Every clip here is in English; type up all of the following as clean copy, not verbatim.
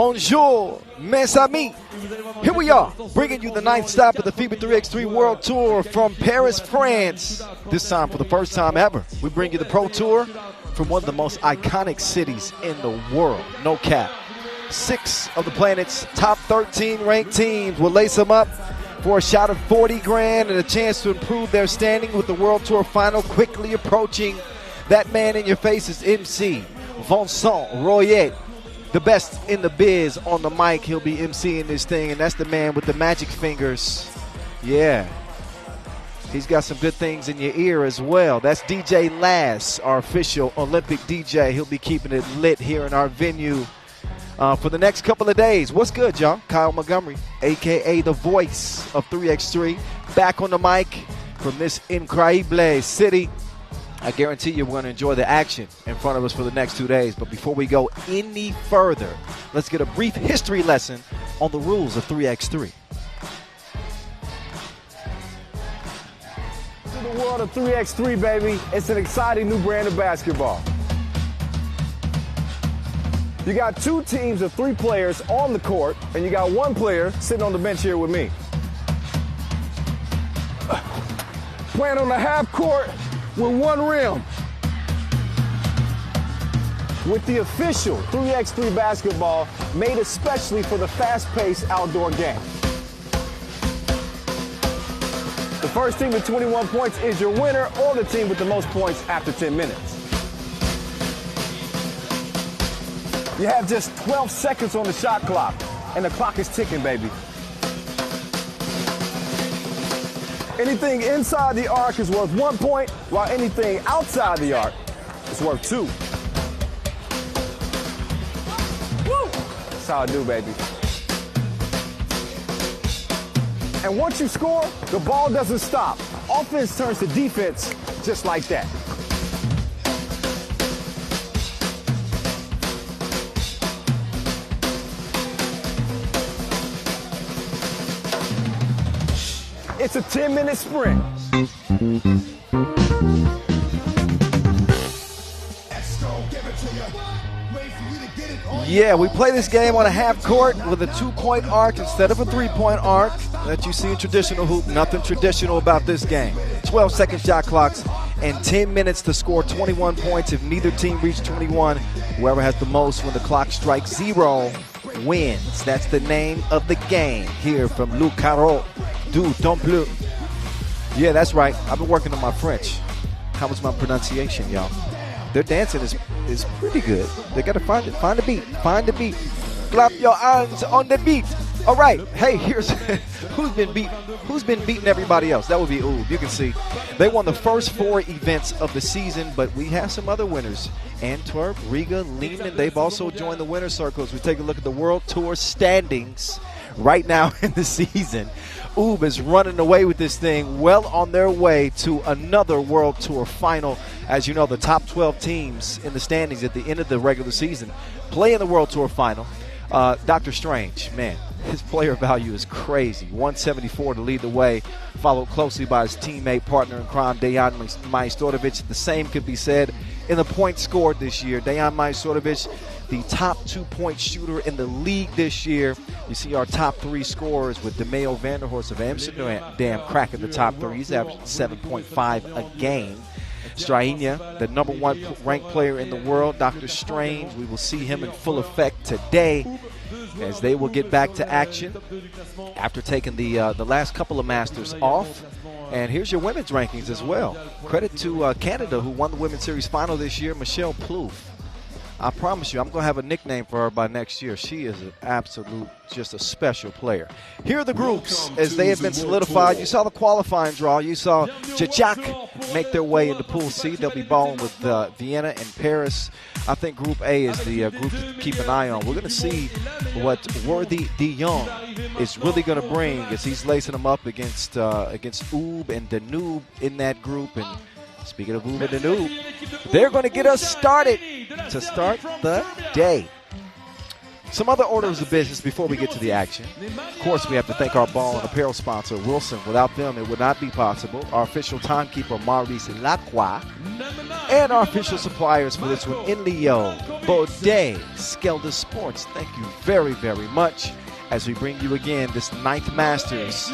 Bonjour, mes amis. Here we are, bringing you the 9th stop of the FIBA 3x3 World Tour from Paris, France. This time, for the first time ever, we bring you the Pro Tour from one of the most iconic cities in the world. No cap. 6 of the planet's top 13 ranked teams will lace them up for a shot of 40 grand and a chance to improve their standing with the World Tour final quickly approaching. That man in your face is MC Vincent Royer, the best in the biz on the mic. He'll be emceeing this thing, and that's the man with the magic fingers. Yeah. He's got some good things in your ear as well. That's DJ Lass, our official Olympic DJ. He'll be keeping it lit here in our venue for the next couple of days. What's good, y'all? Kyle Montgomery, a.k.a. the voice of 3x3, back on the mic from this incredible city. I guarantee you we're going to enjoy the action in front of us for the next 2 days. But before we go any further, let's get a brief history lesson on the rules of 3x3. To the world of 3x3, baby. It's an exciting new brand of basketball. You got 2 teams of 3 players on the court, and you got 1 player sitting on the bench here with me. Playing on the half court with 1 rim. With the official 3x3 basketball made especially for the fast-paced outdoor game. The first team with 21 points is your winner, or the team with the most points after 10 minutes. You have just 12 seconds on the shot clock, and the clock is ticking, baby. Anything inside the arc is worth 1 point, while anything outside the arc is worth 2. Woo! That's how I do, baby. And once you score, the ball doesn't stop. Offense turns to defense just like that. It's a 10-minute sprint. Yeah, we play this game on a half court with a 2-point arc instead of a 3-point arc that you see in traditional hoop. Nothing traditional about this game. 12-second shot clocks and 10 minutes to score 21 points. If neither team reaches 21, whoever has the most when the clock strikes 0 wins. That's the name of the game here from Le Carreau du Temple. Yeah, that's right. I've been working on my French. How was my pronunciation, y'all? Their dancing is pretty good. They got to find it. Find the beat. Find the beat. Clap your hands on the beat. All right. Hey, here's who's been beating everybody else. That would be Oob. You can see they won the first 4 events of the season, but we have some other winners. Antwerp, Riga, Liman, they've also joined the winner's circle. As we take a look at the World Tour standings right now in the season, Oob is running away with this thing, well on their way to another World Tour final. As you know, the top 12 teams in the standings at the end of the regular season play in the World Tour final. Dr. Strange, man, his player value is crazy. 174 to lead the way, followed closely by his teammate, partner in crime, Dejan Majstorovic. The same could be said in the points scored this year. Dejan Majstorovic, the top 2-point shooter in the league this year. You see our top 3 scorers with DeMeo Vanderhorst of Amsterdam cracking the top 3. He's averaging 7.5 a game. Strainia, the number 1 ranked player in the world. Dr. Strange, we will see him in full effect today as they will get back to action after taking the last couple of Masters off. And here's your women's rankings as well. Credit to Canada, who won the Women's Series final this year, Michelle Plouffe. I promise you, I'm going to have a nickname for her by next year. She is an absolute, just a special player. Here are the groups as they have been solidified. You saw the qualifying draw. You saw Chachak make their way into Pool C. They'll be balling with Vienna and Paris. I think Group A is the group to keep an eye on. We're going to see what Worthy de Jong is really going to bring as he's lacing them up against Oob and Danube in that group. And speaking of Oob and Danube, they're going to get us started to start the day. Some other orders of business before we get to the action. Of course, we have to thank our ball and apparel sponsor, Wilson. Without them, it would not be possible. Our official timekeeper, Maurice Lacroix. And our official suppliers for this one, Inleo, Baudet, Skelda Sports. Thank you very, very much as we bring you again this 9th Masters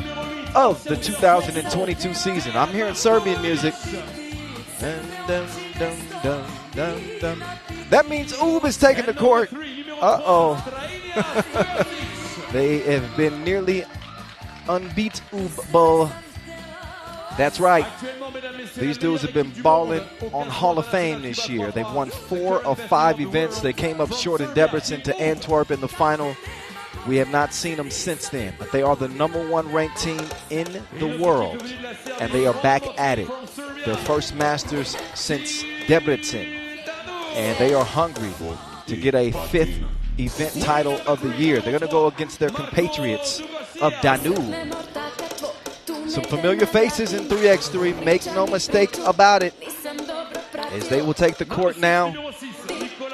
of the 2022 season. I'm hearing Serbian music. Dun, dun, dun, dun, dun, dun. That means Ube is taking the court. Uh-oh. They have been nearly unbeatable. That's right. These dudes have been balling on Hall of Fame this year. They've won 4 of 5 events. They came up short in Debrecen to Antwerp in the final. We have not seen them since then, but they are the #1 ranked team in the world, and they are back at it. Their first Masters since Debrecen, and they are hungry to get a 5th event title of the year. They're going to go against their compatriots of Danube. Some familiar faces in 3x3, make no mistake about it, as they will take the court now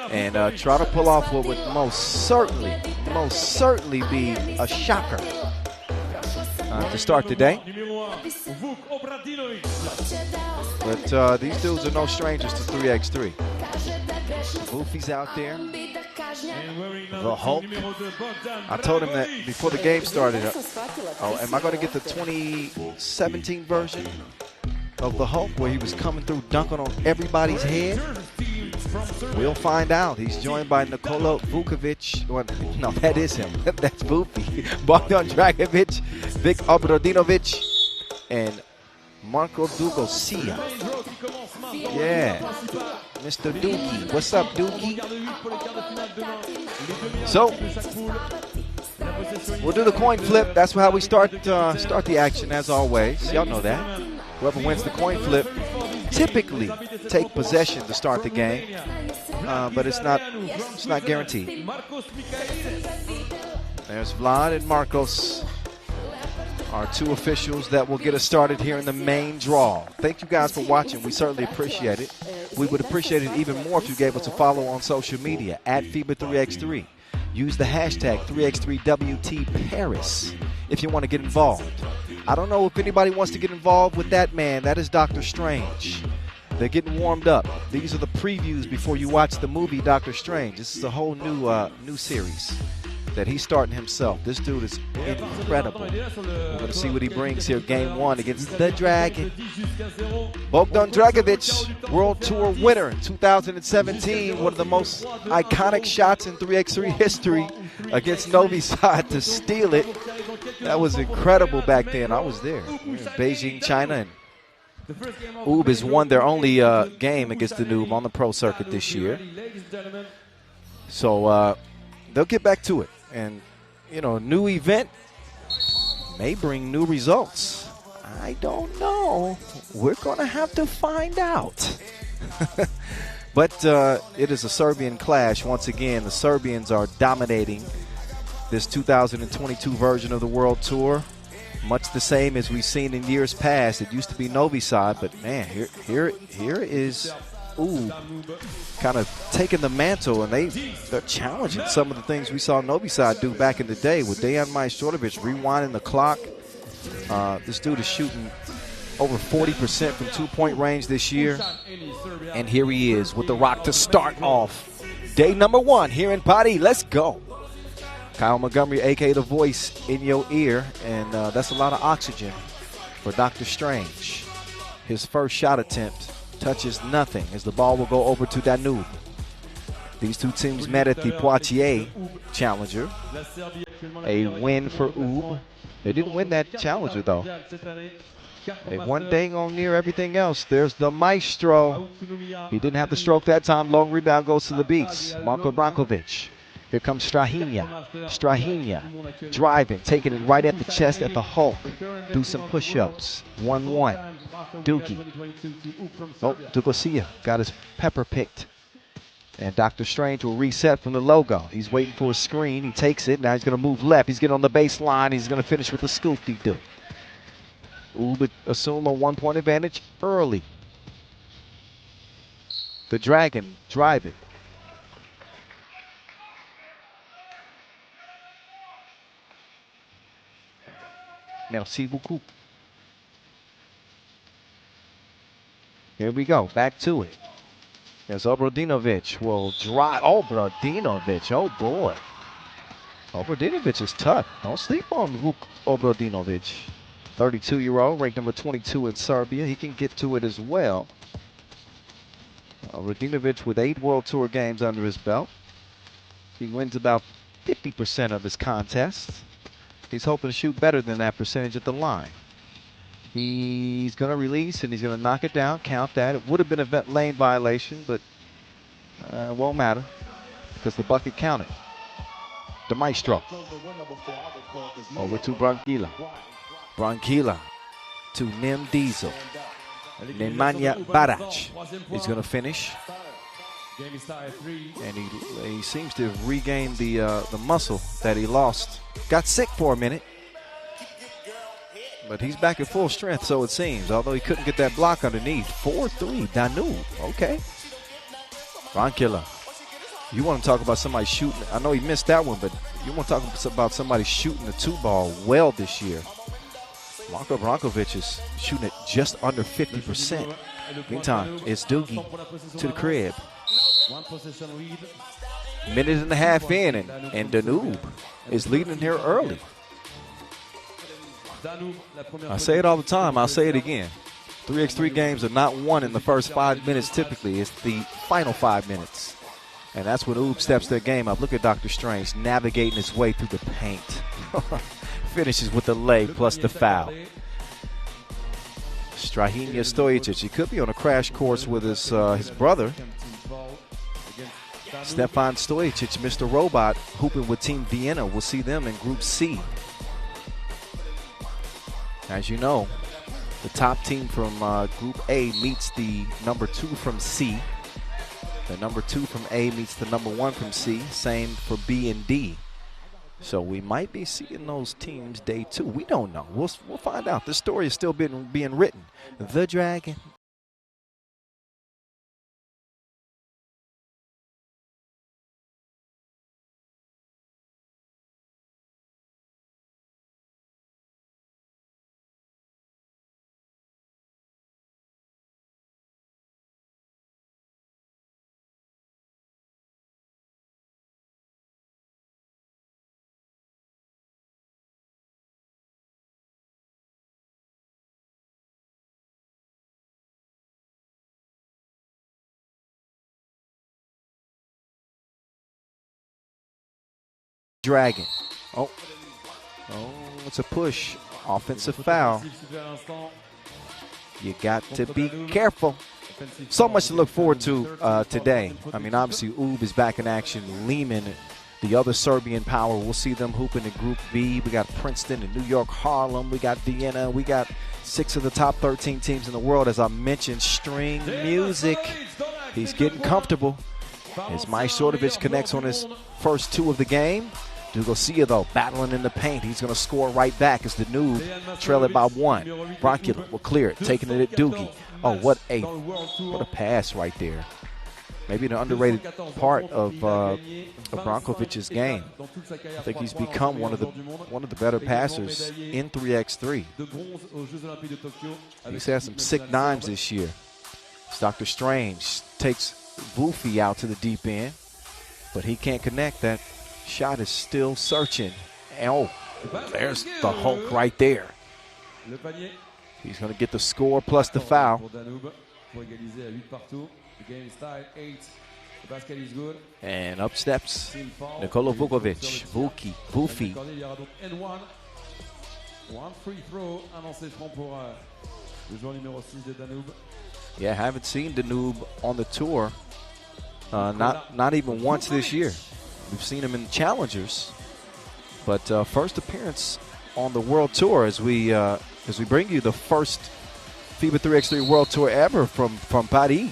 and try to pull off what would most certainly be a shocker to start the day. But these dudes are no strangers to 3x3. Boofy's out there. The Hulk. I told him that before the game started. Oh, am I going to get the 2017 version of the Hulk where he was coming through dunking on everybody's head? We'll find out. He's joined by Nikola Vukovic. Well, no, that is him. That's Boofy. Bogdan Dragovic, Vic Obradinovic, and Marco Dugosia. Yeah. Mr. Dookie. What's up, Dookie? So, we'll do the coin flip. That's how we start the action, as always. Y'all know that. Whoever wins the coin flip typically take possession to start the game, but it's not guaranteed. There's Vlad and Marcos, our 2 officials that will get us started here in the main draw. Thank you guys for watching. We certainly appreciate it. We would appreciate it even more if you gave us a follow on social media at FIBA 3x3. Use the hashtag 3x3WT if you want to get involved. I don't know if anybody wants to get involved with that man. That is Doctor Strange. They're getting warmed up. These are the previews before you watch the movie Doctor Strange. This is a whole new series that he's starting himself. This dude is incredible. We're going to see what he brings here game 1 against the Dragon. Bogdan Dragovic, World Tour winner in 2017. One of the most iconic shots in 3x3 history against Novi Sad to steal it. That was incredible back then. I was there. We were in Beijing, China, and Ube has won their only game against Danube on the pro circuit this year. So they'll get back to it. And, you know, a new event may bring new results. I don't know. We're going to have to find out. But it is a Serbian clash. Once again, the Serbians are dominating this 2022 version of the World Tour. Much the same as we've seen in years past. It used to be Novi Sad, but man, here is kind of taking the mantle, and they're challenging some of the things we saw Novi Sad do back in the day with Dejan Majstorovic rewinding the clock. This dude is shooting over 40% from 2-point range this year, and here he is with the rock to start off day number 1 here in Paris. Let's go. Kyle Montgomery, a.k.a. The Voice, in your ear, and that's a lot of oxygen for Dr. Strange. His first shot attempt touches nothing as the ball will go over to Danube. These 2 teams met at the Poitiers Challenger. A win for Ube. They didn't win that Challenger, though. They won dang on near everything else. There's the Maestro. He didn't have the stroke that time. Long rebound goes to the Beast. Marko Brankovic. Here comes Strahinja. Strahinja driving, taking it right at the chest at the Hulk. Do some push-ups. 1-1. Dookie. Oh, Dugosia got his pepper picked. And Dr. Strange will reset from the logo. He's waiting for a screen. He takes it. Now he's going to move left. He's getting on the baseline. He's going to finish with a scoop-de-doo. Ube assume a 1-point advantage early. The Dragon driving. Merci beaucoup. Here we go. Back to it. There's Obradinovic will drive. Obradinovic. Oh, boy. Obradinovic is tough. Don't sleep on Luke Obradinovic. 32-year-old, ranked number 22 in Serbia. He can get to it as well. Obradinovic with 8 World Tour games under his belt. He wins about 50% of his contests. He's hoping to shoot better than that percentage at the line. He's going to release and he's going to knock it down, count that. It would have been a lane violation, but it won't matter because the bucket counted. The maestro. Over to Branquilla. Branquilla to Nim Diesel. Nemanja Barac is going to finish. And he seems to have regained the muscle that he lost. Got sick for a minute. But he's back at full strength, so it seems, although he couldn't get that block underneath. 4-3, Danube, okay. Branquilla. You want to talk about somebody shooting. I know he missed that one, but you want to talk about somebody shooting the 2-ball well this year. Marko Brankovic is shooting it just under 50%. Meantime, it's Doogie to the crib. Minute and a half in, and Danube is leading here early. I say it all the time. I'll say it again. 3x3 games are not won in the first 5 minutes typically. It's the final 5 minutes. And that's when Oob steps their game up. Look at Dr. Strange navigating his way through the paint. Finishes with the leg plus the foul. Strahinja Stojic. He could be on a crash course with his brother. Stefan Stojic, Mr. Robot, hooping with Team Vienna. We'll see them in Group C. As you know, the top team from Group A meets the number 2 from C. The number 2 from A meets the number 1 from C. Same for B and D. So we might be seeing those teams day 2. We don't know. We'll find out. This story is still being written. The Dragon. Dragon. Oh, it's a push. Offensive foul. You got to be careful. So much to look forward to today. I mean, obviously, Oob is back in action. Leman, the other Serbian power, we'll see them hooping in Group B. We got Princeton and New York, Harlem. We got Vienna. We got 6 of the top 13 teams in the world. As I mentioned, string music. He's getting comfortable. As Majstorovic connects on his first 2 of the game. Dugosia, though, battling in the paint. He's going to score right back as the Danube trail it by 1. Branquilla will clear it, taking it at Doogie. Oh, what a pass right there. Maybe the underrated part of Brankovic's game. I think he's become one of the better passers in 3x3. He's had some sick dimes this year. It's Dr. Strange takes Woofy out to the deep end, but he can't connect. That shot is still searching. Oh, there's the Hulk right there. He's going to get the score plus the foul. And up steps Nikola Vukovic. Vufi. Yeah, I haven't seen Danube on the tour. Not even once this year. We've seen him in challengers, but first appearance on the World Tour as we bring you the first FIBA 3x3 World Tour ever from Paris.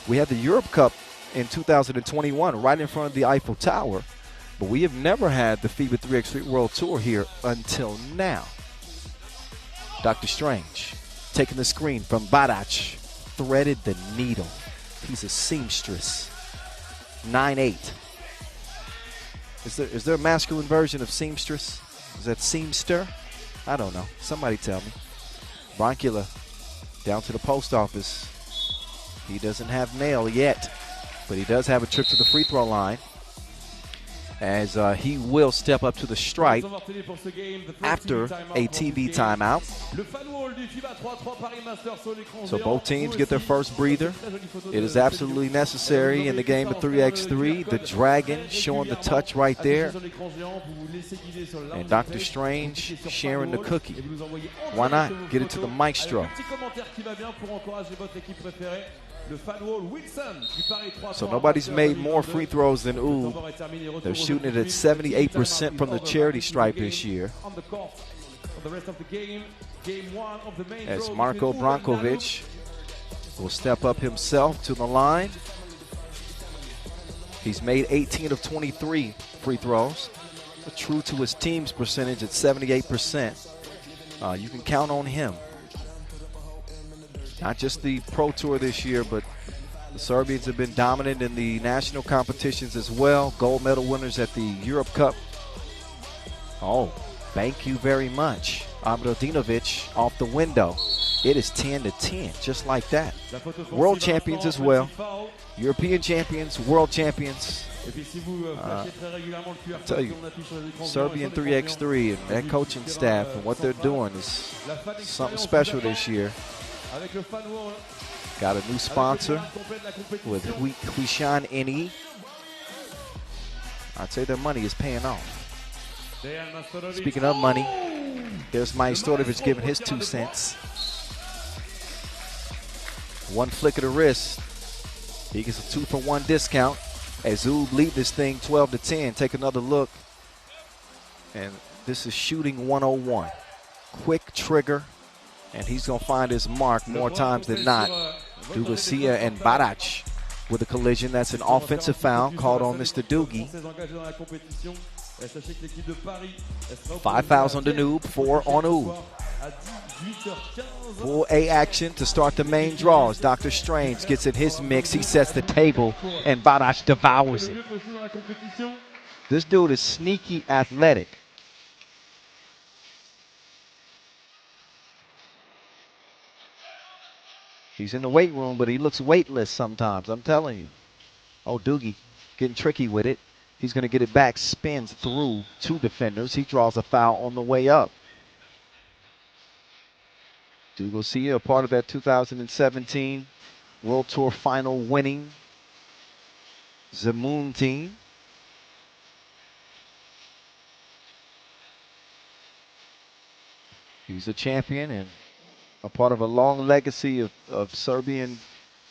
We had the Europe Cup in 2021 right in front of the Eiffel Tower, but we have never had the FIBA 3x3 World Tour here until now. Dr. Strange taking the screen from Barac, threaded the needle. He's a seamstress. 9'8". Is there a masculine version of seamstress? Is that seamster? I don't know. Somebody tell me. Broncula down to the post office. He doesn't have mail yet, but he does have a trip to the free throw line, as he will step up to the stripe after a TV timeout. So both teams get their first breather. It is absolutely necessary in the game of 3x3. The Dragon showing the touch right there. And Dr. Strange sharing the cookie. Why not? Get it to the maestro. So nobody's made more free throws than Utre. They're shooting it at 78% from the charity stripe this year. As Marko Brankovic will step up himself to the line. He's made 18 of 23 free throws. True to his team's percentage at 78%. You can count on him. Not just the Pro Tour this year, but the Serbians have been dominant in the national competitions as well. Gold medal winners at the Europe Cup. Oh, thank you very much. Abradinovic off the window. It is 10-10, just like that. World champions as well. European champions, world champions. I'll tell you, Serbian 3x3 and that coaching staff and what they're doing is something special this year. Got a new sponsor with Huishan NE. I'd say their money is paying off. Speaking of money, there's Majstorovic giving his 2 cents. One flick of the wrist. He gets a 2-for-1 discount as Utre lead this thing 12-10. Take another look. And this is shooting 101. Quick trigger. And he's going to find his mark more times than not. Dugacia and Barac with a collision. That's an offensive foul called on Mr. Doogie. 5 fouls on Danube, 4 on Utre. Full A action to start the main draw as Dr. Strange gets in his mix. He sets the table and Barac devours it. This dude is sneaky athletic. He's in the weight room, but he looks weightless sometimes, I'm telling you. Oh, Doogie getting tricky with it. He's going to get it back, spins through 2 defenders. He draws a foul on the way up. Dugacia, a part of that 2017 World Tour final winning Zemun team. He's a champion and a part of a long legacy of Serbian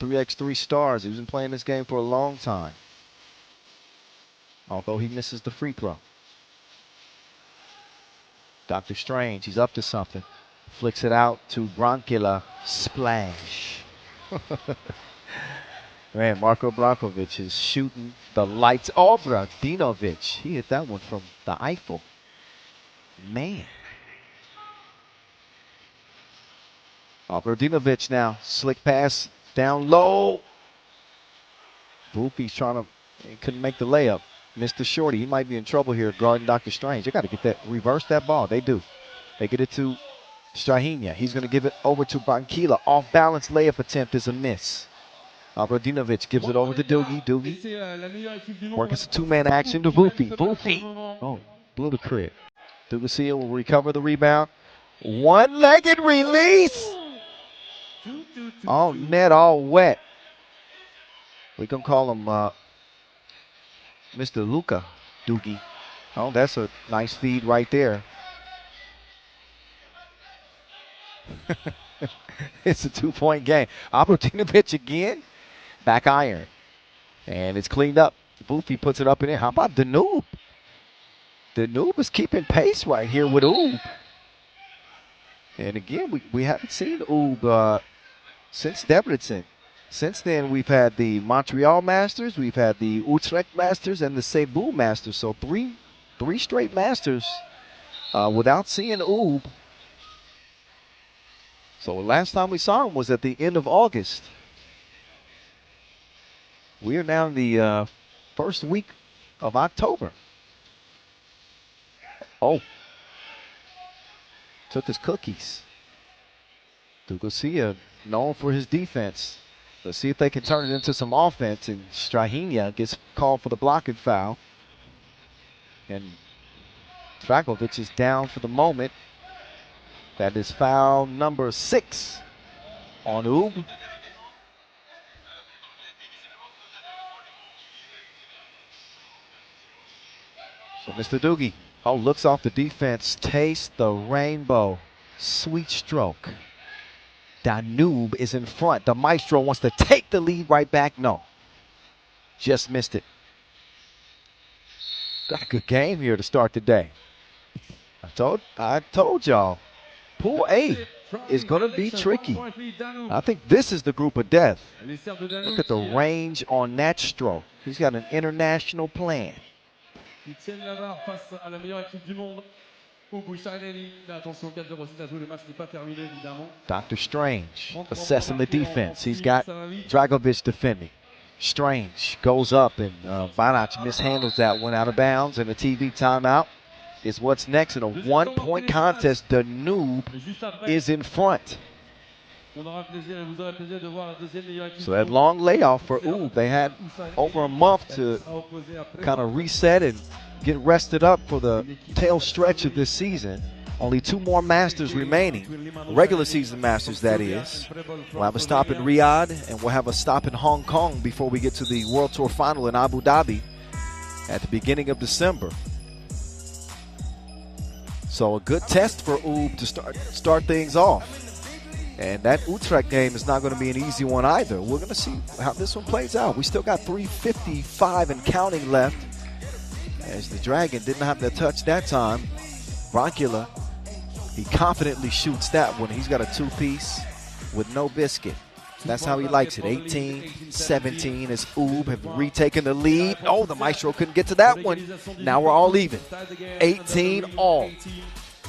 3x3 stars. He's been playing this game for a long time, although he misses the free throw. Dr. Strange, he's up to something. Flicks it out to Broncula. Splash. Man, Marko Brankovic is shooting the lights. Obradinovic, he hit that one from the Eiffel. Man. Obradinovic now, slick pass down low. Boopy's trying to, he couldn't make the layup. Missed the shorty. He might be in trouble here guarding Dr. Strange. They got to get that, reverse that ball. They do. They get it to Strahinja. He's going to give it over to Broncula. Off balance layup attempt is a miss. Obradinovic gives it over to Doogie. Doogie working some 2-man action to Boopy. Boopy. Oh, blew the crib. Dugacia will recover the rebound. One-legged release. On net, all wet. We can call him Mr. Luka Doogie. Oh, that's a nice feed right there. It's a 2-point game. Obradinovic again. Back iron. And it's cleaned up. Boofy puts it up in there. How about Danube? Danube is keeping pace right here with Utre. And again, we haven't seen Utre since Debrecen. Since then, we've had the Montreal Masters, we've had the Utrecht Masters, and the Cebu Masters. So three straight Masters without seeing Utre. So the last time we saw him was at the end of August. We are now in the first week of October. Oh. took his cookies. Garcia, known for his defense. Let's see if they can turn it into some offense. And Strahinja gets called for the blocking foul. And Dragovic is down for the moment. That is foul number 6 on Ub. So Mr. Doogie, looks off the defense, tastes the rainbow. Sweet stroke. Danube is in front. The Maestro wants to take the lead right back. No. Just missed it. Got a good game here to start the day. I told y'all. Pool A is going to be tricky. I think this is the group of death. Look at the range on that stroke. He's got an international plan. Dr. Strange assessing the defense. He's got Dragovic defending. Strange goes up and Vanac mishandles that one out of bounds, and a TV timeout is what's next in a 1-point contest. Danube is in front. So that long layoff for Ub, they had over a month to kind of reset and get rested up for the tail stretch of this season. Only 2 more Masters remaining, regular season Masters that is. We'll have a stop in Riyadh and we'll have a stop in Hong Kong before we get to the World Tour Final in Abu Dhabi at the beginning of December. So a good test for Ub to start things off. And that Utrecht game is not going to be an easy one either. We're going to see how this one plays out. We still got 3:55 and counting left, as the Dragon didn't have to touch that time. Roncula, he confidently shoots that one. He's got a 2-piece with no biscuit. That's how he likes it. 18-17 as Ub have retaken the lead. Oh, the Maestro couldn't get to that one. Now we're all even. 18 all.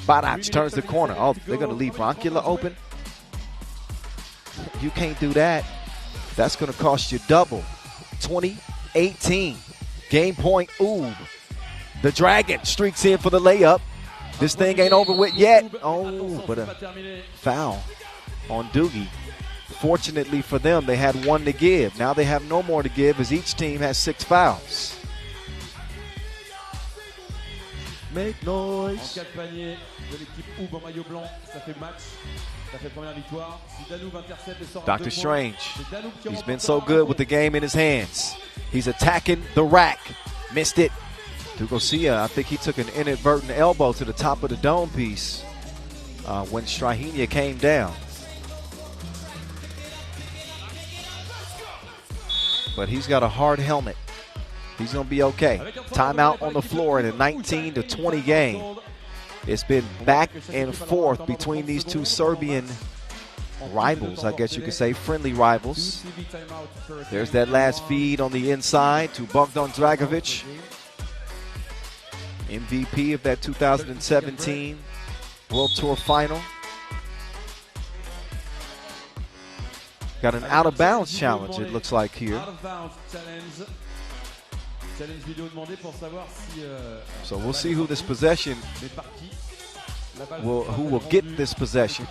Vanac turns the corner. Oh, they're going to leave Roncula open. You can't do that. That's going to cost you double. 20-18. Game point, Ub. The Dragon streaks in for the layup. This thing ain't over with yet. Oh, but a foul on Doogie. Fortunately for them, they had 1 to give. Now they have no more to give as each team has 6 fouls. Make noise. Dr. Strange, he's been so good with the game in his hands. He's attacking the rack. Missed it. Garcia, I think he took an inadvertent elbow to the top of the dome piece when Strahinja came down. But he's got a hard helmet. He's going to be okay. Timeout on the floor in a 19-20 game. It's been back and forth between these two Serbian rivals, I guess you could say, friendly rivals. There's that last feed on the inside to Bogdan Dragovic, MVP of that 2017 World Tour Final. Got an out-of-bounds challenge, it looks like here. So we'll see who this possession who will get this possession.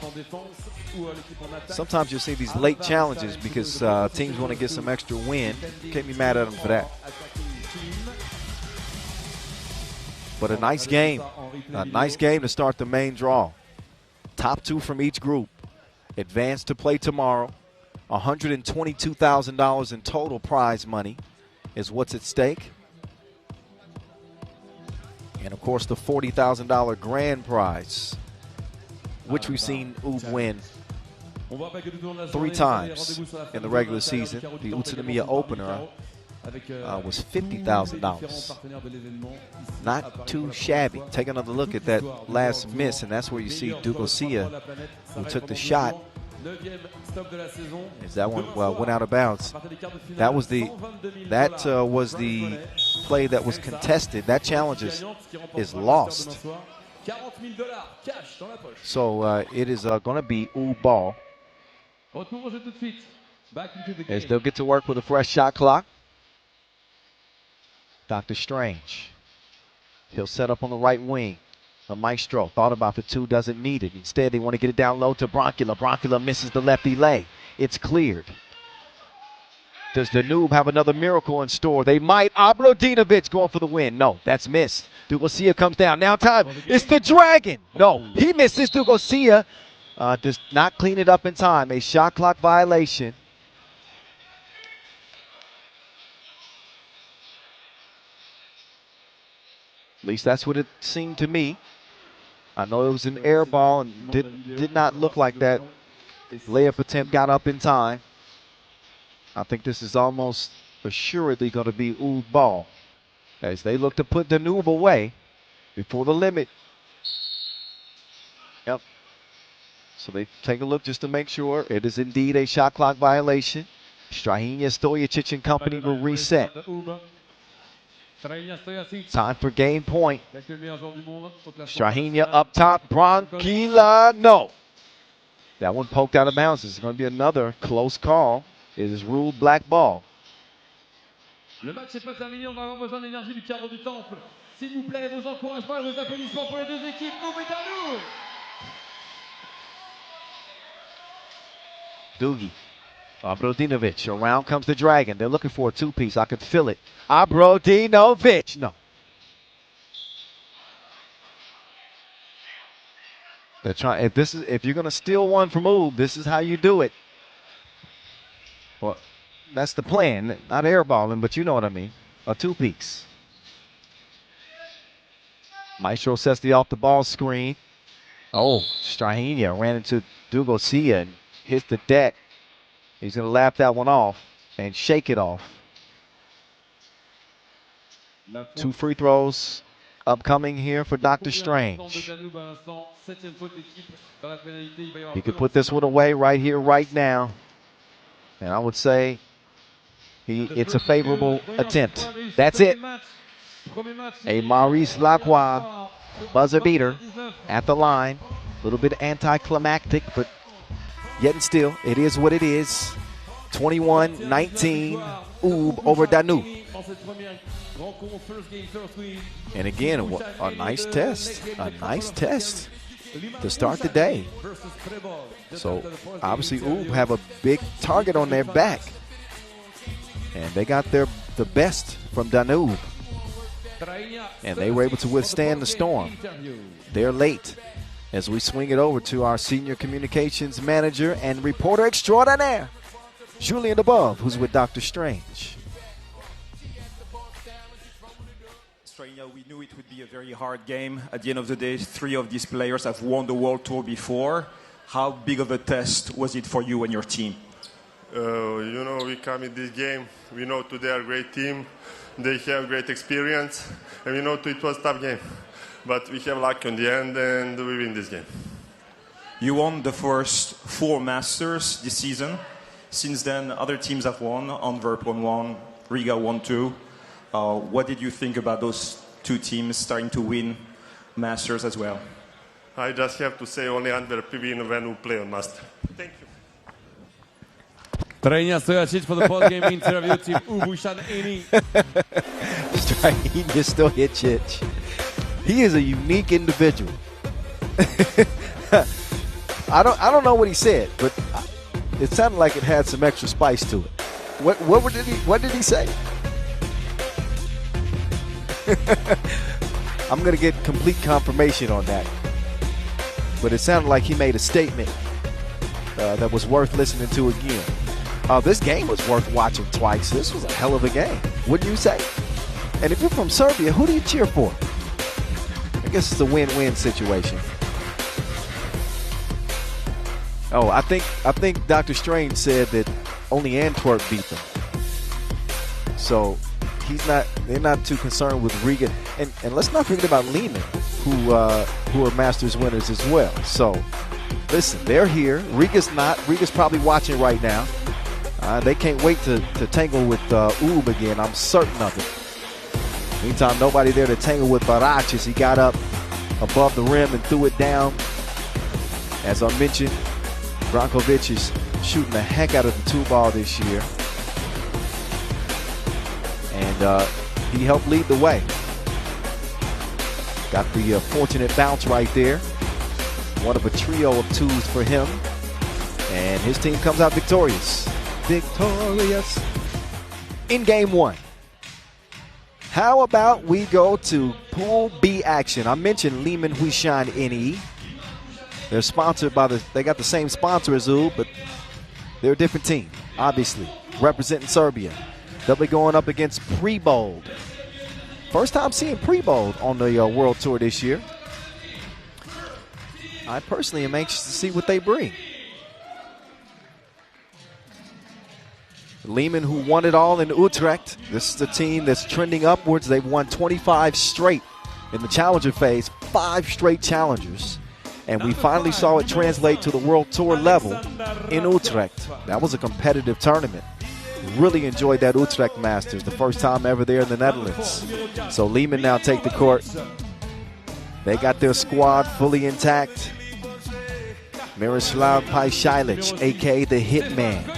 Sometimes you'll see these late challenges because teams want to get some extra win. Can't be mad at them for that. But a nice game to start the main draw. Top 2 from each group advance to play tomorrow. $122,000 in total prize money is what's at stake. And, of course, the $40,000 grand prize, which we've seen Ub win 3 times in the regular season. The Utrecht opener was $50,000. Not too shabby. Take another look at that last miss, and that's where you see Garcia, who took the shot. As that one went out of bounds. That was the play that was contested. That challenge is lost. So it is going to be Ub ball. As they'll get to work with a fresh shot clock. Dr. Strange. He'll set up on the right wing. The Maestro thought about the two, doesn't need it. Instead, they want to get it down low to Broncula. Broncula misses the lefty leg. It's cleared. Does Danube have another miracle in store? They might. Abrodinovic going for the win. No, that's missed. Dugosia comes down. Now time. It's the Dragon. No, he misses. Dugosia does not clean it up in time. A shot clock violation. At least that's what it seemed to me. I know it was an air ball and did not look like that layup attempt got up in time. I think this is almost assuredly going to be Oud ball as they look to put Danube away before the limit. Yep. So they take a look just to make sure it is indeed a shot clock violation. Strahinja, Stojacic and company will reset. Time for game point. Strahinja up top. Broncula, no. That one poked out of bounds. It's going to be another close call. It is ruled black ball. Le match n'est pas terminé, on va avoir besoin d'énergie du cadre du temple. S'il vous plaît, vos encouragements et vos applaudissements pour les deux équipes. Doogie. Abrodinovic. Around comes the Dragon. They're looking for a two-piece. I could feel it. Abrodinovic. No. They're trying. If you're gonna steal one from Oud, this is how you do it. Well, that's the plan. Not airballing, but you know what I mean. A two-piece. Maestro sets the off-the-ball screen. Oh, Strahinja ran into Dugosia and hit the deck. He's going to lap that one off and shake it off. 2 free throws upcoming here for Dr. Strange. He could put this one away right here, right now. And I would say it's a favorable attempt. That's it. A Maurice Lacroix buzzer beater at the line. A little bit anticlimactic, but yet and still, it is what it is. 21-19, Oud over Danube. And again, a nice test. A nice test to start the day. So, obviously, Oud have a big target on their back. And they got the best from Danube. And they were able to withstand the storm. They're late. As we swing it over to our senior communications manager and reporter extraordinaire, Julian Above, who's with Dr. Strange. We knew it would be a very hard game. At the end of the day, 3 of these players have won the World Tour before. How big of a test was it for you and your team? We come in this game. We know today are a great team. They have great experience. And we know it was a tough game. But we have luck in the end, and we win this game. You won the first 4 Masters this season. Since then, other teams have won. Antwerp won 1, Riga won 2. What did you think about those 2 teams starting to win Masters as well? I just have to say only Antwerp win when we play on Master. Thank you. Strahinja Stojacic for the post-game interview. Team Huishan Eni. Strahinja Stojacic. He is a unique individual. I don't know what he said, but it sounded like it had some extra spice to it. What did he say? I'm gonna get complete confirmation on that. But it sounded like he made a statement that was worth listening to again. This game was worth watching twice. This was a hell of a game, wouldn't you say? And if you're from Serbia, who do you cheer for? I guess it's a win-win situation. Oh, I think Dr. Strange said that only Antwerp beat them. So they're not too concerned with Riga. And let's not forget about Leman, who are Masters winners as well. So listen, they're here. Riga's probably watching right now. They can't wait to tangle with Oud again. I'm certain of it. Meantime, nobody there to tangle with Barach as he got up above the rim and threw it down. As I mentioned, Brankovic is shooting the heck out of the 2-ball this year. And he helped lead the way. Got the fortunate bounce right there. One of a trio of twos for him. And his team comes out victorious. Victorious in game one. How about we go to Pool B action? I mentioned Liman, Huishan, NE. They're sponsored by they got the same sponsor as U, but they're a different team, obviously, representing Serbia. They'll be going up against Prebold. First time seeing Prebold on the World Tour this year. I personally am anxious to see what they bring. Leman, who won it all in Utrecht. This is the team that's trending upwards. They've won 25 straight in the challenger phase, 5 straight challengers. And we finally saw it translate to the World Tour level in Utrecht. That was a competitive tournament. Really enjoyed that Utrecht Masters, the first time ever there in the Netherlands. So Leman now take the court. They got their squad fully intact. Miroslav Pajcilic, a.k.a. the Hitman.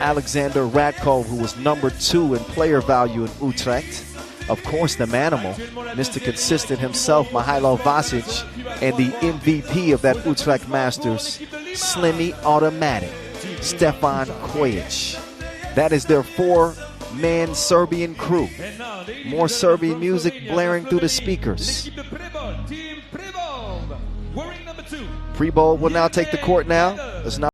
Alexander Radkov, who was number 2 in player value in Utrecht. Of course, the Manimal, Mr. Consistent himself, Mihailo Vasic, and the MVP of that Utrecht Masters, Slimmy Automatic, Stefan Kojic. That is their 4-man Serbian crew. More Serbian music blaring through the speakers. Prebold will now take the court now. Let's not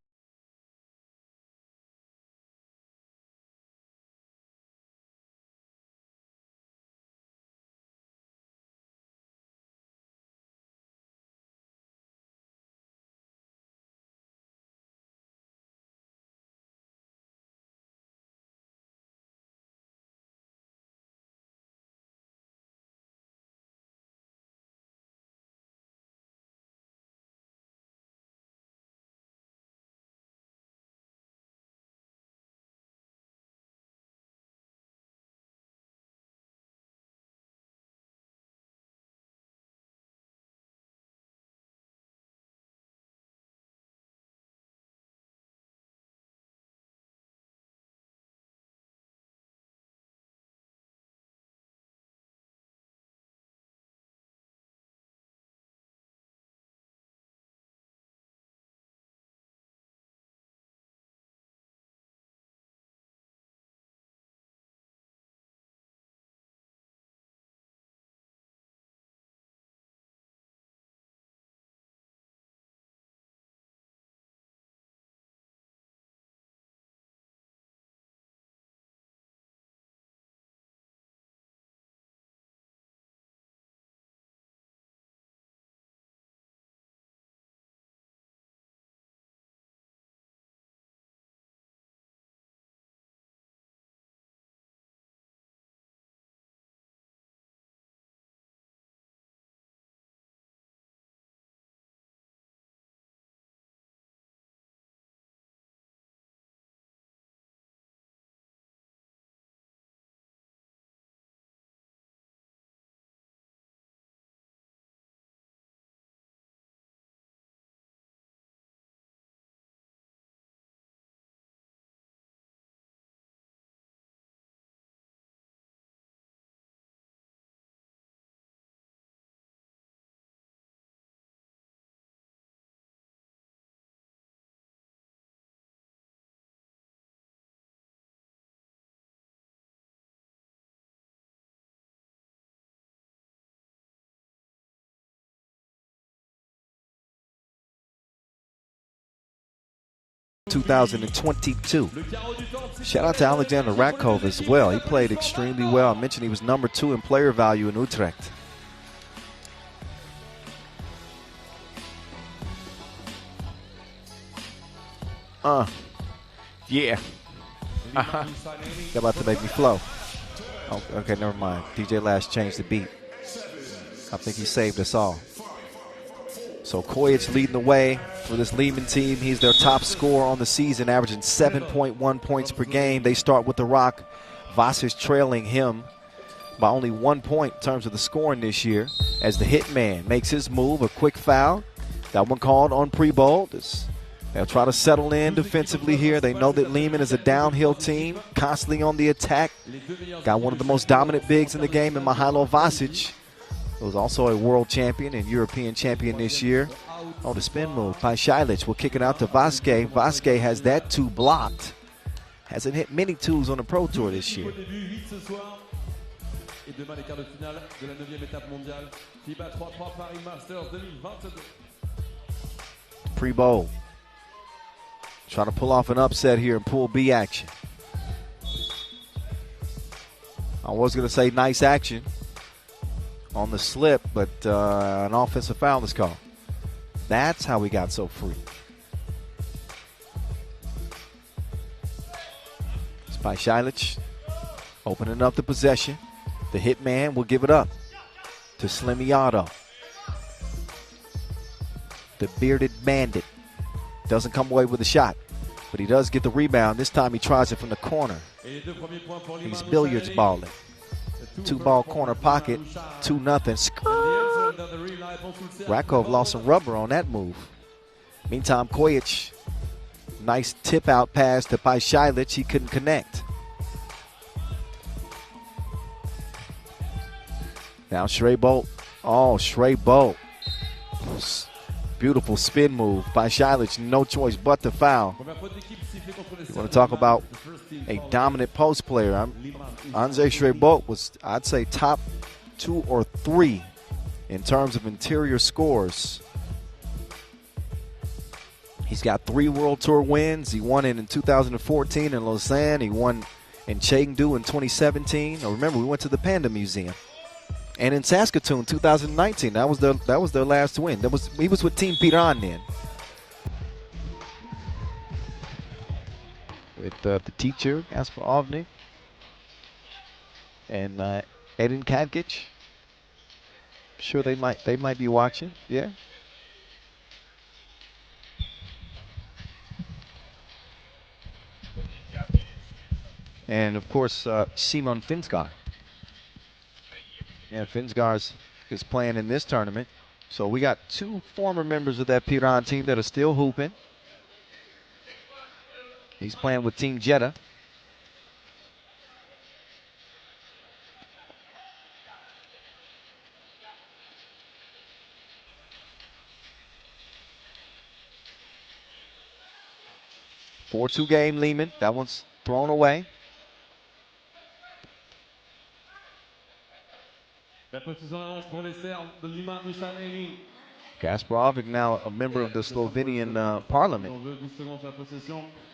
2022. Shout out to Alexander Radkov as well. He played extremely well. I mentioned he was number 2 in player value in Utrecht. Yeah. They're about to make me flow. Oh, okay, never mind. DJ Lash changed the beat. I think he saved us all. So Kojic leading the way for this Leman team. He's their top scorer on the season, averaging 7.1 points per game. They start with the rock. Vasic trailing him by only 1 point in terms of the scoring this year as the Hitman makes his move, a quick foul. That one called on Prebold. They'll try to settle in defensively here. They know that Leman is a downhill team, constantly on the attack. Got one of the most dominant bigs in the game in Mihailo Vasic. who's also a world champion and European champion this year. Oh, the spin move by Shilic will kick it out to Vasquez. Vasquez has that two blocked. Hasn't hit many twos on the Pro Tour this year. Et demain, les quarts de finale de la 9e étape mondiale. FIBA 3x3 Paris Masters 2022. Prebold trying to pull off an upset here in Pool B action. I was going to say nice action on the slip, but an offensive foul is called. That's how we got so free. It's by Shilic opening up the possession. The hitman will give it up to Slimiato. The bearded bandit doesn't come away with a shot, but he does get the rebound. This time he tries it from the corner. He's billiards balling. 2-ball corner pocket, 2-0. Rakov lost some rubber on that move. Meantime, Kojic, nice tip out pass to Pajcilic. He couldn't connect. Now Prebold. Oh, Prebold. Beautiful spin move by Shilic. No choice but to foul. You want to talk about a dominant post player. Andrzej Prebold was, I'd say, top 2 or 3 in terms of interior scores. He's got 3 World Tour wins. He won it in 2014 in Lausanne. He won in Chengdu in 2017. Now remember, we went to the Panda Museum. And in Saskatoon, 2019, that was their last win. He was with Team Piran then. With the teacher, Asper Ovni, and Edin Kadgic. Sure, they might be watching. Yeah. And of course, Simon Finsgaard. Yeah, Finsgaard is playing in this tournament. So we got 2 former members of that Piran team that are still hooping. He's playing with Team Jeddah. A 4-2 game, Leman. That one's thrown away. Kasparov now a member of the Slovenian parliament.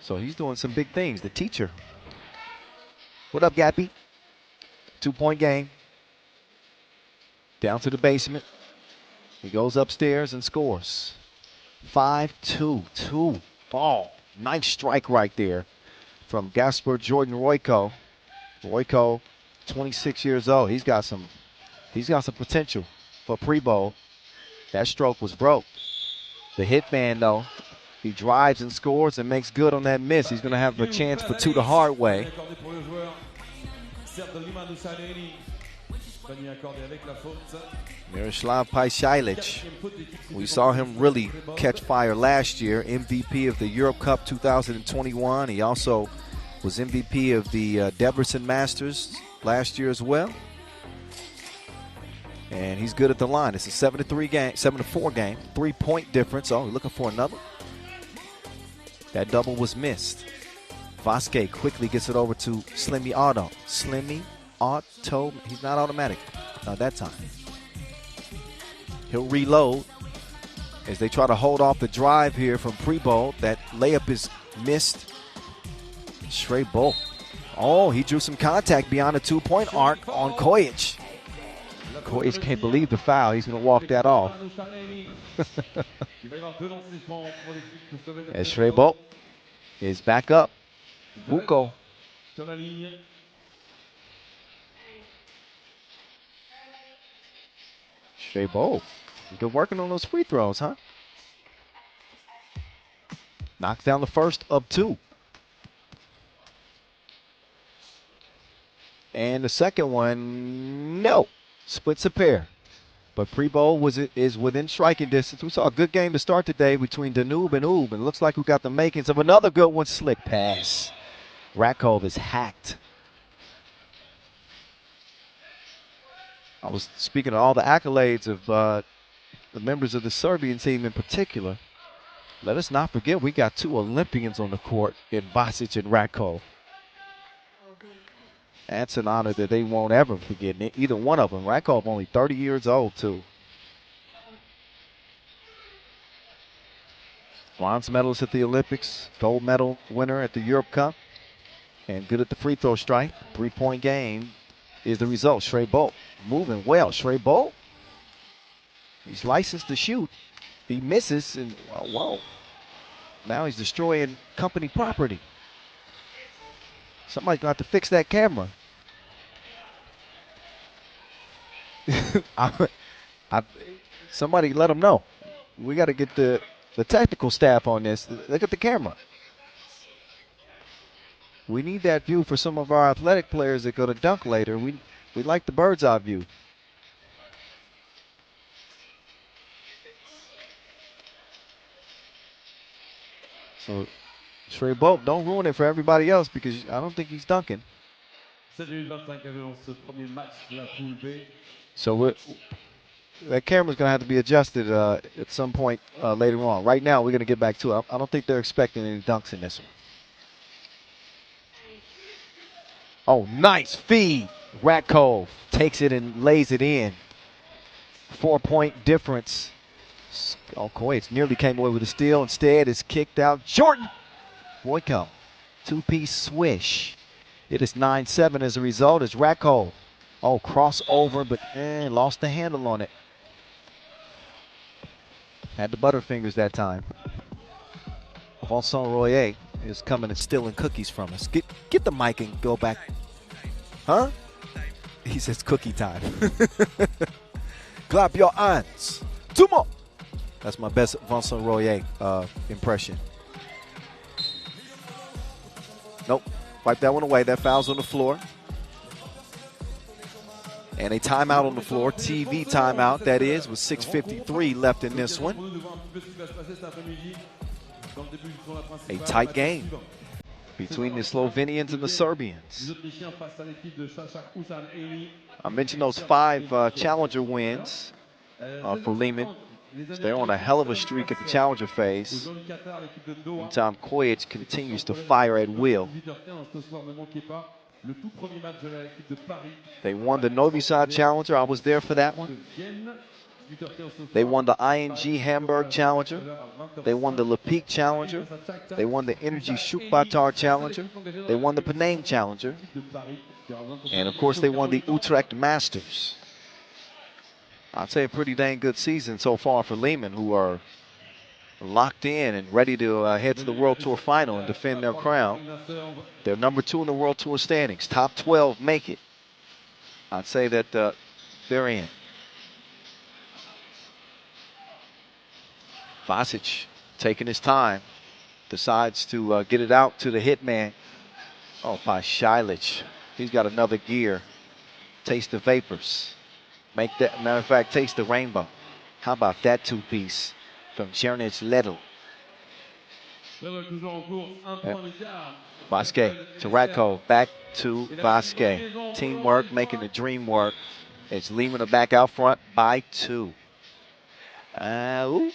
So he's doing some big things. The teacher. What up, Gappy? 2-point game. Down to the basement. He goes upstairs and scores. 5-2. 2-ball. Nice strike right there from Gasper Jordan Royko. Royko, 26 years old. He's got some potential for Prebold. That stroke was broke. The hitman, though, he drives and scores and makes good on that miss. He's going to have a chance for 2 the hard way. Miroslav Pajcilic. We saw him really catch fire last year. MVP of the Europe Cup 2021. He also was MVP of the Debrecen Masters last year as well. And he's good at the line. It's a 7-4 game, 3-point difference. Oh, looking for another. That double was missed. Vasquez quickly gets it over to Slimmy Otto. Slimmy Otto, he's not automatic. Not that time. He'll reload as they try to hold off the drive here from Prebold. That layup is missed. Prebold. Oh, he drew some contact beyond the 2-point arc on Kojic. Kojic can't believe the foul. He's going to walk that off. As Prebold is back up. Vuko. Prebold. Good working on those free throws, huh? Knocks down the first of 2. And the second one, no. Splits a pair. But Prebold is within striking distance. We saw a good game to start today between Danube and Ub. And it looks like we got the makings of another good one. Slick pass. Rakov is hacked. I was speaking of all the accolades of the members of the Serbian team in particular. Let us not forget we got 2 Olympians on the court in Basic and Ratko. That's an honor that they won't ever forget, either one of them. Ratko only 30 years old, too. Bronze medalist at the Olympics, gold medal winner at the Europe Cup, and good at the free throw strike. 3-point game is the result. Prebold moving well. Prebold, he's licensed to shoot. He misses, and whoa. Now he's destroying company property. Somebody's going to have to fix that camera. Somebody let him know. We got to get the technical staff on this. Look at the camera. We need that view for some of our athletic players that go to dunk later. We like the bird's eye view. So, Prebold, don't ruin it for everybody else because I don't think he's dunking. So that camera's going to have to be adjusted at some point later on. Right now, we're going to get back to it. I don't think they're expecting any dunks in this one. Oh, nice feed. Ratko takes it and lays it in. 4-point difference. Oh, Kuwait nearly came away with a steal. Instead, it's kicked out. Jordan Boyko. 2-piece swish. It is 9-7 as a result. It's Ratko. Oh, crossover, but lost the handle on it. Had the butterfingers that time. Vincent Royer is coming and stealing cookies from us. Get the mic and go back. Huh? He says cookie time. Clap your hands. 2 more. That's my best Vincent Royer impression. Nope. Wipe that one away. That foul's on the floor. And a timeout on the floor. TV timeout, that is, with 6:53 left in this one. A tight game between the Slovenians and the Serbians. I mentioned those 5 challenger wins for Leman. They're on a hell of a streak at the challenger phase. Meantime, Kojic continues to fire at will. They won the Novi Sad Challenger. I was there for that one. They won the ING Hamburg Challenger. They won the Lepic Challenger. They won the Energy Shukbatar Challenger. They won the Penang Challenger. And of course, they won the Utrecht Masters. I'd say a pretty dang good season so far for Leman, who are locked in and ready to head to the World Tour Final and defend their crown. They're number 2 in the World Tour standings. Top 12 make it. I'd say that they're in. Vasic taking his time. Decides to get it out to the hitman. Oh, by Shilic. He's got another gear. Taste the vapors. Make that, matter of fact, taste the rainbow. How about that 2-piece from Černić Ledl? Vasquez to Ratko, back to Vasquez. Teamwork making the dream work. It's Leman back out front by 2. Ooh.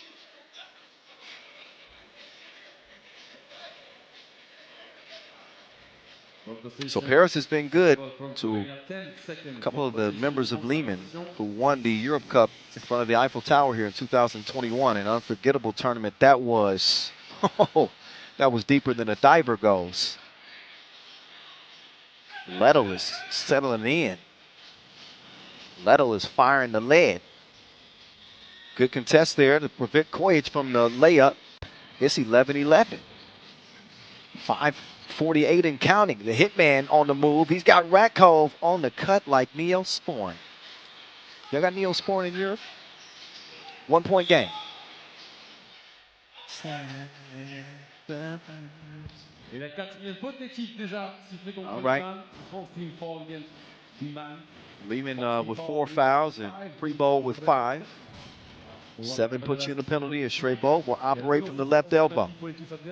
So Paris has been good to a couple of the members of Leman who won the Europe Cup in front of the Eiffel Tower here in 2021. An unforgettable tournament that was. Oh, that was deeper than a diver goes. Ledl is settling in. Ledl is firing the lead. Good contest there to prevent Kojic from the layup. It's 11-11. 5:48 and counting. The hitman on the move. He's got Ratko on the cut like Neosporin. Y'all got Neosporin in Europe? 1-point game. All right. Leman with 4 fouls and Prebold with 5. 7 puts you in the penalty as Prebold will operate from the left elbow.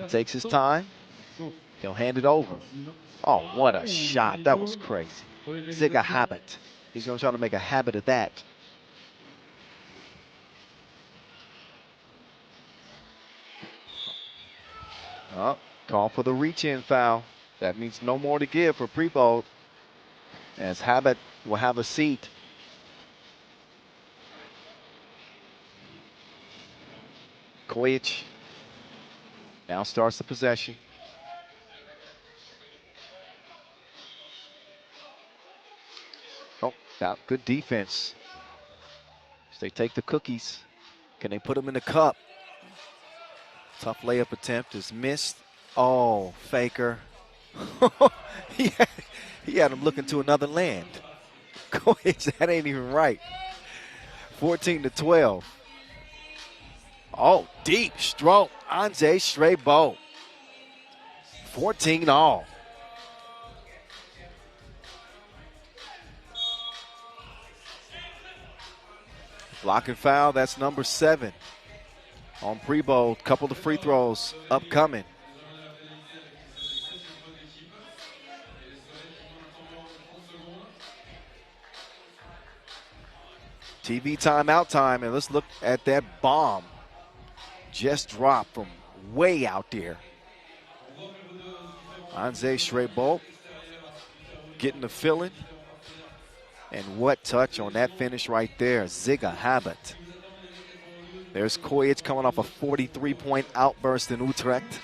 Takes his time. He'll hand it over. Oh, what a shot. That was crazy. Ziga Habit. He's going to try to make a habit of that. Oh, call for the reach-in foul. That means no more to give for Prebold, as Habit will have a seat. Kojic now starts the possession. Oh, now good defense. As they take the cookies, can they put them in the cup? Tough layup attempt is missed. Oh, Faker. he had him looking to another land. Kojic, that ain't even right. 14-12. Oh, deep stroke. Andre Prebold. 14 all. Block and foul, that's number 7 on Prebold. Couple of free throws upcoming. TV timeout time, and let's look at that bomb. Just dropped from way out there. Andre Prebold getting the feeling. And what touch on that finish right there. Ziga Habit. There's Kojic coming off a 43-point outburst in Utrecht.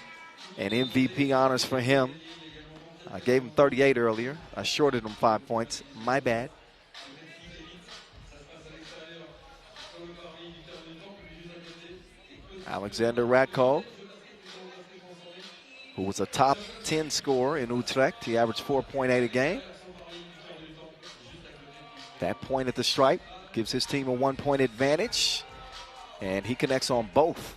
And MVP honors for him. I gave him 38 earlier. I shorted him 5 points. My bad. Alexander Radko, who was a top 10 scorer in Utrecht. He averaged 4.8 a game. That point at the stripe gives his team a 1-point advantage, and he connects on both.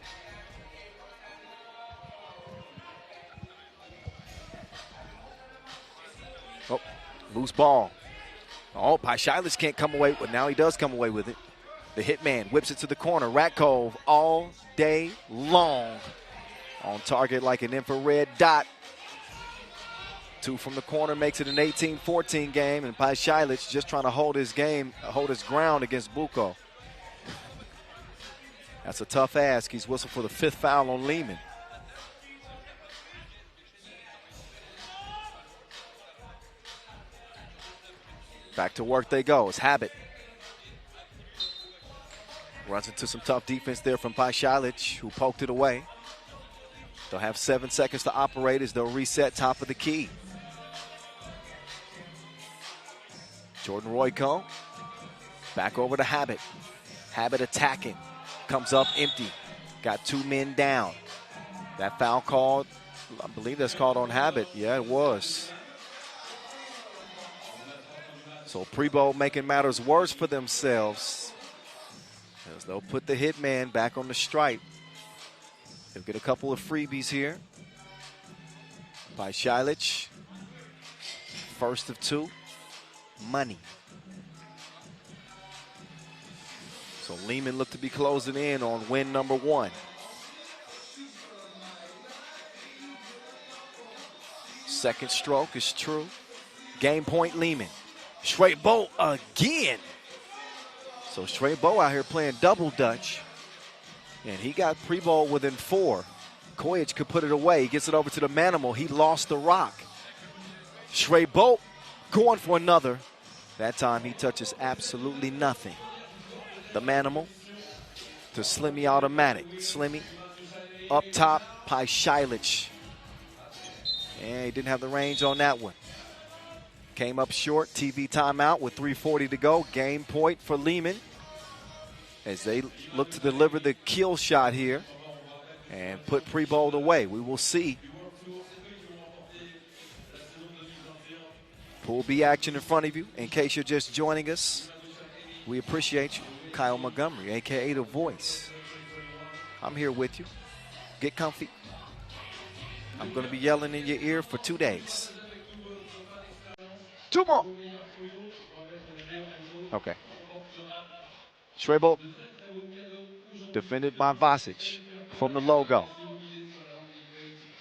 Oh, loose ball. Oh, Paishailis can't come away, but now he does come away with it. The hitman whips it to the corner. Ratkov all day long on target like an infrared dot. 2 from the corner makes it an 18-14 game, and Paishailis just trying to hold his ground against Buko. That's a tough ask. He's whistled for the 5th foul on Leman. Back to work they go. It's Habit. Runs into some tough defense there from Paishailis, who poked it away. They'll have 7 seconds to operate as they'll reset top of the key. Jordan Royko back over to Habit. Habit attacking. Comes up empty. Got 2 men down. That foul called, I believe that's called on Habit. Yeah, it was. So Prebold making matters worse for themselves, as they'll put the hitman back on the stripe. They'll get a couple of freebies here. Paishailis, first of 2. Money. So Leman looked to be closing in on win number 1. Second stroke is true. Game point Leman. Prebold again. So Prebold out here playing double dutch. And he got Prebold within 4. Kojic could put it away. He gets it over to the Manimal. He lost the rock. Prebold going for another. That time he touches absolutely nothing. The Manimal to Slimmy automatic. Slimmy up top, Paishailis. And he didn't have the range on that one. Came up short, TV timeout with 3:40 to go. Game point for Leman as they look to deliver the kill shot here and put Prebold away. We will see. Pool B action in front of you. In case you're just joining us, we appreciate you. Kyle Montgomery, a.k.a. The Voice. I'm here with you. Get comfy. I'm going to be yelling in your ear for 2 days. 2 more. Okay. Prebold defended by Vasic from the logo.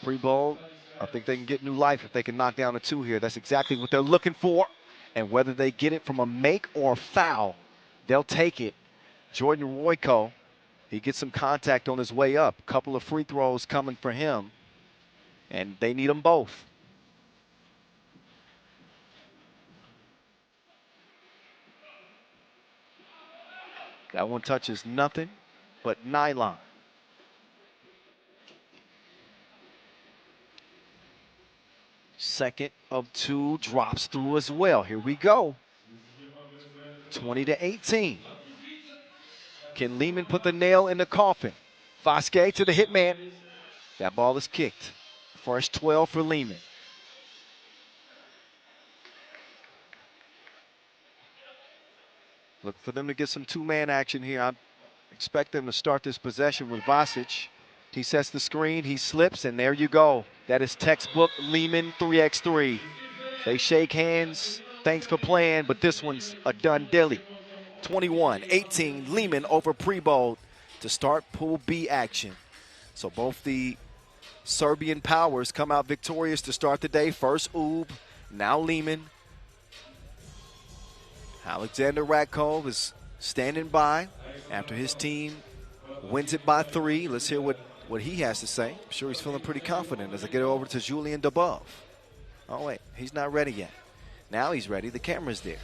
Prebold, I think they can get new life if they can knock down a 2 here. That's exactly what they're looking for. And whether they get it from a make or a foul, they'll take it. Jordan Royko, he gets some contact on his way up. Couple of free throws coming for him. And they need them both. That one touches nothing but nylon. Second of two drops through as well. Here we go. 20-18. Can Leman put the nail in the coffin? Vasquez to the hitman. That ball is kicked. First 12 for Leman. Look for them to get some two-man action here. I expect them to start this possession with Vasic. He sets the screen, he slips, and there you go. That is textbook Leman 3x3. They shake hands, thanks for playing, but this one's a done dilly. 21-18, Leman over Prebold to start Pool B action. So both the Serbian powers come out victorious to start the day. First Ub, now Leman. Alexander Radkov is standing by after his team wins it by 3. Let's hear what he has to say. I'm sure he's feeling pretty confident as I get over to Julian Dubov. Oh, wait, he's not ready yet. Now he's ready. The camera's there.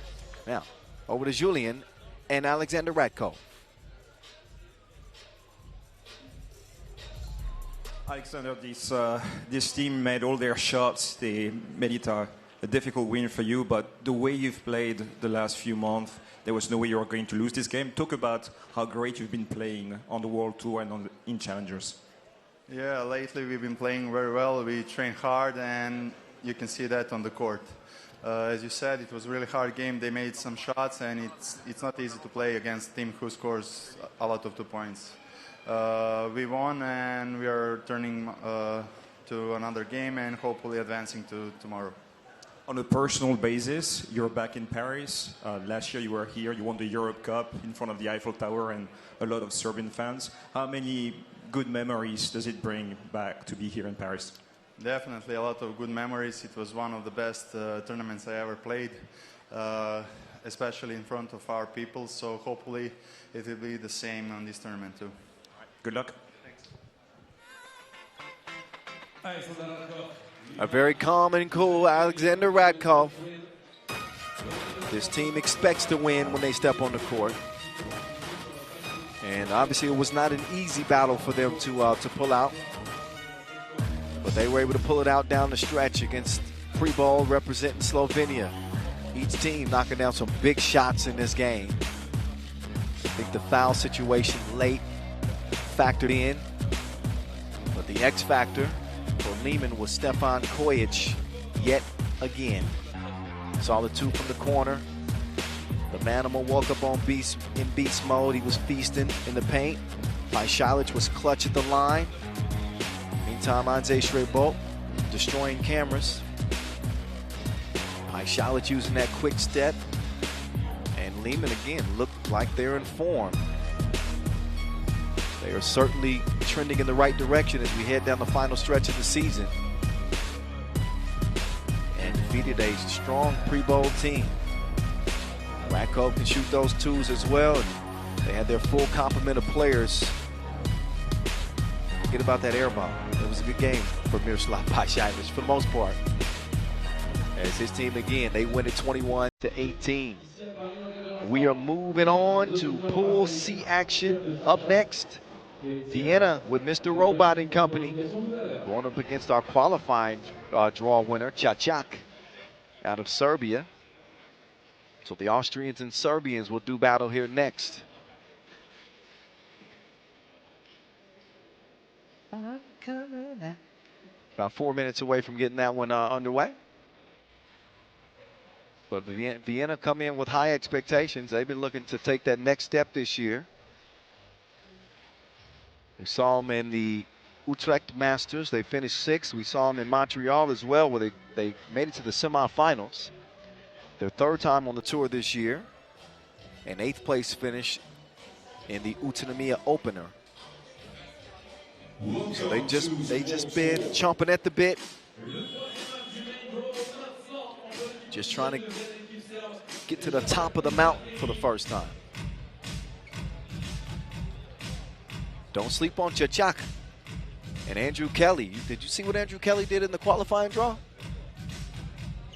Now, over to Julian and Alexander Radkov. Alexander, this team made all their shots. They made it a difficult win for you, but the way you've played the last few months, there was no way you were going to lose this game. Talk about how great you've been playing on the World Tour and in Challengers. Yeah, lately we've been playing very well. We train hard, and you can see that on the court. As you said, it was a really hard game. They made some shots, and it's not easy to play against a team who scores a lot of 2 points. We won, and we are turning to another game and hopefully advancing to tomorrow. On a personal basis, you're back in Paris. Last year you were here, you won the Europe Cup in front of the Eiffel Tower and a lot of Serbian fans. How many good memories does it bring back to be here in Paris? Definitely a lot of good memories. It was one of the best tournaments I ever played, especially in front of our people. So hopefully it will be the same on this tournament too. Good luck. Thanks. A very calm and cool Alexander Radkov. This team expects to win when they step on the court. And obviously it was not an easy battle for them to pull out. But they were able to pull it out down the stretch against Prebold representing Slovenia. Each team knocking down some big shots in this game. I think the foul situation late factored in. But the X factor for Leman was Stefan Kojic yet again. Saw the 2 from the corner. The Manimal woke up on beast mode. He was feasting in the paint. Huishan was clutch at the line. Meantime, Anze Prebold destroying cameras. Huishan using that quick step. And Leman again looked like they're in form. They are certainly trending in the right direction as we head down the final stretch of the season. And defeated a strong Prebold team. Radkov can shoot those 2s as well. And they had their full complement of players. Forget about that air ball. It was a good game for Miroslav Huishan for the most part. As his team again, they win it 21-18. We are moving on to Pool C action. Up next, Vienna with Mr. Robot and company going up against our qualifying draw winner, Chachak, out of Serbia. So the Austrians and Serbians will do battle here next. About 4 minutes away from getting that one underway. But Vienna come in with high expectations. They've been looking to take that next step this year. We saw them in the Utrecht Masters. They finished 6th. We saw them in Montreal as well, where they made it to the semifinals. Their 3rd time on the tour this year. An 8th place finish in the Utrecht opener. So they just been chomping at the bit. Just trying to get to the top of the mountain for the first time. Don't sleep on Chachak and Andrew Kelly. Did you see what Andrew Kelly did in the qualifying draw?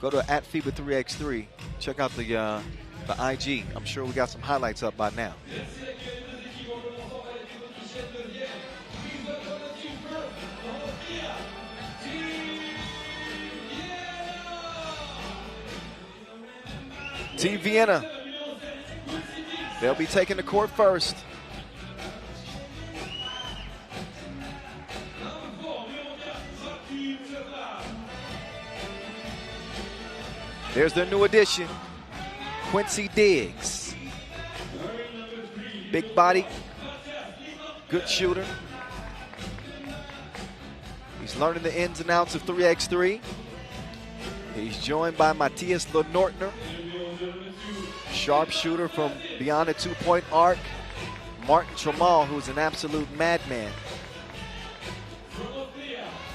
Go to @FIBA 3x3. Check out the IG. I'm sure we got some highlights up by now. Team Vienna, they'll be taking the court first. There's their new addition, Quincy Diggs. Big body, good shooter. He's learning the ins and outs of 3x3. He's joined by Matthias Lenortner, sharpshooter from beyond the two-point arc. Martin Tramal, who's an absolute madman.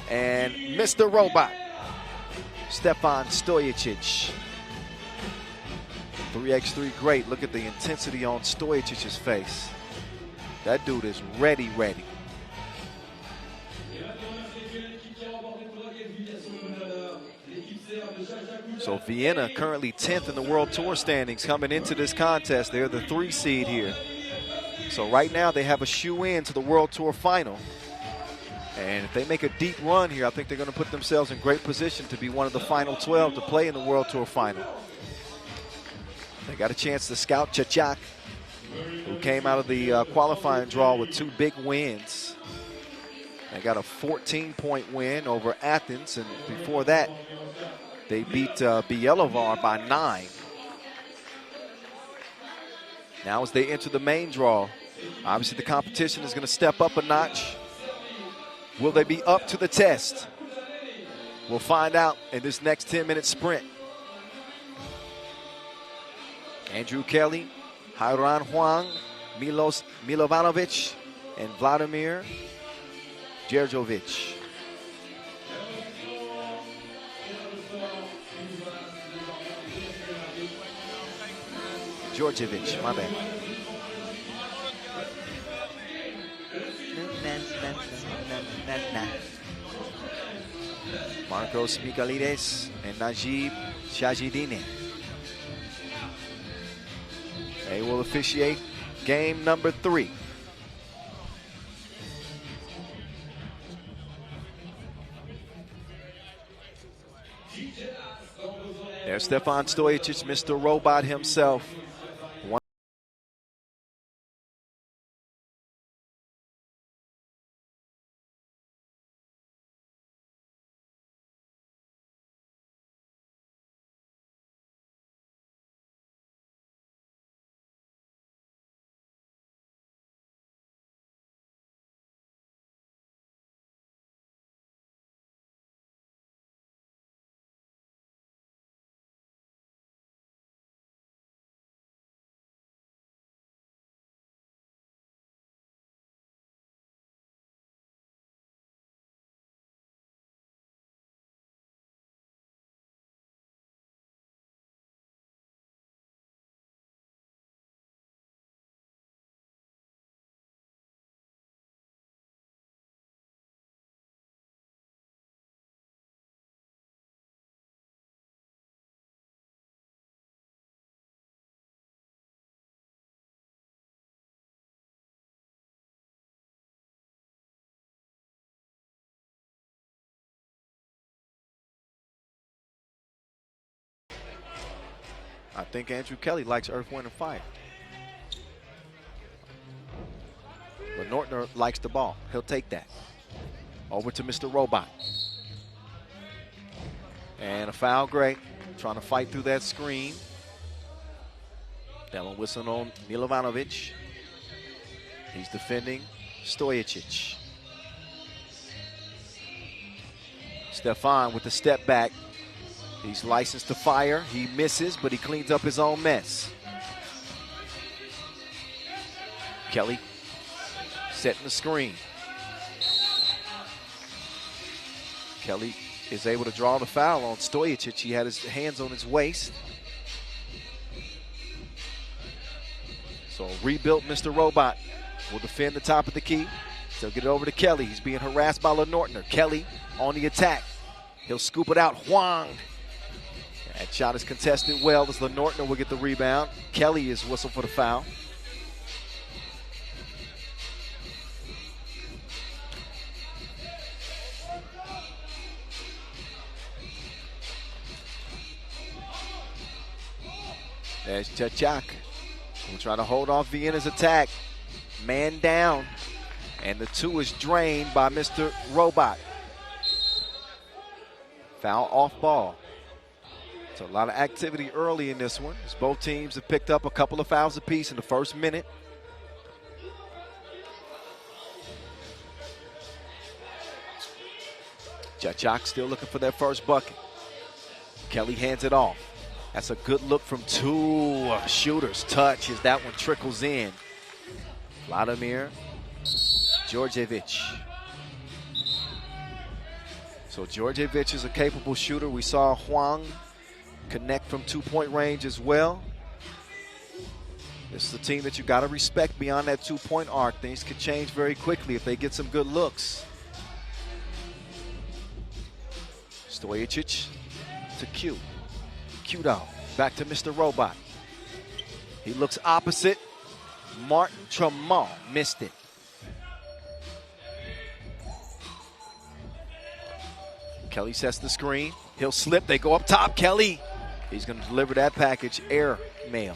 And Mr. Robot, Stefan Stojicic. 3x3 great. Look at the intensity on Stojicic's face. That dude is ready. So Vienna currently 10th in the World Tour standings coming into this contest. They're the 3 seed here. So right now they have a shoe-in to the World Tour final. And if they make a deep run here, I think they're going to put themselves in great position to be one of the final 12 to play in the World Tour final. They got a chance to scout Chachak, who came out of the qualifying draw with 2 big wins. They got a 14-point win over Athens, and before that, they beat Bielovar by 9. Now as they enter the main draw, obviously the competition is going to step up a notch. Will they be up to the test? We'll find out in this next 10-minute sprint. Andrew Kelly, Hairan Huang, Milos Milovanovic, and Vladimir Djerdjovic. Djordjevic, my bad. Marcos Michalides and Najib Shajidine. They will officiate game number 3. There's Stefan Stojicic, Mr. Robot himself. I think Andrew Kelly likes Earth, Wind, and Fire. But Nortner likes the ball. He'll take that. Over to Mr. Robot. And a foul, great. Trying to fight through that screen. That one whistling on Milovanovic. He's defending Stojicic. Stefan with the step back. He's licensed to fire. He misses, but he cleans up his own mess. Kelly setting the screen. Kelly is able to draw the foul on Stojicic. He had his hands on his waist. rebuilt Mr. Robot will defend the top of the key. They'll get it over to Kelly. He's being harassed by Lenortner. Kelly on the attack. He'll scoop it out. Huang. That shot is contested well as Lenortner will get the rebound. Kelly is whistled for the foul. There's Chachak. We'll try to hold off Vienna's attack. Man down. And the 2 is drained by Mr. Robot. Foul off ball. So a lot of activity early in this one, as both teams have picked up a couple of fouls apiece in the first minute. Chachak still looking for their first bucket. Kelly hands it off. That's a good look from 2 shooters. Touch as that one trickles in. Vladimir Djordjevic. So Djordjevic is a capable shooter. We saw Huang connect from 2-point range as well. This is a team that you got to respect beyond that 2-point arc. Things could change very quickly if they get some good looks. Stojicic to Q. Q-Down. Back to Mr. Robot. He looks opposite. Martin Tremont missed it. Kelly sets the screen. He'll slip. They go up top. Kelly. He's going to deliver that package. Air mail.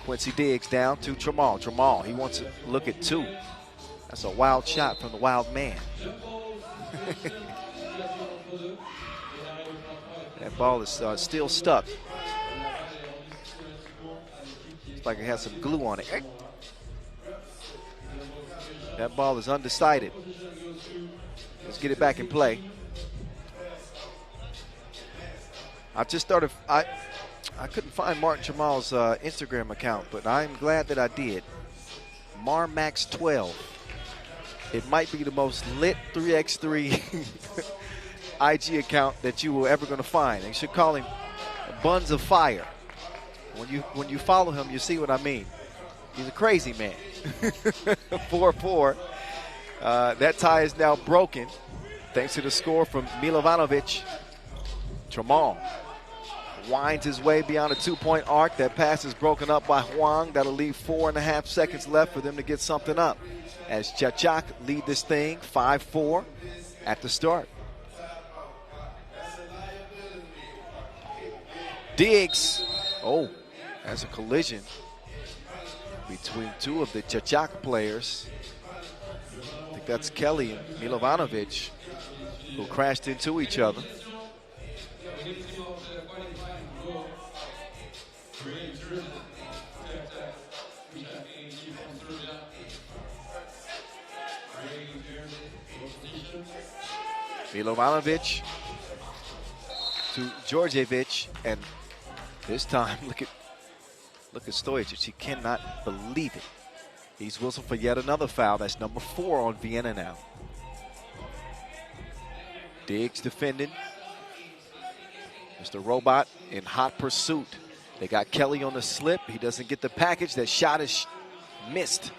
Quincy Diggs down to Tremont. Tremont, he wants to look at 2. That's a wild shot from the wild man. That ball is still stuck. It's like it has some glue on it. That ball is undecided. Let's get it back in play. I just started, I couldn't find Martin Jamal's Instagram account, but I'm glad that I did. Marmax12. It might be the most lit 3x3 IG account that you were ever going to find. You should call him Buns of Fire. When you follow him, you see what I mean. He's a crazy man. 4-4. That tie is now broken thanks to the score from Milovanovic. Tremont winds his way beyond a 2-point arc. That pass is broken up by Huang. That'll leave 4.5 seconds left for them to get something up. As Chachak lead this thing 5-4 at the start. Diggs. Oh, that's a collision between 2 of the Chachak players. I think that's Kelly and Milovanovic who crashed into each other. Milovanovic to Djordjevic, and this time look at Stojicic. He cannot believe it. He's whistled for yet another foul. That's number 4 on Vienna now. Diggs defending. Mr. Robot in hot pursuit. They got Kelly on the slip. He doesn't get the package. That shot is missed.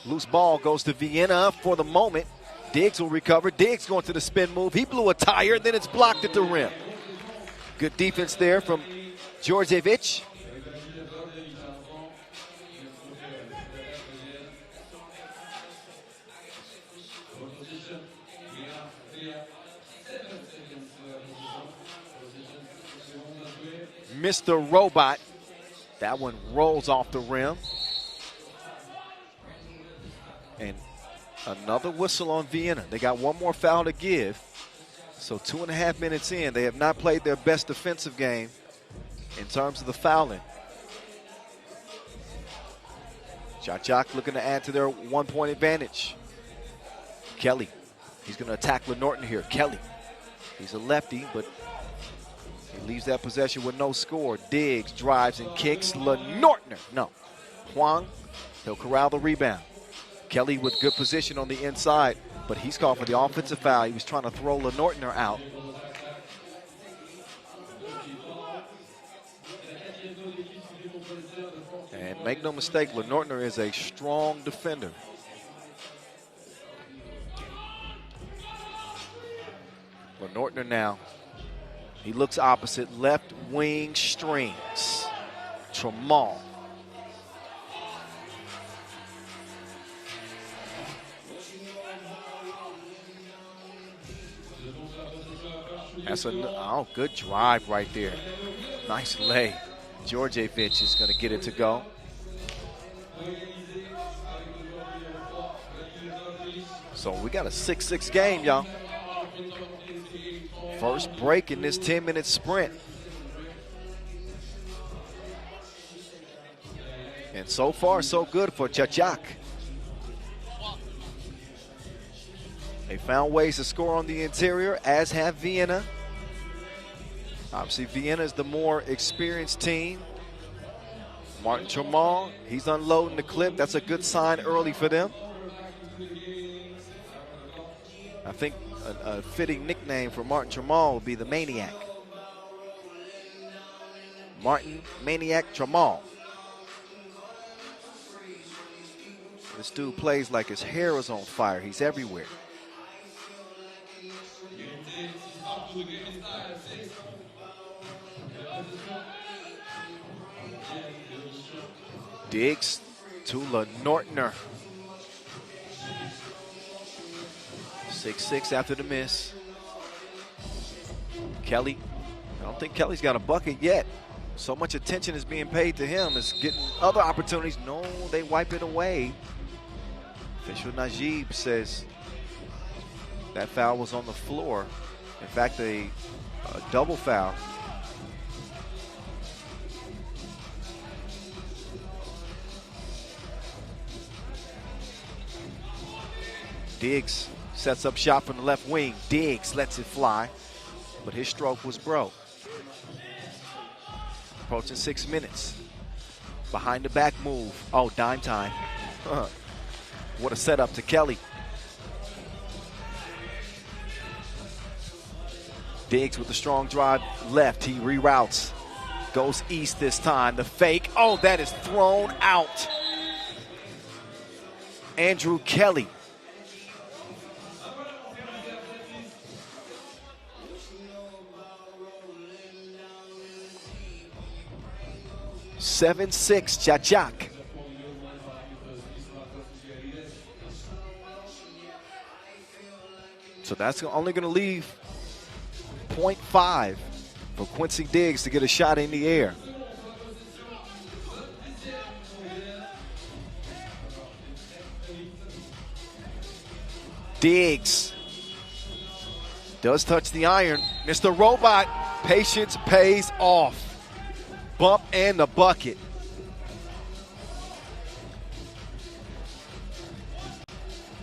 Loose ball goes to Vienna for the moment. Diggs will recover. Diggs going to the spin move. He blew a tire, then it's blocked at the rim. Good defense there from Djordjevic. Mr. Robot. That one rolls off the rim. And another whistle on Vienna. They got one more foul to give. So 2.5 minutes in, they have not played their best defensive game in terms of the fouling. Chachak looking to add to their 1-point advantage. Kelly, he's going to attack Lenortner here. Kelly, he's a lefty, but he leaves that possession with no score. Diggs drives and kicks. Lenortner, no. Huang, he'll corral the rebound. Kelly with good position on the inside, but he's called for the offensive foul. He was trying to throw Lenortner out. Make no mistake, Lenortner is a strong defender. Lenortner now. He looks opposite, left wing strings. Tramal. That's a good drive right there. Nice lay. Djordjevic is going to get it to go. So we got a 6-6 game, y'all. First break in this 10-minute sprint. And so far, so good for Chachak. They found ways to score on the interior, as have Vienna. Obviously, Vienna is the more experienced team. Martin Tramal, he's unloading the clip. That's a good sign early for them. I think a fitting nickname for Martin Tramal would be the Maniac. Martin Maniac Tramal. This dude plays like his hair is on fire. He's everywhere. Diggs to Lenortner. 6-6 after the miss. Kelly, I don't think Kelly's got a bucket yet. So much attention is being paid to him. Is getting other opportunities. No, they wipe it away. Official Najib says that foul was on the floor. In fact, a double foul. Diggs sets up shot from the left wing. Diggs lets it fly, but his stroke was broke. Approaching 6 minutes. Behind the back move. Oh, dime time. What a setup to Kelly. Diggs with the strong drive left. He reroutes. Goes east this time. The fake. Oh, that is thrown out. Andrew Kelly. (7-6) Chachak. So that's only going to leave 0.5 for Quincy Diggs to get a shot in the air. Diggs does touch the iron. Mr. Robot, patience pays off. Bump and the bucket.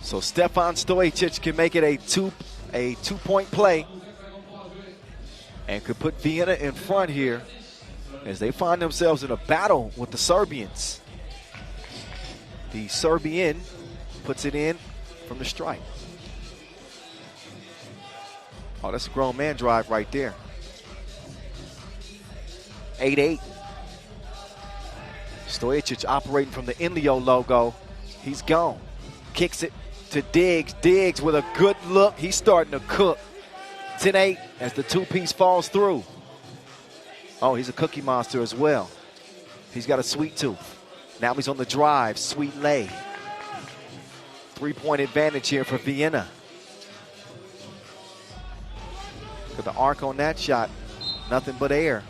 So Stefan Stojic can make it a two-point play and could put Vienna in front here as they find themselves in a battle with the Serbians. The Serbian puts it in from the stripe. Oh, that's a grown man drive right there. 8-8. Stojic operating from the Inleo logo. He's gone. Kicks it to Diggs. Diggs with a good look. He's starting to cook. 10-8 as the two-piece falls through. Oh, he's a cookie monster as well. He's got a sweet tooth. Now he's on the drive. Sweet lay. 3-point advantage here for Vienna. Look at the arc on that shot. Nothing but air.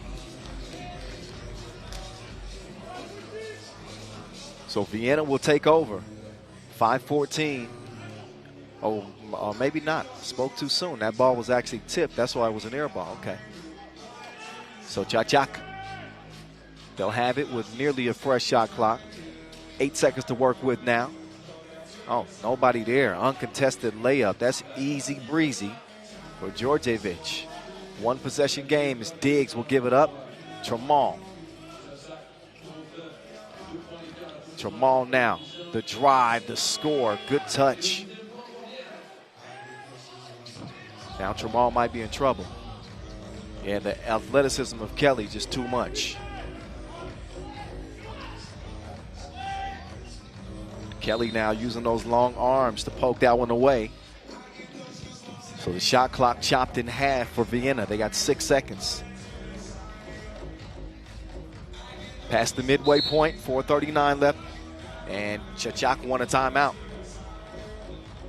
So Vienna will take over. 5-14. Oh, maybe not. Spoke too soon. That ball was actually tipped. That's why it was an air ball. Okay. So Chachak. They'll have it with nearly a fresh shot clock. 8 seconds to work with now. Oh, nobody there. Uncontested layup. That's easy breezy for Djordjevic. One possession game as Diggs will give it up. Tramal. Tramal now, the drive, the score, good touch. Now Tramal might be in trouble. Yeah, the athleticism of Kelly just too much. Kelly now using those long arms to poke that one away. So the shot clock chopped in half for Vienna. They got 6 seconds. Past the midway point, 4:39 left, and Chachak won a timeout.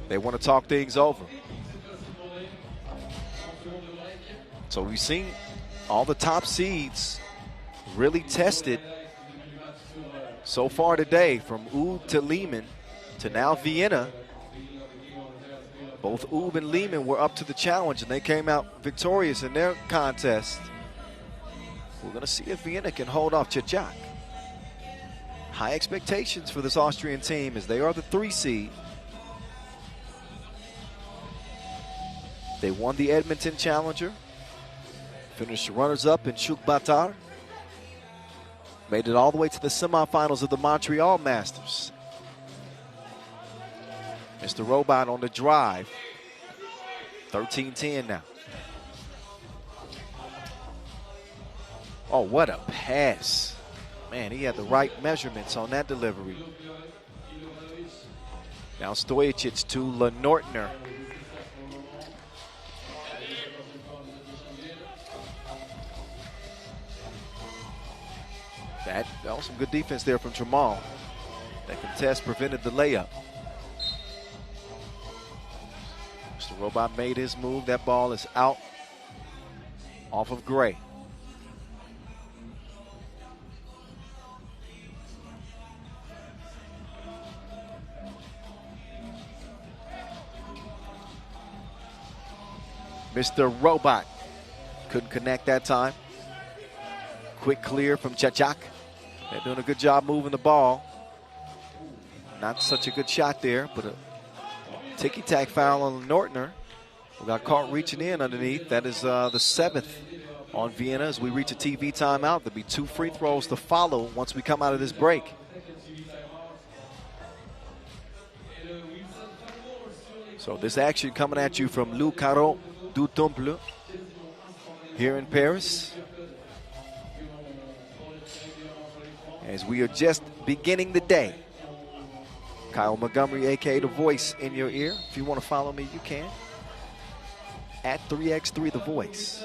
They want to talk things over. So we've seen all the top seeds really tested so far today, from Utre to Leman to now Vienna. Both Utre and Leman were up to the challenge, and they came out victorious in their contest. We're going to see if Vienna can hold off Chachak. High expectations for this Austrian team, as they are the 3 seed. They won the Edmonton Challenger, finished runners-up in Shukbatar, made it all the way to the semifinals of the Montreal Masters. Mr. Robot on the drive, 13-10 now. Oh, what a pass. Man, he had the right measurements on that delivery. Now Stojacic to Lenortner. That was some good defense there from Jamal. That contest prevented the layup. Mr. Robot made his move. That ball is out off of Gray. Mr. Robot couldn't connect that time. Quick clear from Chachak. They're doing a good job moving the ball. Not such a good shot there, but a ticky-tack foul on Nortner, who got caught reaching in underneath. That is the 7th on Vienna as we reach a TV timeout. There'll be 2 free throws to follow once we come out of this break. So this action coming at you from Le Carreau du Temple here in Paris, as we are just beginning the day. Kyle Montgomery, aka The Voice, in your ear. If you want to follow me, you can. At 3x3 The Voice.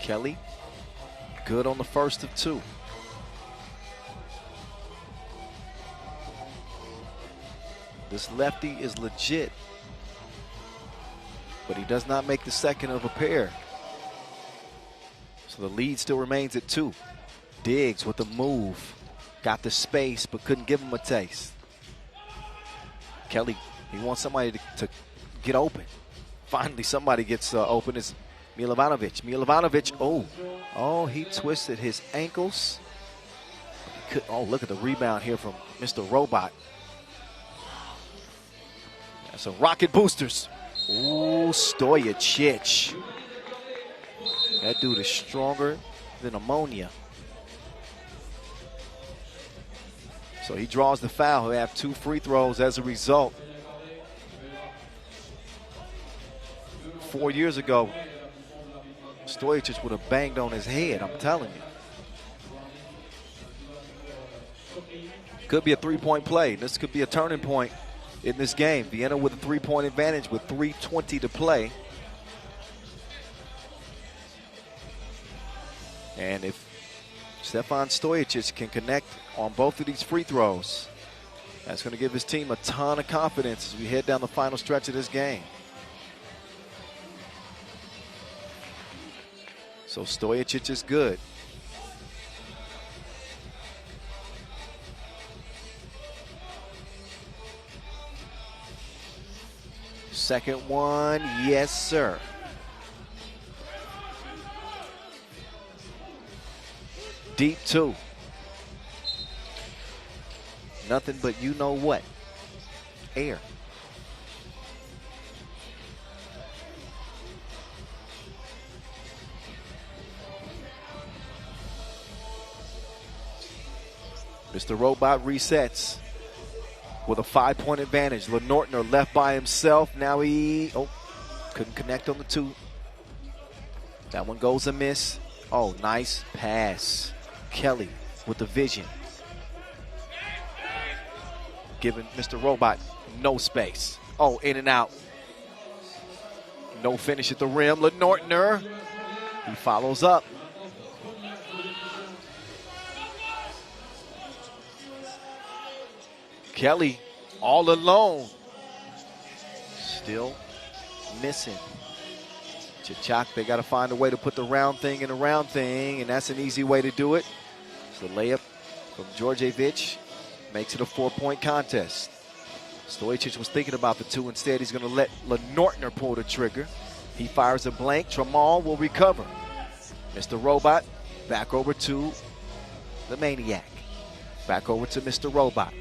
Kelly, good on the first of 2. This lefty is legit, but he does not make the second of a pair. So the lead still remains at 2. Diggs with the move. Got the space, but couldn't give him a taste. Kelly, he wants somebody to get open. Finally, somebody gets open. It's Milovanovic. Oh, he twisted his ankles. Oh, look at the rebound here from Mr. Robot. That's some rocket boosters. Ooh, Stojacic. That dude is stronger than ammonia. So he draws the foul. He'll have 2 free throws as a result. 4 years ago, Stojacic would have banged on his head, I'm telling you. Could be a 3-point play. This could be a turning point in this game. Vienna with a 3-point advantage with 3:20 to play. And if Stefan Stojacic can connect on both of these free throws, that's going to give his team a ton of confidence as we head down the final stretch of this game. So Stojacic is good. Second one, yes, sir. Deep 2. Nothing but you know what. Air. Mr. Robot resets. with a 5-point advantage. LeNortner left by himself. Now he, couldn't connect on the 2. That one goes a miss. Oh, nice pass. Kelly with the vision. Giving Mr. Robot no space. Oh, in and out. No finish at the rim. LeNortner, he follows up. Kelly all alone. Still missing. Chachak, they got to find a way to put the round thing in a round thing, and that's an easy way to do it. So layup from Djordjevic makes it a 4-point contest. Stojic was thinking about the 2. Instead, he's going to let LeNortner pull the trigger. He fires a blank. Tramal will recover. Mr. Robot back over to the Maniac. Back over to Mr. Robot.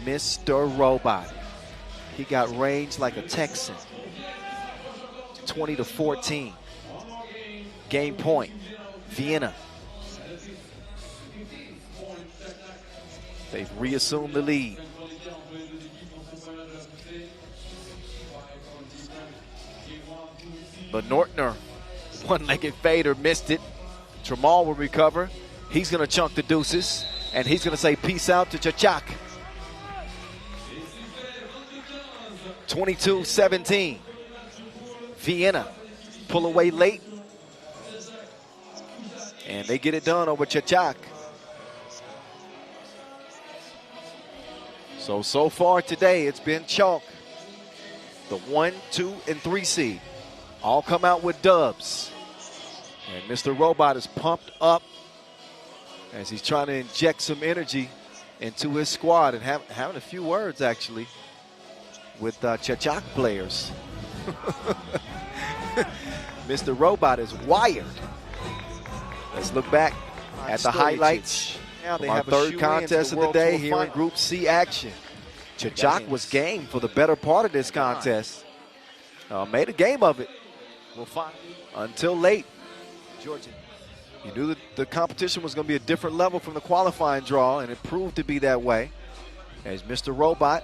Mr. Robot. He got range like a Texan. 20-14. Game point. Vienna. They've reassumed the lead. LeNortner, one-legged fader, missed it. Tramal will recover. He's going to chunk the deuces, and he's going to say peace out to Chachak. 22-17. Vienna pull away late, and they get it done over Chachak. So far today, it's been chalk. The 1, 2, and 3 seed all come out with dubs. And Mr. Robot is pumped up as he's trying to inject some energy into his squad and having a few words, actually, with Chachak players. Mr. Robot is wired. Let's look back at the highlights. Now they have our third contest of the day here in Group C action. Chachak was game for the better part of this contest. Made a game of it. We'll find until late. Georgia. You knew that the competition was going to be a different level from the qualifying draw, and it proved to be that way. As Mr. Robot,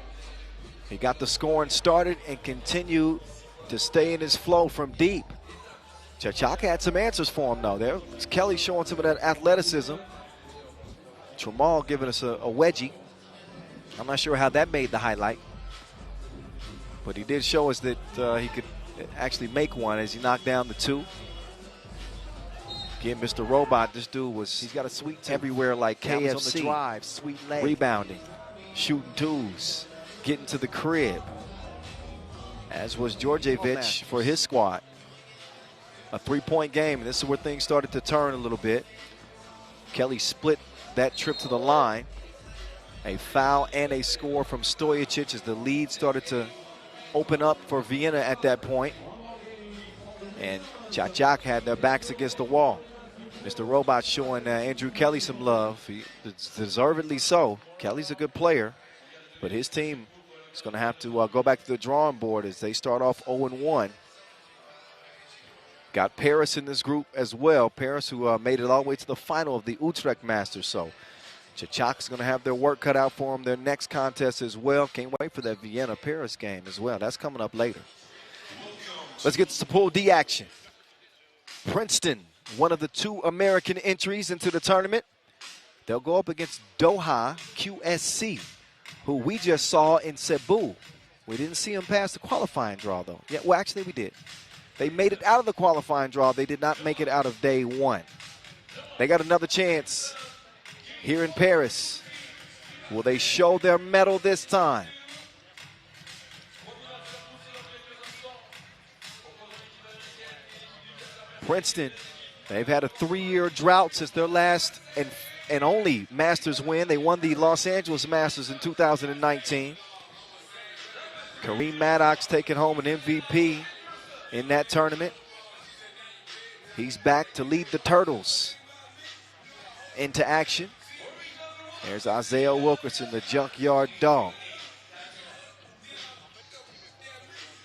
he got the scoring started and continued to stay in his flow from deep. Chachak had some answers for him, though. There's Kelly showing some of that athleticism. Tramal giving us a wedgie. I'm not sure how that made the highlight, but he did show us that he could actually make one as he knocked down the 2. Again, Mr. Robot, this dude he's got a sweet tip everywhere like KFC. On the drive, sweet leg. Rebounding, shooting 2s, getting to the crib. As was Djordjevic for his squad. A 3-point game, and this is where things started to turn a little bit. Kelly split that trip to the line. A foul and a score from Stojic as the lead started to open up for Vienna at that point. And Chachak had their backs against the wall. Mr. Robot showing Andrew Kelly some love. Deservedly so. Kelly's a good player, but his team is going to have to go back to the drawing board as they start off 0-1. Got Paris in this group as well. Paris, who made it all the way to the final of the Utrecht Masters. So Chachak's going to have their work cut out for them. Their next contest as well. Can't wait for that Vienna-Paris game as well. That's coming up later. Let's get to Pool D action. Princeton, one of the 2 American entries into the tournament. They'll go up against Doha QSC, who we just saw in Cebu. We didn't see them pass the qualifying draw, though. Yeah, well, actually, we did. They made it out of the qualifying draw. They did not make it out of day 1. They got another chance here in Paris. Will they show their mettle this time? Princeton, they've had a 3-year drought since their last and only Masters win. They won the Los Angeles Masters in 2019. Kareem Maddox taking home an MVP in that tournament. He's back to lead the Turtles into action. There's Isaiah Wilkerson, the Junkyard Dog.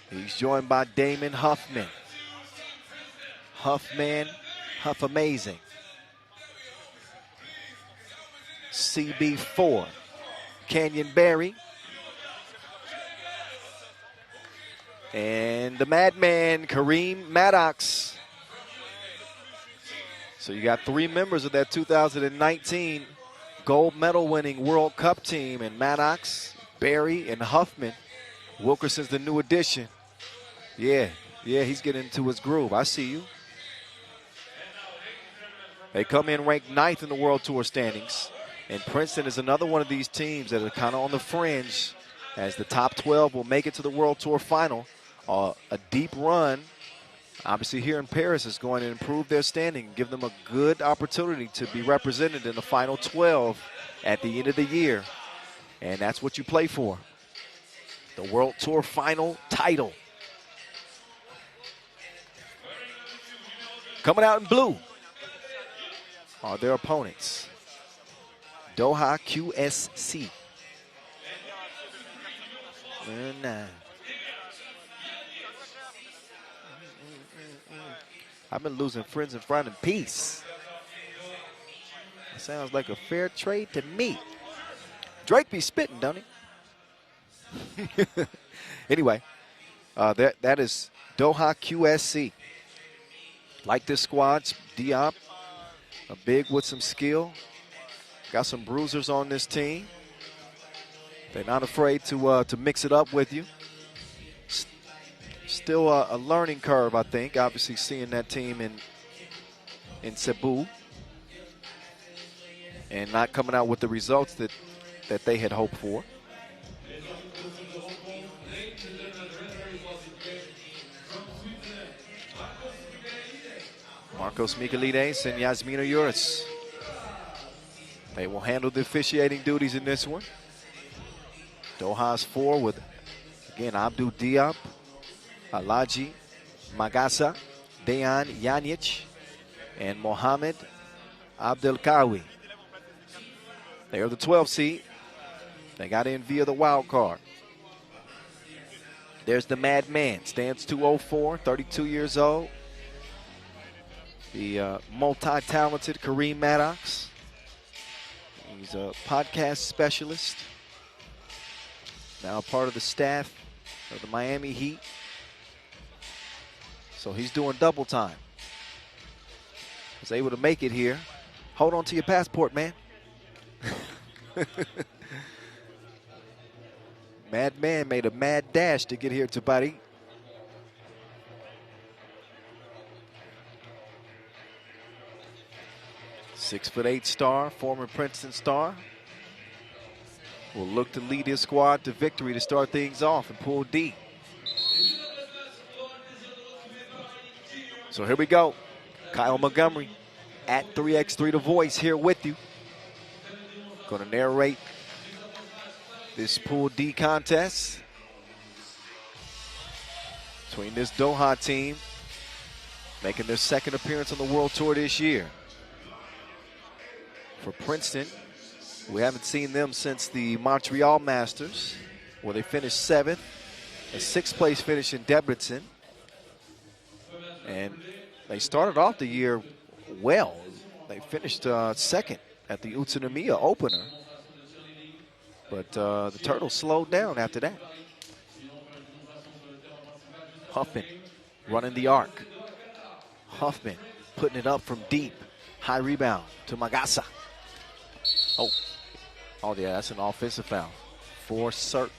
He's joined by Damon Huffman. Huffman, Huff Amazing. CB4, Canyon Barry, and the madman, Kareem Maddox. So you got 3 members of that 2019 gold medal winning World Cup team, and Maddox, Barry, and Huffman. Wilkerson's the new addition. Yeah, he's getting into his groove. I see you. They come in ranked 9th in the World Tour standings. And Princeton is another one of these teams that are kind of on the fringe, as the top 12 will make it to the World Tour final. A deep run, obviously here in Paris, is going to improve their standing, give them a good opportunity to be represented in the final 12 at the end of the year. And that's what you play for, the World Tour final title. Coming out in blue are their opponents. Doha QSC. I've been losing friends and finding peace. That sounds like a fair trade to me. Drake be spitting, don't he? Anyway, that is Doha QSC. Like this squad, Diop, a big with some skill. Got some bruisers on this team. They're not afraid to mix it up with you. Still a learning curve, I think. Obviously, seeing that team in Cebu and not coming out with the results that they had hoped for. Marcos Michelides and Yasmina Uris. They will handle the officiating duties in this one. Doha's 4 with, again, Abdul Diop, Alaji Magasa, Dejan Janic, and Mohamed Abdelkawi. They are the 12 seed. They got in via the wild card. There's the madman, stands 204, 32 years old. The multi-talented Kareem Maddox. He's a podcast specialist. Now part of the staff of the Miami Heat. So he's doing double time. Was able to make it here. Hold on to your passport, man. Madman made a mad dash to get here to Paris. .6'8" star, former Princeton star, will look to lead his squad to victory to start things off in Pool D. So here we go. Kyle Montgomery at 3x3 The Voice here with you. Going to narrate this Pool D contest between this Doha team making their second appearance on the World Tour this year. For Princeton, we haven't seen them since the Montreal Masters, where they finished 7th, a 6th place finish in Debrecen. And they started off the year well. They finished 2nd at the Utsunomiya opener. But the Turtles slowed down after that. Huffman running the arc. Huffman putting it up from deep. High rebound to Magasa. Oh yeah, that's an offensive foul for certain.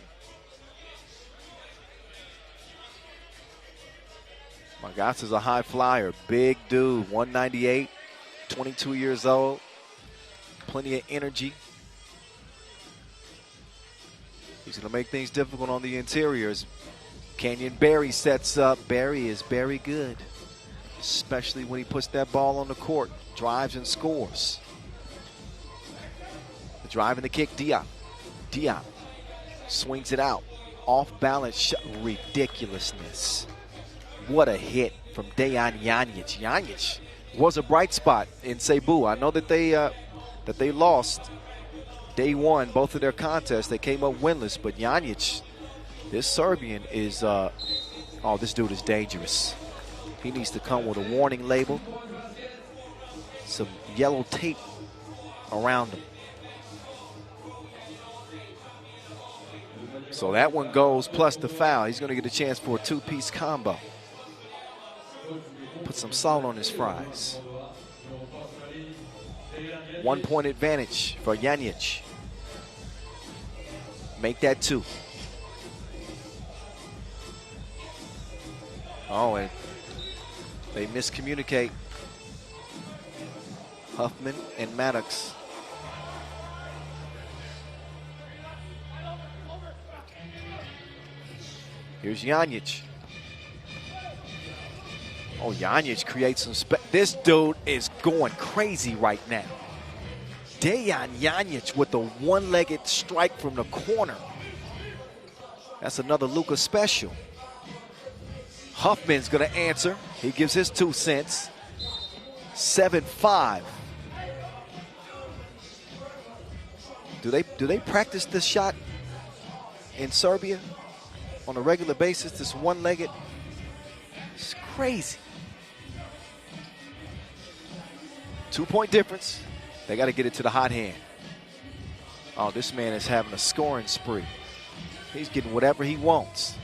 Magasa's a high flyer, big dude, 198, 22 years old, plenty of energy. He's going to make things difficult on the interiors. Kenyon Barry sets up. Barry is very good, especially when he puts that ball on the court, drives and scores. The drive and the kick, Diop. Diop swings it out. Off balance shot. Ridiculousness. What a hit from Dejan Janic. Janic was a bright spot in Cebu. I know that they lost day one, both of their contests. They came up winless, but Janic, this Serbian is, this dude is dangerous. He needs to come with a warning label, some yellow tape around him. So that one goes plus the foul. He's going to get a chance for a two-piece combo. Put some salt on his fries. 1 point advantage for Janjic. Make that 2. Oh, and they miscommunicate. Huffman and Maddox. Here's Janjic. Oh, Janjic creates some space. This dude is going crazy right now. Dejan Janjic with the one-legged strike from the corner. That's another Luka special. Huffman's going to answer. He gives his 2 cents. 7-5. Do they practice this shot in Serbia on a regular basis? This one-legged. It's crazy. 2-point difference. They got to get it to the hot hand. Oh, this man is having a scoring spree. He's getting whatever he wants.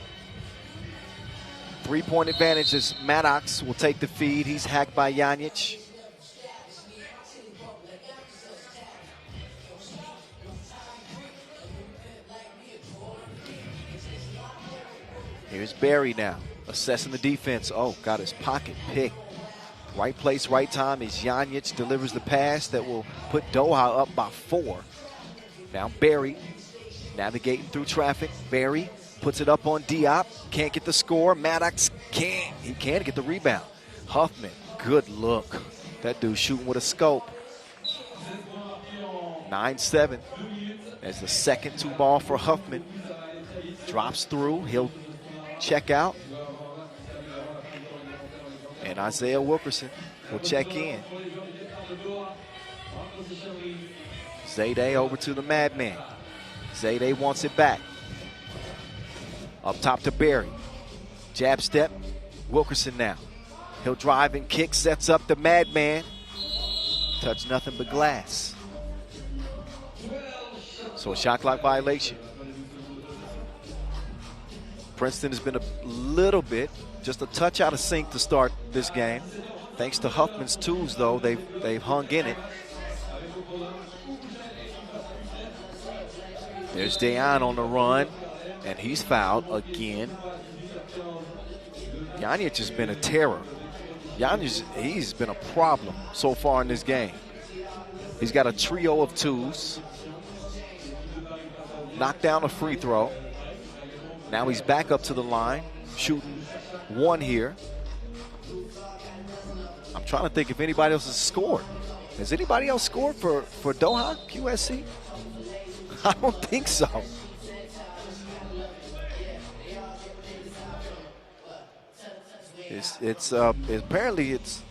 3-point advantage as Maddox will take the feed. He's hacked by Janjic. Here's Barry now, assessing the defense. Oh, got his pocket picked. Right place, right time as Janjic delivers the pass that will put Doha up by 4. Now Barry navigating through traffic. Barry puts it up on Diop. Can't get the score. Maddox can't. He can't get the rebound. Huffman, good look. That dude shooting with a scope. 9-7. That's the second 2 ball for Huffman. Drops through. He'll check out. And Isaiah Wilkerson will check in. Zayde over to the Madman. Zayde wants it back. Up top to Barry. Jab step. Wilkerson now. He'll drive and kick. Sets up the Madman. Touch nothing but glass. So a shot clock violation. Princeton has been a little bit, just a touch out of sync to start this game. Thanks to Huffman's tools, though, they've hung in it. There's Dejan on the run, and he's fouled again. Janjic has been a terror. Janjic, he's been a problem so far in this game. He's got a trio of 2s. Knocked down a free throw. Now he's back up to the line, shooting 1 here. I'm trying to think if anybody else has scored. Has anybody else scored for Doha QSC? I don't think so. Apparently it's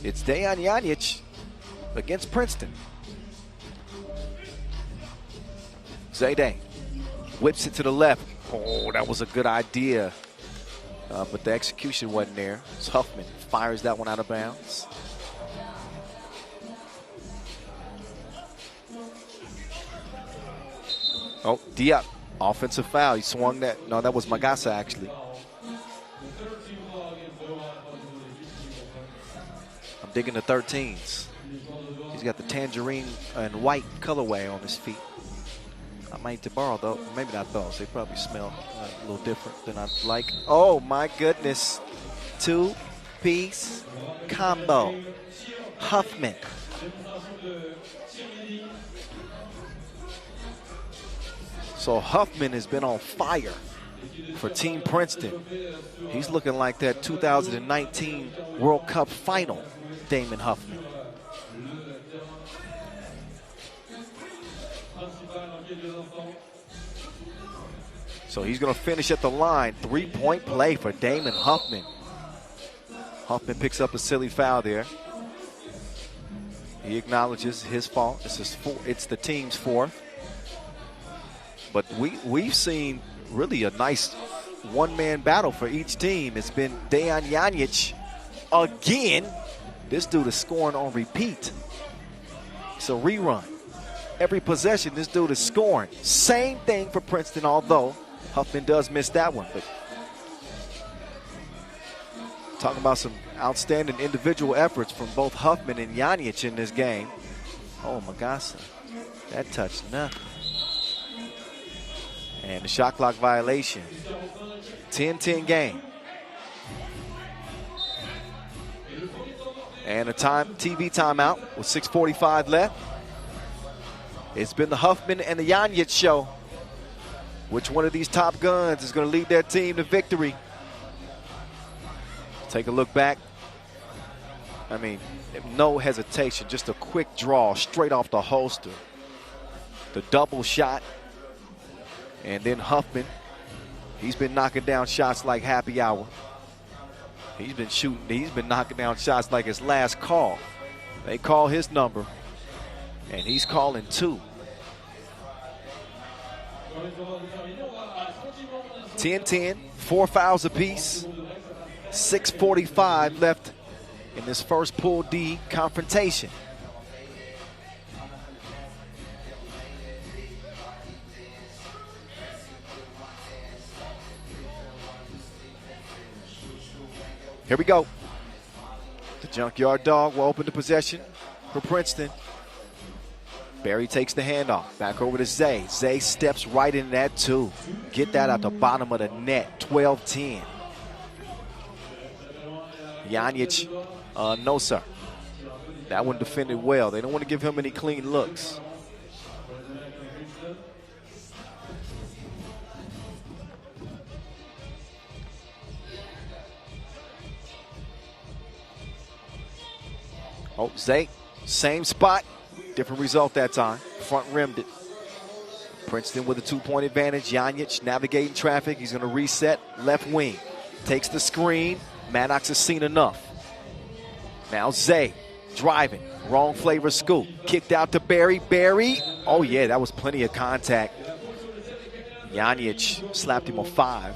Dejan Janjic against Princeton. Zayde whips it to the left. Oh, that was a good idea. But the execution wasn't there. It's Huffman fires that one out of bounds. Oh, Diop, offensive foul. He swung that. No, that was Magasa, actually. I'm digging the 13s. He's got the tangerine and white colorway on his feet. I might need to borrow those. Maybe not those. They probably smell a little different than I'd like. Oh, my goodness. 2-piece combo. Huffman. So Huffman has been on fire for Team Princeton. He's looking like that 2019 World Cup final, Damon Huffman. So he's going to finish at the line. 3-point play for Damon Huffman. Huffman picks up a silly foul there. He acknowledges his fault. It's the team's 4th. But we've seen really a nice one-man battle for each team. It's been Dejan Janjic again. This dude is scoring on repeat. It's a rerun. every possession, this dude is scoring. Same thing for Princeton, although Huffman does miss that one. But talking about some outstanding individual efforts from both Huffman and Janic in this game. Oh, Magasa, that touched nothing. And the shot clock violation. 10-10 game. And a TV timeout with 6:45 left. It's been the Huffman and the Janic show. Which one of these top guns is going to lead their team to victory? Take a look back. I mean, no hesitation, just a quick draw straight off the holster. The double shot. And then Huffman, he's been knocking down shots like happy hour. He's been shooting, he's been knocking down shots like his last call. They call his number, and he's calling two. 10-10, 4 fouls apiece. 6:45 left in this first Pool D confrontation. Here we go. The Junkyard Dog will open the possession for Princeton. Barry takes the handoff. Back over to Zay. Zay steps right in that two. Get that out the bottom of the net. 12-10. Janic, no sir. That one defended well. They don't want to give him any clean looks. Oh, Zay, same spot, different result that time. Front rimmed it. Princeton with a 2-point advantage. Janic navigating traffic. He's going to reset left wing. Takes the screen. Maddox has seen enough. Now Zay driving. Wrong flavor scoop. Kicked out to Barry. Barry. Oh, yeah, that was plenty of contact. Janic slapped him on 5.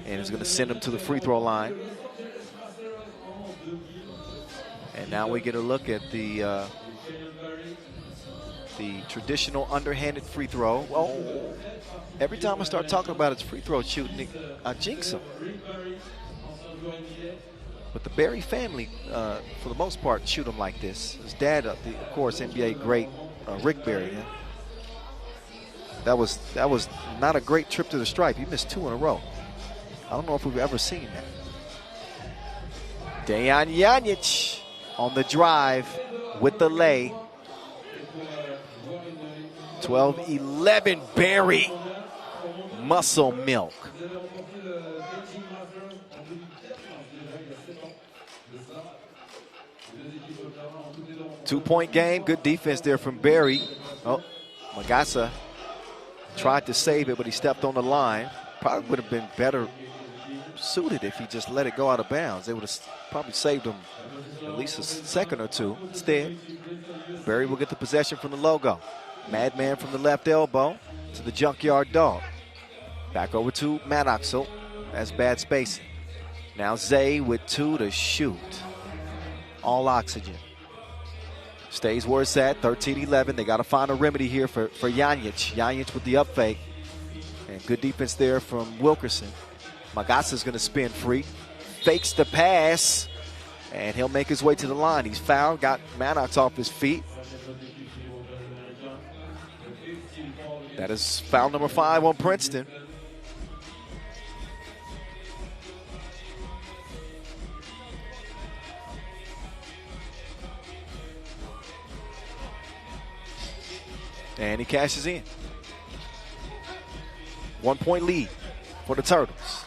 And is going to send him to the free throw line. And now we get a look at the traditional underhanded free throw. Oh, every time I start talking about his free throw shooting, I jinx him. But the Barry family, for the most part, shoot him like this. His dad, of course, NBA great Rick Barry. Yeah? That was not a great trip to the stripe. He missed 2 in a row. I don't know if we've ever seen that. Dejan Janic on the drive with the lay. 12-11 Barry. Muscle milk. Two-point game. Good defense there from Barry. Oh, Magasa tried to save it, but he stepped on the line. Probably would have been better suited if he just let it go out of bounds. They would have probably saved him at least a second or two. Instead, Barry will get the possession from the logo. Madman from the left elbow to the Junkyard Dog. Back over to Maddoxel. That's bad spacing. Now Zay with 2 to shoot. All oxygen. Stays where it's at, 13-11. They got to find a remedy here for Janic. Janic with the up fake. And good defense there from Wilkerson. Magasa's going to spin free. Fakes the pass. And he'll make his way to the line. He's fouled, got Maddox off his feet. That is foul number 5 on Princeton. And he cashes in. 1-point lead for the Turtles.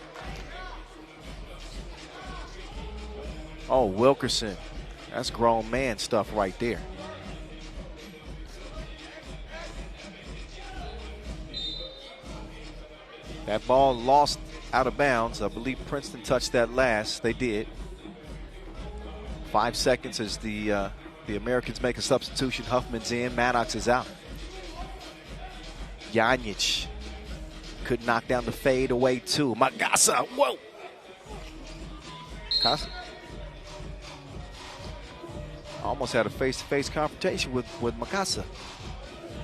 Oh, Wilkerson. That's grown man stuff right there. That ball lost out of bounds. I believe Princeton touched that last. They did. 5 seconds as the Americans make a substitution. Huffman's in. Maddox is out. Janic could knock down the fade away too. Magasa, whoa. Casa. Almost had a face-to-face confrontation with Makasa.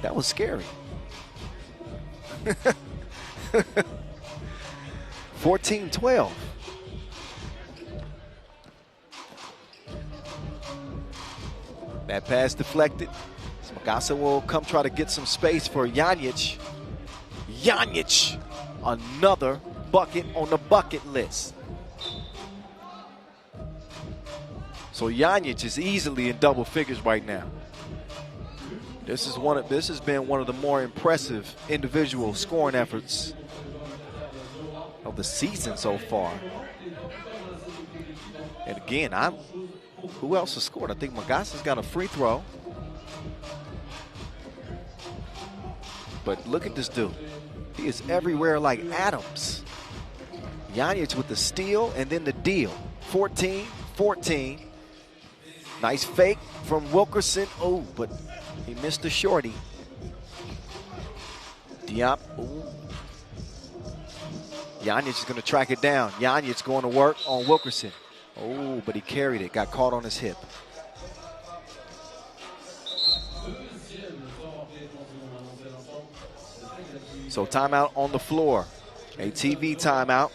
That was scary. 14-12. That pass deflected. Makasa will come try to get some space for Janjic. Janjic, another bucket on the bucket list. So Janjic is easily in double figures right now. This has been one of the more impressive individual scoring efforts of the season so far. And again, who else has scored? I think Magasa's got a free throw. But look at this dude. He is everywhere like Adams. Janjic with the steal and then the deal. 14-14. Nice fake from Wilkerson. Oh, but he missed the shorty. Diop. Ooh. Janjic is going to track it down. Janjic going to work on Wilkerson. Oh, but he carried it. Got caught on his hip. So timeout on the floor. A TV timeout.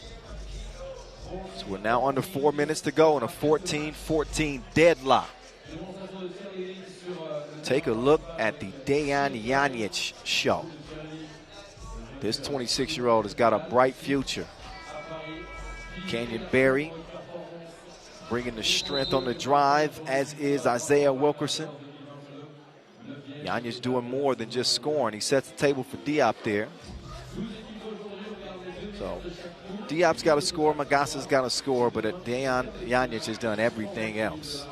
So we're now under 4 minutes to go in a 14-14 deadlock. Take a look at the Dejan Janjic show. This 26-year-old has got a bright future. Canyon Berry bringing the strength on the drive, as is Isaiah Wilkerson. Janjic doing more than just scoring. He sets the table for Diop there. So Diop's got to score, Magasa's got to score, but Dejan Janjic has done everything else.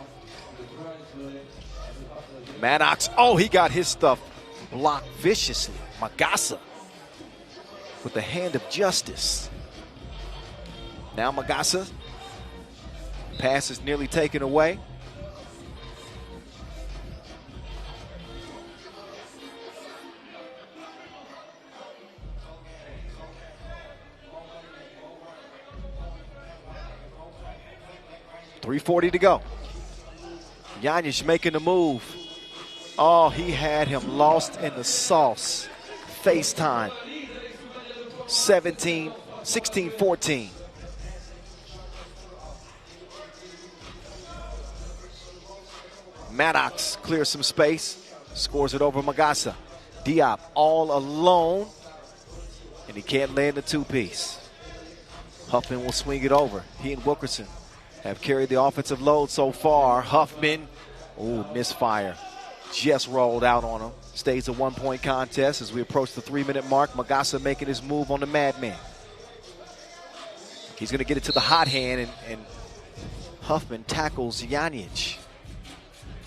Maddox, oh, he got his stuff blocked viciously. Magasa with the hand of justice. Now Magasa, pass is nearly taken away. .340 to go. Janjic making the move. Oh, he had him lost in the sauce. FaceTime. 16-14. Maddox clears some space, scores it over Magasa. Diop all alone, and he can't land the two-piece. Huffman will swing it over. He and Wilkerson have carried the offensive load so far. Huffman, oh, misfire. Just rolled out on him. Stays a one-point contest as we approach the 3-minute mark. Magasa making his move on the madman. He's going to get it to the hot hand, and Huffman tackles Janjic.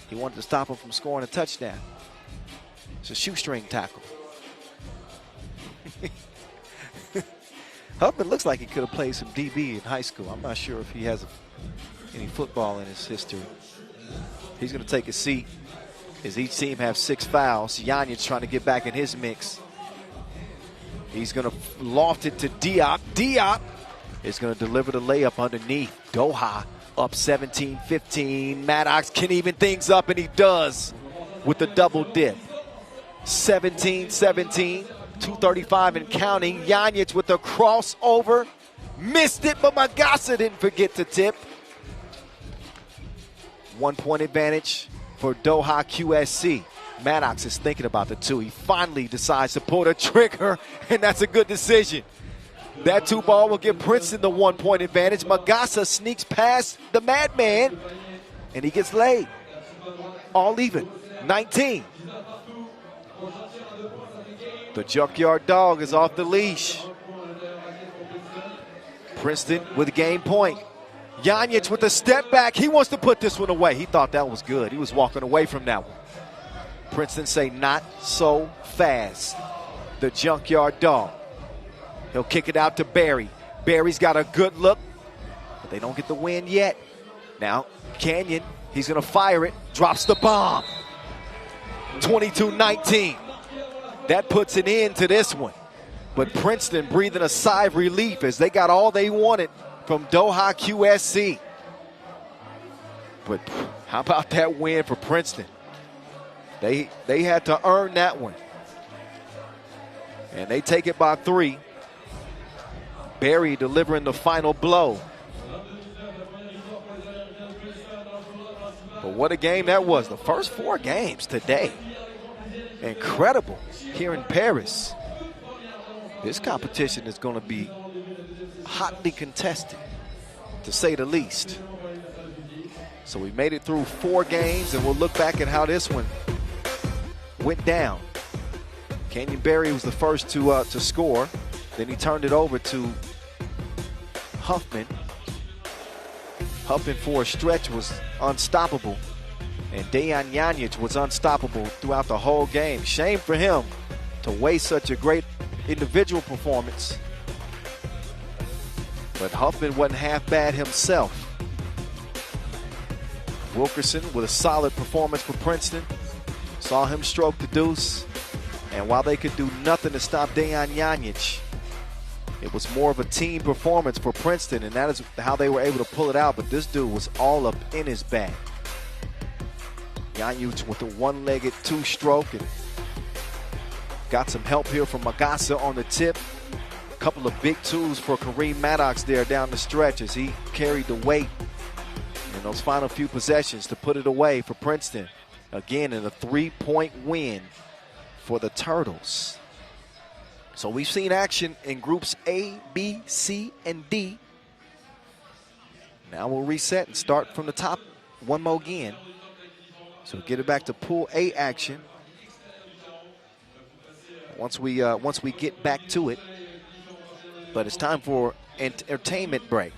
He wanted to stop him from scoring a touchdown. It's a shoestring tackle. Huffman looks like he could have played some DB in high school. I'm not sure if he has any football in his history. He's going to take a seat as each team have 6 fouls. Janjic trying to get back in his mix. He's going to loft it to Diop. Diop is going to deliver the layup underneath. Doha up 17-15. Maddox can even things up, and he does with the double dip. 17-17. 2:35 and counting. Janjic with the crossover. Missed it, but Magasa didn't forget to tip. 1-point advantage for Doha QSC. Maddox is thinking about the two. He finally decides to pull the trigger, and that's a good decision. That 2-ball will give Princeton the 1-point advantage. Magasa sneaks past the madman, and he gets laid. All even, 19. The Junkyard Dog is off the leash. Princeton with a game point. Janjic with a step back. He wants to put this one away. He thought that was good. He was walking away from that one. Princeton say not so fast. The Junkyard Dog. He'll kick it out to Berry. Berry's got a good look, but they don't get the win yet. Now, Canyon, he's going to fire it. Drops the bomb. 22-19. That puts an end to this one. But Princeton breathing a sigh of relief as they got all they wanted from Doha QSC. But how about that win for Princeton? They had to earn that one. And they take it by 3. Barry delivering the final blow. But what a game that was. The first 4 games today. Incredible here in Paris. This competition is going to be hotly contested, to say the least. So we made it through 4 games, and we'll look back at how this one went down. Kenyon Barry was the first to score. Then he turned it over to Huffman. Huffman for a stretch was unstoppable. And Dejan Janjic was unstoppable throughout the whole game. Shame for him to waste such a great individual performance. But Huffman wasn't half bad himself. Wilkerson with a solid performance for Princeton. Saw him stroke the deuce. And while they could do nothing to stop Dejan Janjic, it was more of a team performance for Princeton, and that is how they were able to pull it out. But this dude was all up in his bag. Janjic with a one-legged 2-stroke, and got some help here from Magassa on the tip. A couple of big twos for Kareem Maddox there down the stretch as he carried the weight in those final few possessions to put it away for Princeton. Again, in a 3-point win for the Turtles. So we've seen action in groups A, B, C, and D. Now we'll reset and start from the top one more again. So get it back to Pool A action. Once we get back to it. But it's time for entertainment break.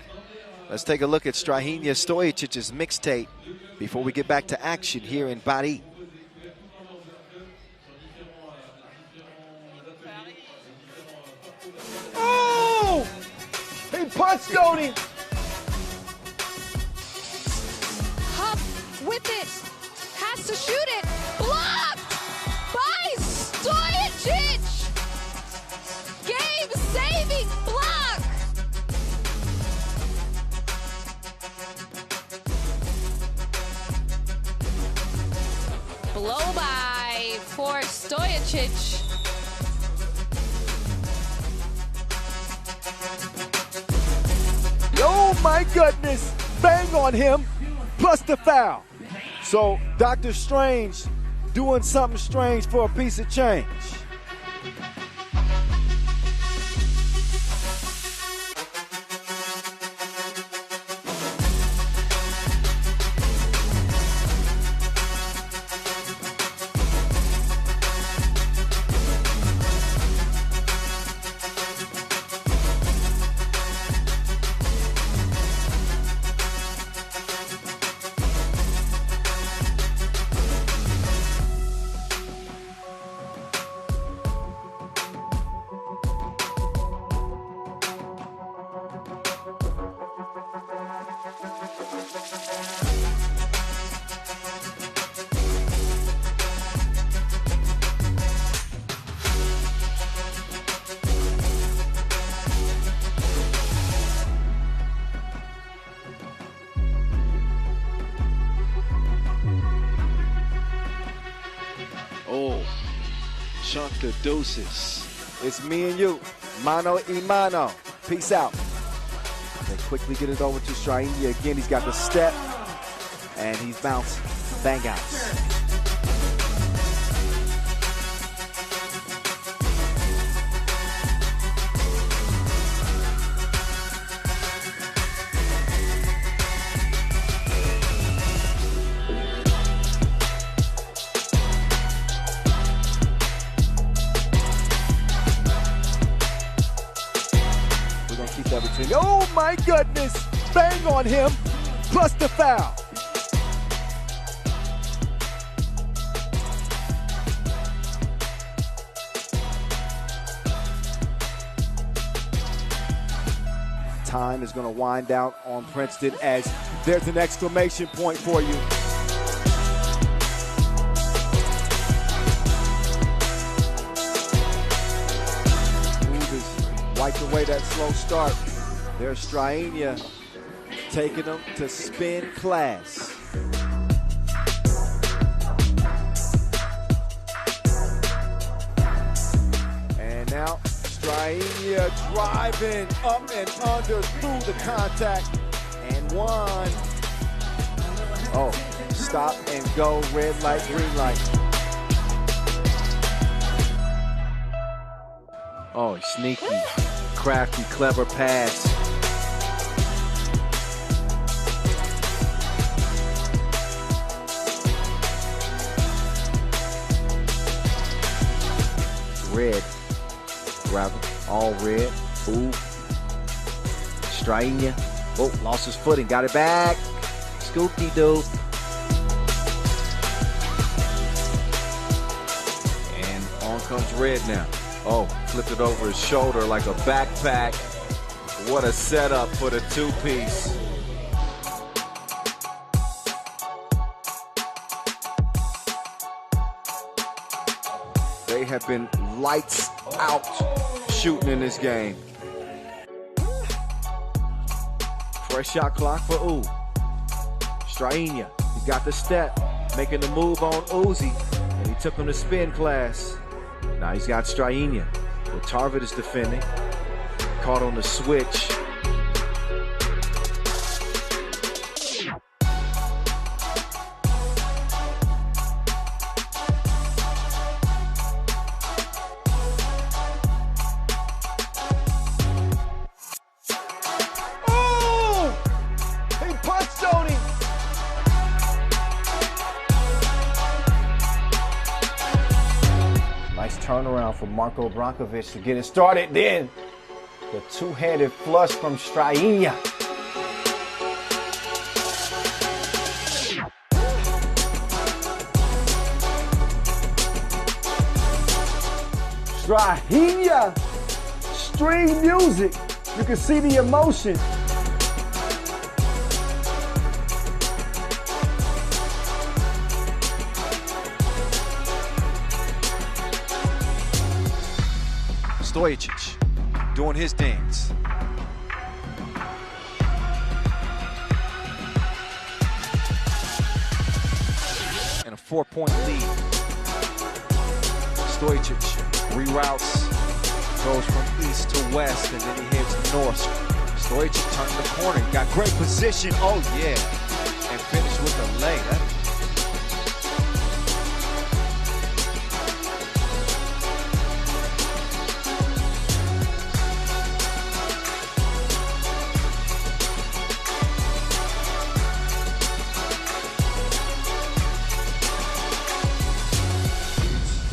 Let's take a look at Strahinja Stojicic's mixtape before we get back to action here in Bari. Oh! He punched Cody. Huff with it. Has to shoot it. Blocked by Stojicic. Game-saving block. Blow by for Stojicic. Oh my goodness. Bang on him, plus the foul. So Dr. Strange doing something strange for a piece of change. Chunk the deuces. It's me and you, mano y mano. Peace out. They quickly get it over to Strahinja. Again, he's got the step, and he's bouncing. Bang outs. Oh my goodness, bang on him, plus the foul. Time is going to wind down on Princeton as there's an exclamation point for you. Wiped away that slow start. There's Strahinja taking them to spin class. Strainia driving up and under through the contact. And one. Oh, stop and go, red light, green light. Oh, sneaky, crafty, clever pass. Red, grab it, all red. Ooh, Strainia. Oh, lost his footing, got it back. Scoopy doo. And on comes Red now. Oh, flipped it over his shoulder like a backpack. What a setup for the two-piece. They have been lights out shooting in this game. Fresh shot clock for U. Strainia, he got the step, making the move on Uzi, and he took him to spin class. Now he's got Strainia, but Tarvit is defending. Caught on the switch. Turnaround for Marko Brankovic to get it started. Then the two-handed flush from Strainia. Strainia, string music. You can see the emotion. Stojacic doing his dance. And a 4-point lead. Stojacic reroutes, goes from east to west, and then he heads north. Stojacic turning the corner, got great position. Oh yeah, and finished with a lay.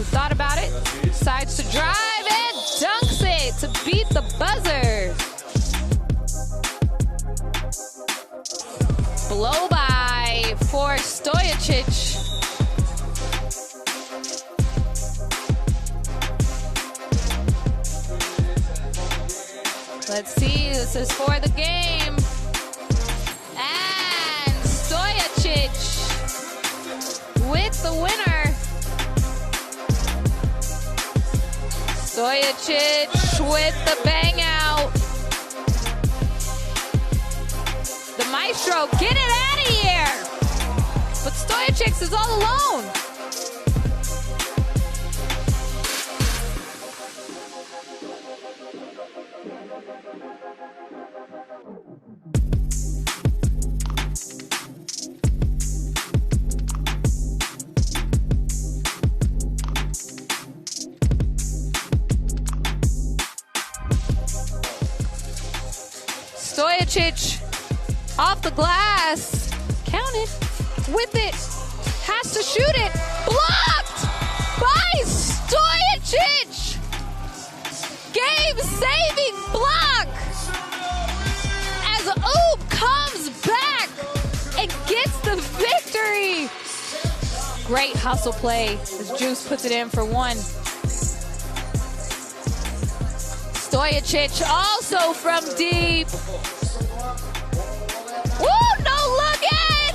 Thought about it, decides to drive and dunks it to beat the buzzer. Blow by for Stojacic. Let's see, this is for the game. And Stojacic with the winner. Stojacic with the bang out. The maestro, get it out of here. But Stojacic is all alone. Stojacic off the glass, counted, with it, has to shoot it, blocked by Stojacic! Game-saving block as Oob comes back and gets the victory. Great hustle play as Juice puts it in for one. Stojacic also from deep. Woo, no looking!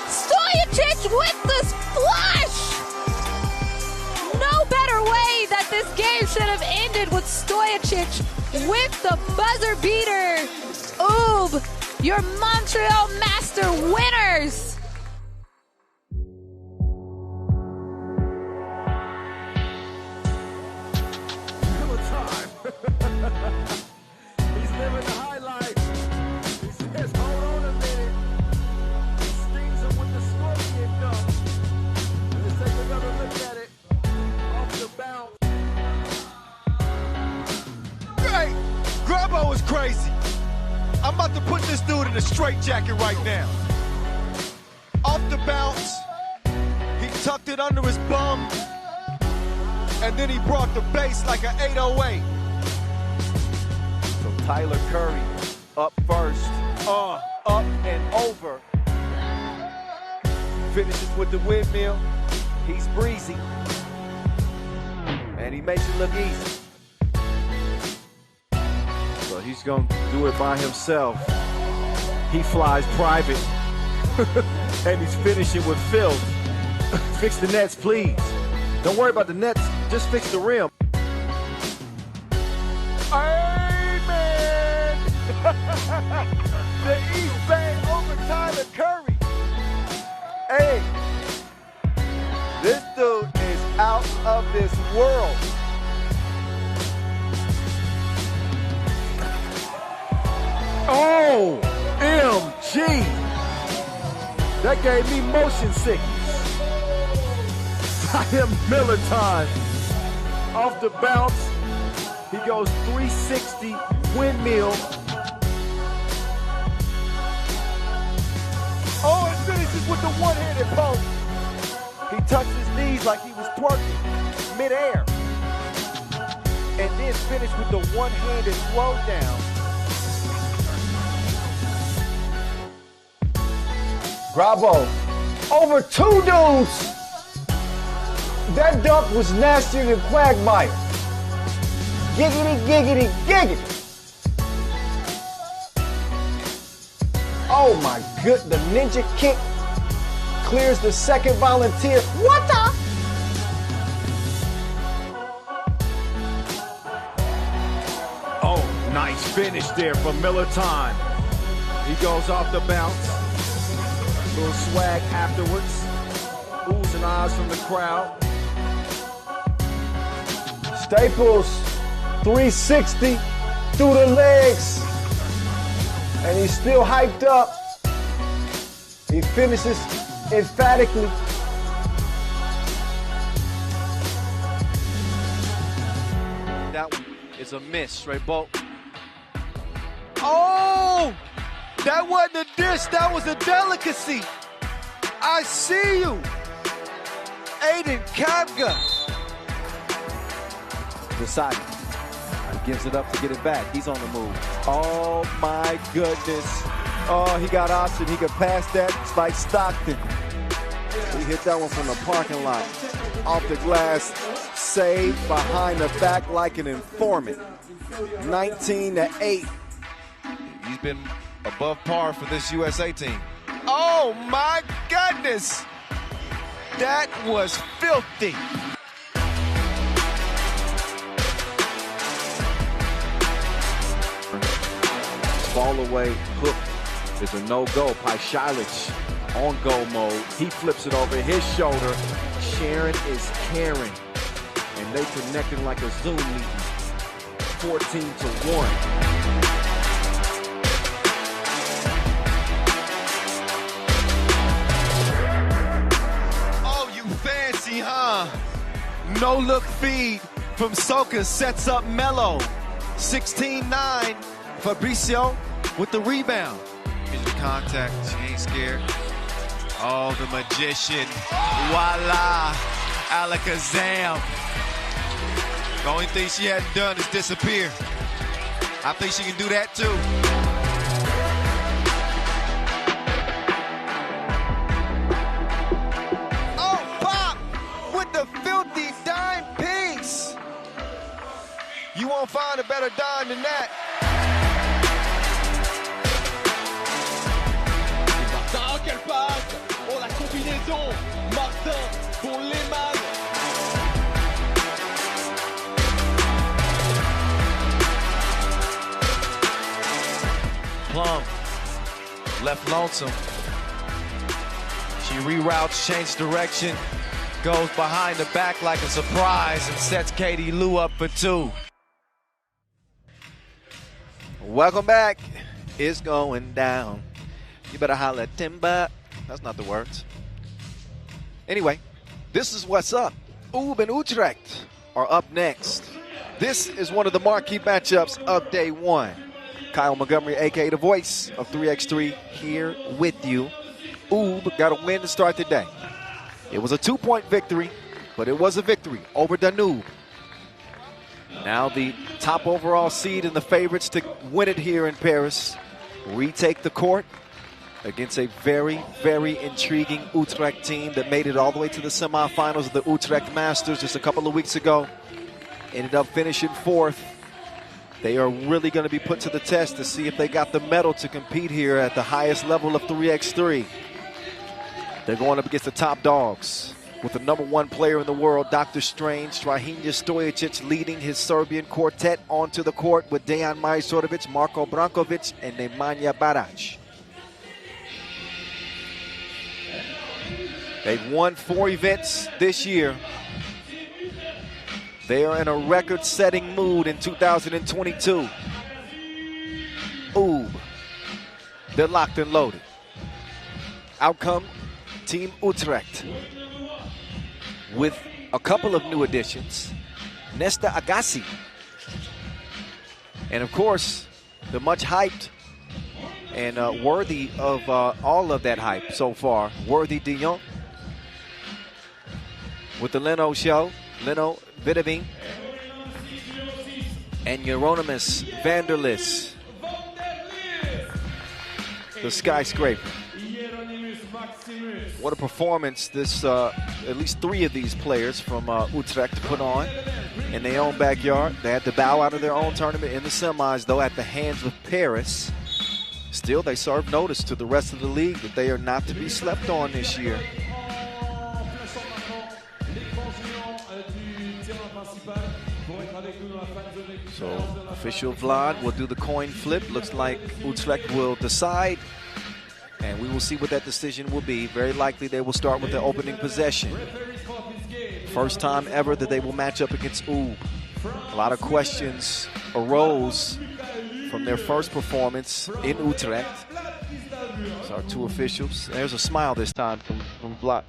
Stojacic with the splash! No better way that this game should have ended with Stojacic with the buzzer beater. Oob, your Montreal Master winners! Time. Bravo is crazy. I'm about to put this dude in a straitjacket right now. Off the bounce, he tucked it under his bum, and then he brought the bass like an 808. So Tyler Curry up first, up and over. Finishes with the windmill. He's breezy, and he makes it look easy. So he's gonna do it by himself. He flies private, and he's finishing with filth. Fix the nets, please. Don't worry about the nets, just fix the rim. Amen! The East Bay over Tyler Curry. Hey, this dude is out of this world. Oh, MG. That gave me motion sickness. I am Miller time. Off the bounce, he goes 360 windmill. Oh, and finishes with the one-handed poke. He tucks his knees like he was twerking midair. And then finished with the one-handed throw down. Bravo. Over 2 dudes. That dunk was nastier than Quagmire. Giggity, giggity, giggity. Oh my good, the ninja kick clears the second volunteer. What the? Oh, nice finish there from Miller time. He goes off the bounce. Little swag afterwards. Oohs and ahs from the crowd. Staples, 360 through the legs. And he's still hyped up. He finishes emphatically. That one is a miss, straight bolt. Oh! That wasn't a dish, that was a delicacy. I see you. Aiden Kapga. Decided. He gives it up to get it back. He's on the move. Oh my goodness. Oh, he got option. He could pass that. It's like Stockton. He hit that one from the parking lot. Off the glass. Saved behind the back like an informant. 19-8. He's been above par for this USA team. Oh my goodness. That was filthy. Ball away, hook is a no-go. Paishalic on go mode. He flips it over his shoulder. Sharon is caring. And they connected like a Zoom meeting. 14-1. Oh, you fancy, huh? No look feed from Soka sets up Melo. 16-9. Fabricio with the rebound. Get the contact, she ain't scared. Oh, the magician. Voila. Alakazam. The only thing she hadn't done is disappear. I think she can do that too. Oh, Pop with the filthy dime piece. You won't find a better dime than that. Quelle passe! Oh, la combinaison! Martin pour Leman! Plum left lonesome. She reroutes, changes direction, goes behind the back like a surprise and sets Katie Lou up for 2. Welcome back. It's going down. You better holler at Timber. That's not the words. Anyway, this is what's up. Ube and Utrecht are up next. This is one of the marquee matchups of day one. Kyle Montgomery, a.k.a. the voice of 3x3, here with you. Ub got a win to start the day. It was a 2-point victory, but it was a victory over Danube. Now the top overall seed and the favorites to win it here in Paris retake the court against a very, very intriguing Utrecht team that made it all the way to the semifinals of the Utrecht Masters just a couple of weeks ago. Ended up finishing fourth. They are really going to be put to the test to see if they got the mettle to compete here at the highest level of 3x3. They're going up against the top dogs with the #1 player in the world, Dr. Strange, Strahinja Stojicic, leading his Serbian quartet onto the court with Dejan Majstorovic, Marko Brankovic, and Nemanja Barac. They've won 4 events this year. They are in a record-setting mood in 2022. Ooh, they're locked and loaded. Outcome, Team Utrecht with a couple of new additions. Nesta Agassi. And of course, the much hyped and worthy of all of that hype so far, Worthy de Jong. With the Leno show, Leno Vidovin and Euronymous Vanderlis, the skyscraper. What a performance this, at least 3 of these players from Utrecht put on in their own backyard. They had to bow out of their own tournament in the semis, though, at the hands of Paris. Still, they serve notice to the rest of the league that they are not to be slept on this year. So, official Vlad will do the coin flip. Looks like Utrecht will decide, and we will see what that decision will be. Very likely they will start with the opening possession. First time ever that they will match up against Ub. A lot of questions arose from their first performance in Utrecht. So our 2 officials. There's a smile this time from Vlad.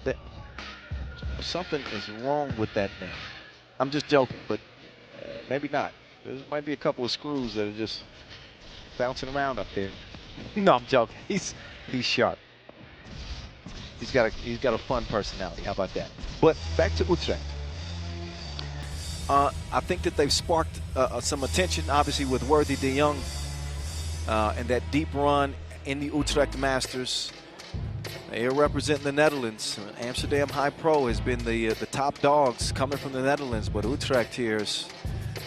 Something is wrong with that man. I'm just joking, but maybe not. There might be a couple of screws that are just bouncing around up there. No, I'm joking. He's sharp. He's got a fun personality. How about that? But back to Utrecht. I think that they've sparked some attention, obviously, with Worthy de Jong and that deep run in the Utrecht Masters. They are representing the Netherlands. Amsterdam High Pro has been the top dogs coming from the Netherlands, but Utrecht here is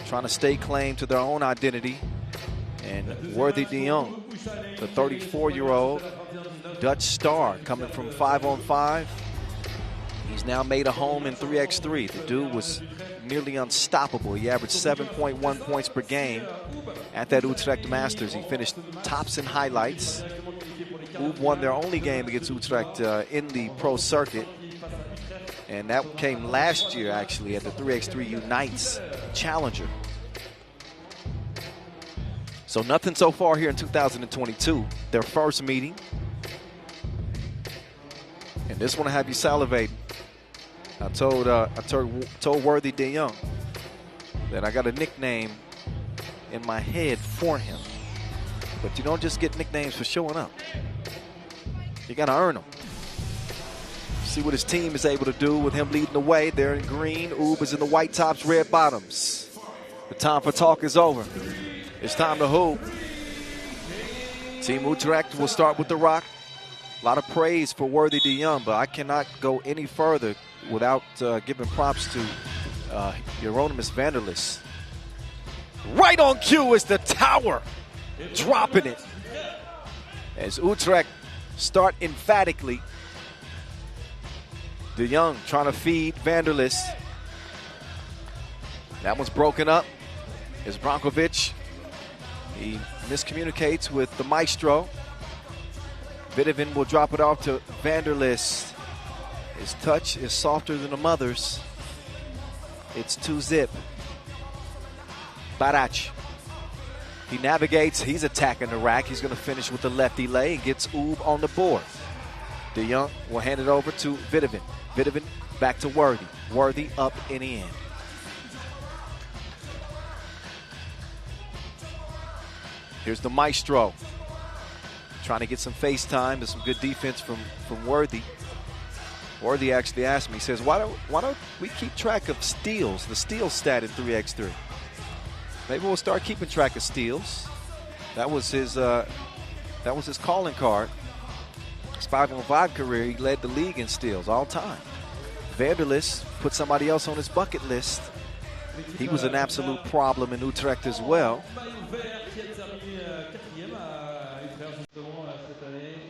trying to stake claim to their own identity. And Worthy de Jong, the 34-year-old Dutch star coming from 5-on-5. He's now made a home in 3x3. The dude was nearly unstoppable. He averaged 7.1 points per game at that Utrecht Masters. He finished tops in highlights. Ub won their only game against Utrecht in the pro circuit. And that came last year, actually, at the 3x3 Unites Challenger. So nothing so far here in 2022. Their first meeting. And this one will have you salivating. I told Worthy de Jong that I got a nickname in my head for him. But you don't just get nicknames for showing up. You got to earn them. See what his team is able to do with him leading the way. They're in green. Ub is in the white tops, red bottoms. The time for talk is over. It's time to hoop. Team Utrecht will start with the rock. A lot of praise for Worthy de Jong, but I cannot go any further without giving props to Euronymous Vanderlis. Right on cue is the tower, dropping it. As Utrecht start emphatically. De Jong trying to feed Vanderlis. That one's broken up. It's Brankovic. He miscommunicates with the maestro. Vidovin will drop it off to Vanderlis. His touch is softer than a mother's. It's 2-zip. Barac. He navigates. He's attacking the rack. He's going to finish with the lefty lay and gets Ub on the board. De Jong will hand it over to Vidovin. Vidovin back to Worthy. Worthy up and in. Here's the maestro. Trying to get some FaceTime and some good defense from Worthy. Worthy actually asked me, he says, why don't we keep track of steals, the steal stat in 3x3? Maybe we'll start keeping track of steals. That was his calling card. His 5-on-5 career, he led the league in steals all time. Vanderlist put somebody else on his bucket list. He was an absolute problem in Utrecht as well.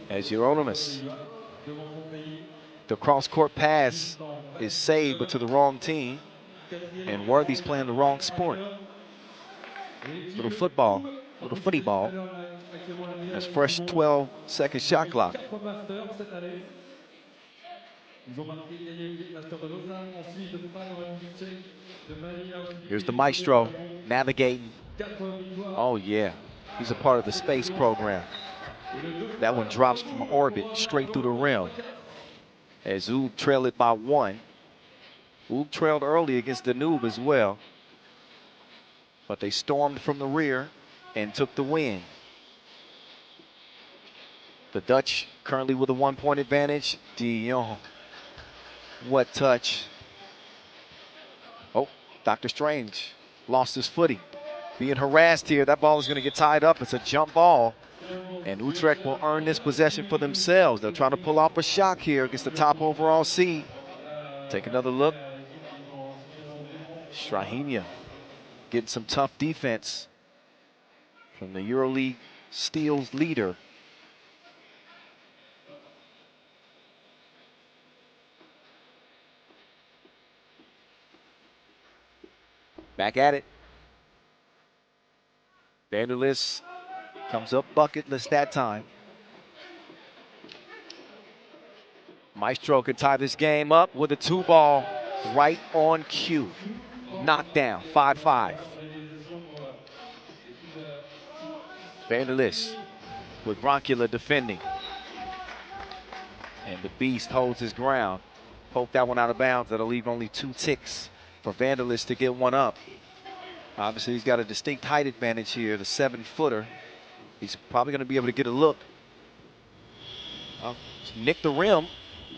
As Euronymous. The cross-court pass is saved, but to the wrong team. And Worthy's playing the wrong sport. Little football, little footy ball. That's fresh 12-second shot clock. Here's the maestro navigating. Oh yeah, he's a part of the space program. That one drops from orbit straight through the rim. As Utre trailed it by 1. Utre trailed early against Danube as well. But they stormed from the rear and took the win. The Dutch currently with a 1-point advantage. De Jong. What touch. Oh, Dr. Strange lost his footing. Being harassed here. That ball is going to get tied up. It's a jump ball. And Utrecht will earn this possession for themselves. They'll try to pull off a shock here against the top overall seed. Take another look. Strahinja getting some tough defense from the EuroLeague steals leader. Back at it. Vanderlist comes up bucketless that time. Maestro can tie this game up with a 2-ball right on cue. Knockdown, 5-5. Vanderlist with Broncula defending. And the Beast holds his ground. Poked that one out of bounds. That'll leave only 2 ticks for Vanderlist to get one up. Obviously, he's got a distinct height advantage here, the 7-footer. He's probably going to be able to get a look. Nicked the rim.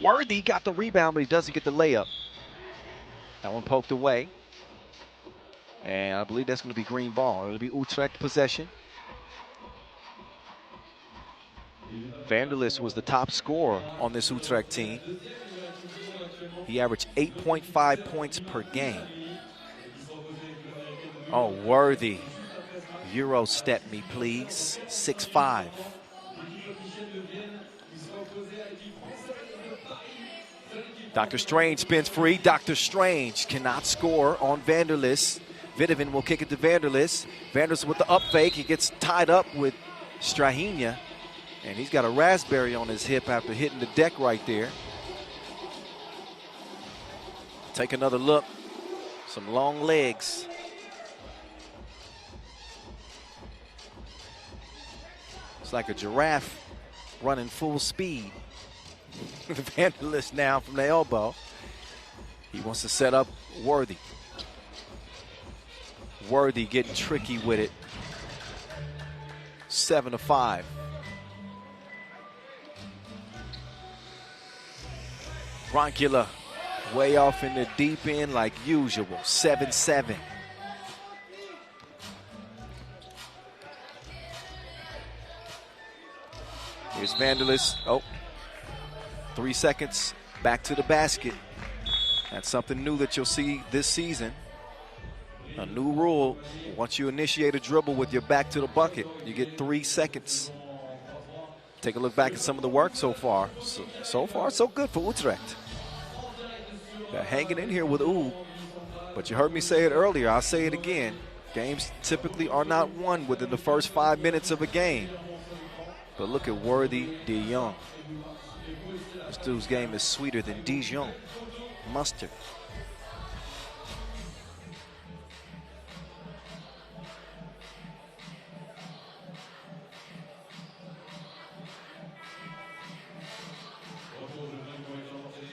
Worthy got the rebound, but he doesn't get the layup. That one poked away. And I believe that's going to be green ball. It'll be Utrecht possession. Vanderlist was the top scorer on this Utrecht team. He averaged 8.5 points per game. Oh, Worthy. Euro step me, please. 6'5". Dr. Strange spins free. Dr. Strange cannot score on Vanderlist. Vidovin will kick it to Vanderlist. Vanderlist with the up fake. He gets tied up with Strahinja. And he's got a raspberry on his hip after hitting the deck right there. Take another look. Some long legs. It's like a giraffe running full speed. Vanderlist now from the elbow. He wants to set up Worthy. Worthy getting tricky with it. 7-5. Broncula way off in the deep end like usual. 7-7. Here's Vanderlist. Oh, 3 seconds back to the basket. That's something new that you'll see this season. A new rule. Once you initiate a dribble with your back to the bucket, you get 3 seconds. Take a look back at some of the work so far. So far, so good for Utrecht. They're hanging in here with Ub. But you heard me say it earlier. I'll say it again. Games typically are not won within the first 5 minutes of a game. But look at Worthy De Jong. This dude's game is sweeter than Dijon mustard.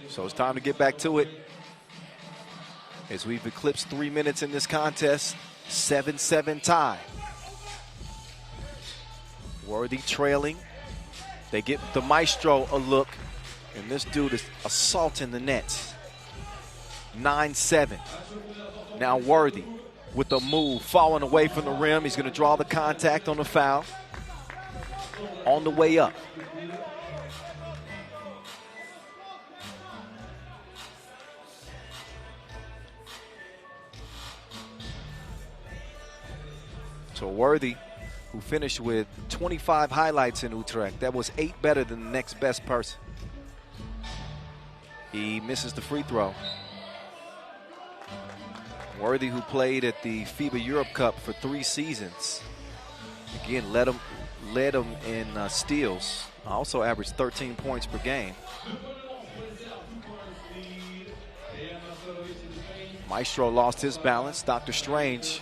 So it's time to get back to it. As we've eclipsed 3 minutes in this contest, 7-7 tie. Worthy trailing. They get the maestro a look, and this dude is assaulting the nets. 9-7. Now Worthy with the move, falling away from the rim. He's going to draw the contact on the foul. On the way up. So Worthy, who finished with 25 highlights in Utrecht. That was 8 better than the next best person. He misses the free throw. Worthy, who played at the FIBA Europe Cup for 3 seasons. Again, led him in steals. Also averaged 13 points per game. Maestro lost his balance. Dr. Strange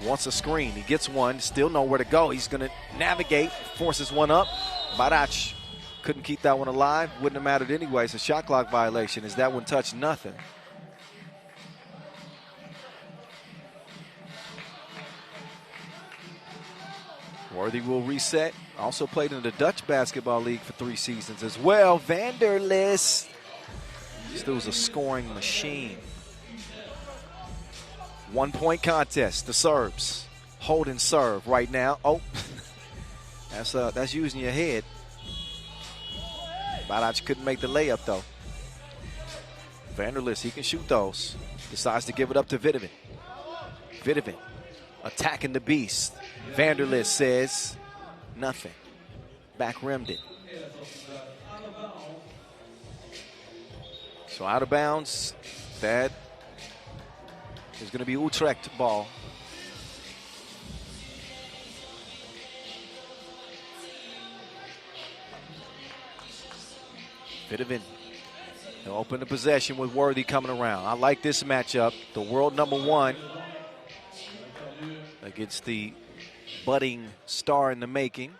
wants a screen. He gets one, still nowhere to go. He's going to navigate, forces one up. Barac couldn't keep that one alive. Wouldn't have mattered anyway. It's a shot clock violation as that one touched nothing. Worthy will reset. Also played in the Dutch Basketball League for 3 seasons as well. Vanderlis. This dude's a scoring machine. 1-point contest. The Serbs holding serve right now. Oh, that's using your head. Barac couldn't make the layup though. Vanderlis, he can shoot those. Decides to give it up to Vidovin. Vidovin attacking the beast. Vanderlis says nothing. Back rimmed it. So out of bounds. That is going to be Utrecht ball. Vidovin. He'll open the possession with Worthy coming around. I like this matchup. The world #1 against the budding star in the making.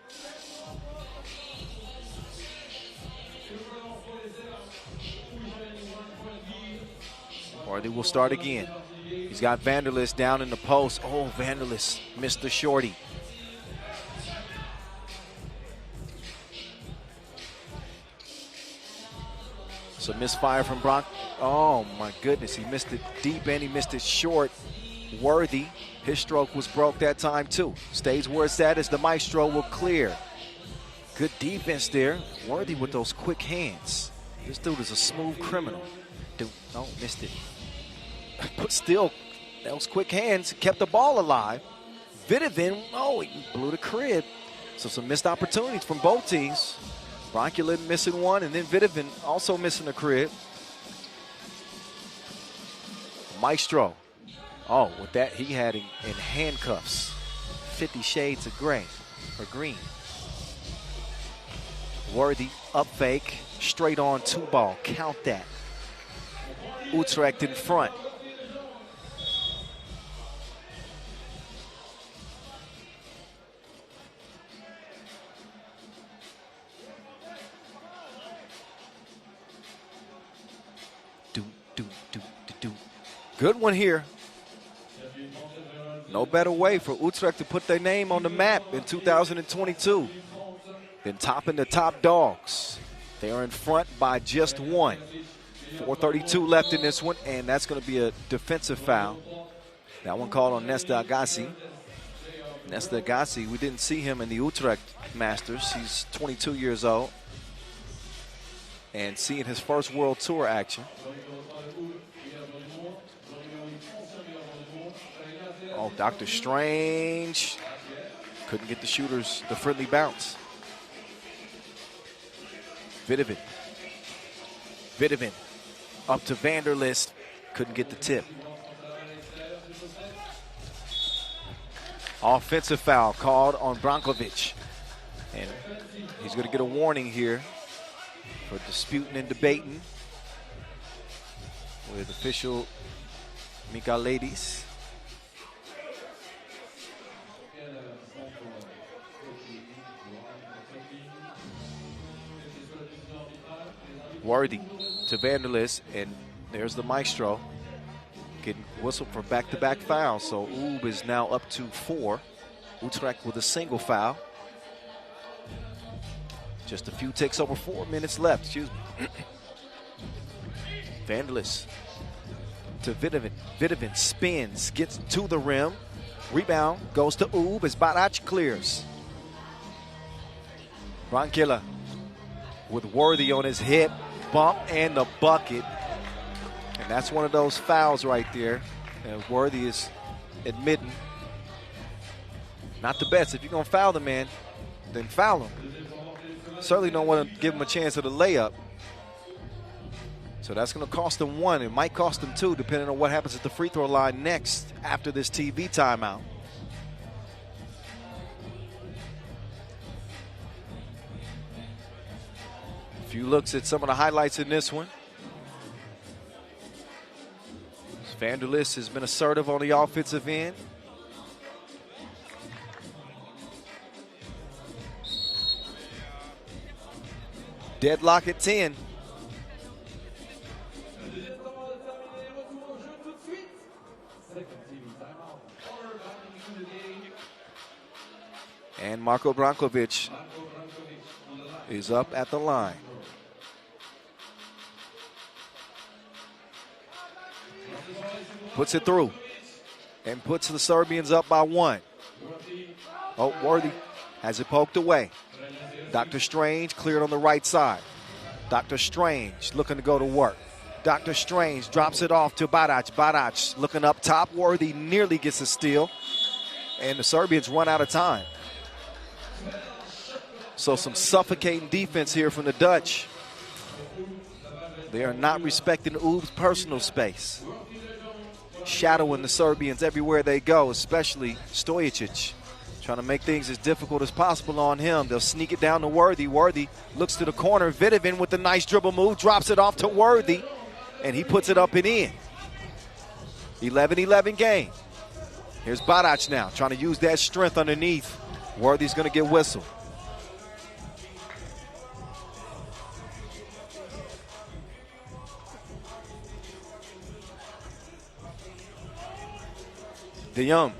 Worthy will start again. He's got Vanderlis down in the post. Oh, Vanderlis missed the shorty. So misfire from Brock. Oh my goodness, he missed it deep and he missed it short. Worthy, his stroke was broke that time too. Stays where it's at as the maestro will clear. Good defense there. Worthy with those quick hands. This dude is a smooth criminal. Dude, oh, missed it. But still, those quick hands kept the ball alive. Vidovin, oh, he blew the crib. So some missed opportunities from both teams. Bronculin missing one, and then Vidovin also missing the crib. Maestro. Oh, with that, he had in handcuffs. 50 shades of gray, or green. Worthy, up fake, straight on 2-ball. Count that. Utrecht in front. Good one here. No better way for Utrecht to put their name on the map in 2022 than topping the top dogs. They are in front by just 1. 4:32 left in this one, and that's going to be a defensive foul. That one called on Nesta Agassi. Nesta Agassi, we didn't see him in the Utrecht Masters. He's 22 years old and seeing his first World Tour action. Oh, Dr. Strange couldn't get the shooters the friendly bounce. Vidovin. Vidovin up to Vanderlis, couldn't get the tip. Offensive foul called on Brankovic. And he's going to get a warning here for disputing and debating with official Michaelides. Worthy to Vanderlis, and there's the maestro getting whistled for back-to-back fouls. So Oob is now up to 4. Utrecht with a single foul. Just a few ticks over 4 minutes left, excuse me. Vandelis to Vidovin. Vidovin spins, gets to the rim. Rebound goes to Oob as Barac clears. Brankilla with Worthy on his hip, bump and the bucket. And that's one of those fouls right there. And Worthy is admitting, not the best. If you're going to foul the man, then foul him. Certainly don't want to give him a chance at a layup. So that's going to cost him one. It might cost him two, depending on what happens at the free throw line next after this TV timeout. A few looks at some of the highlights in this one. Vanderlis has been assertive on the offensive end. Deadlock at 10. And Marko Brankovic is up at the line. Puts it through and puts the Serbians up by one. Oh, Worthy has it poked away. Dr. Strange cleared on the right side. Dr. Strange looking to go to work. Dr. Strange drops it off to Barac. Barac looking up top. Worthy nearly gets a steal. And the Serbians run out of time. So some suffocating defense here from the Dutch. They are not respecting Oob's personal space. Shadowing the Serbians everywhere they go, especially Stojacic. Trying to make things as difficult as possible on him. They'll sneak it down to Worthy. Worthy looks to the corner. Vidovin with the nice dribble move, drops it off to Worthy, and he puts it up and in. 11-11 game. Here's Barac now, trying to use that strength underneath. Worthy's going to get whistled. De Jong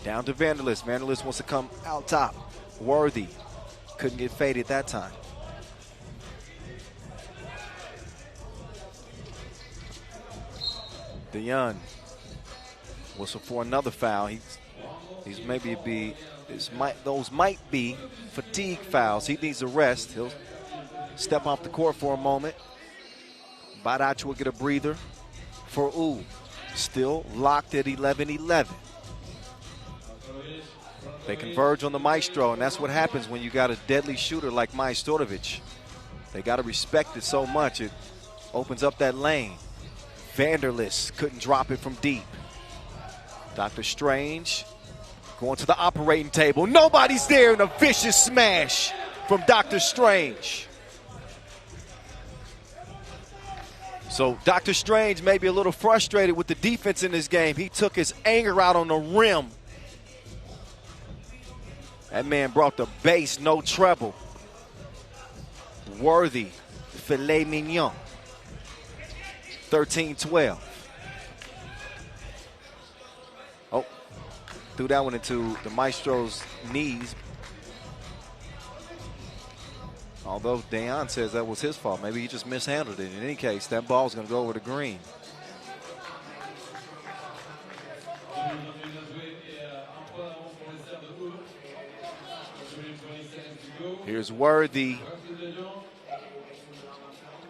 down to Vandelis. Vandelis wants to come out top. Worthy couldn't get faded that time. De Jong whistle for another foul. He's maybe those might be fatigue fouls. He needs a rest. He'll step off the court for a moment. Barac will get a breather for Oob. Still locked at 11-11. They converge on the Maestro, and that's what happens when you got a deadly shooter like Majstorovic. They got to respect it so much. It opens up that lane. Vanderlis couldn't drop it from deep. Dr. Strange going to the operating table. Nobody's there, and a vicious smash from Dr. Strange. So Dr. Strange may be a little frustrated with the defense in this game. He took his anger out on the rim. That man brought the bass, no treble. Worthy, filet mignon. 13-12. Oh, threw that one into the Maestro's knees. Although Dejan says that was his fault. Maybe he just mishandled it. In any case, that ball's going to go over the green. Here's Worthy.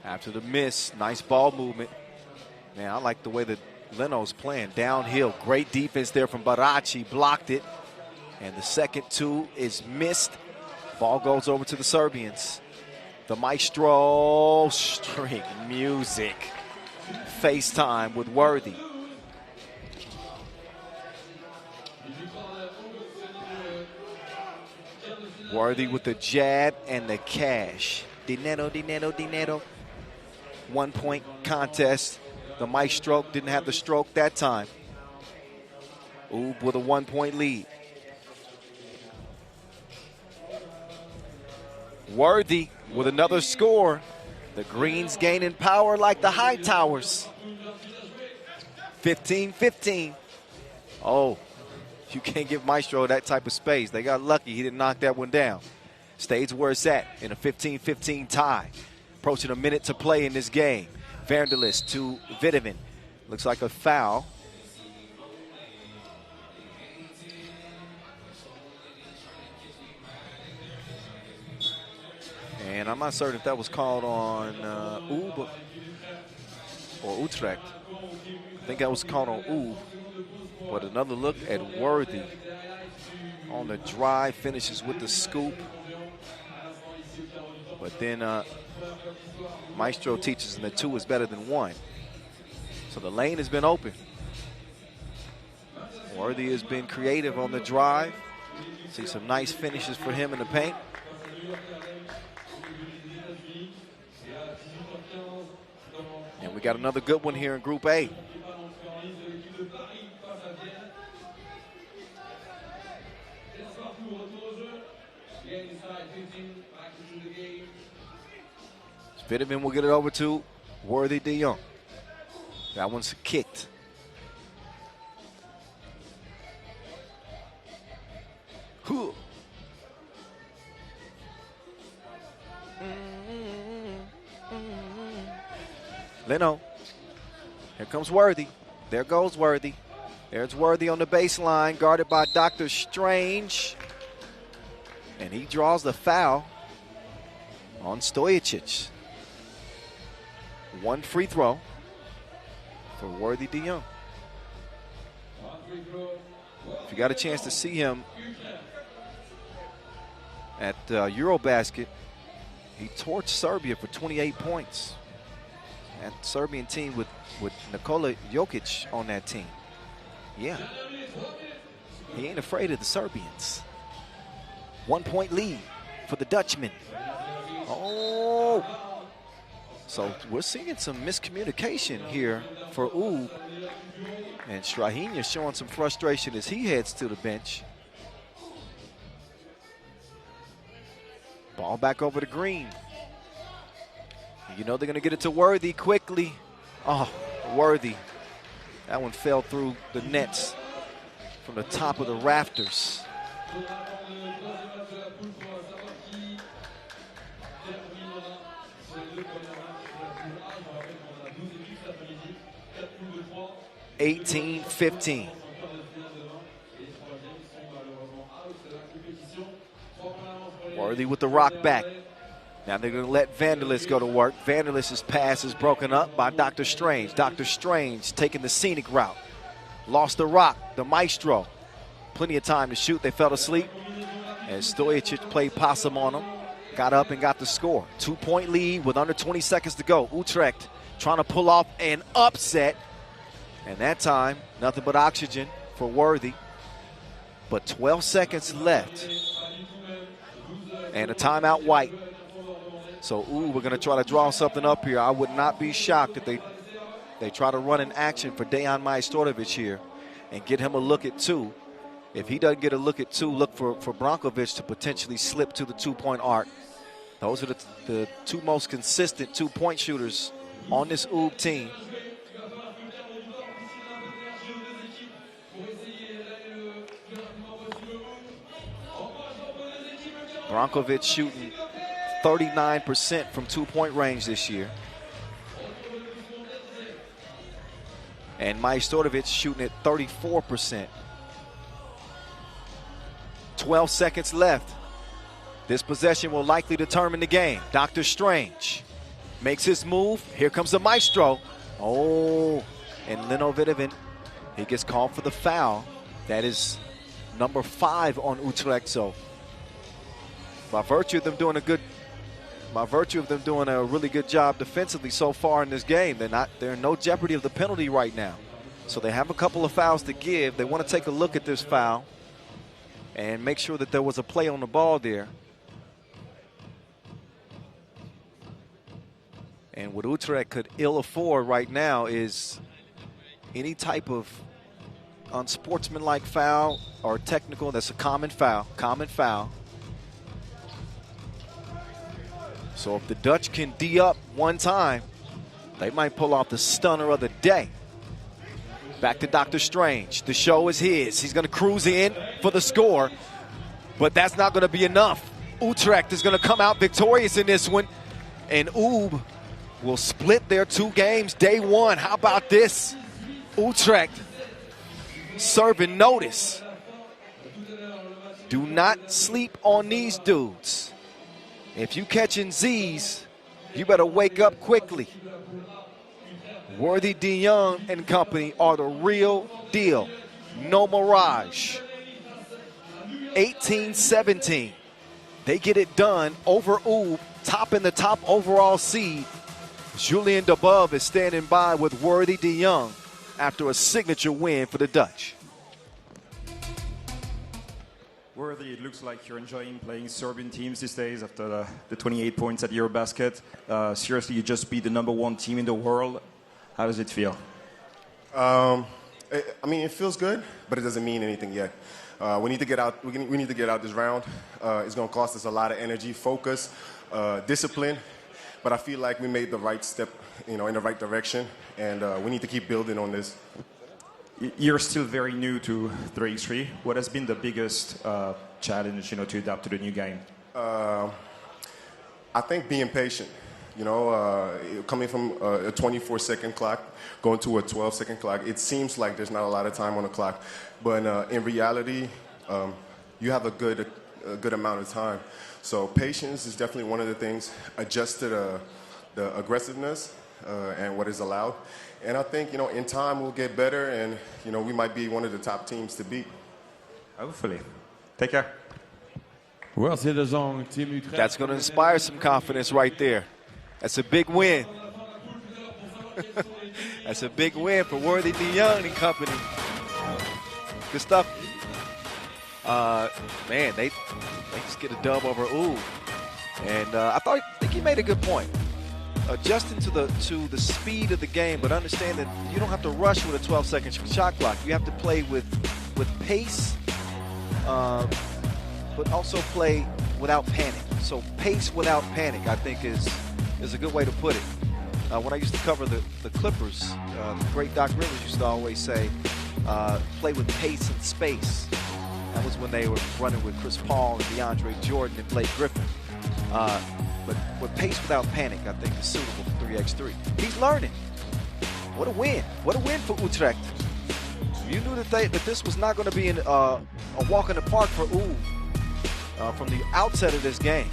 After the miss, nice ball movement. Man, I like the way that Leno's playing. Downhill, great defense there from Barac. Blocked it. And the second two is missed. Ball goes over to the Serbians. The Maestro string music. FaceTime with Worthy. Worthy with the jab and the cash. Dinero, dinero, dinero. 1 point contest. The Maestro didn't have the stroke that time. Oob with a 1 point lead. Worthy with another score. The Greens gaining power like the High Towers. 15-15. Oh, you can't give Maestro that type of space. They got lucky he didn't knock that one down. Stays where it's at in a 15-15 tie. Approaching a minute to play in this game. Vanderlist to Vitamin. Looks like a foul. And I'm not certain if that was called on Ub or Utrecht. I think that was called on Ub. But another look at Worthy on the drive, finishes with the scoop. But then Maestro teaches him that 2 is better than 1. So the lane has been open. Worthy has been creative on the drive. See some nice finishes for him in the paint. And we got another good one here in Group A. Vitamin will get it over to Worthy de Jong. That one's kicked. Huh. Leno. Here comes Worthy. There goes Worthy. There's Worthy on the baseline, guarded by Dr. Strange. And he draws the foul on Stojacic. 1 free throw for Worthy de Jong. If you got a chance to see him at Eurobasket, he torched Serbia for 28 points. That Serbian team with Nikola Jokic on that team. Yeah. He ain't afraid of the Serbians. 1 point lead for the Dutchman. Oh. So we're seeing some miscommunication here for Ub. And Strahinja showing some frustration as he heads to the bench. Ball back over to Green. You know they're going to get it to Worthy quickly. Oh, Worthy. That one fell through the nets from the top of the rafters. (18-15). Worthy with the rock back. Now they're going to let Vanderlist go to work. Vanderlist's pass is broken up by Dr. Strange. Dr. Strange taking the scenic route. Lost the rock, the maestro. Plenty of time to shoot. They fell asleep. And Stojacic played possum on them. Got up and got the score. 2 point lead with under 20 seconds to go. Utrecht trying to pull off an upset. And that time, nothing but oxygen for Worthy. But 12 seconds left. And a timeout White. So, we're going to try to draw something up here. I would not be shocked if they try to run an action for Dejan Majstorovic here and get him a look at 2. If he doesn't get a look at 2, look for Brankovic to potentially slip to the 2-point arc. Those are the 2 most consistent 2-point shooters on this Ub team. Brankovic shooting 39% from 2-point range this year. And Majstorovic shooting at 34%. 12 seconds left. This possession will likely determine the game. Dr. Strange makes his move. Here comes the maestro. Oh, and Leno Vitamin, he gets called for the foul. That is number 5 on Utrecht. So by virtue of them doing a really good job defensively so far in this game, they're in no jeopardy of the penalty right now. So they have a couple of fouls to give. They want to take a look at this foul and make sure that there was a play on the ball there. And what Utrecht could ill afford right now is any type of unsportsmanlike foul or technical. That's a common foul. So if the Dutch can D up one time, they might pull off the stunner of the day. Back to Dr. Strange. The show is his. He's going to cruise in for the score, but that's not going to be enough. Utrecht is going to come out victorious in this one, and Ub will split their 2 games day 1. How about this? Utrecht serving notice. Do not sleep on these dudes. If you catching Z's, you better wake up quickly. Worthy de Jong and company are the real deal. No mirage. 18-17. They get it done over Ub, topping the top overall seed. Julien Debove is standing by with Worthy de Jong after a signature win for the Dutch. Worthy, it looks like you're enjoying playing Serbian teams these days after the 28 points at Eurobasket. Seriously, you just beat the #1 team in the world. How does it feel? I mean, it feels good, but it doesn't mean anything yet. We need to get out. We need to get out this round. It's going to cost us a lot of energy, focus, discipline. But I feel like we made the right step, in the right direction, and we need to keep building on this. You're still very new to 3x3. What has been the biggest challenge, to adapt to the new game? I think being patient. Coming from a 24-second clock, going to a 12-second clock, it seems like there's not a lot of time on the clock. But in reality, you have a good amount of time. So patience is definitely one of the things. Adjust to the aggressiveness and what is allowed. And I think, in time we'll get better, and, we might be one of the top teams to beat. Hopefully. Take care. That's going to inspire some confidence right there. That's a big win. That's a big win for Worthy de Jong and company. Good stuff. Man, they just get a dub over Ub. And I think he made a good point. Adjusting to the speed of the game, but understand that you don't have to rush with a 12-second shot clock. You have to play with pace, but also play without panic. So pace without panic, I think, is a good way to put it. When I used to cover the Clippers, the great Doc Rivers used to always say, play with pace and space. That was when they were running with Chris Paul and DeAndre Jordan and Blake Griffin. But with pace without panic, I think is suitable for 3x3. He's learning. What a win. What a win for Utrecht. You knew that this was not going to be a walk in the park for Ub from the outset of this game.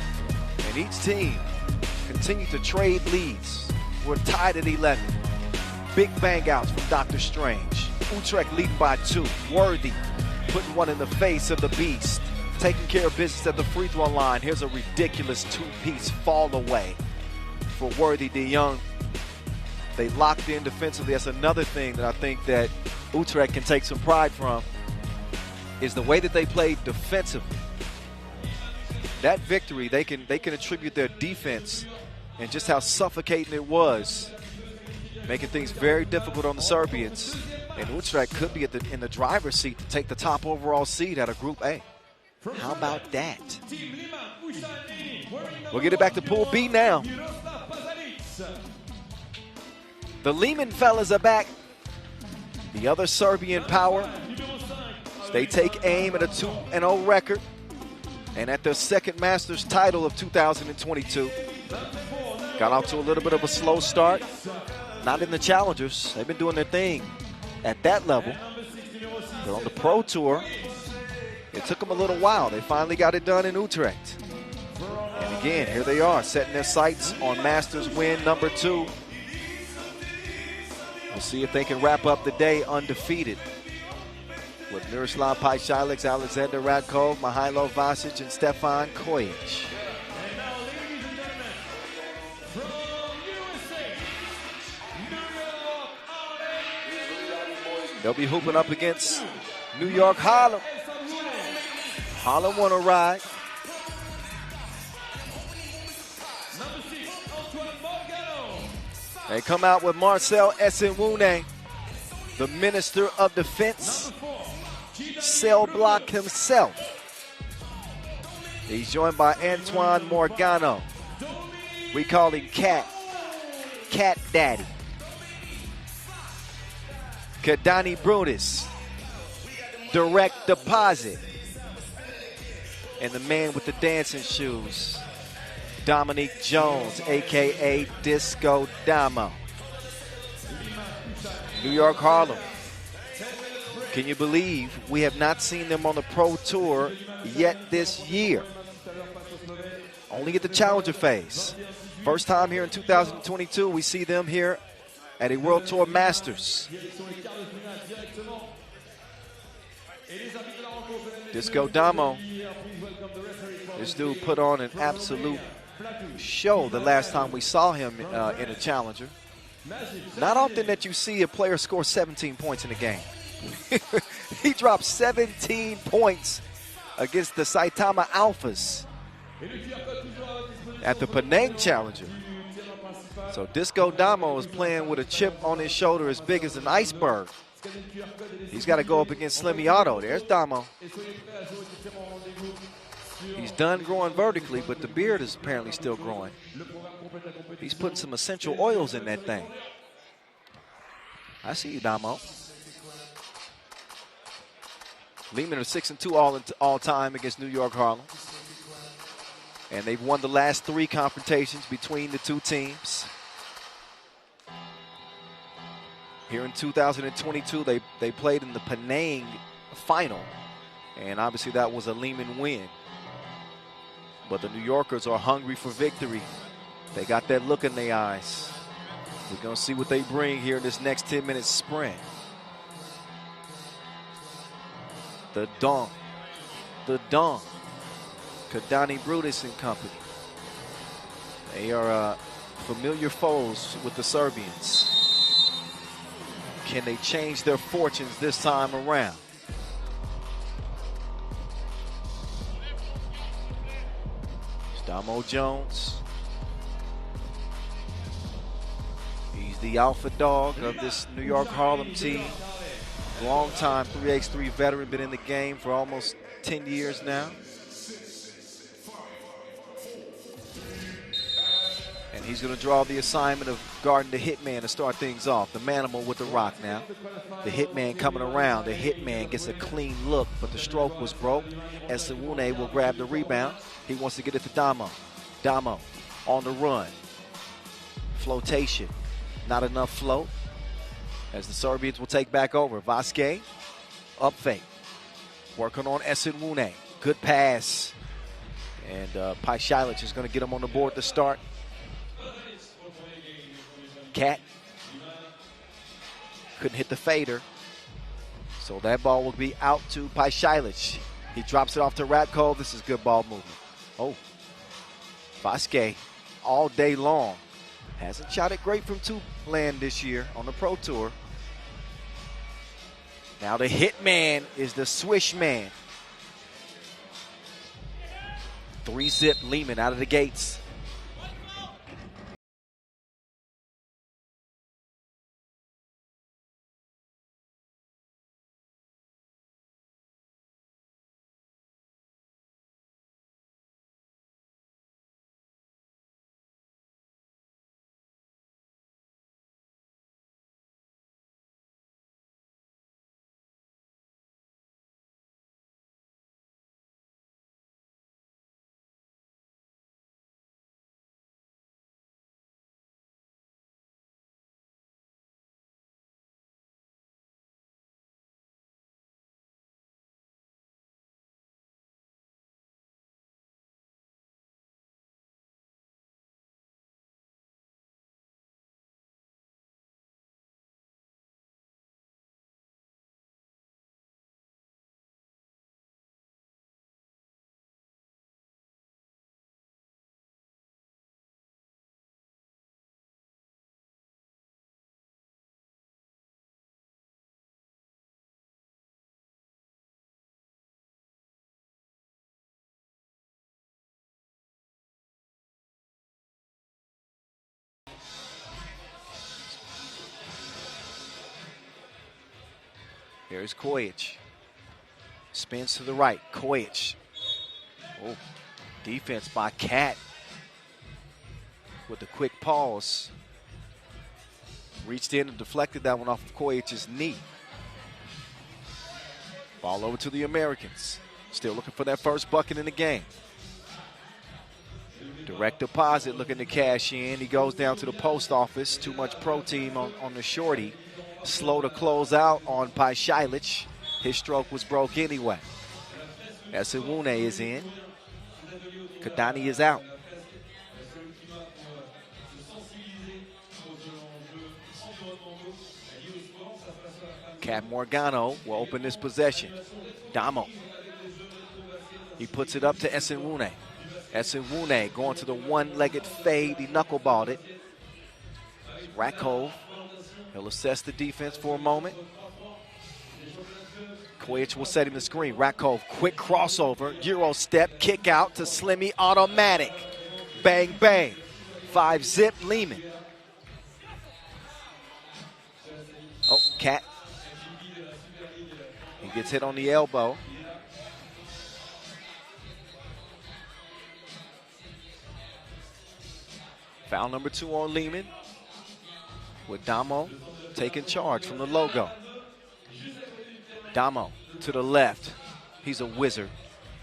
And each team continued to trade leads. We're tied at 11. Big bang outs from Dr. Strange. Utrecht leading by 2. Worthy putting one in the face of the beast. Taking care of business at the free throw line. Here's a ridiculous 2-piece fall away for Worthy de Jong. They locked in defensively. That's another thing that I think that Utrecht can take some pride from, is the way that they played defensively. That victory, they can attribute their defense and just how suffocating it was, making things very difficult on the Serbians. And Utrecht could be in the driver's seat to take the top overall seed out of Group A. How about that? We'll get it back to Pool B now. The Leman fellas are back. The other Serbian power. They take aim at a 2-0 record and at their second Masters title of 2022. Got off to a little bit of a slow start. Not in the Challengers. They've been doing their thing at that level. They're on the Pro Tour. It took them a little while. They finally got it done in Utrecht. And again, here they are, setting their sights on Masters win number 2. We'll see if they can wrap up the day undefeated with Miroslav Pajcilic, Alexander Radkov, Mihailo Vasic, and Stefan Kojic. They'll be hooping up against New York Harlem. Harlem want to ride. They come out with Marcel Esenwune, the Minister of Defense, cell block himself. He's joined by Antoine Morgano. We call him Cat Daddy. Kadani Brunis, direct deposit. and the man with the dancing shoes, Dominique Jones, a.k.a. Disco Damo. New York Harlem. Can you believe we have not seen them on the Pro Tour yet this year? Only at the Challenger phase. First time here in 2022, we see them here at a World Tour Masters. Disco Damo. This dude put on an absolute show the last time we saw him in a Challenger. Not often that you see a player score 17 points in a game. He dropped 17 points against the Saitama Alphas at the Penang Challenger. So Disco Damo is playing with a chip on his shoulder as big as an iceberg. He's got to go up against Slimmy Otto. There's Damo. He's done growing vertically, but the beard is apparently still growing. He's putting some essential oils in that thing. I see you, Damo. Leman are 6-2 all time against New York Harlem. And they've won the last 3 confrontations between the two teams. Here in 2022, they played in the Penang final. And obviously that was a Leman win. But the New Yorkers are hungry for victory. They got that look in their eyes. We're going to see what they bring here in this next 10-minute sprint. The Dong. Kadani Brutus and company. They are familiar foes with the Serbians. Can they change their fortunes this time around? Damo Jones. He's the alpha dog of this New York Harlem team. Long-time 3x3 veteran, been in the game for almost 10 years now. And he's going to draw the assignment of guarding the Hitman to start things off. The Manimal with the rock now. The Hitman coming around. The Hitman gets a clean look, but the stroke was broke. Esewune will grab the rebound. He wants to get it to Damo. Damo on the run. Flotation. Not enough float. As the Serbians will take back over. Vasquez, up fake. Working on Esewune. Good pass. And Pajcic is going to get him on the board to start. Cat couldn't hit the fader. So that ball will be out to Pajcic. He drops it off to Ratko. This is good ball movement. Oh, Vasquez all day long. Hasn't shot it great from two land this year on the Pro Tour. Now the Hitman is the swish man. 3-zip Leman out of the gates. Here's Kojic. Spins to the right. Kojic. Oh, defense by Cat. With the quick pause. Reached in and deflected that one off of Kojic's knee. Ball over to the Americans. Still looking for that first bucket in the game. Direct deposit looking to cash in. He goes down to the post office. Too much protein on the shorty. Slow to close out on Paishailich. His stroke was broke anyway. Esenwune is in. Kadani is out. Cat Morgano will open this possession. Damo. He puts it up to Esenwune. Esenwune going to the one-legged fade. He knuckleballed it. Rakov. He'll assess the defense for a moment. Kojic will set him the screen. Rakov, quick crossover. Euro step, kick out to Slimmy, automatic. Bang, bang. 5-zip, Leman. Oh, Cat. He gets hit on the elbow. Foul number 2 on Leman, with Damo taking charge from the logo. Damo to the left. He's a wizard.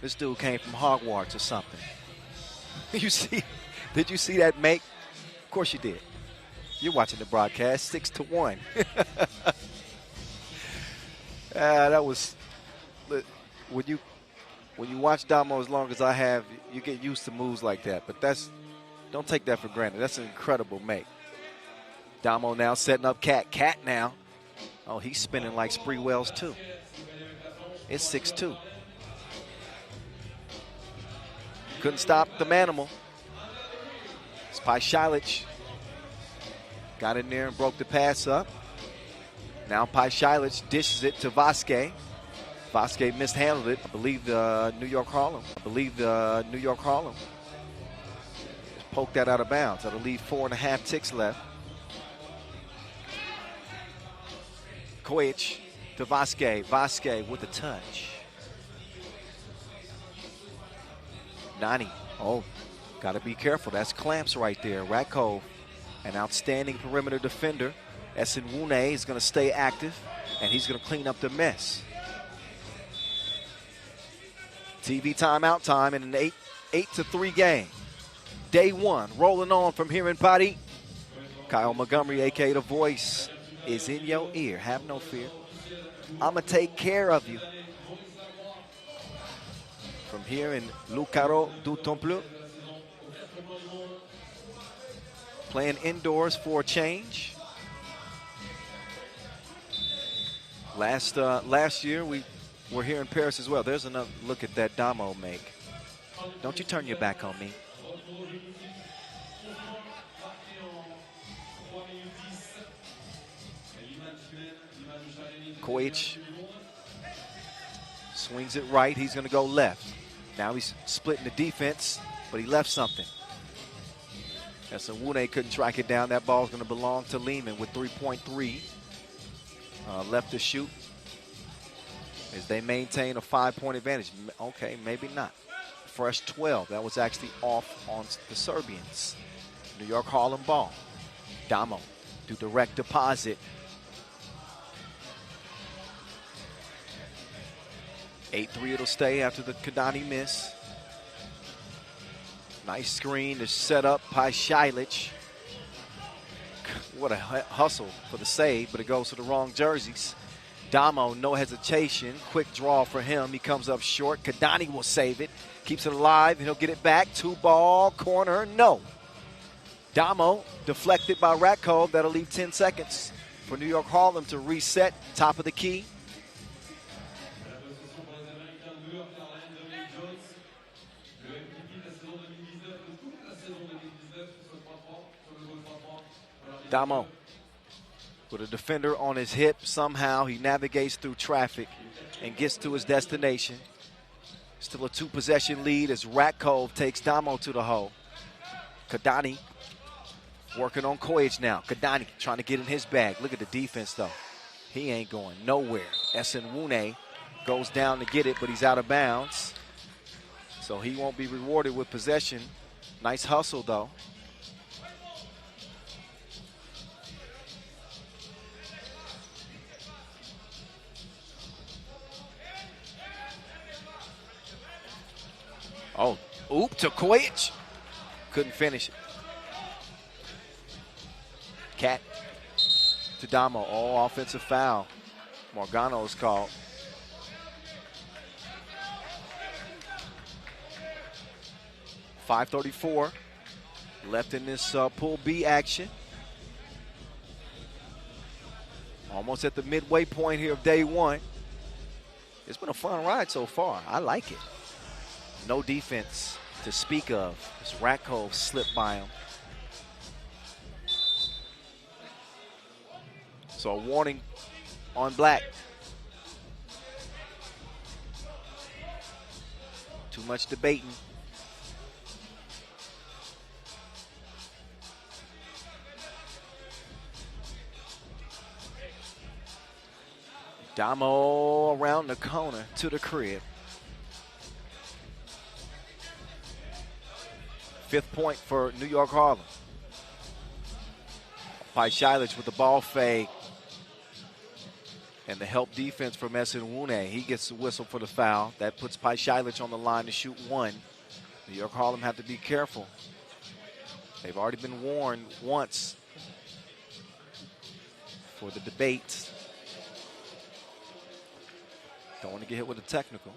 This dude came from Hogwarts or something. Did you see that make? Of course you did. You're watching the broadcast, 6-1. That was, when you watch Damo as long as I have, you get used to moves like that. But don't take that for granted. That's an incredible make. Damo now setting up Cat. Cat now. Oh, he's spinning like Spree Wells too. It's 6-2. Couldn't stop the Manimal. It's Paishailich. Got in there and broke the pass up. Now Paishailich dishes it to Vasquez. Vasquez mishandled it. I believe the New York Harlem. Just poked that out of bounds. That'll leave 4.5 ticks left. Kojic to Vasquez. Vasquez with a touch. Nani. Oh, got to be careful. That's clamps right there. Rakov, an outstanding perimeter defender. Esenwune is going to stay active, and he's going to clean up the mess. TV timeout time in an 8-3 game. Day 1, rolling on from here in Paris. Kyle Montgomery, a.k.a. The Voice, is in your ear. Have no fear. I'm going to take care of you. From here in Le Carreau du Temple. Playing indoors for a change. Last year, we were here in Paris as well. There's another look at that Damo make. Don't you turn your back on me. Kojic swings it right. He's going to go left. Now he's splitting the defense, but he left something. Esenwune couldn't track it down. That ball's going to belong to Leman with 3.3 left to shoot as they maintain a 5-point advantage. Okay, maybe not. Fresh 12. That was actually off on the Serbians. New York Harlem ball. Damo do direct deposit. 8-3 it'll stay after the Kadani miss. Nice screen to set up Paishailich. What a hustle for the save, but it goes to the wrong jerseys. Damo, no hesitation. Quick draw for him. He comes up short. Kadani will save it. Keeps it alive, and he'll get it back. 2-ball, corner, no. Damo deflected by Rakov. That'll leave 10 seconds for New York Harlem to reset. Top of the key. Damo with a defender on his hip. Somehow he navigates through traffic and gets to his destination. Still a 2-possession lead as Rakov takes Damo to the hole. Kadani working on Kojic now. Kadani trying to get in his bag. Look at the defense though. He ain't going nowhere. Esenwune goes down to get it, but he's out of bounds. So he won't be rewarded with possession. Nice hustle though. Oh, oop to Kojic. Couldn't finish it. Cat to Damo. Oh, offensive foul. Morgano is called. .534 left in this Pool B action. Almost at the midway point here of day one. It's been a fun ride so far. I like it. No defense to speak of. This Ratkov slipped by him. So a warning on Black. Too much debating. Damo around the corner to the crib. 5th point for New York Harlem. Paishalic with the ball fake. And the help defense from Esenwune. He gets the whistle for the foul. That puts Paishalic on the line to shoot one. New York Harlem have to be careful. They've already been warned once for the debate. Don't want to get hit with a technical.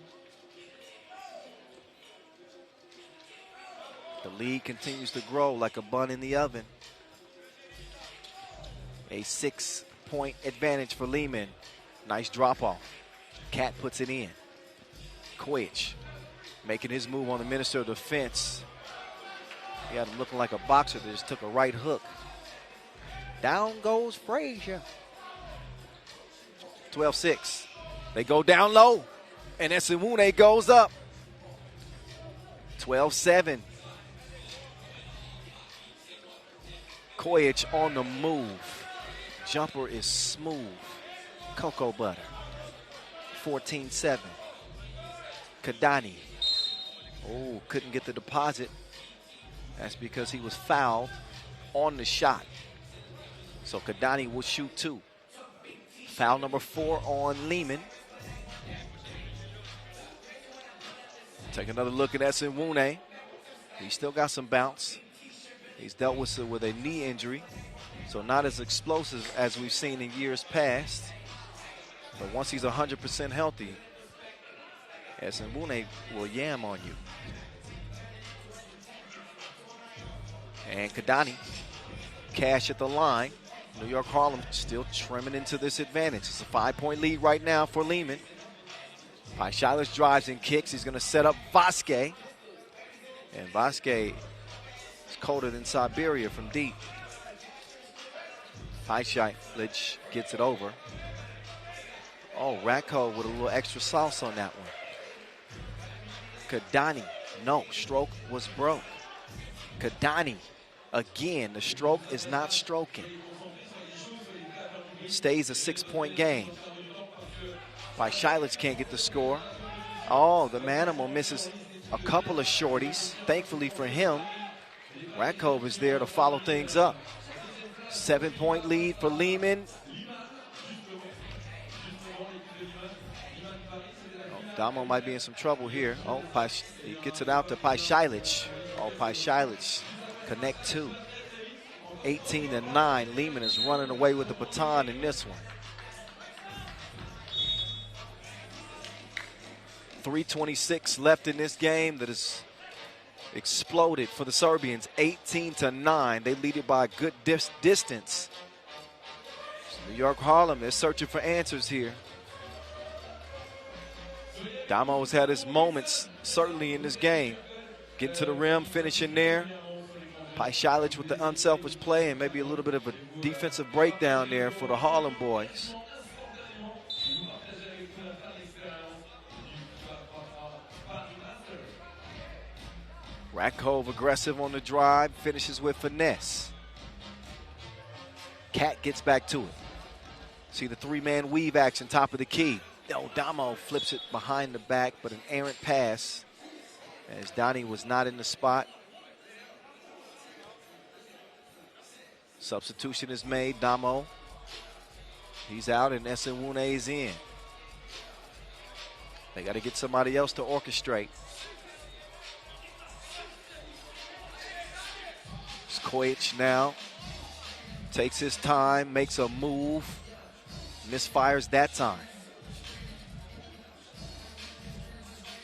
The lead continues to grow like a bun in the oven. A 6-point advantage for Leman. Nice drop off. Cat puts it in. Kojic making his move on the Minister of Defense. He had him looking like a boxer that just took a right hook. Down goes Frazier. 12-6. They go down low, and Esenwune goes up. 12-7. Kojic on the move. Jumper is smooth. Cocoa butter. 14-7. Kadani. Oh, couldn't get the deposit. That's because he was fouled on the shot. So Kadani will shoot 2. Foul number 4 on Leman. Take another look at Esenwune. He's still got some bounce. He's dealt with a knee injury, so not as explosive as we've seen in years past. But once he's 100% healthy, Esenwune will yam on you. And Kadani, cash at the line. New York Harlem still trimming into this advantage. It's a 5-point lead right now for Leman. Paishalic drives and kicks. He's going to set up Vasquez. And Vasquez is colder than Siberia from deep. Paishalic gets it over. Oh, Ratkov with a little extra sauce on that one. Kadani, no, stroke was broke. Kadani, again, the stroke is not stroking. Stays a 6-point game. Paishalic can't get the score. Oh, the Manimal misses a couple of shorties. Thankfully for him, Ratkov is there to follow things up. 7-point lead for Leman. Oh, Damo might be in some trouble here. Oh, he gets it out to Paishalic. Oh, Paishalic connect 2. 18-9. Leman is running away with the baton in this one. 3:26 left in this game that has exploded for the Serbians. 18-9. They lead it by a good distance. New York Harlem, they're searching for answers here. Damo's had his moments, certainly in this game. Getting to the rim, finishing there. Paishalic with the unselfish play and maybe a little bit of a defensive breakdown there for the Harlem boys. Ratkov aggressive on the drive, finishes with finesse. Cat gets back to it. See the 3-man weave action, top of the key. Oh, Damo flips it behind the back, but an errant pass as Donnie was not in the spot. Substitution is made. Damo, he's out and Esenwune is in. They got to get somebody else to orchestrate. Kojic now takes his time, makes a move, misfires that time.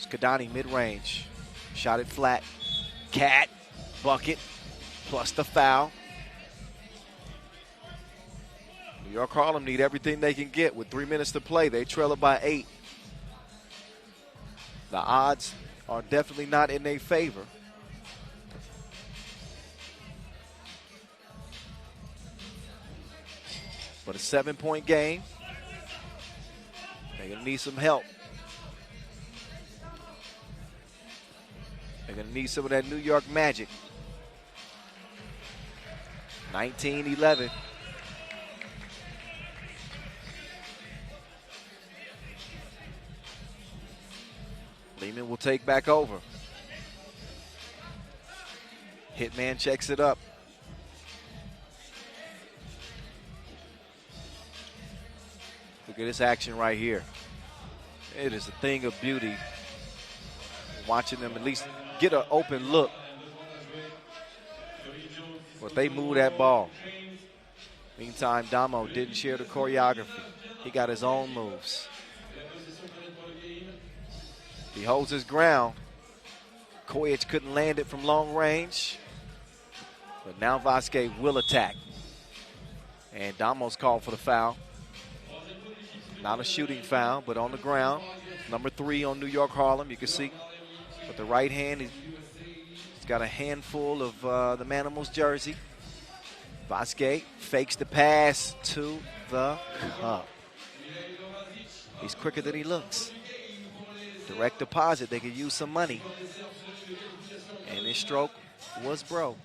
Skadani mid-range, shot it flat. Cat, bucket, plus the foul. New York Harlem need everything they can get with 3 minutes to play. They trail it by 8. The odds are definitely not in their favor. But a 7-point game. They're going to need some help. They're going to need some of that New York magic. 19-11. Leman will take back over. Hitman checks it up. Look at this action right here. It is a thing of beauty watching them at least get an open look. But they move that ball. Meantime, Damo didn't share the choreography. He got his own moves. He holds his ground. Kojic couldn't land it from long range. But now Vasquez will attack. And Damo's called for the foul. Not a shooting foul, but on the ground. Number 3 on New York Harlem. You can see with the right hand, he's got a handful of the Manimals jersey. Vasquez fakes the pass to the cup. He's quicker than he looks. Direct deposit, they could use some money. And his stroke was broke.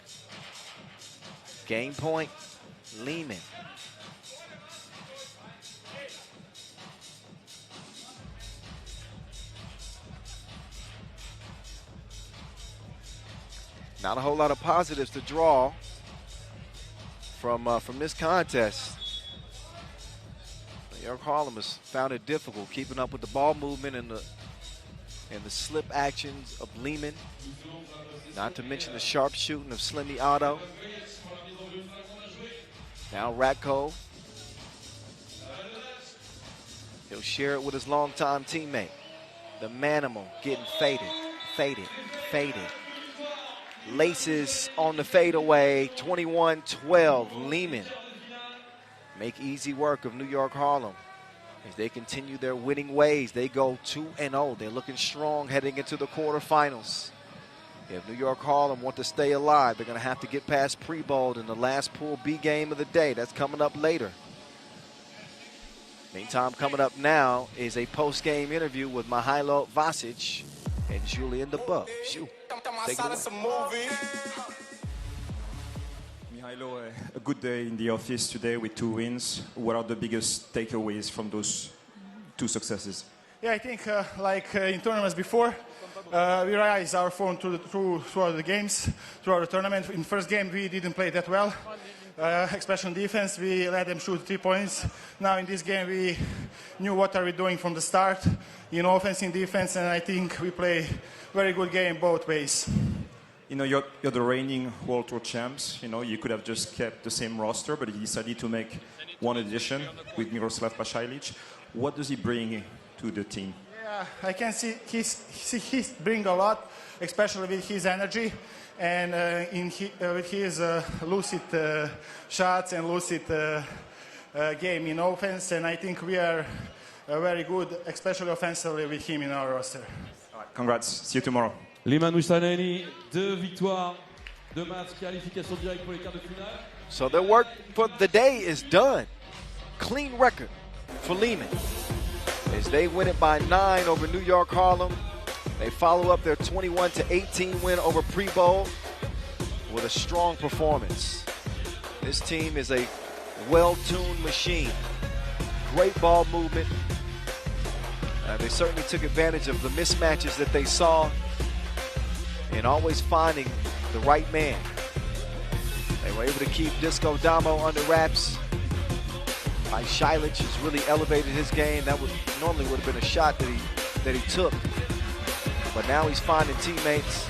Game point, Leman. Not a whole lot of positives to draw from this contest. New York Harlem has found it difficult keeping up with the ball movement and the slip actions of Leman. Not to mention the sharp shooting of Slimmy Otto. Now Ratko. He'll share it with his longtime teammate. The Manimal getting faded. Laces on the fadeaway, 21-12. Leman make easy work of New York Harlem. As they continue their winning ways, they go 2-0. They're looking strong heading into the quarterfinals. If New York Harlem want to stay alive, they're going to have to get past Prebold in the last Pool B game of the day. That's coming up later. Meantime, coming up now is a post-game interview with Mihailo Vasic and Julian DeBuff. Shoot. Take it away. Mihailo, a good day in the office today with 2 wins. What are the biggest takeaways from those 2 successes? Yeah, I think in tournaments before, we realized our form throughout the games, throughout the tournament. In the first game, we didn't play that well, especially on defense. We let them shoot 3 points. Now in this game, we knew what are we doing from the start, offense and defense, and I think we play very good game both ways. You're the reigning World Tour champs. You could have just kept the same roster, but you decided to make one addition with Miroslav Pasalic. What does he bring to the team? Yeah, I can see he's bring a lot, especially with his energy and with his lucid shots and lucid game in offense. And I think we are very good, especially offensively, with him in our roster. All right, congrats. See you tomorrow. Liman Huishan, 2 victoires, 2 matchs, qualification directe pour les quarts de finale. So their work for the day is done. Clean record for Leman. As they win it by 9 over New York Harlem. They follow up their 21-18 win over Prebold with a strong performance. This team is a well-tuned machine. Great ball movement. They certainly took advantage of the mismatches that they saw and always finding the right man. They were able to keep Disco Damo under wraps. Shilic has really elevated his game. That normally would have been a shot that he took. But now he's finding teammates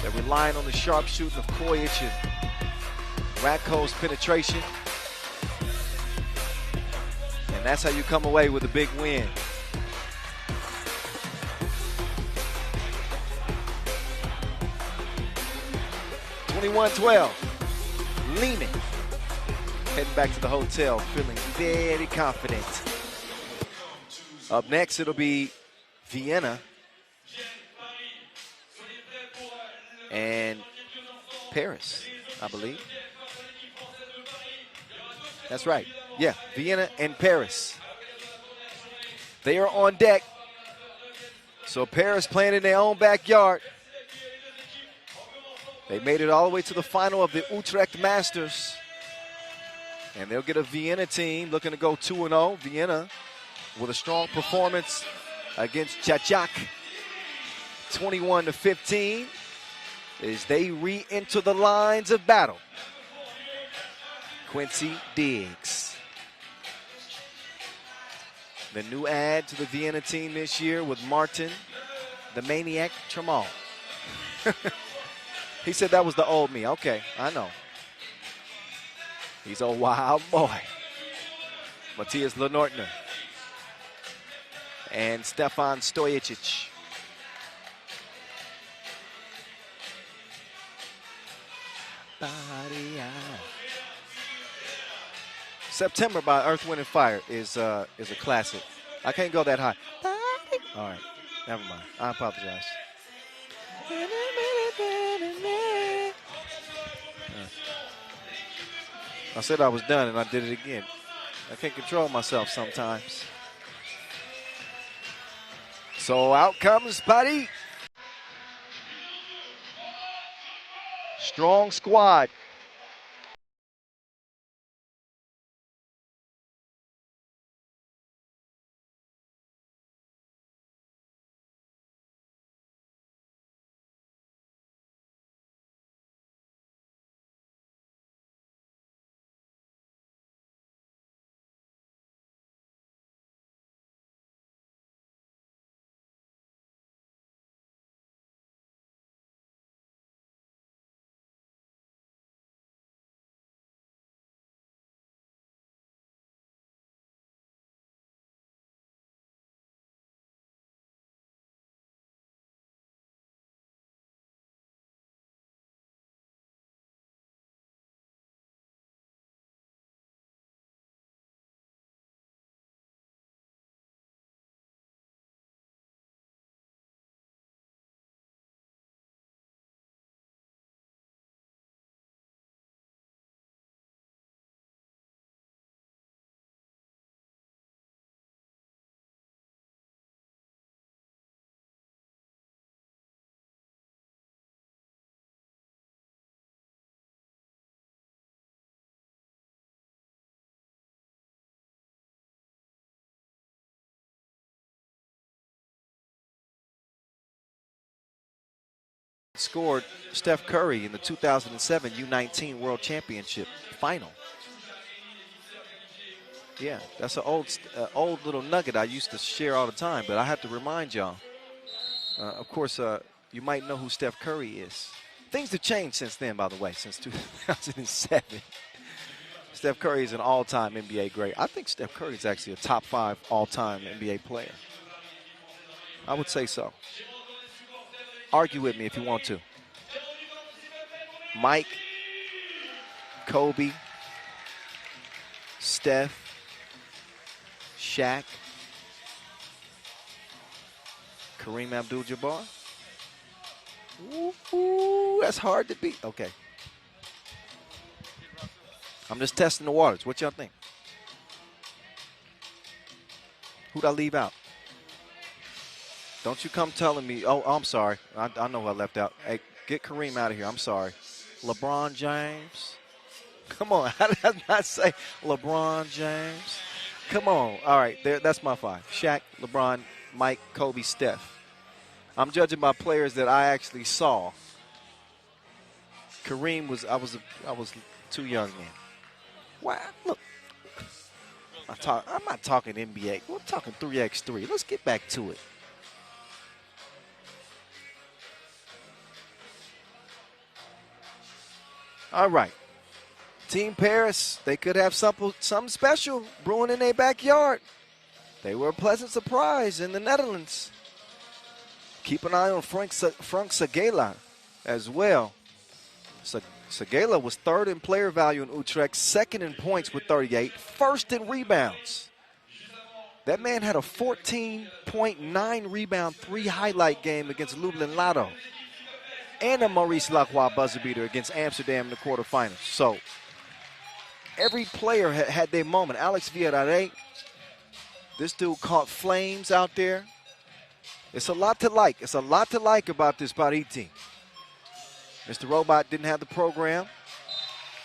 that relying on the sharp shooting of Kojic and Ratco's penetration. And that's how you come away with a big win. (21-12). Leman heading back to the hotel, feeling very confident. Up next, it'll be Vienna and Paris, I believe. That's right. Yeah, Vienna and Paris. They are on deck. So Paris playing in their own backyard. They made it all the way to the final of the Utrecht Masters. And they'll get a Vienna team looking to go 2-0. Vienna with a strong performance against Chachak, 21-15, as they re-enter the lines of battle. Quincy Diggs, the new add to the Vienna team this year with Martin, the Maniac Tramal. He said that was the old me. Okay, I know. He's a wild boy. Matthias Lenortner and Stefan Stojicic. September by Earth, Wind & Fire is a classic. I can't go that high. All right, never mind. I apologize. I said I was done and I did it again. I can't control myself sometimes. So out comes Patty. Strong squad. Scored Steph Curry in the 2007 U19 World Championship final. Yeah, that's an old little nugget I used to share all the time, but I have to remind y'all. Of course, you might know who Steph Curry is. Things have changed since then, by the way, since 2007. Steph Curry is an all-time NBA great. I think Steph Curry is actually a top 5 all-time NBA player. I would say so. Argue with me if you want to. Mike, Kobe, Steph, Shaq, Kareem Abdul-Jabbar. Ooh, that's hard to beat. Okay. I'm just testing the waters. What y'all think? Who'd I leave out? Don't you come telling me, oh, I'm sorry. I know who I left out. Hey, get Kareem out of here. I'm sorry. LeBron James. Come on. How did I not say LeBron James? Come on. All right, that's my 5. Shaq, LeBron, Mike, Kobe, Steph. I'm judging by players that I actually saw. Kareem I was too young then. Wow, look. I'm not talking NBA. We're talking 3x3. Let's get back to it. All right. Team Paris, they could have something special brewing in their backyard. They were a pleasant surprise in the Netherlands. Keep an eye on Frank Segela as well. Segela was third in player value in Utrecht, second in points with 38, first in rebounds. That man had a 14.9 rebound, 3 highlight game against Lublin Lotto and a Maurice Lacroix buzzer beater against Amsterdam in the quarterfinals. So every player had their moment. Alex Villarreal, this dude caught flames out there. It's a lot to like. It's a lot to like about this Paris team. Mr. Robot didn't have the program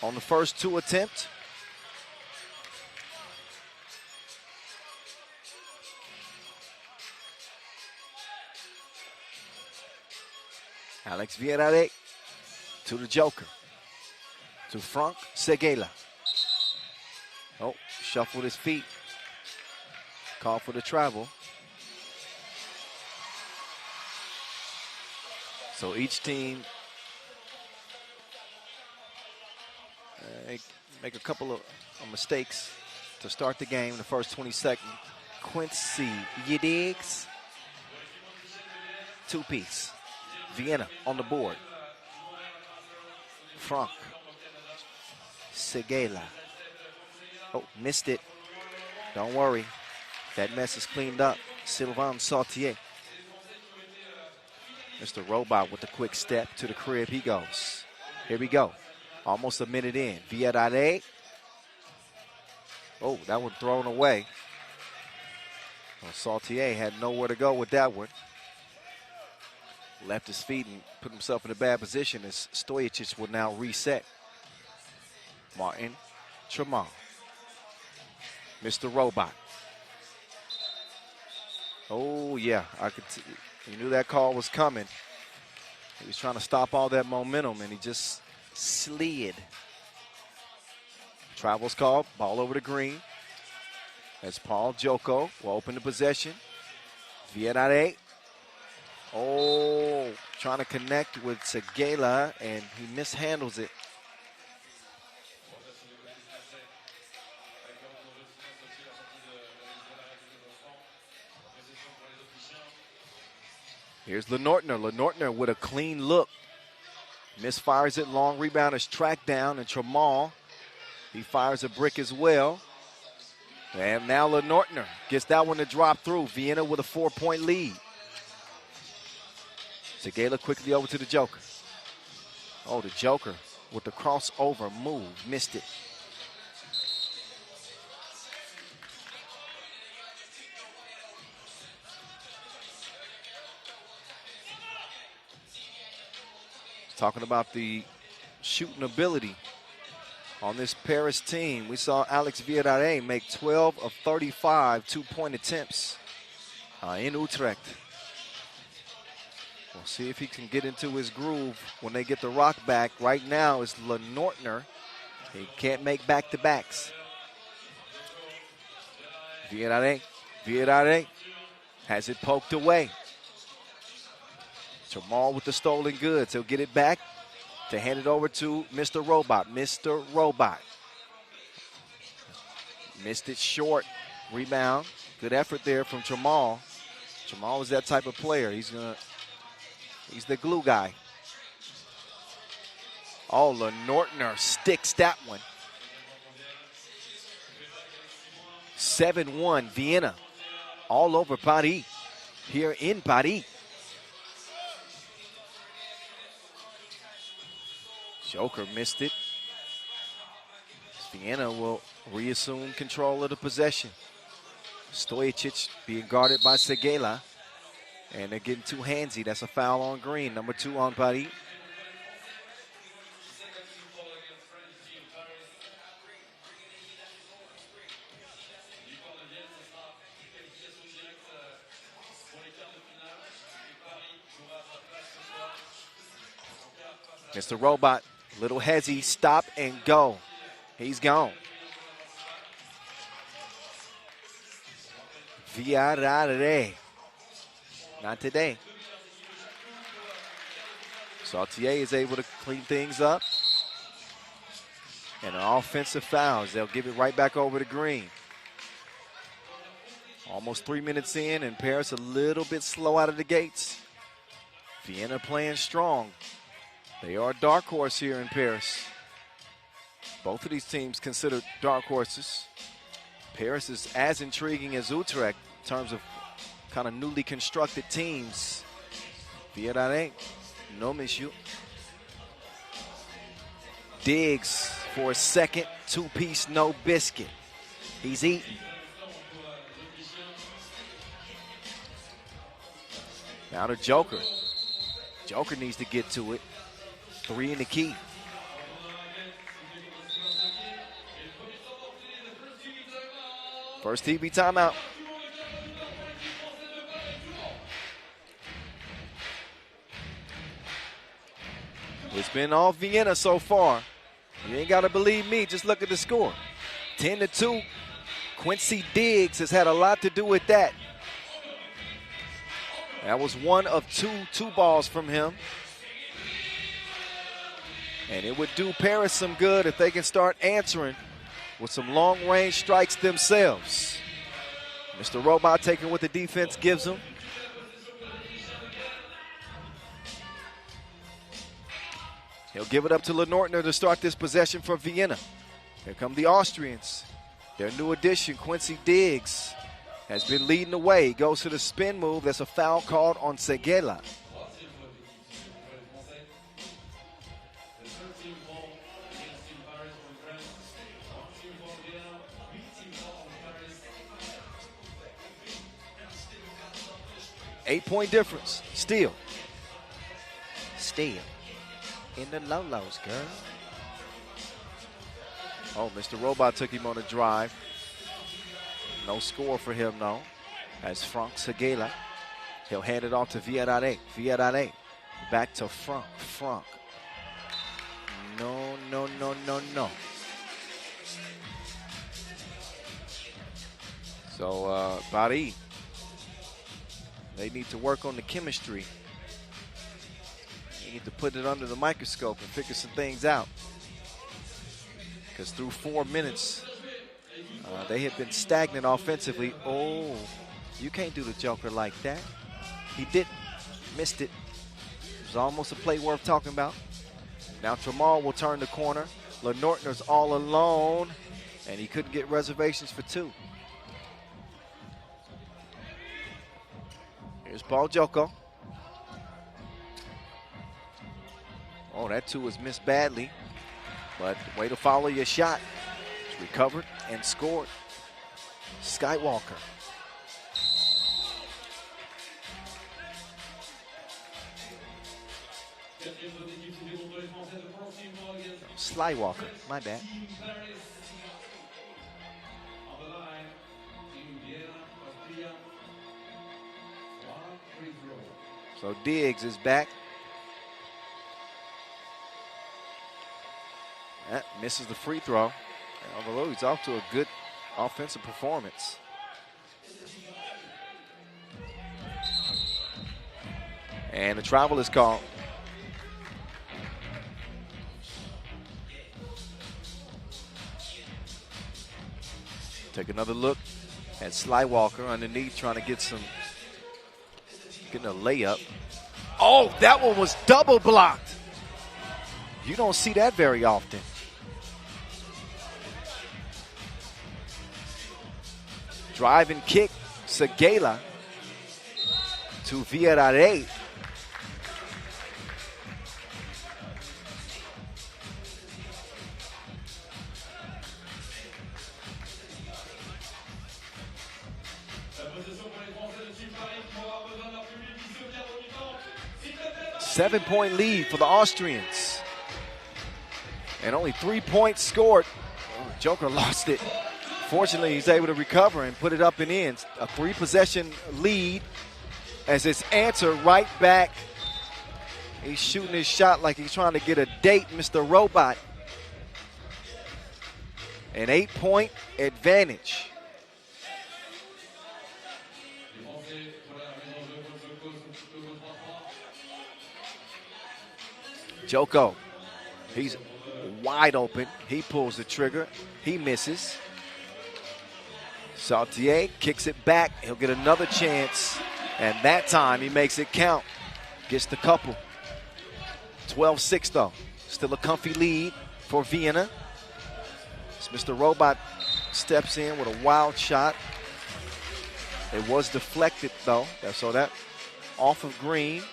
on the first 2 attempts. Alex Villarreal to the Joker, to Frank Segela. Oh, shuffled his feet. Called for the travel. So each team make a couple of mistakes to start the game in the first 20 seconds. Quincy Yedigs, 2-piece. Vienna on the board. Frank Segela. Oh, missed it. Don't worry. That mess is cleaned up. Sylvain Sautier. Mr. Robot with a quick step to the crib. He goes. Here we go. Almost a minute in. Villarreal. Oh, that one thrown away. Well, Sautier had nowhere to go with that one. Left his feet and put himself in a bad position as Stojacic will now reset. Martin Tremont. Mr. Robot. Oh, yeah. You knew that call was coming. He was trying to stop all that momentum, and he just slid. Travel's called. Ball over the green. As Paul Joko will open the possession. Villarreal. Oh, trying to connect with Segela, and he mishandles it. Here's Lenortner. Lenortner with a clean look. Misfires it. Long rebound is tracked down, and Tramal, he fires a brick as well. And now Lenortner gets that one to drop through. Vienna with a 4-point lead. Segela quickly over to the Joker. Oh, the Joker with the crossover move. Missed it. Talking about the shooting ability on this Paris team. We saw Alex Villarreal make 12 of 35 2-point attempts in Utrecht. We'll see if he can get into his groove when they get the rock back. Right now is Lenortner. He can't make back-to-backs. Villarreal has it poked away. Jamal with the stolen goods. He'll get it back to hand it over to Mr. Robot. Mr. Robot. Missed it short. Rebound. Good effort there from Jamal. Jamal is that type of player. He's the glue guy. Oh, Lenortner sticks that one. 7-1 Vienna. All over Paris. Here in Paris. Joker missed it. Vienna will reassume control of the possession. Stojacic being guarded by Segela. And they're getting too handsy. That's a foul on green. Number 2 on Paris. Mr. Robot, little hezzy, stop and go. He's gone. Villarreal. Not today. Sautier is able to clean things up. And an offensive fouls. They'll give it right back over to Green. Almost 3 minutes in, and Paris a little bit slow out of the gates. Vienna playing strong. They are a dark horse here in Paris. Both of these teams considered dark horses. Paris is as intriguing as Utrecht in terms of kind of newly constructed teams. Vienna, no monsieur. Diggs for a second two-piece no biscuit. He's eating. Now to Joker. Joker needs to get to it. 3 in the key. First TV timeout. It's been all Vienna so far. You ain't got to believe me. Just look at the score. 10-2. Quincy Diggs has had a lot to do with that. That was one of two balls from him. And it would do Paris some good if they can start answering with some long-range strikes themselves. Mr. Robot taking what the defense gives him. He'll give it up to Lenortner to start this possession for Vienna. Here come the Austrians. Their new addition, Quincy Diggs, has been leading the way. He goes to the spin move. That's a foul called on Seguela. Eight-point difference. Steal. In the low-lows, girl. Oh, Mr. Robot took him on a drive. No score for him, though. As Frank Seguela. He'll hand it off to Villarreal. Villarreal. Back to Frank. Frank. No. So, Paris. They need to work on the chemistry. They need to put it under the microscope and figure some things out. Because through 4 minutes, they have been stagnant offensively. Oh, you can't do the Joker like that. He didn't. Missed it. It was almost a play worth talking about. Now Tramal will turn the corner. Lenortner's all alone, and he couldn't get reservations for 2. Here's Paul Joko. Oh, that 2 was missed badly. But way to follow your shot. It's recovered and scored. Skywalker. Slywalker, my bad. So Diggs is back. That misses the free throw. Although he's off to a good offensive performance. And the travel is called. Take another look at Slywalker underneath, trying to getting a layup. Oh, that one was double blocked. You don't see that very often. Drive and kick, Seguela to Villarreal. Seven-point lead for the Austrians. And only 3 points scored. Oh, Joker lost it. Fortunately, he's able to recover and put it up and in. A 3-possession lead as his answer right back. He's shooting his shot like he's trying to get a date, Mr. Robot. An 8-point advantage. Joko, he's wide open. He pulls the trigger. He misses. Saltier kicks it back. He'll get another chance. And that time he makes it count. Gets the couple. 12-6 though. Still a comfy lead for Vienna. As Mr. Robot steps in with a wild shot. It was deflected though. So that off of green.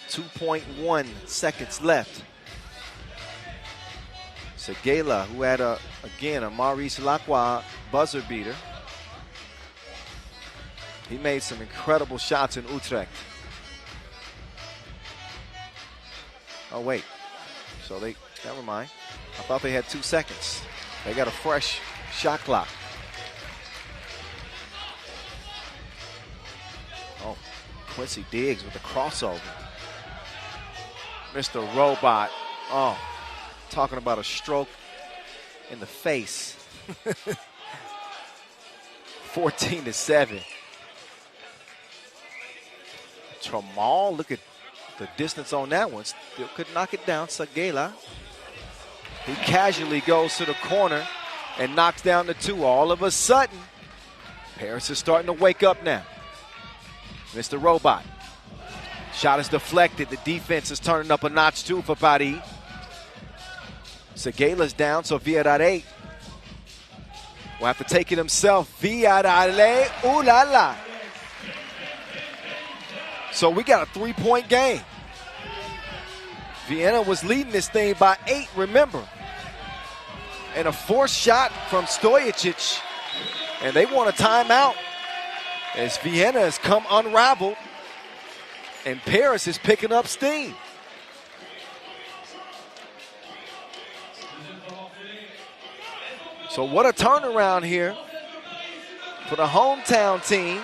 2.1 seconds left. Seguela, who had again a Maurice Lacroix buzzer beater. He made some incredible shots in Utrecht. Oh wait, so never mind. I thought they had 2 seconds. They got a fresh shot clock. Oh, Quincy Diggs with the crossover. Mr. Robot, oh, talking about a stroke in the face. 14-7. Tramal, look at the distance on that one. Still could knock it down. Seguela. He casually goes to the corner and knocks down the 2. All of a sudden, Paris is starting to wake up now. Mr. Robot. Shot is deflected. The defense is turning up a notch too for Paris. Seguela's down, so Villarreal will have to take it himself. Villarreal, ooh la la. So we got a 3-point game. Vienna was leading this thing by 8, remember. And a forced shot from Stojacic. And they want a timeout as Vienna has come unraveled. And Paris is picking up steam. So what a turnaround here for the hometown team.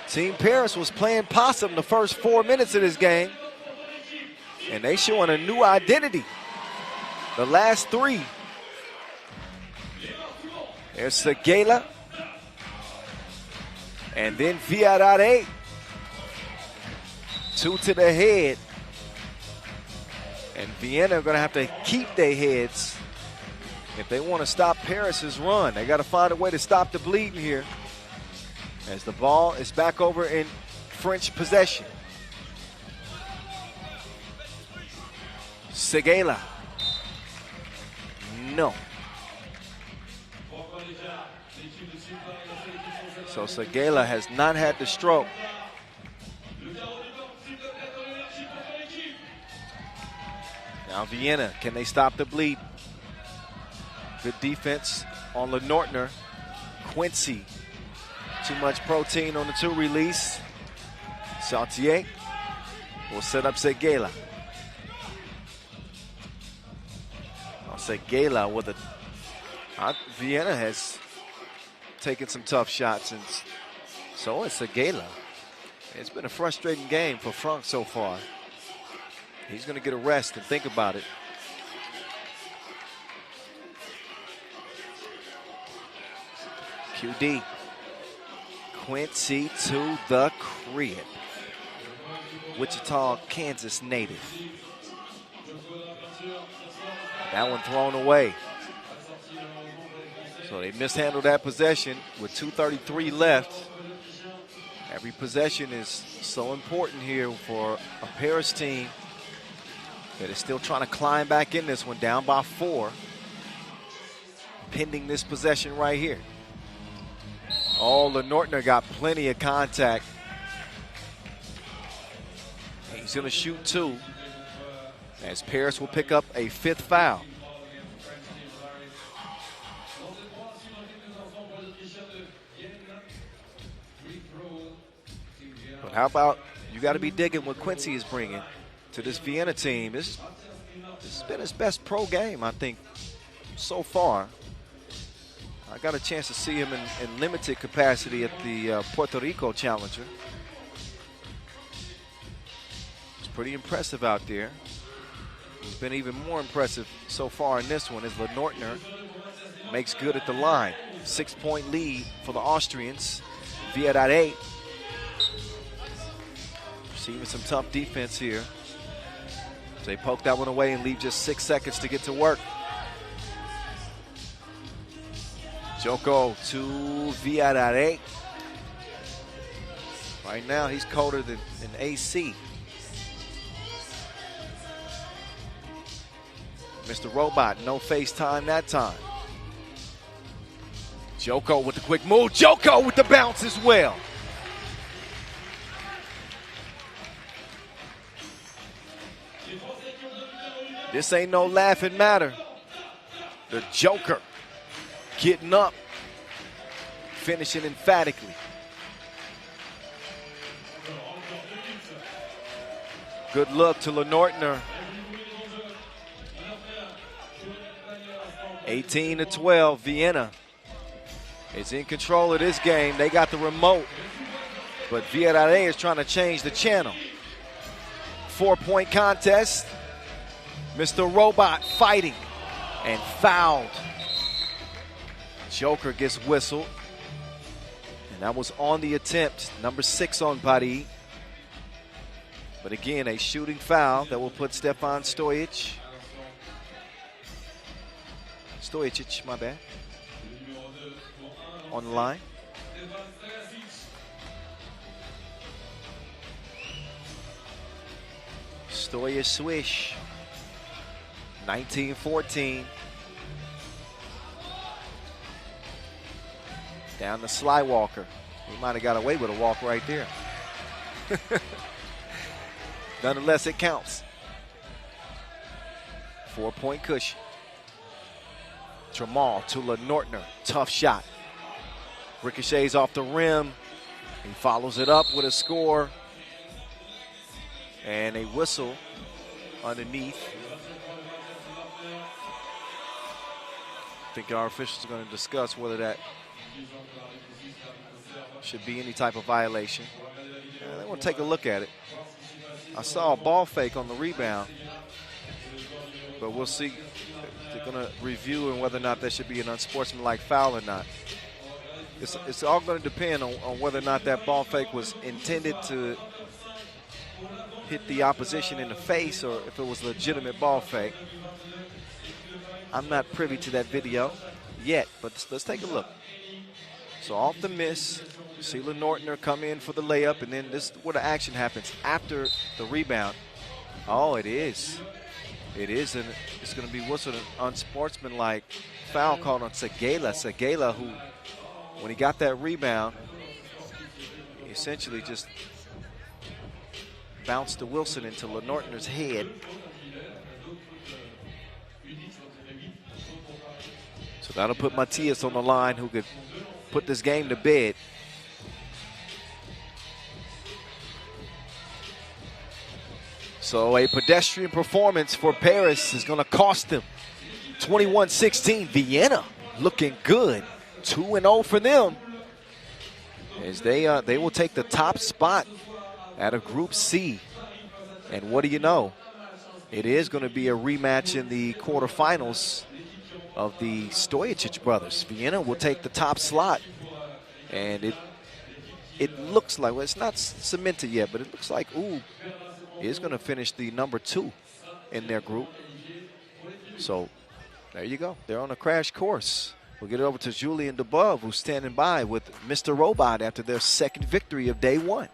Team Paris was playing possum the first 4 minutes of this game. And they showing a new identity. The last 3. There's Seguela. And then Villarreal. 2 to the head. And Vienna are going to have to keep their heads if they want to stop Paris's run. They got to find a way to stop the bleeding here. As the ball is back over in French possession. Seguela. No. So Seguela has not had the stroke. Now Vienna, can they stop the bleed? Good defense on Lenortner. Quincy. Too much protein on the 2 release. Saltier will set up Seguela. Seguela with Vienna has taken some tough shots, and so has Seguela. It's been a frustrating game for Franck so far. He's going to get a rest and think about it. QD. Quincy to the crib. Wichita, Kansas native. That one thrown away. So they mishandled that possession with 2:33 left. Every possession is so important here for a Paris team that is still trying to climb back in this one, down by 4. Pending this possession right here. Oh, Lenortner got plenty of contact. He's going to shoot 2. As Paris will pick up a 5th foul. But how about, you got to be digging what Quincy is bringing to this Vienna team. This has been his best pro game, I think, so far. I got a chance to see him in limited capacity at the Puerto Rico Challenger. It's pretty impressive out there. He's been even more impressive so far in this one as Lenortner makes good at the line. 6-point lead for the Austrians. Villarreal receiving some tough defense here. So they poke that one away and leave just 6 seconds to get to work. Joko to Villarreal. Right now, he's colder than AC. Mr. Robot, no FaceTime that time. Joko with the quick move. Joko with the bounce as well. This ain't no laughing matter. The Joker getting up, finishing emphatically. Good look to Lenortner. 18-12, Vienna is in control of this game. They got the remote, but Villarreal is trying to change the channel. 4-point contest. Mr. Robot fighting and fouled. Joker gets whistled, and that was on the attempt, number 6 on Paris. But again, a shooting foul that will put Stefan Stojic, my bad, on the line. Stojic swish. 19-14. Down to Slywalker. He might have got away with a walk right there. Nonetheless, it counts. 4-point cushion. Tramal to Lenortner. Tough shot. Ricochets off the rim. He follows it up with a score. And a whistle underneath. I think our officials are going to discuss whether that should be any type of violation. They want to take a look at it. I saw a ball fake on the rebound, but we'll see. They're going to review and whether or not that should be an unsportsmanlike foul or not. It's all going to depend on whether or not that ball fake was intended to hit the opposition in the face or if it was a legitimate ball fake. I'm not privy to that video yet, but let's take a look. So off the miss, see Lenortner come in for the layup, and then this is where the action happens after the rebound. Oh, it is. It is, and it's going to be whistled an unsportsmanlike foul called on Segela. Segela, who, when he got that rebound, he essentially just bounced to Wilson into Lenortner's head. So that'll put Matias on the line, who could put this game to bed. So a pedestrian performance for Paris is going to cost them. 21-16, Vienna looking good. 2-0 for them, as they will take the top spot out of Group C. And what do you know? It is going to be a rematch in the quarterfinals of the Stojic brothers. Vienna will take the top slot, and it looks like, well, it's not cemented yet, but it looks like is going to finish the number 2 in their group. So there you go. They're on a crash course. We'll get it over to Julian DeBove, who's standing by with Mr. Robot after their second victory of day 1.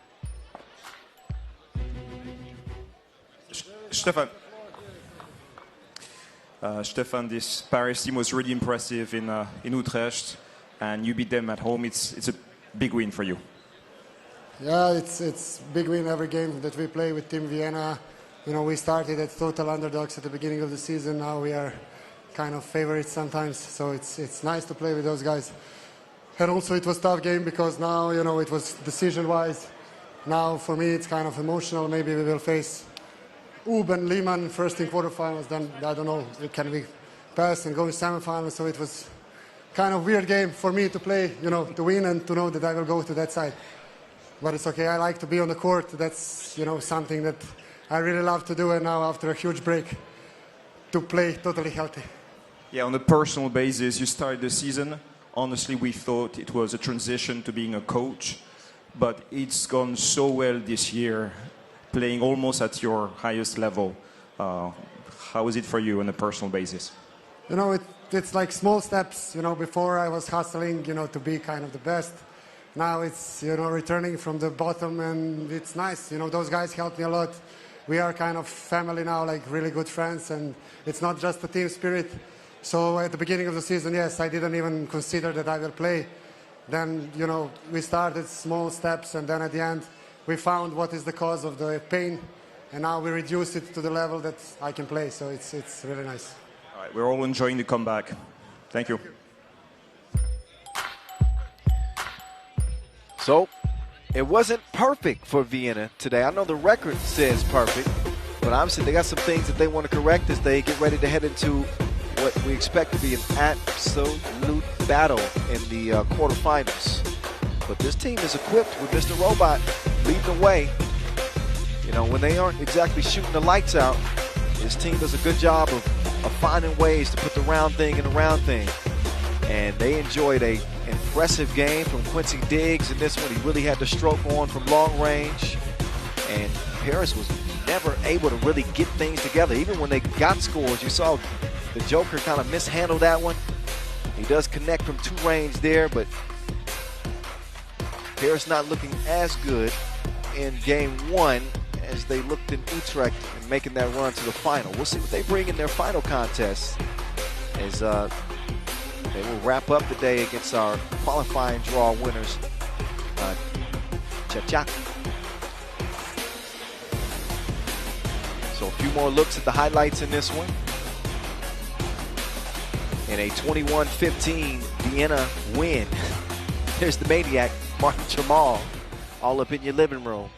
Stefan, this Paris team was really impressive in Utrecht, and you beat them at home. It's a big win for you. Yeah, it's big win every game that we play with Team Vienna. You know, we started as total underdogs at the beginning of the season. Now we are kind of favorites sometimes, so it's nice to play with those guys. And also it was a tough game because now, you know, it was decision-wise. Now for me it's kind of emotional. Maybe we will face and Liman first in quarterfinals, then I don't know, can we pass and go in semifinals? So it was kind of weird game for me to play, you know, to win and to know that I will go to that side. But it's okay, I like to be on the court. That's, you know, something that I really love to do, and now after a huge break, to play totally healthy. Yeah, on a personal basis, you started the season. Honestly, we thought it was a transition to being a coach, but it's gone so well this year, playing almost at your highest level. How is it for you on a personal basis? You know, it's like small steps. You know, before I was hustling, you know, to be kind of the best. Now it's, you know, returning from the bottom, and it's nice. You know, those guys helped me a lot. We are kind of family now, like really good friends, and it's not just a team spirit. So at the beginning of the season, yes, I didn't even consider that I will play. Then, you know, we started small steps, and then at the end, we found what is the cause of the pain, and now we reduce it to the level that I can play. So it's really nice. All right, we're all enjoying the comeback. Thank you. So, it wasn't perfect for Vienna today. I know the record says perfect, but obviously they got some things that they want to correct as they get ready to head into what we expect to be an absolute battle in the quarterfinals. But this team is equipped with Mr. Robot leading the way. You know, when they aren't exactly shooting the lights out, this team does a good job of finding ways to put the round thing in the round thing. And they enjoyed a impressive game from Quincy Diggs in this one. He really had the stroke on from long range. And Paris was never able to really get things together. Even when they got scores, you saw the Joker kind of mishandle that one. He does connect from two range there, but Paris not looking as good in game one as they looked in Utrecht and making that run to the final. We'll see what they bring in their final contest as they will wrap up the day against our qualifying draw winners, Chachak. So a few more looks at the highlights in this one. In a 21-15 Vienna win. There's the maniac, Martin Jamal, all up in your living room.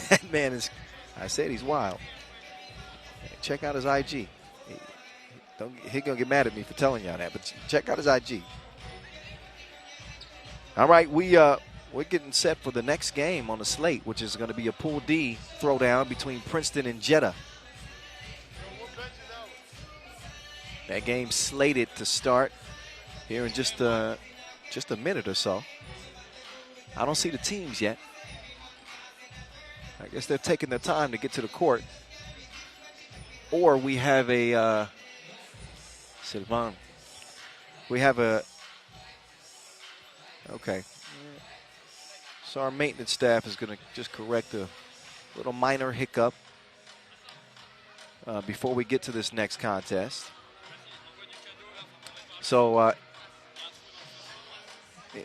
That man is, I said he's wild. Check out his IG. He's going to get mad at me for telling y'all that, but check out his IG. All right, we're getting set for the next game on the slate, which is going to be a Pool D throwdown between Princeton and Jeddah. That game's slated to start here in just a minute or so. I don't see the teams yet. I guess they're taking their time to get to the court. Or we have a Sylvain. We have a okay. So our maintenance staff is going to just correct a little minor hiccup before we get to this next contest. So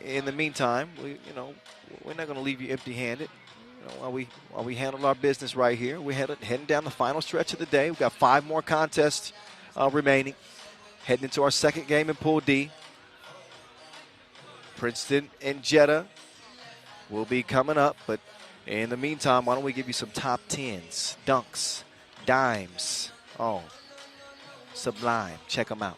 in the meantime, we're not going to leave you empty-handed. While we handle our business right here, we're heading down the final stretch of the day. We've got 5 more contests remaining. Heading into our second game in Pool D. Princeton and Jeddah will be coming up, but in the meantime, why don't we give you some top 10s, dunks, dimes. Oh, sublime. Check them out.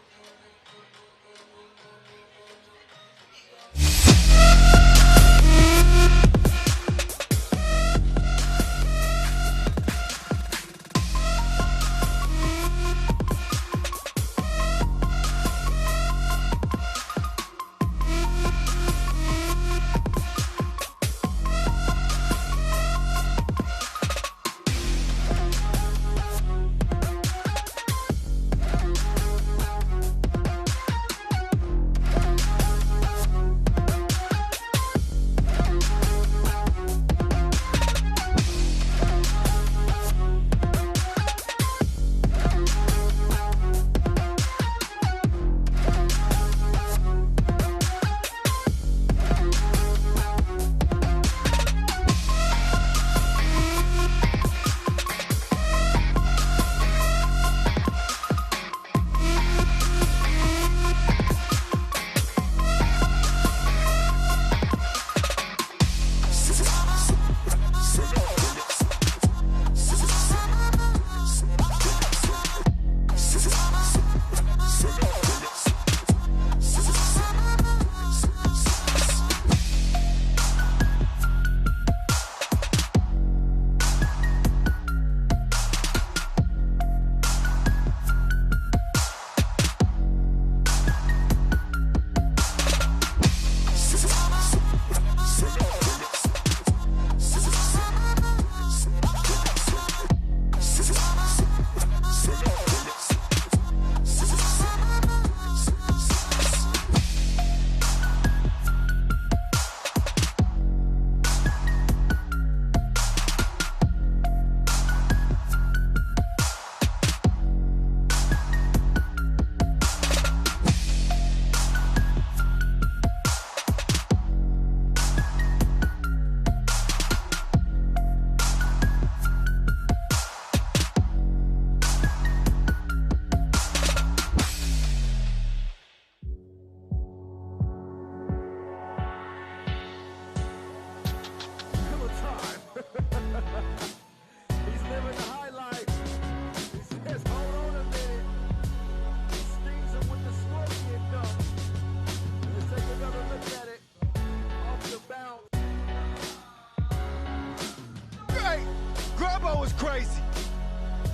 what's crazy?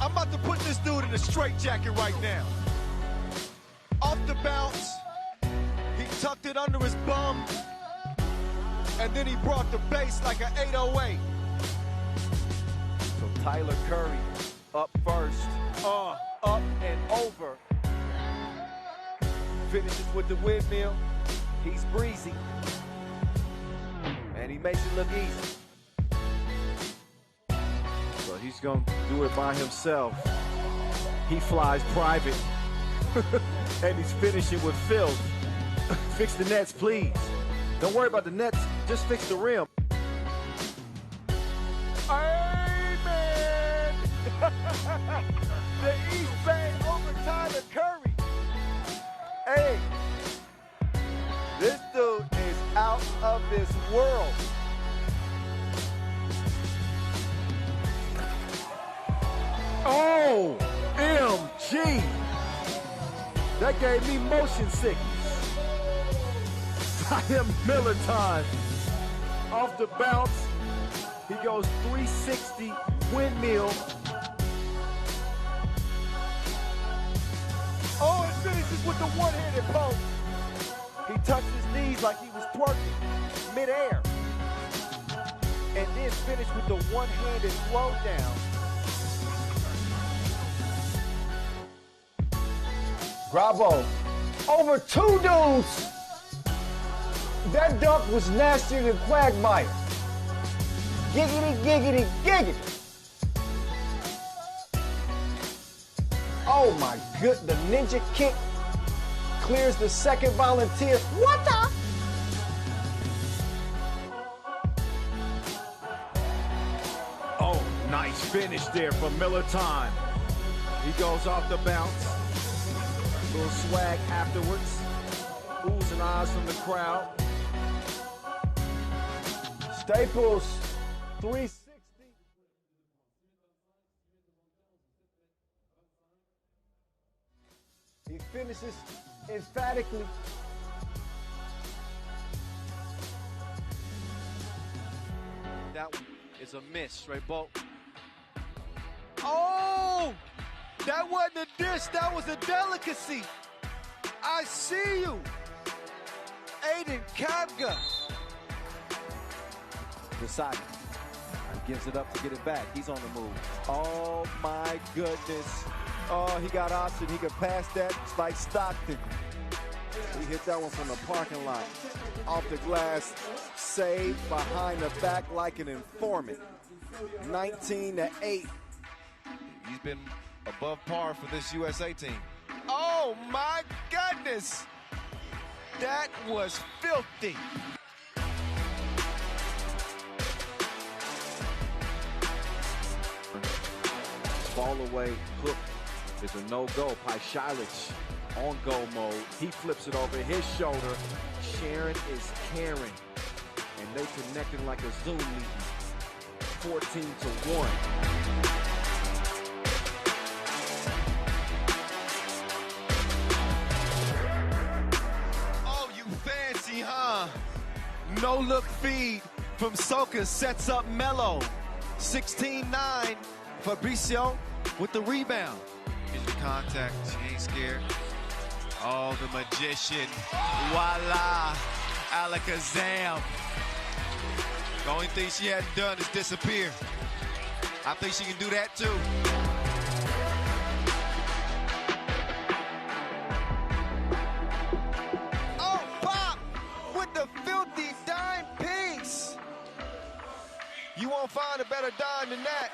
I'm about to put this dude in a straitjacket right now. Off the bounce, he tucked it under his bum, and then he brought the bass like an 808. So Tyler Curry up first, up and over. Finishes with the windmill. He's breezy, and he makes it look easy. So he's gonna do it by himself. He flies private, and he's finishing with filth. Fix the nets, please. Don't worry about the nets, just fix the rim. Amen! The East Bay over Tyler Curry. Hey, this dude is out of this world. Oh, MG. That gave me motion sickness. I am Miller time. Off the bounce, he goes 360 windmill. Oh, and finishes with the one-handed poke. He touched his knees like he was twerking midair. And then finished with the one-handed flow down. Bravo. Over 2 dudes. That dunk was nastier than Quagmire. Giggity, giggity, giggity. Oh my good, the ninja kick clears the second volunteer. What the? Oh, nice finish there from Miller time. He goes off the bounce. Little swag afterwards. Oohs and ahs from the crowd. Staples, 360. He finishes emphatically. That one is a miss, straight bolt. Oh! That wasn't a dish, that was a delicacy. I see you. Aiden Kapga. Decided. Gives it up to get it back. He's on the move. Oh my goodness. Oh, he got option. He could pass that. It's like Stockton. He hit that one from the parking lot. Off the glass. Saved behind the back like an informant. 19-8. He's been above par for this USA team. Oh my goodness. That was filthy. Ball away, hook is a no-go. Paishalic on go mode. He flips it over his shoulder. Sharon is caring. And they connecting like a Zoom meeting. 14-1. Oh, you fancy, huh? No-look feed from Soka sets up Melo. 16-9. Fabricio with the rebound. Get your contact, she ain't scared. Oh, the magician. Voila. Alakazam. The only thing she hadn't done is disappear. I think she can do that too. Oh, Pop with the filthy dime piece. You won't find a better dime than that.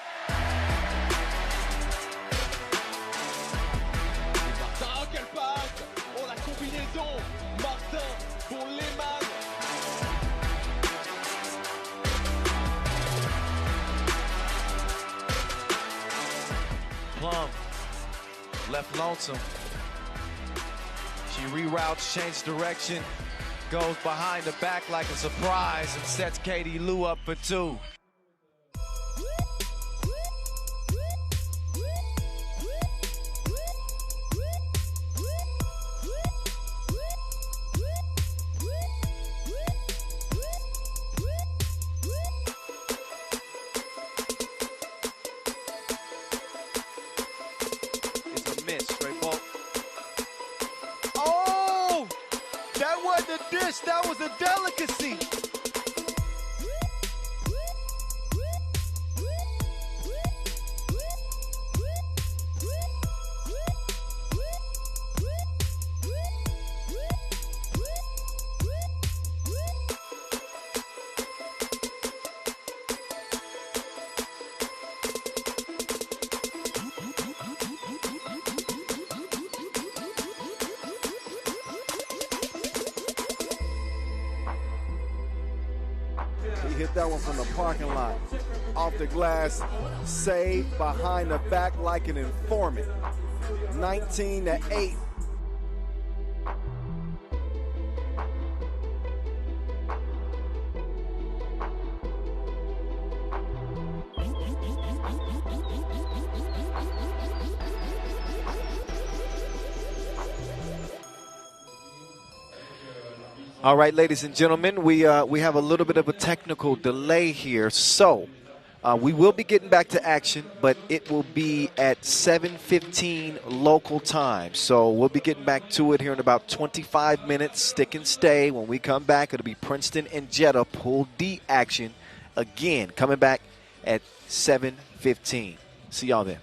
Quelle passe! Oh, la combinaison! Martin pour Leman! Plum left lonesome. She reroutes, changes direction, goes behind the back like a surprise and sets Katie Lou up for 2. dish. That was a delicacy. He hit that one from the parking lot. Off the glass, saved behind the back like an informant. 19-8. All right, ladies and gentlemen, we have a little bit of a technical delay here, so we will be getting back to action, but it will be at 7:15 local time. So we'll be getting back to it here in about 25 minutes. Stick and stay. When we come back, it'll be Princeton and Jeddah Pool D action again, coming back at 7:15. See y'all then.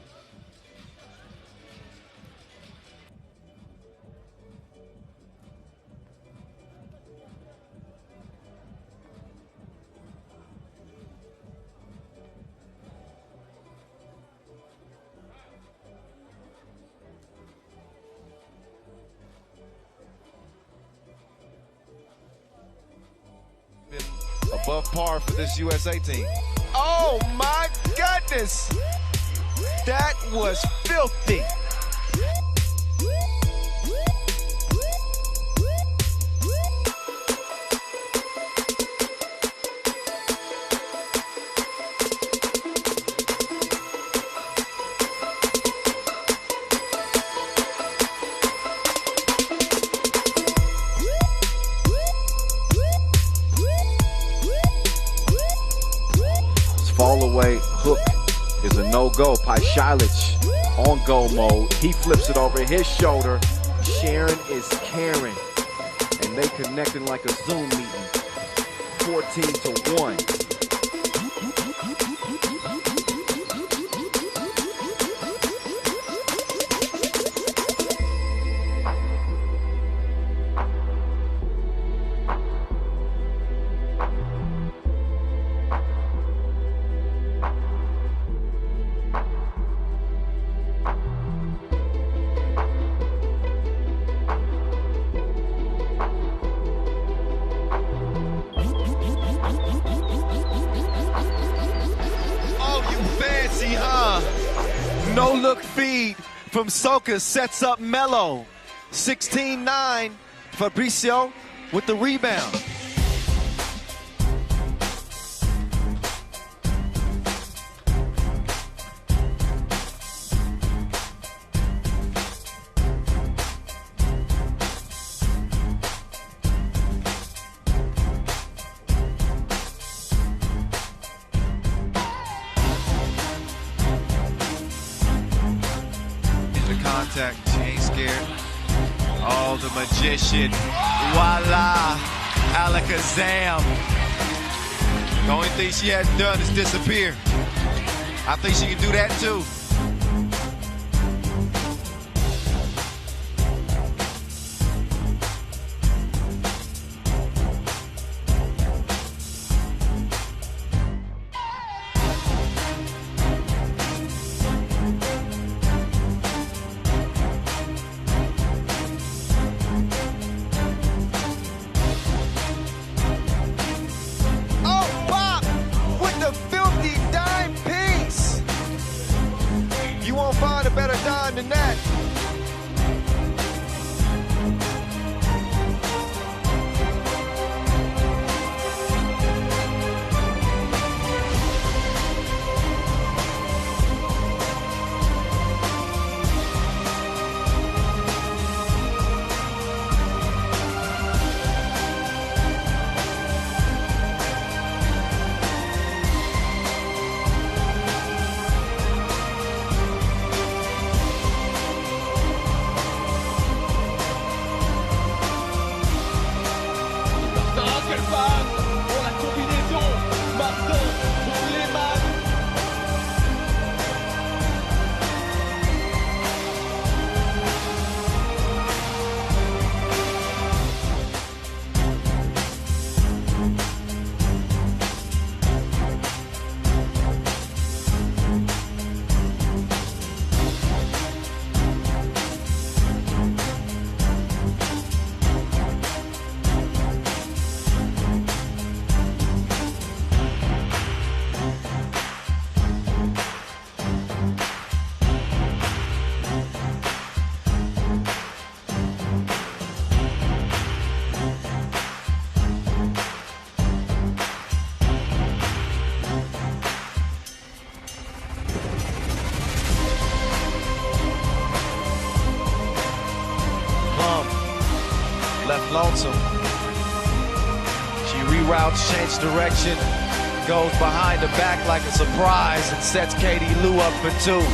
Above par for this USA team. Oh my goodness! That was filthy. Fall away hook is a no-go. Paishalic on go mode. He flips it over his shoulder. Sharon is caring. And they connecting like a Zoom meeting. 14-1. No-look feed from Soka sets up Melo. 16-9, Fabricio with the rebound. Contact, she ain't scared. Oh, the magician. Voila, alakazam. The only thing she hasn't done is disappear. I think she can do that too. Than that. lonesome. She reroutes, changes direction, goes behind the back like a surprise and sets Katie Lou up for two.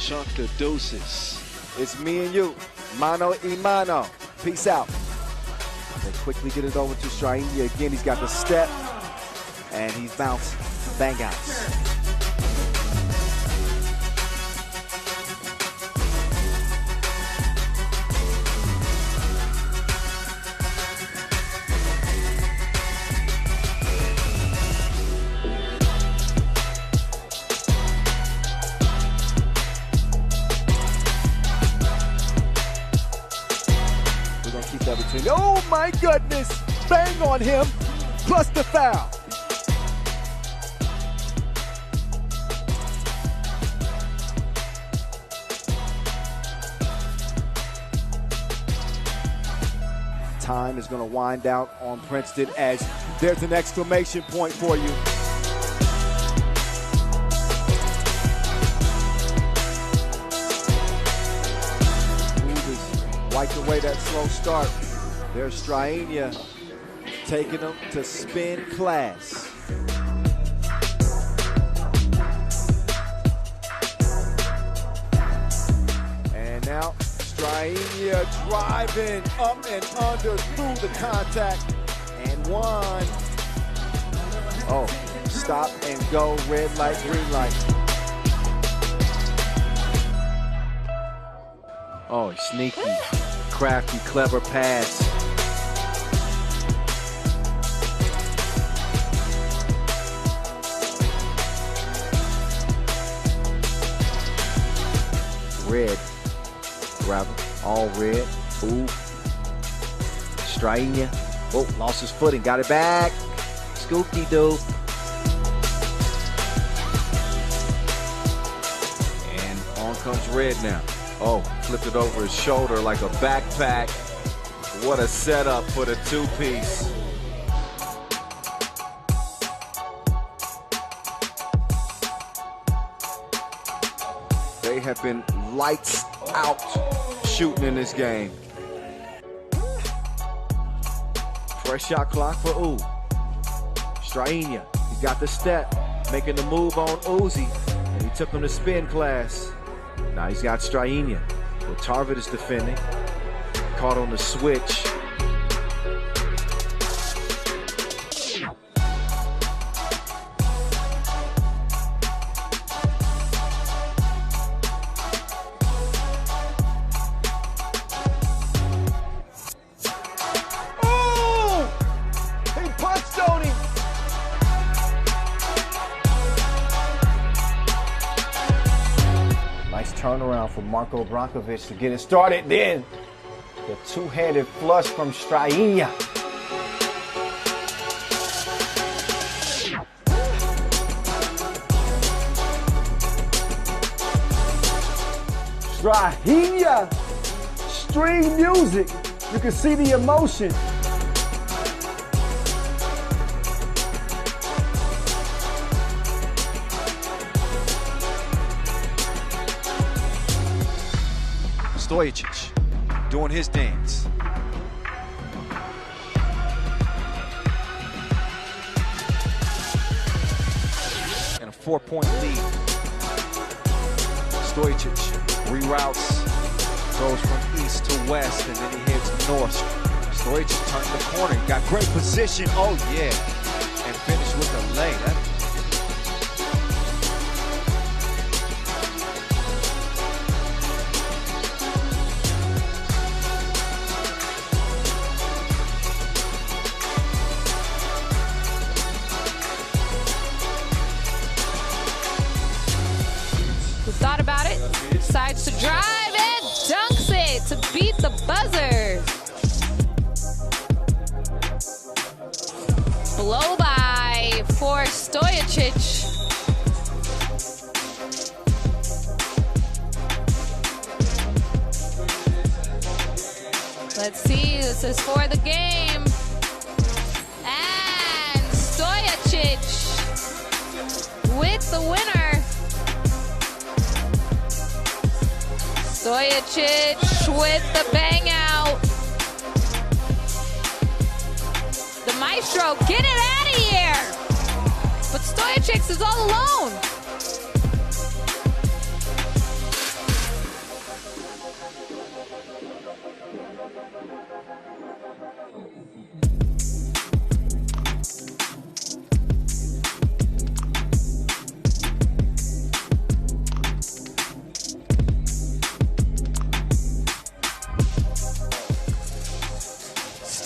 Chunk the deuces. It's me and you, mano y mano. Peace out. They quickly get it over to Strainia. Again, he's got the step, and he's bounced bang outs. Oh my goodness! Bang on him, plus the foul. Time is going to wind out on Princeton as there's an exclamation point for you. Wiped away that slow start. There's Strainia taking them to spin class. And now Strainia driving up and under through the contact. And one. Oh, stop and go, red light, green light. Oh, sneaky, crafty, clever pass. Red, grab him, all red. Ooh, Strainia. Oh, lost his footing, got it back. Scoopy doo. And on comes Red now. Oh, flipped it over his shoulder like a backpack. What a setup for the two-piece. They have been lights out shooting in this game. Fresh shot clock for U. Strainia, he got the step, making the move on Uzi, and he took him to spin class. Now he's got Strainia. Well, Tarvit is defending. Caught on the switch. Oh! He punched on him. Nice turnaround for Marko Brankovic to get it started. Then the two-handed flush from Strainia. Strainia, string music. You can see the emotion. Stojacic doing his dance. And a 4-point lead. Stojacic reroutes, goes from east to west, and then he heads north. Stojacic turned the corner, got great position, oh yeah, and finished with a lay. Thought about it, decides to drive and dunks it to beat the buzzer. Blow by for Stojacic. Let's see, this is for the game. And Stojacic with the winner. Stojacic with the bang out. The maestro, get it out of here. But Stojacic is all alone.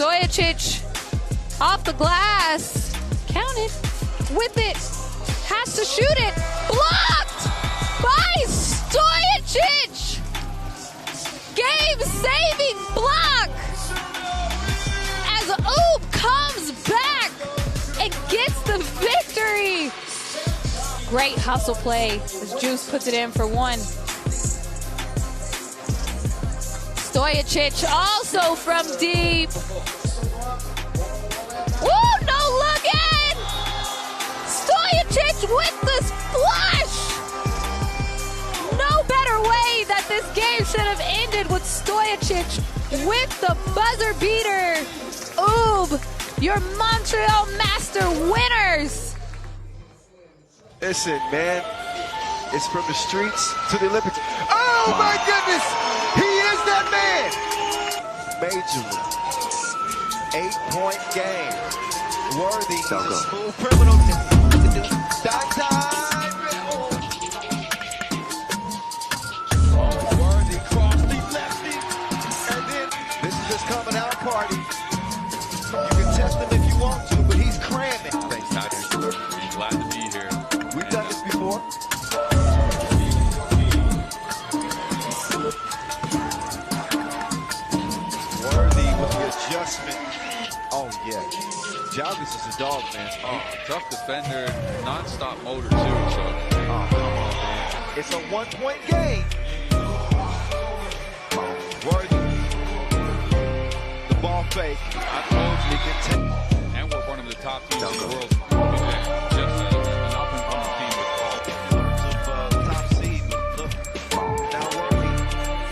Stojacic off the glass, counted, with it, has to shoot it, blocked by Stojacic! Game-saving block as Oob comes back and gets the victory. Great hustle play as Juice puts it in for one. Stojacic also from deep. Woo, no look in! Stojacic with the splash! No better way that this game should have ended with Stojacic with the buzzer beater. Your Montreal Master winners. Listen, man, it's from the streets to the Olympics. Oh my goodness, he is that man. Majorly. 8-point game. Worthy. Smooth criminal. Worthy crossed the lefty, and then this is his coming out party. You can test him if you want to, but he's cramming. Thanks, Doctor. Glad to be here. We've done this before. Worthy with the adjustment. Oh, yeah. Jalgis is a dog, man. Oh, tough defender, non-stop motor, too. So. Oh, come on, man. It's a 1-point game. Worthy. The ball fake. I told you he can take. And we're one of the top teams in the world. Just an up-and-coming team with ball. Top seed. Look, now Worthy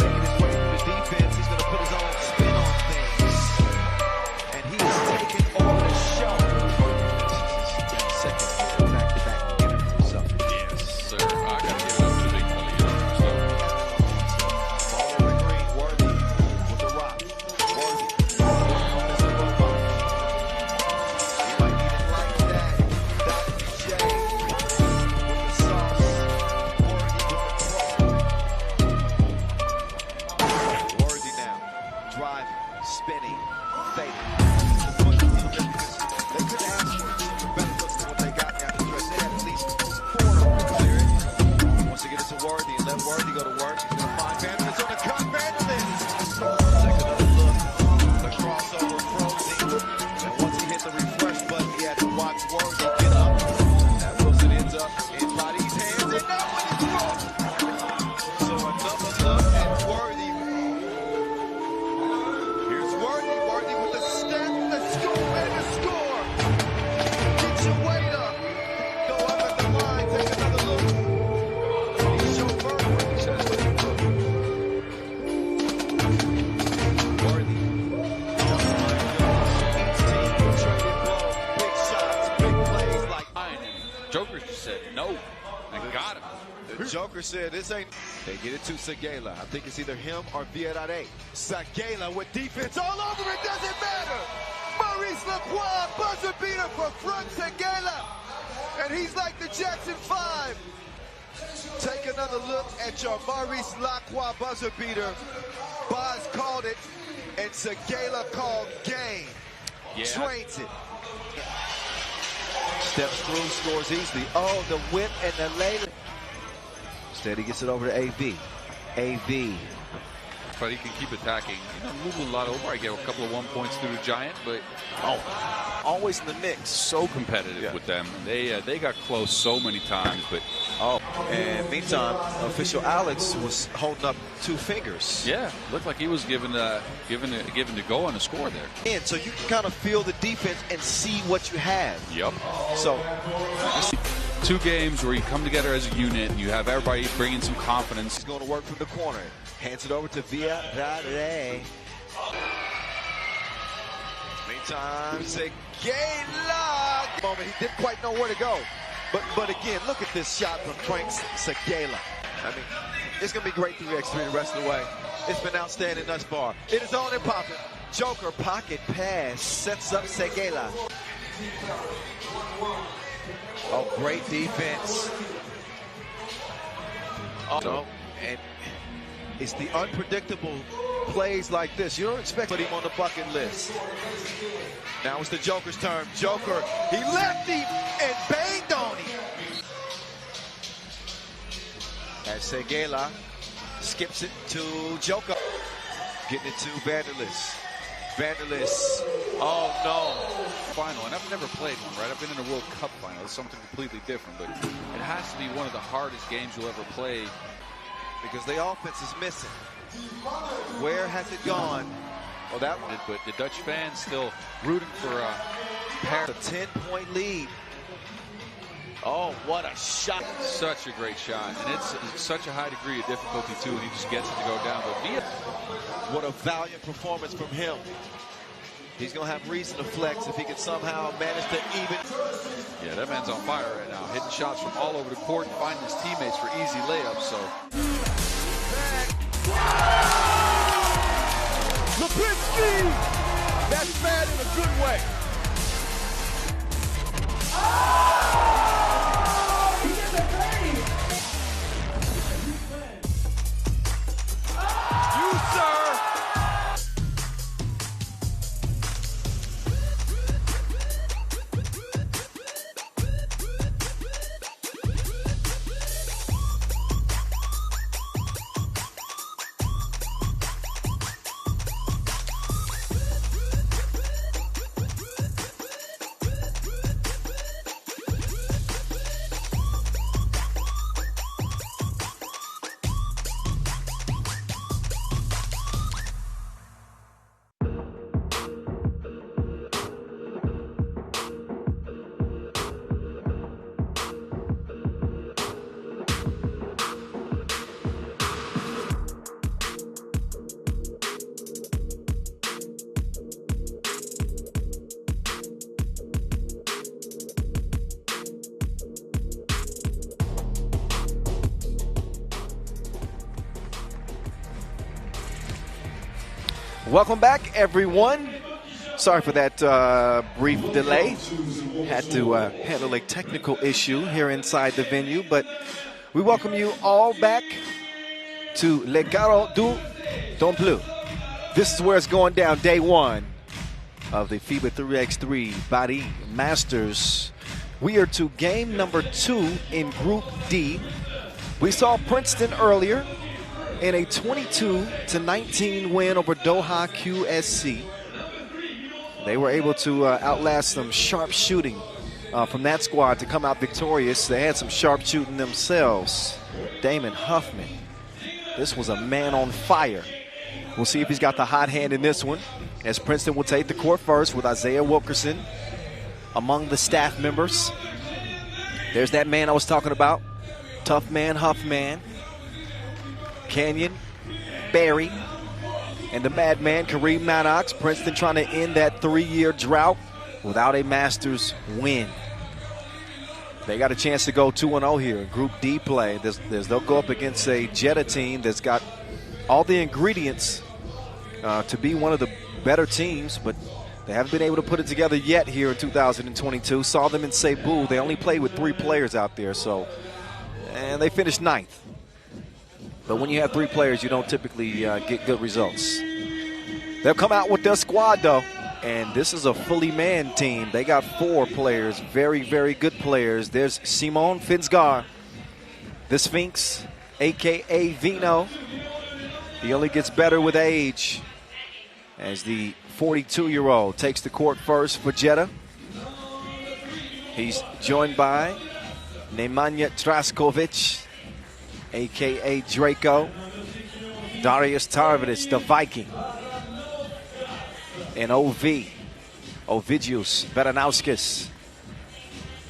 making his way through the defense. He's going to put his own spin on things. And he is taking over the show. Second back-to-back winner for himself. Yes, sir. I got to give it up to the big fella here. Ball over the green. Worthy with the rock. Worthy. Mr. Robot. He might need it like that. Dr. J with the sauce. Worthy with the throw. Worthy now. Driving, spinning, fading. They could ask for better looks than what they got now because they had at least 4 to clear it. He wants to get it to Worthy and let Worthy go to work. He's going to find Vanderlist on the cut. Vanderlist! Take another look. The crossover frozen. And once he hit the refresh button, he had to watch Worthy get up. That Wilson ends up in Body's hands, and that one is wrong. So another look at Worthy. Here's Worthy. Worthy with the step, the scoop, and the score. Get your weight up. Go up at the line. Take another look. Chauffeur. Worthy. Big shots, big plays like Joker just said no. I got him. the Joker said this ain't. They get it to Segela. I think it's either him or Vienna. Segela with defense all over it. Doesn't matter. Maurice Lacroix, buzzer beater for front Segela. And he's like the Jackson 5. Take another look at your Maurice Lacroix buzzer beater. Boz called it, and Segela called game. Yeah. Trains it. Steps through, scores easily. Oh, the whip and the lay. Instead, he gets it over to AV. AV. But he can keep attacking. You know, moving a lot over. I get a couple of 1 points through the Giant, but always in the mix. So competitive with them. They got close so many times, but and meantime, official Alex was holding up 2 fingers. Yeah, looked like he was given to go on the score there. And so you can kind of feel the defense and see what you have. Yep. So 2 games where you come together as a unit and you have everybody bringing some confidence. He's going to work from the corner. Hands it over to Vienna. Meantime, Segela. Moment, he didn't quite know where to go. But again, look at this shot from Frank Segela. I mean, it's going to be great 3x3 the rest of the way. It's been outstanding thus far. It is on and popping. Joker pocket pass sets up Segela. Oh, great defense. Oh, and it's the unpredictable plays like this. You don't expect to put him on the bucket list. Now it's the Joker's turn. Joker, he left him and banged on him. As Segela skips it to Joker. Getting it to Vanderlist. Vanderlist. Oh, no. Final, and I've never played one, right? I've been in a World Cup final. It's something completely different, but it has to be one of the hardest games you'll ever play. Because the offense is missing. Where has it gone? Well, that one, but the Dutch fans still rooting for a 10-point lead. Oh, what a shot. Such a great shot. And it's such a high degree of difficulty, too, and he just gets it to go down. But what a valiant performance from him. He's going to have reason to flex if he can somehow manage to even. Yeah, that man's on fire right now. Hitting shots from all over the court and finding his teammates for easy layups. So. Lipinski! That's bad in a good way. You, sir! Welcome back, everyone. Sorry for that brief delay. Had to handle a technical issue here inside the venue, but we welcome you all back to Le Carreau du Temple. This is where it's going down, day one of the FIBA 3x3 Paris Masters. We are to game number 2 in Group D. We saw Princeton earlier in a 22-19 win over Doha QSC. They were able to outlast some sharp shooting from that squad to come out victorious. They had some sharp shooting themselves. Damon Huffman, this was a man on fire. We'll see if he's got the hot hand in this one, as Princeton will take the court first with Isaiah Wilkerson among the staff members. There's that man I was talking about, tough man, Huffman. Canyon, Barry, and the madman Kareem Maddox. Princeton trying to end that 3-year drought without a Masters win. They got a chance to go 2-0 here in Group D play. They'll go up against a Jeddah team that's got all the ingredients to be one of the better teams, but they haven't been able to put it together yet here in 2022. Saw them in Cebu. They only played with 3 players out there, and they finished 9th. But when you have 3 players, you don't typically get good results. They'll come out with their squad, though, and this is a fully manned team. They got 4 players, very, very good players. There's Simon Finsgar, the Sphinx, a.k.a. Vino. He only gets better with age as the 42-year-old takes the court first for Jeddah. He's joined by Nemanja Traskovic, a.k.a. Draco, Darius Tarvidis, the Viking, and Ovidius Veranauskis.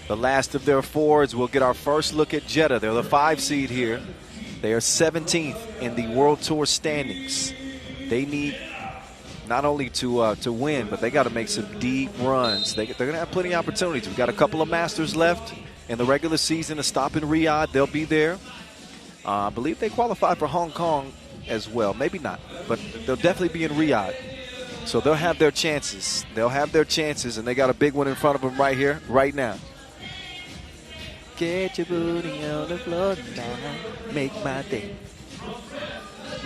The last of their forwards. We'll get our first look at Jeddah. They're the 5 seed here. They are 17th in the World Tour standings. They need not only to win, but they got to make some deep runs. They're going to have plenty of opportunities. We've got a couple of Masters left in the regular season. A stop in Riyadh. They'll be there. I believe they qualify for Hong Kong as well. Maybe not, but they'll definitely be in Riyadh. So they'll have their chances. They'll have their chances, and they got a big one in front of them right here, right now. Get your booty on the floor now, make my day.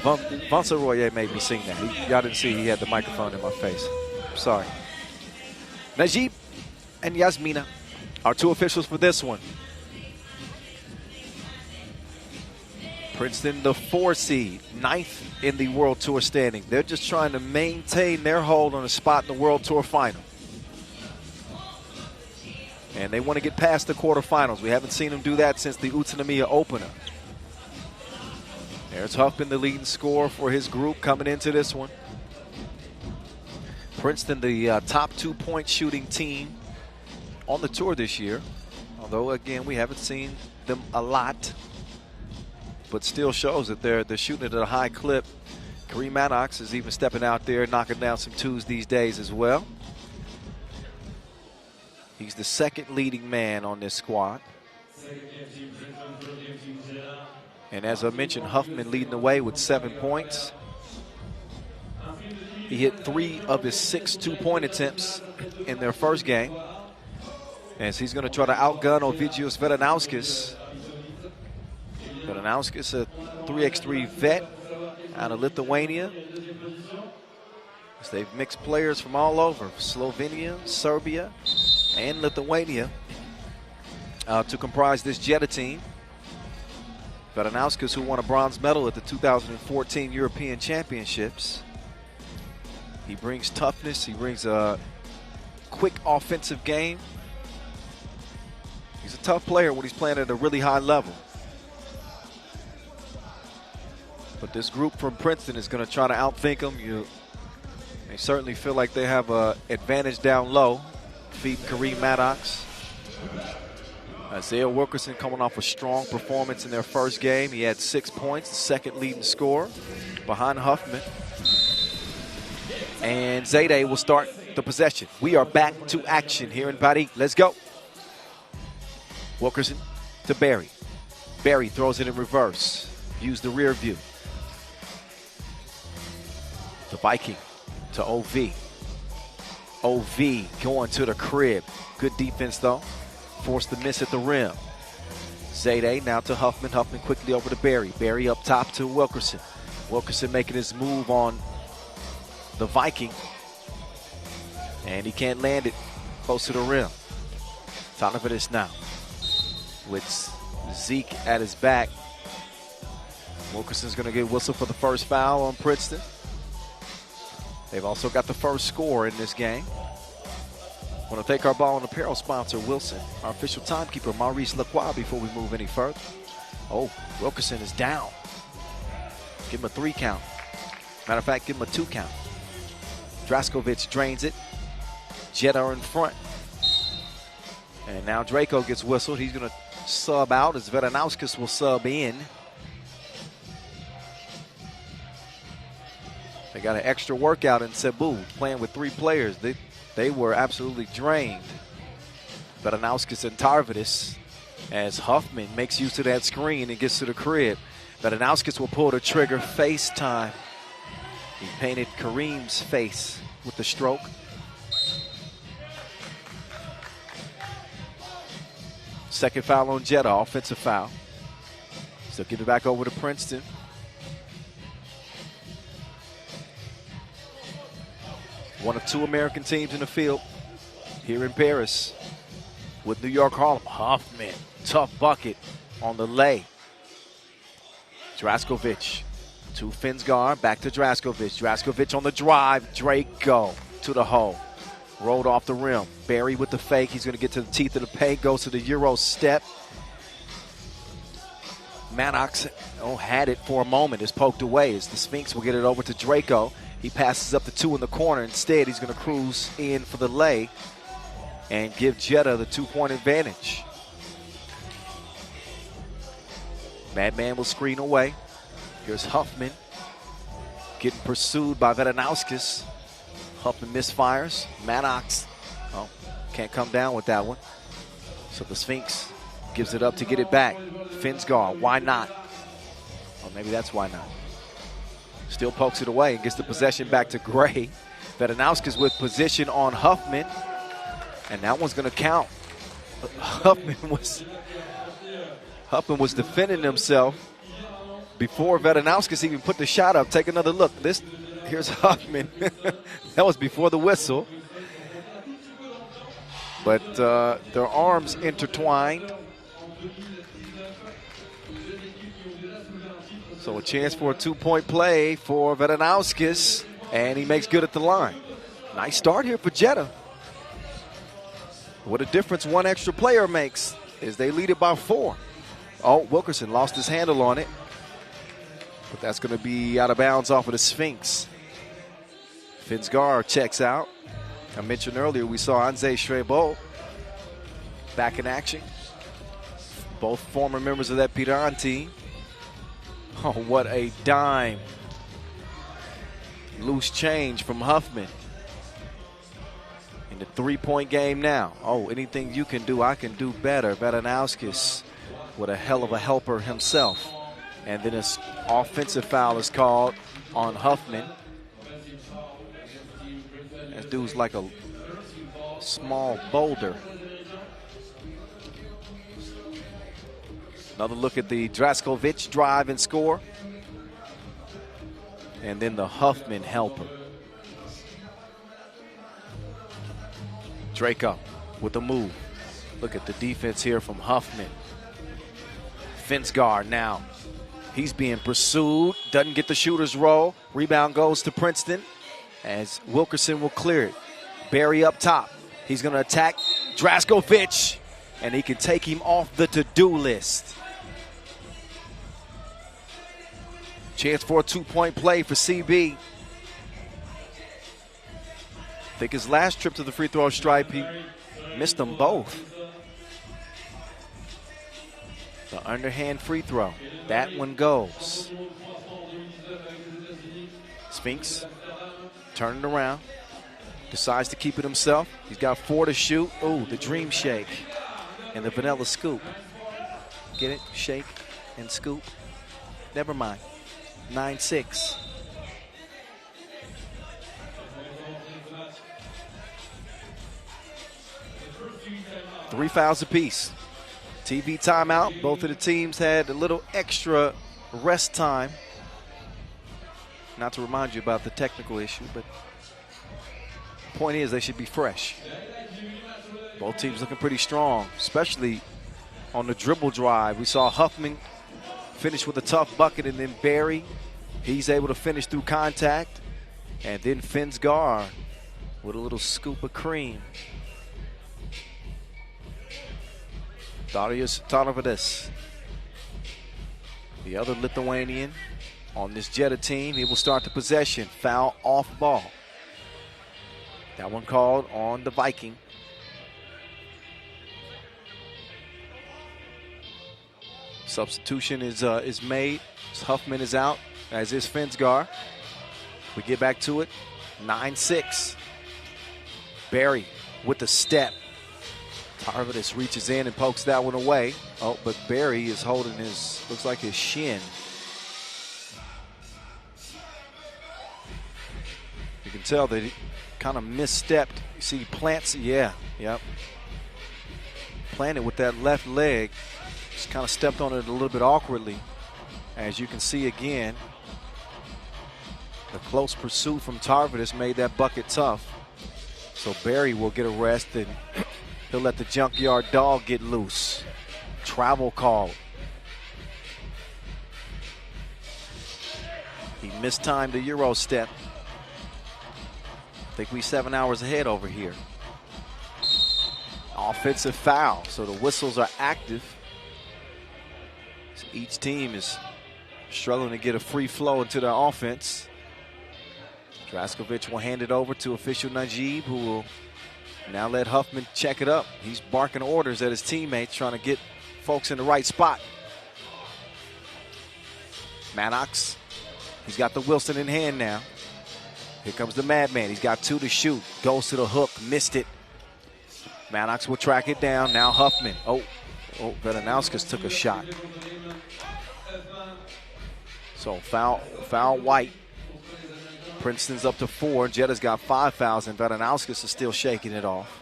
Vincent Royer made me sing that. Y'all didn't see he had the microphone in my face. Sorry. Najib and Yasmina are 2 officials for this one. Princeton, the 4 seed, 9th in the World Tour standing. They're just trying to maintain their hold on a spot in the World Tour final. And they want to get past the quarterfinals. We haven't seen them do that since the Utsunomiya opener. There's Huffman, the leading scorer for his group coming into this one. Princeton, the top 2-point shooting team on the tour this year. Although, again, we haven't seen them a lot, but still shows that they're shooting it at a high clip. Kareem Maddox is even stepping out there, knocking down some twos these days as well. He's the second leading man on this squad. And as I mentioned, Huffman leading the way with 7 points. He hit 3 of his 6 two-point attempts in their first game, as he's going to try to outgun Ovidius Vedanauskas. Vedanauskas, a 3x3 vet out of Lithuania. They've mixed players from all over, Slovenia, Serbia, and Lithuania, to comprise this Jeddah team. Vedanauskas, who won a bronze medal at the 2014 European Championships. He brings toughness. He brings a quick offensive game. He's a tough player when he's playing at a really high level. But this group from Princeton is going to try to outthink him. They certainly feel like they have an advantage down low, feeding Kareem Maddox. Isaiah Wilkerson coming off a strong performance in their first game. He had 6 points, the second leading scorer behind Huffman. And Jedha will start the possession. We are back to action here in Paris. Let's go. Wilkerson to Barry. Barry throws it in reverse. Use the rear view. The Viking to OV. OV going to the crib. Good defense though. Forced the miss at the rim. Jedha now to Huffman. Huffman quickly over to Barry. Barry up top to Wilkerson. Wilkerson making his move on the Viking. And he can't land it close to the rim. Tanavidis now with Zeke at his back. Wilkerson's going to get whistled for the first foul on Princeton. They've also got the first score in this game. I want to thank our ball and apparel sponsor, Wilson, our official timekeeper, Maurice Lacroix, before we move any further. Oh, Wilkerson is down. Give him a 3 count. Matter of fact, give him a 2 count. Draskovic drains it. Jeddah in front. And now Draco gets whistled. He's going to sub out as Vedanauskas will sub in. They got an extra workout in Cebu, playing with 3 players. They were absolutely drained. Vedanauskas and Tarvidis, as Huffman makes use of that screen and gets to the crib. Vedanauskas will pull the trigger. Face time. He painted Kareem's face with the stroke. Second foul on Jeddah, offensive foul. So give it back over to Princeton. One of 2 American teams in the field here in Paris with New York Harlem. Huffman, tough bucket on the lay. Draskovic to Finsgar, back to Draskovic. Draskovic on the drive, Draco to the hole. Rolled off the rim. Barry with the fake. He's going to get to the teeth of the paint. Goes to the Euro step. Maddox had it for a moment. It's poked away as the Sphinx will get it over to Draco. He passes up the 2 in the corner. Instead, he's going to cruise in for the lay and give Jeddah the 2-point advantage. Madman will screen away. Here's Huffman getting pursued by Vedanauskas. Huffman misfires. Maddox can't come down with that one. So the Sphinx gives it up to get it back. Finsgar, why not? Or maybe that's why not. Still pokes it away and gets the possession back to Gray. Vedanauskas with position on Huffman. And that one's going to count. Huffman was defending himself before Vedanauskas even put the shot up. Take another look. Here's Huffman. That was before the whistle. But their arms intertwined. So a chance for a 2-point play for Vedanauskas, and he makes good at the line. Nice start here for Jeddah. What a difference one extra player makes is they lead it by 4. Oh, Wilkerson lost his handle on it. But that's going to be out of bounds off of the Sphinx. Finsgar checks out. I mentioned earlier we saw Anze Prebold back in action. Both former members of that Piran team. Oh, what a dime. Loose change from Huffman. In the three-point game now. Oh, anything you can do, I can do better. Vadanauskis with a hell of a helper himself. And then an offensive foul is called on Huffman. That dude's like a small boulder. Another look at the Draskovic drive and score. And then the Huffman helper. Draco with the move. Look at the defense here from Huffman. Fence guard now. He's being pursued. Doesn't get the shooter's roll. Rebound goes to Princeton as Wilkerson will clear it. Barry up top. He's going to attack Draskovic, and he can take him off the to-do list. Chance for a two-point play for CB. I think his last trip to the free throw stripe, he missed them both. The underhand free throw. That one goes. Sphinx turning around. Decides to keep it himself. He's got 4 to shoot. Oh, the dream shake and the vanilla scoop. Get it? Shake and scoop. Never mind. 9-6. Three fouls apiece. TV timeout. Both of the teams had a little extra rest time. Not to remind you about the technical issue, but point is they should be fresh. Both teams looking pretty strong, especially on the dribble drive. We saw Huffman finish with a tough bucket, and then Barry, he's able to finish through contact. And then Finsgar with a little scoop of cream. Darius Tarnavidas, the other Lithuanian on this Jeddah team. He will start the possession. Foul off ball. That one called on the Viking. Substitution is made. Huffman is out, as is Finsgar. We get back to it. 9-6. Barry with the step. Tarvidas reaches in and pokes that one away. Oh, but Barry is holding his, looks like his shin. You can tell that he kind of misstepped. You see, he plants, yep. Planted with that left leg. Just kind of stepped on it a little bit awkwardly. As you can see again, the close pursuit from Tarvidas made that bucket tough. So Barry will get arrested. He'll let the junkyard dog get loose. Travel call. He mistimed the Euro step. I think we 7 hours ahead over here. Offensive foul, so the whistles are active. So each team is struggling to get a free flow into their offense. Draskovic will hand it over to official Najib, who will now let Huffman check it up. He's barking orders at his teammates, trying to get folks in the right spot. Maddox, he's got the Wilson in hand now. Here comes the Madman. He's got 2 to shoot. Goes to the hook, missed it. Maddox will track it down. Now Huffman. Oh, Vadanauskis took a shot. So foul White. Princeton's up to 4. Jeddah's got 5 fouls, and Vadanauskis is still shaking it off.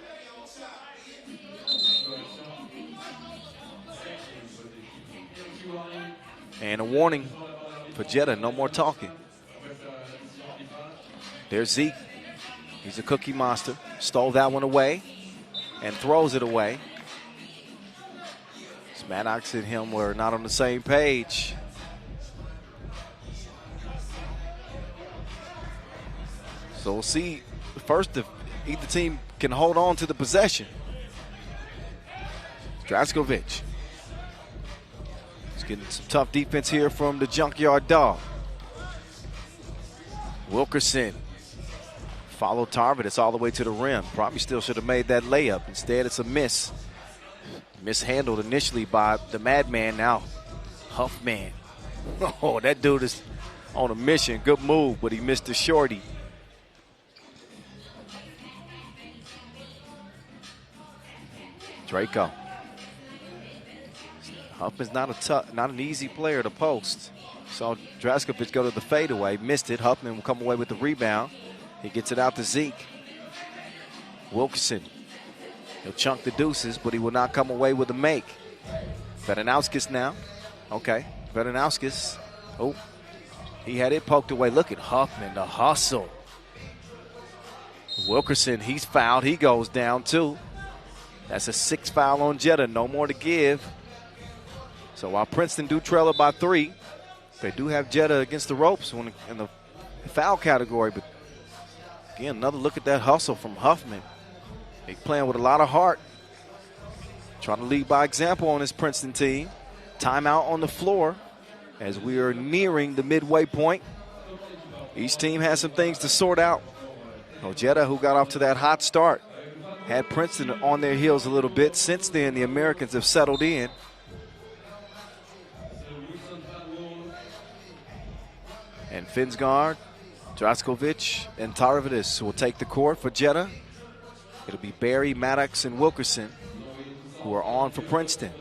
And a warning for Jeddah, no more talking. There's Zeke. He's a cookie monster. Stole that one away and throws it away. Maddox and him were not on the same page. So we'll see first if either team can hold on to the possession. Draskovic. He's getting some tough defense here from the junkyard dog. Wilkerson. Follow Tarvidas all the way to the rim. Probably still should have made that layup. Instead, it's a miss. Mishandled initially by the Madman, now Huffman. Oh, that dude is on a mission. Good move, but he missed the shorty. Draco. Huffman's not an easy player to post. Saw Draskovic go to the fadeaway, missed it. Huffman will come away with the rebound. He gets it out to Zeke. Wilkerson. He'll chunk the deuces, but he will not come away with a make. Vedanowskis now. Okay, Vedanowskis. Oh, he had it poked away. Look at Huffman, the hustle. Wilkerson, he's fouled. He goes down too. That's a 6 foul on Jeddah. No more to give. So while Princeton do trail it by 3, they do have Jeddah against the ropes in the foul category. But again, another look at that hustle from Huffman. He's playing with a lot of heart. Trying to lead by example on this Princeton team. Timeout on the floor as we are nearing the midway point. Each team has some things to sort out. Jeddah, who got off to that hot start, had Princeton on their heels a little bit. Since then, the Americans have settled in. And Finsgaard, Draskovic, and Tarvidis will take the court for Jeddah. It'll be Barry, Maddox, and Wilkerson who are on for Princeton.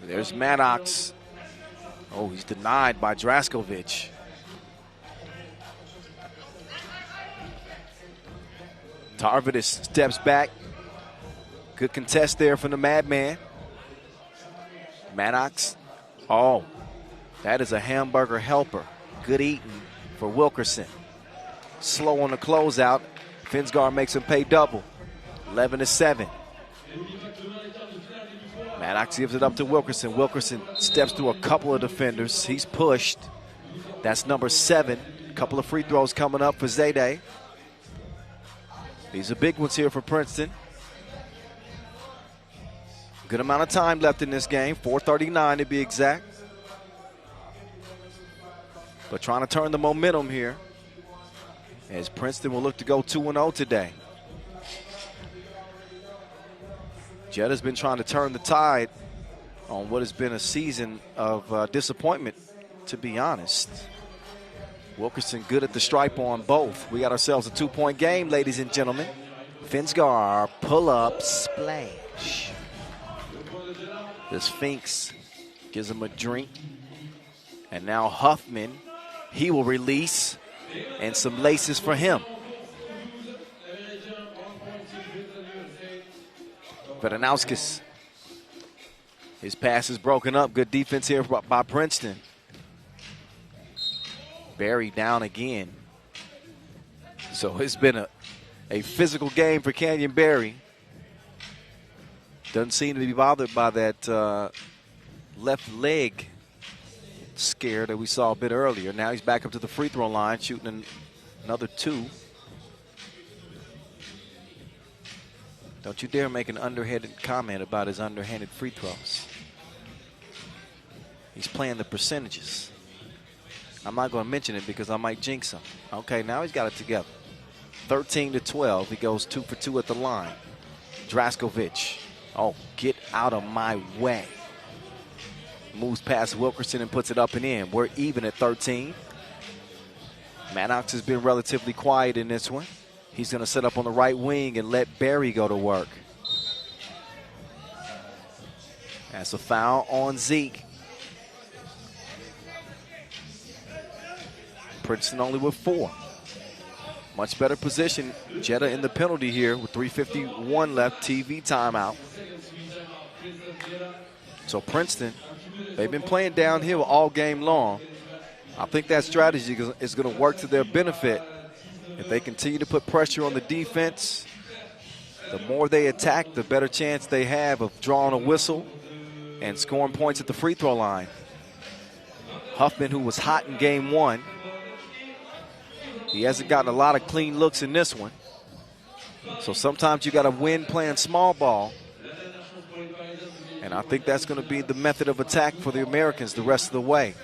There's Maddox. Oh, he's denied by Draskovic. Tarvidis steps back. Good contest there from the Madman. Maddox. Oh, that is a hamburger helper. Good eating for Wilkerson. Slow on the closeout. Finsgaard makes him pay double. 11-7. Maddox gives it up to Wilkerson. Wilkerson steps through a couple of defenders. He's pushed. That's number 7. A couple of free throws coming up for Zayde. These are big ones here for Princeton. Good amount of time left in this game. 4:39 to be exact. But trying to turn the momentum here as Princeton will look to go 2-0 today. Jeddah's been trying to turn the tide on what has been a season of disappointment, to be honest. Wilkerson good at the stripe on both. We got ourselves a 2-point game, ladies and gentlemen. Finsgaard, pull-up, splash. The Sphinx gives him a drink. And now Huffman, he will release, and some laces for him. Vedanowskis. His pass is broken up. Good defense here by Princeton. Barry down again. So it's been a physical game for Canyon Barry. Doesn't seem to be bothered by that left leg scare that we saw a bit earlier. Now he's back up to the free throw line, shooting another 2. Don't you dare make an underhanded comment about his underhanded free throws. He's playing the percentages. I'm not going to mention it because I might jinx him. Okay, now he's got it together. 13-12. He goes 2 for 2 at the line. Draskovic. Oh, get out of my way. Moves past Wilkerson and puts it up and in. We're even at 13. Maddox has been relatively quiet in this one. He's going to set up on the right wing and let Barry go to work. That's a foul on Zeke. Princeton only with 4. Much better position. Jeddah in the penalty here with 3:51 left. TV timeout. So Princeton, they've been playing downhill all game long. I think that strategy is going to work to their benefit. If they continue to put pressure on the defense, the more they attack, the better chance they have of drawing a whistle and scoring points at the free throw line. Huffman, who was hot in game 1, he hasn't gotten a lot of clean looks in this one. So sometimes you got to win playing small ball. And I think that's going to be the method of attack for the Americans the rest of the way.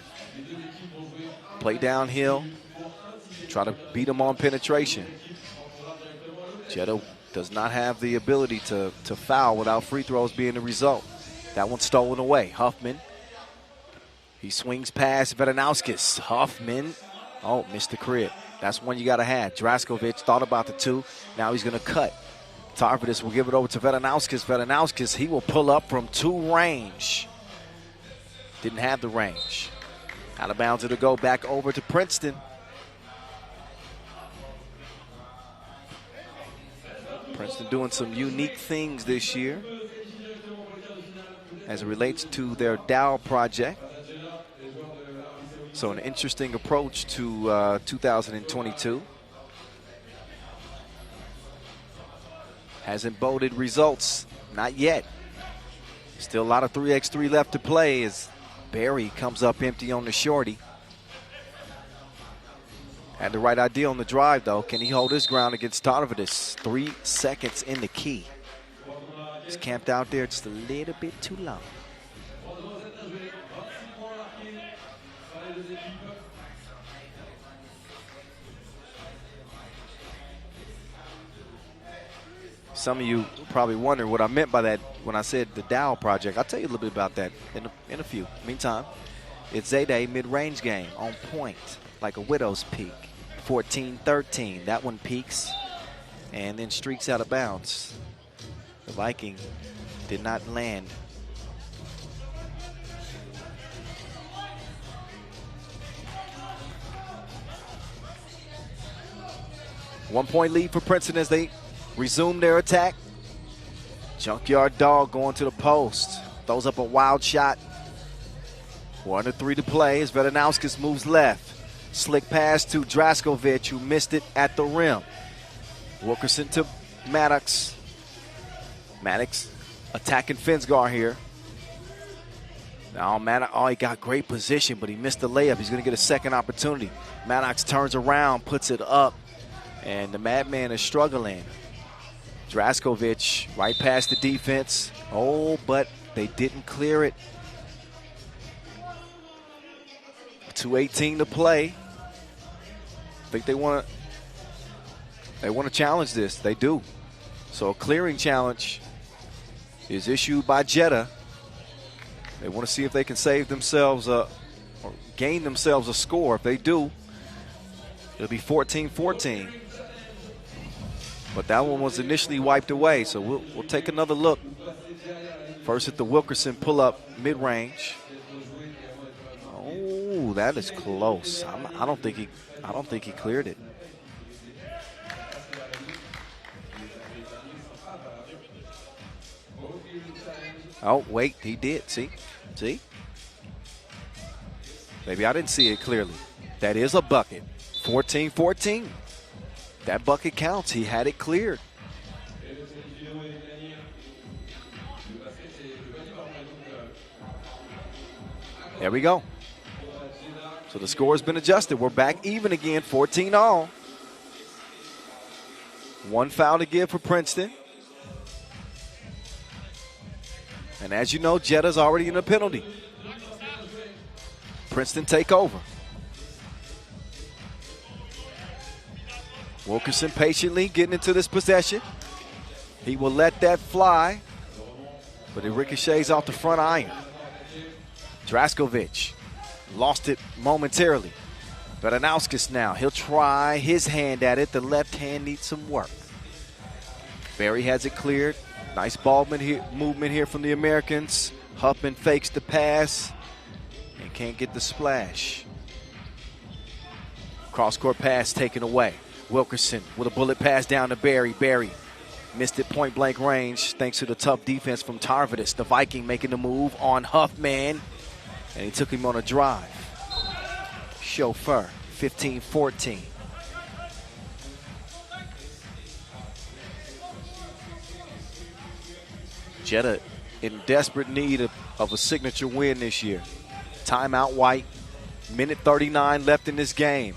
Play downhill, try to beat them on penetration. Jeddah does not have the ability to foul without free throws being the result. That one's stolen away. Huffman. He swings past Vedanauskis. Huffman. Oh, missed the crib. That's one you got to have. Draskovic thought about the two. Now he's going to cut. Tarvidis will give it over to Vedanauskis. Vedanauskis, he will pull up from 2 range. Didn't have the range. Out of bounds it'll go back over to Princeton. Princeton doing some unique things this year as it relates to their Dow project. So an interesting approach to 2022. Hasn't boded results, not yet. Still a lot of 3x3 left to play as Barry comes up empty on the shorty. Had the right idea on the drive, though. Can he hold his ground against Tarvidis? 3 seconds in the key. He's camped out there just a little bit too long. Some of you probably wonder what I meant by that when I said the Dow project. I'll tell you a little bit about that in a few. Meantime, it's Jeddah mid-range game on point, like a widow's peak. 14-13. That one peaks and then streaks out of bounds. The Viking did not land. One-point lead for Princeton as they resume their attack. Junkyard Dog going to the post. Throws up a wild shot. 1-3 to play as Vedanauskis moves left. Slick pass to Draskovic, who missed it at the rim. Wilkerson to Maddox. Maddox attacking Finsgar here. Now Maddox, he got great position, but he missed the layup. He's going to get a second opportunity. Maddox turns around, puts it up, and the Madman is struggling. Draskovic right past the defense. Oh, but they didn't clear it. 2:18 to play. I think they want to challenge this. They do. So a clearing challenge is issued by Jeddah. They want to see if they can save themselves or gain themselves a score. If they do, it'll be 14-14. But that one was initially wiped away, so we'll take another look. First at the Wilkerson pull-up mid-range. Oh, that is close. I don't think he cleared it. Oh, wait, he did. See? Maybe I didn't see it clearly. That is a bucket. 14-14. That bucket counts. He had it cleared. There we go. So the score has been adjusted. We're back even again, 14-all. One foul to give for Princeton. And as you know, Jeddah's already in a penalty. Princeton take over. Wilkerson patiently getting into this possession. He will let that fly, but it ricochets off the front iron. Draskovic lost it momentarily. Vedanauskis now, he'll try his hand at it. The left hand needs some work. Barry has it cleared. Nice ball movement here from the Americans. Huffman fakes the pass and can't get the splash. Cross-court pass taken away. Wilkerson with a bullet pass down to Barry. Barry missed it point-blank range thanks to the tough defense from Tarvidis. The Viking making the move on Huffman, and he took him on a drive. Chauffeur, 15-14. Jeddah in desperate need of a signature win this year. Timeout White, minute 39 left in this game.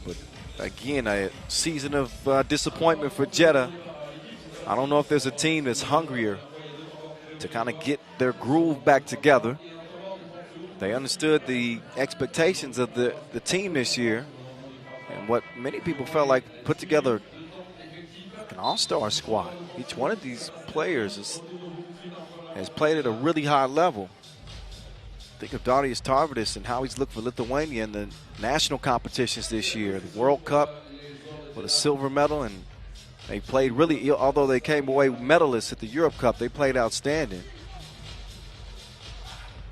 But again, a season of disappointment for Jeddah. I don't know if there's a team that's hungrier to kind of get their groove back together. They understood the expectations of the team this year. And what many people felt like put together like an all-star squad. Each one of these players has played at a really high level. Think of Darius Tarvidis and how he's looked for Lithuania in the national competitions this year. The World Cup with a silver medal, and they played really, although they came away medalists at the Europe Cup, they played outstanding.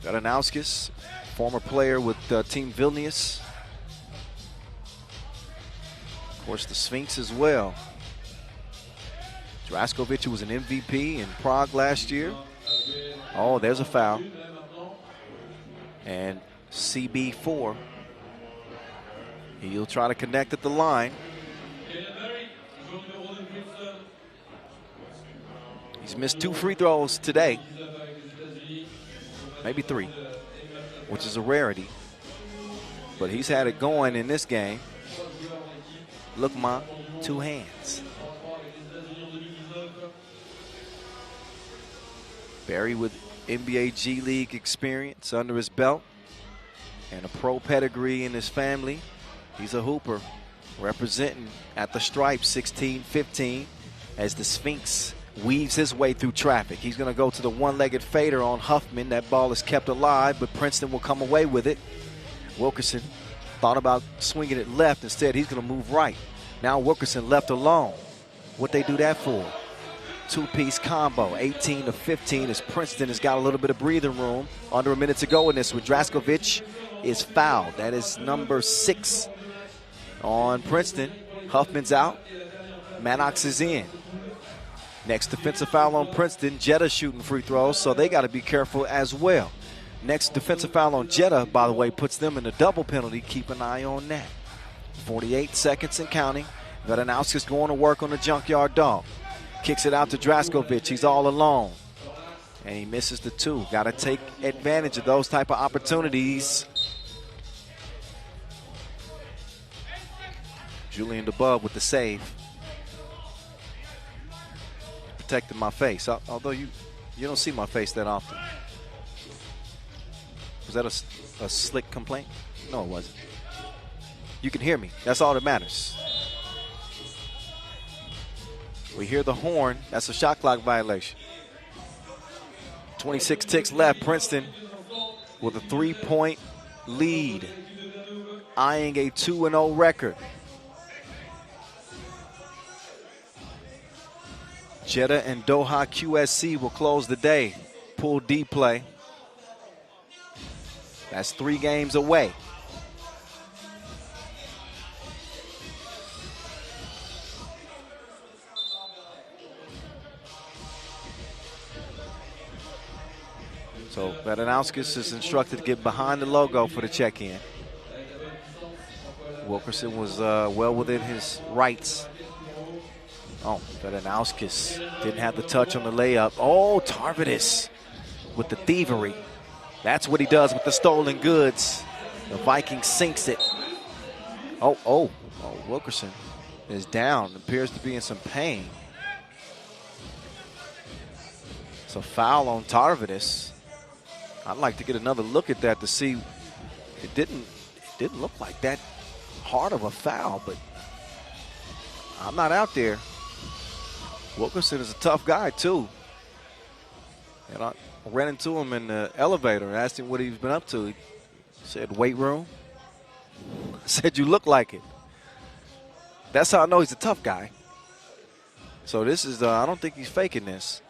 Vedanauskis, former player with Team Vilnius. Of course, the Sphinx as well. Draskovic, who was an MVP in Prague last year. Oh, there's a foul. And CB4, he'll try to connect at the line. He's missed 2 free throws today, maybe 3, which is a rarity. But he's had it going in this game. Leman, 2 hands. Barry with NBA G League experience under his belt and a pro pedigree in his family. He's a hooper representing at the stripe 16-15 as the Sphinx weaves his way through traffic. He's going to go to the one-legged fader on Huffman. That ball is kept alive, but Princeton will come away with it. Wilkerson thought about swinging it left. Instead, he's going to move right. Now Wilkerson left alone. What'd they do that for? 2-piece combo, 18-15, as Princeton has got a little bit of breathing room. Under a minute to go in this one. Draskovic is fouled. That is number 6 on Princeton. Huffman's out. Maddox is in. Next defensive foul on Princeton. Jeddah shooting free throws, so they got to be careful as well. Next defensive foul on Jeddah, by the way, puts them in a double penalty. Keep an eye on that. 48 seconds and counting. Vedanauskis going to work on the junkyard dog. Kicks it out to Draskovic. He's all alone. And he misses the 2. Got to take advantage of those type of opportunities. Julian DeBub with the save. Protecting my face, although you don't see my face that often. Was that a slick complaint? No, it wasn't. You can hear me. That's all that matters. We hear the horn. That's a shot clock violation. 26 ticks left. Princeton with a 3-point lead, eyeing a 2-0 record. Jeddah and Doha QSC will close the day. Pool D play. That's 3 games away. So Vedanauskis is instructed to get behind the logo for the check-in. Wilkerson was well within his rights. Oh, Vedanauskis didn't have the touch on the layup. Oh, Tarvidis with the thievery. That's what he does with the stolen goods. The Viking sinks it. Oh, Wilkerson is down. Appears to be in some pain. It's a foul on Tarvidis. I'd like to get another look at that to see. It didn't look like that hard of a foul, but I'm not out there. Wilkerson is a tough guy too. And I ran into him in the elevator and asked him what he's been up to. He said, weight room. I said, you look like it. That's how I know he's a tough guy. So this is, I don't think he's faking this.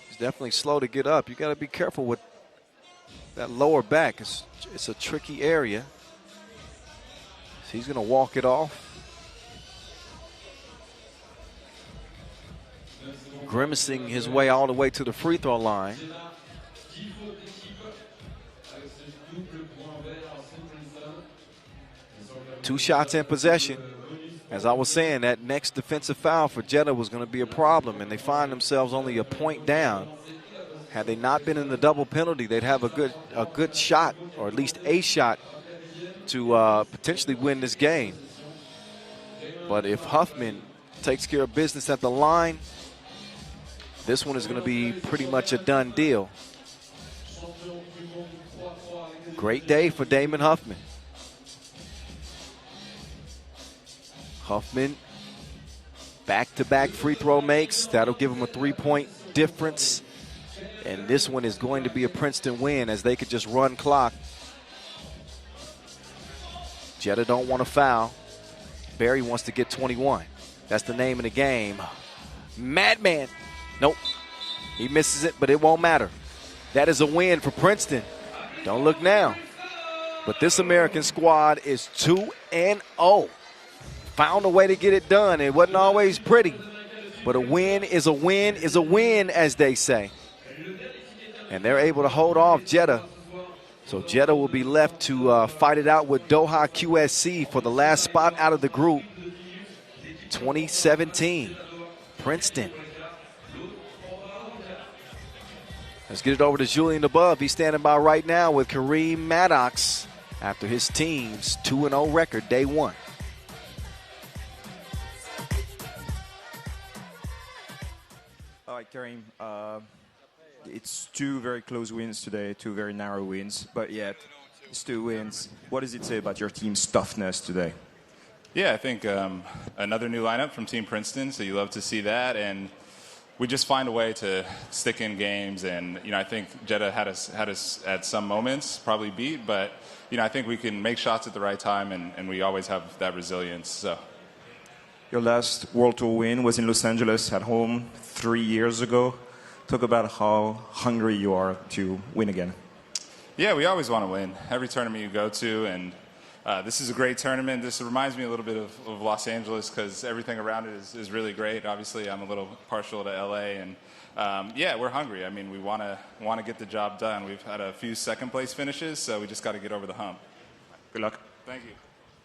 He's definitely slow to get up. You got to be careful with that lower back. It's a tricky area. So he's going to walk it off. Grimacing his way all the way to the free throw line. 2 shots in possession. As I was saying, that next defensive foul for Jeddah was going to be a problem, and they find themselves only a point down. Had they not been in the double penalty, they'd have a good shot, or at least a shot, to potentially win this game. But if Huffman takes care of business at the line, this one is going to be pretty much a done deal. Great day for Damon Huffman. Huffman, back-to-back free throw makes. That'll give him a 3-point difference. And this one is going to be a Princeton win as they could just run clock. Jeddah don't want to foul. Barry wants to get 21. That's the name of the game. Madman. Nope. He misses it, but it won't matter. That is a win for Princeton. Don't look now. But this American squad is 2-0. Found a way to get it done. It wasn't always pretty, but a win is a win is a win, as they say. And they're able to hold off Jeddah. So Jeddah will be left to fight it out with Doha QSC for the last spot out of the group. 2017, Princeton. Let's get it over to Julian above. He's standing by right now with Kareem Maddox after his team's 2-0 record, day one. All right, Kareem. It's two very close wins today, two very narrow wins, but yet it's 2 wins. What does it say about your team's toughness today? Yeah, I think another new lineup from Team Princeton, so you love to see that. And we just find a way to stick in games. And, I think Jeddah had us at some moments probably beat, but, I think we can make shots at the right time, and we always have that resilience. So. Your last World Tour win was in Los Angeles at home 3 years ago. Talk about how hungry you are to win again. Yeah, we always want to win. Every tournament you go to, and this is a great tournament. This reminds me a little bit of Los Angeles because everything around it is really great. Obviously, I'm a little partial to LA, and yeah, we're hungry. I mean, we want to get the job done. We've had a few second-place finishes, so we just got to get over the hump. Good luck. Thank you.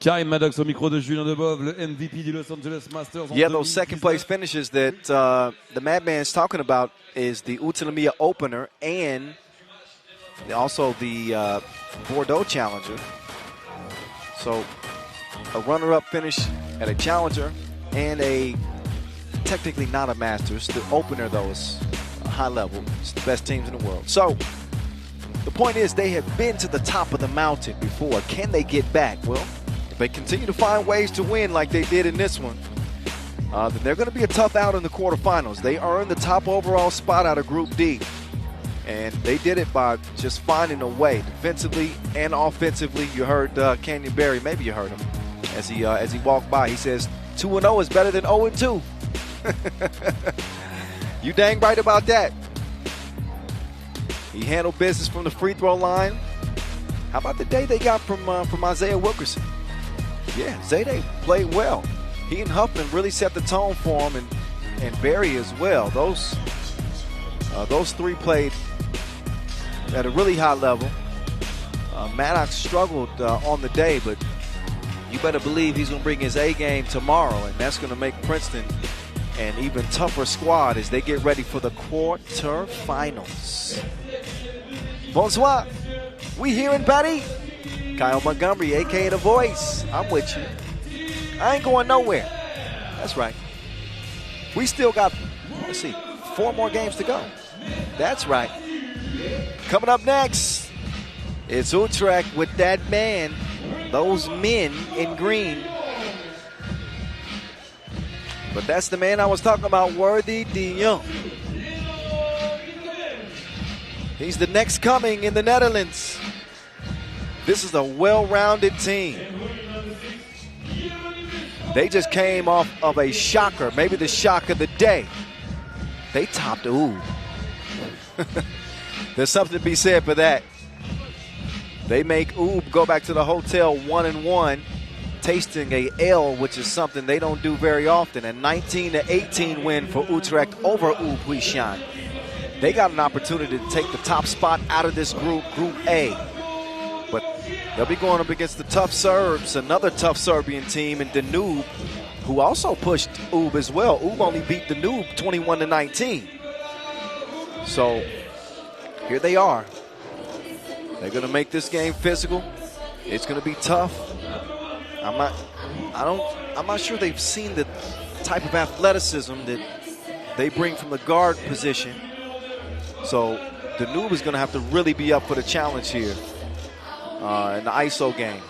Kareem Maddox au micro de Julien Debove, le MVP du Los Angeles Masters. Yeah, those second-place finishes that the Madman's talking about is the Utrecht opener and also the Bordeaux Challenger. So a runner-up finish at a Challenger and a technically not a Masters. The opener, though, is high level. It's the best teams in the world. So the point is they have been to the top of the mountain before. Can they get back? Well, if they continue to find ways to win like they did in this one, then they're going to be a tough out in the quarterfinals. They earned the top overall spot out of Group D. And they did it by just finding a way, defensively and offensively. You heard Canyon Barry, maybe you heard him, as he walked by. He says 2-0 is better than 0-2. You dang right about that. He handled business from the free throw line. How about the day they got from Isaiah Wilkerson? Yeah, Zayde played well. He and Huffman really set the tone for him, and Barry as well. Those three played at a really high level. Maddox struggled on the day, but you better believe he's going to bring his A game tomorrow, and that's going to make Princeton an even tougher squad as they get ready for the quarterfinals. Bonsoir. We here in Paris. Kyle Montgomery, a.k.a. The Voice. I'm with you. I ain't going nowhere. That's right. We still got, 4 more games to go. That's right. Coming up next, it's Utrecht with that man, those men in green. But that's the man I was talking about, Worthy de Jong. He's the next coming in the Netherlands. This is a well-rounded team. They just came off of a shocker, maybe the shock of the day. They topped Oob. There's something to be said for that. They make Oob go back to the hotel 1-1, tasting a L, which is something they don't do very often. A 19-18 win for Utrecht over Huishan. They got an opportunity to take the top spot out of this group, Group A. But they'll be going up against the tough Serbs, another tough Serbian team in Danube, who also pushed Oob as well. Oob only beat Danube 21-19. So here they are. They're going to make this game physical. It's going to be tough. I'm not sure they've seen the type of athleticism that they bring from the guard position. So Danube is going to have to really be up for the challenge here in the ISO game.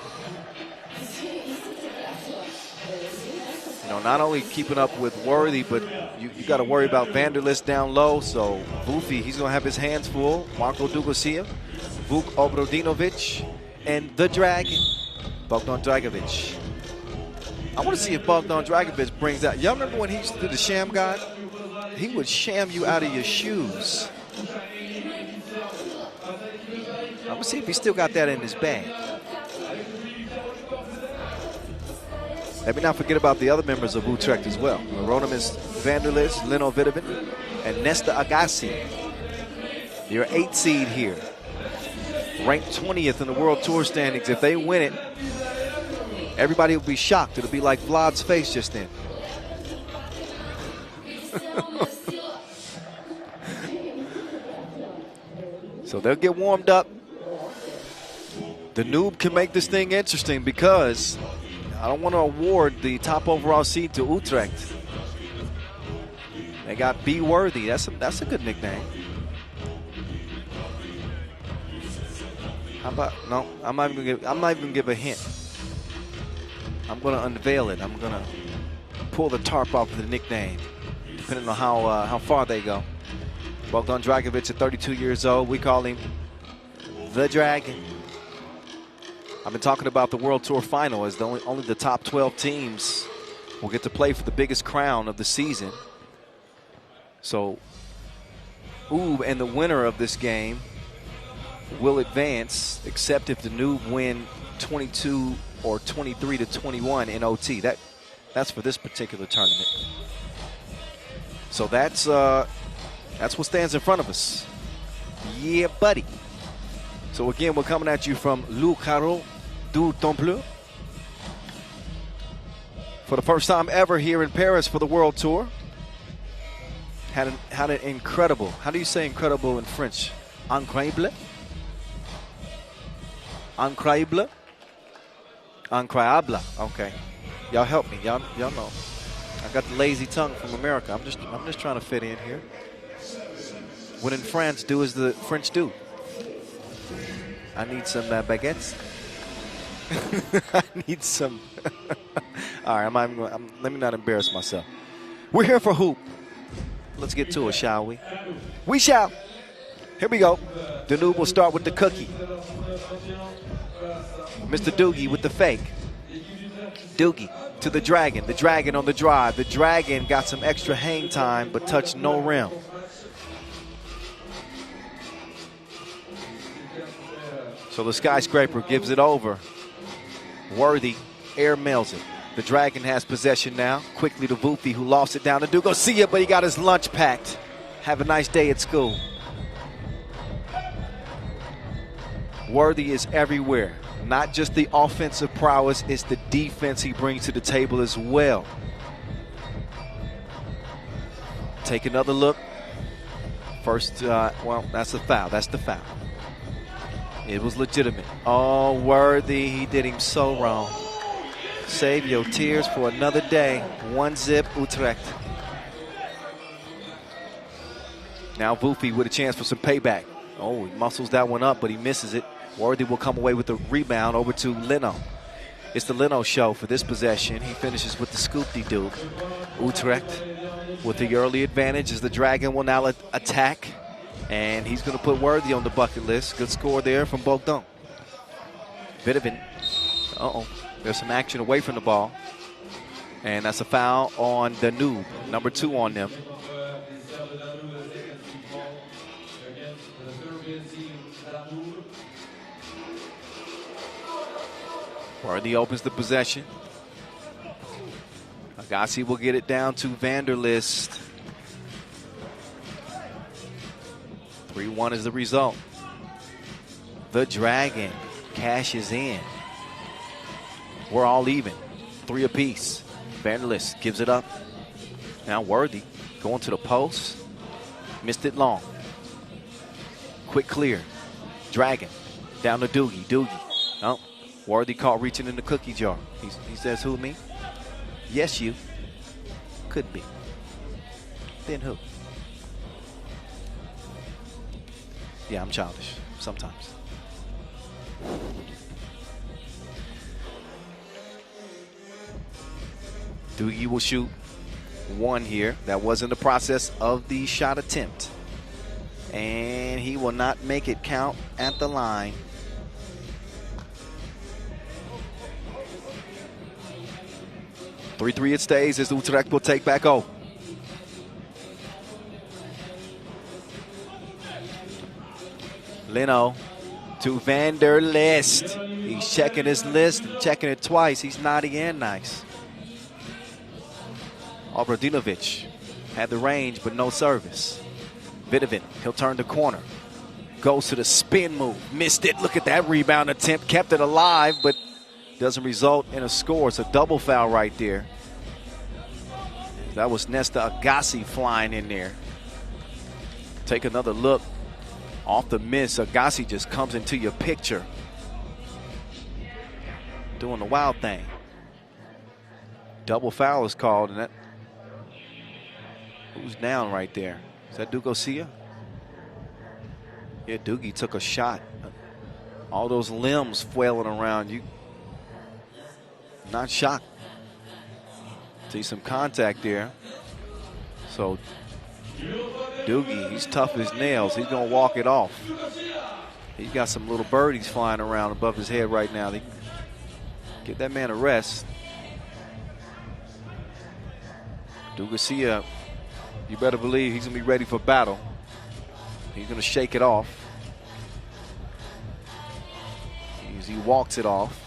know, not only keeping up with Worthy, but you got to worry about Vanderlist down low. So Vufi, he's going to have his hands full. Marko Dugosia, Vuk Obrodinovic, and the Dragon, Bogdan Dragovic. I want to see if Bogdan Dragovic brings out. Y'all remember when he used to do the sham guard? He would sham you out of your shoes. I'm going to see if he still got that in his bag. Let me not forget about the other members of Utrecht as well. Ronimus Vanderlist, Lino Vidovin, and Nesta Agassi. You're 8th seed here. Ranked 20th in the World Tour standings. If they win it, everybody will be shocked. It'll be like Vlad's face just then. So they'll get warmed up. Danube can make this thing interesting because I don't want to award the top overall seed to Utrecht. They got B Worthy. That's a good nickname. How about I'm not even gonna give a hint. I'm gonna unveil it. I'm gonna pull the tarp off of the nickname, depending on how far they go. Bogdan Dragovic at 32 years old. We call him the Dragon. I've been talking about the World Tour final as only the top 12 teams will get to play for the biggest crown of the season. So Oob and the winner of this game will advance, except if the Danube win 22 or 23 to 21 in OT. That's for this particular tournament. So that's what stands in front of us. Yeah, buddy. So again, we're coming at you from Le Carreau du Temple for the first time ever here in Paris for the World Tour. Had an incredible, how do you say incredible in French? Incroyable? Incroyable? Incroyable. Okay. Y'all help me. Y'all know. I got the lazy tongue from America. I'm just trying to fit in here. What in France do as the French do. I need some baguettes. I need some. All right, let me not embarrass myself. We're here for hoop. Let's get to it, shall we? We shall. Here we go. Danube will start with the cookie. Mr. Doogie with the fake. Doogie to the Dragon. The Dragon on the drive. The Dragon got some extra hang time, but touched no rim. So the skyscraper gives it over. Worthy air mails it. The Dragon has possession now. Quickly to Vufi, who lost it down to Dugo. See ya, but he got his lunch packed. Have a nice day at school. Worthy is everywhere. Not just the offensive prowess, it's the defense he brings to the table as well. Take another look. First, well, that's a foul. That's the foul. It was legitimate. Oh, Worthy, he did him so wrong. Save your tears for another day. 1-0 Utrecht. Now Vufi with a chance for some payback. Oh, he muscles that one up, but he misses it. Worthy will come away with the rebound over to Lino. It's the Lino show for this possession. He finishes with the scoop-de-doo. Utrecht with the early advantage as the Dragon will now attack. And he's going to put Worthy on the bucket list. Good score there from Bogdan. Vidovin. Uh-oh. There's some action away from the ball. And that's a foul on Danube. Number 2 on them. Worthy opens the possession. Agassi will get it down to Vanderlist. 3-1 is the result. The Dragon cashes in. We're all even. 3 apiece. Vanderlist gives it up. Now Worthy going to the post. Missed it long. Quick clear. Dragon down to Doogie. Doogie. Oh, Worthy caught reaching in the cookie jar. He says, who, me? Yes, you. Could be. Then who? Yeah, I'm childish sometimes. Doogie will shoot one here. That was in the process of the shot attempt. And he will not make it count at the line. Three it stays as Utrecht will take back O. Leno to Van der List. He's checking his list and checking it twice. He's naughty and nice. Obradinovic had the range but no service. Vidovin, he'll turn the corner. Goes to the spin move. Missed it. Look at that rebound attempt. Kept it alive, but doesn't result in a score. It's a double foul right there. That was Nesta Agassi flying in there. Take another look. Off the miss, Agassi just comes into your picture. Doing the wild thing. Double foul is called, and that. Who's down right there? Is that Dugosia? Yeah, Doogie took a shot. All those limbs flailing around you. Not shocked. See some contact there. So Doogie, he's tough as nails. He's going to walk it off. He's got some little birdies flying around above his head right now. They give that man a rest. Dugosia, you better believe he's going to be ready for battle. He's going to shake it off. As he walks it off.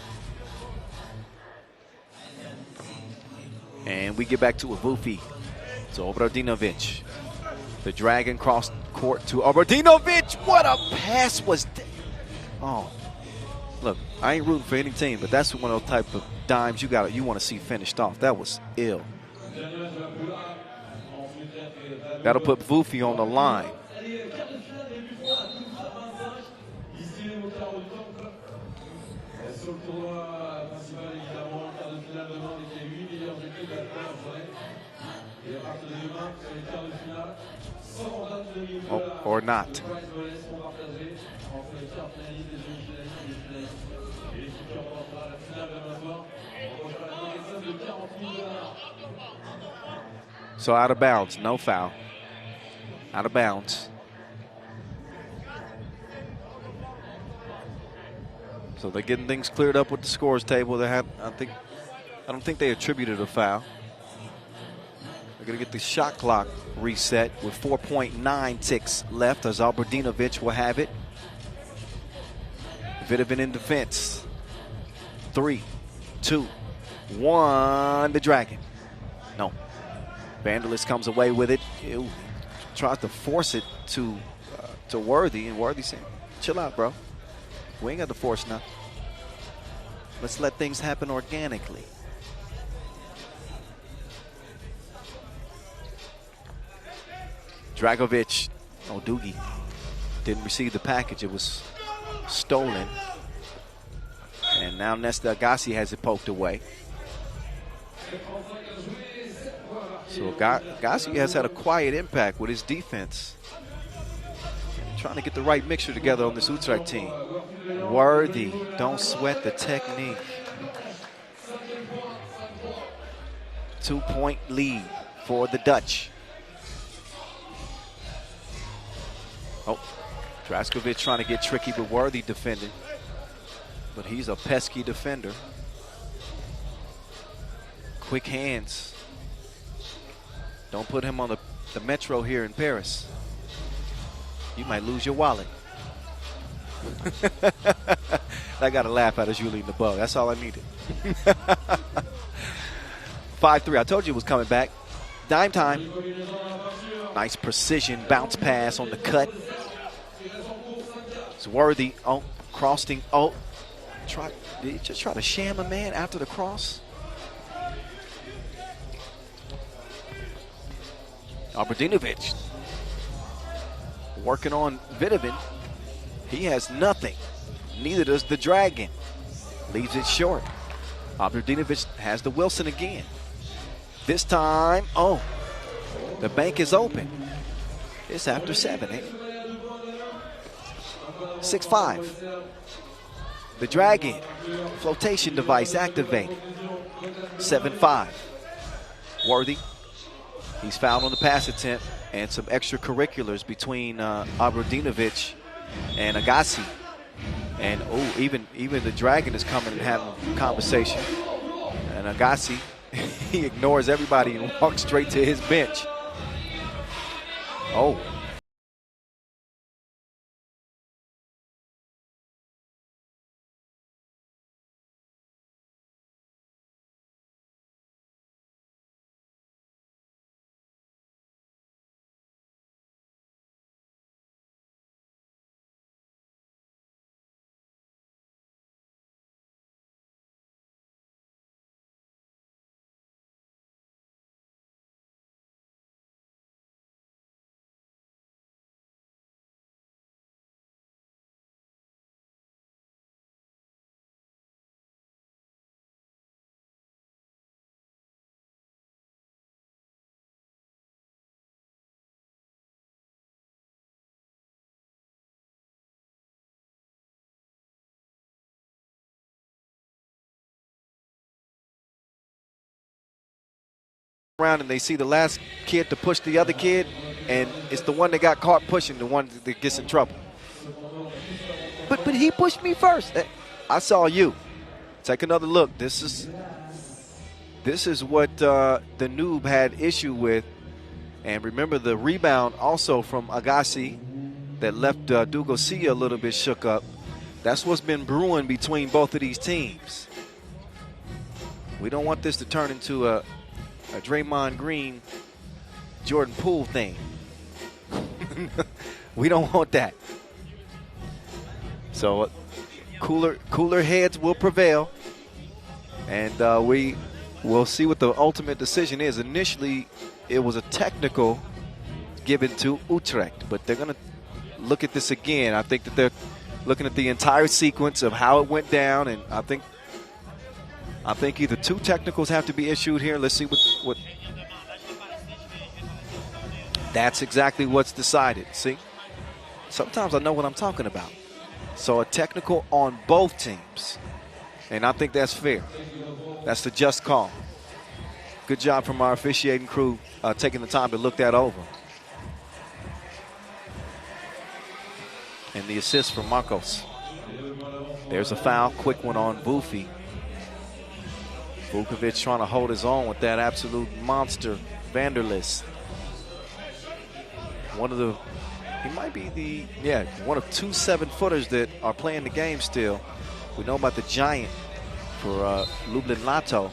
And we get back to Avufi. To Obradinovic. The Dragon crossed court to Obradinovic. What a pass was that? Oh, look, I ain't rooting for any team, but that's one of those type of dimes you want to see finished off. That was ill. That'll put Vufi on the line. Oh, or not. So out of bounds, no foul. Out of bounds. So they're getting things cleared up with the scores table. I don't think they attributed a foul. They're going to get the shot clock reset with 4.9 ticks left as Obradinovic will have it. Vidovin in defense. 3, 2, 1. The Dragon. No. Vanderlist comes away with it. Ew. Tries to force it to Worthy, and Worthy saying, chill out, bro. We ain't got to force nothing. Let's let things happen organically. Dragovic, Doogie, didn't receive the package. It was stolen. And now Nesta Agassi has it poked away. So Agassi has had a quiet impact with his defense. Trying to get the right mixture together on this Utrecht team. Worthy, don't sweat the technique. 2-point lead for the Dutch. Oh, Draskovic trying to get tricky with Worthy defending. But he's a pesky defender. Quick hands. Don't put him on the metro here in Paris. You might lose your wallet. I got to laugh at as you leading the ball. That's all I needed. 5-3. I told you it was coming back. Dime time. Nice precision bounce pass on the cut. It's Worthy. Oh, crossing. Oh, did he just try to sham a man after the cross? Obradinovic working on Vidovin. He has nothing. Neither does the Dragon. Leaves it short. Obradinovic has the Wilson again. This time, oh, the bank is open. It's after 7, eh? 6-5. The Dragon, flotation device activated. 7-5. Worthy. He's fouled on the pass attempt, and some extracurriculars between Abradinovic and Agassi. And even the Dragon is coming and having a conversation. And Agassi, he ignores everybody and walks straight to his bench. Oh. Around and they see the last kid to push the other kid, and it's the one that got caught pushing, the one that gets in trouble. But he pushed me first. I saw you. Take another look. This is what the noob had issue with. And remember the rebound also from Agassi that left Dugosia a little bit shook up. That's what's been brewing between both of these teams. We don't want this to turn into a Draymond Green, Jordan Poole thing. We don't want that. So cooler heads will prevail, and we will see what the ultimate decision is. Initially, it was a technical given to Utrecht, but they're going to look at this again. I think that they're looking at the entire sequence of how it went down, and I think either two technicals have to be issued here. Let's see what that's exactly what's decided. See? Sometimes I know what I'm talking about. So a technical on both teams. And I think that's fair. That's the just call. Good job from our officiating crew taking the time to look that over. And the assist from Marcos. There's a foul, quick one on Buffy. Vukovic trying to hold his own with that absolute monster, Vanderlist. He might be one of 2 7-footers that are playing the game still. We know about the giant for Lublin Lato.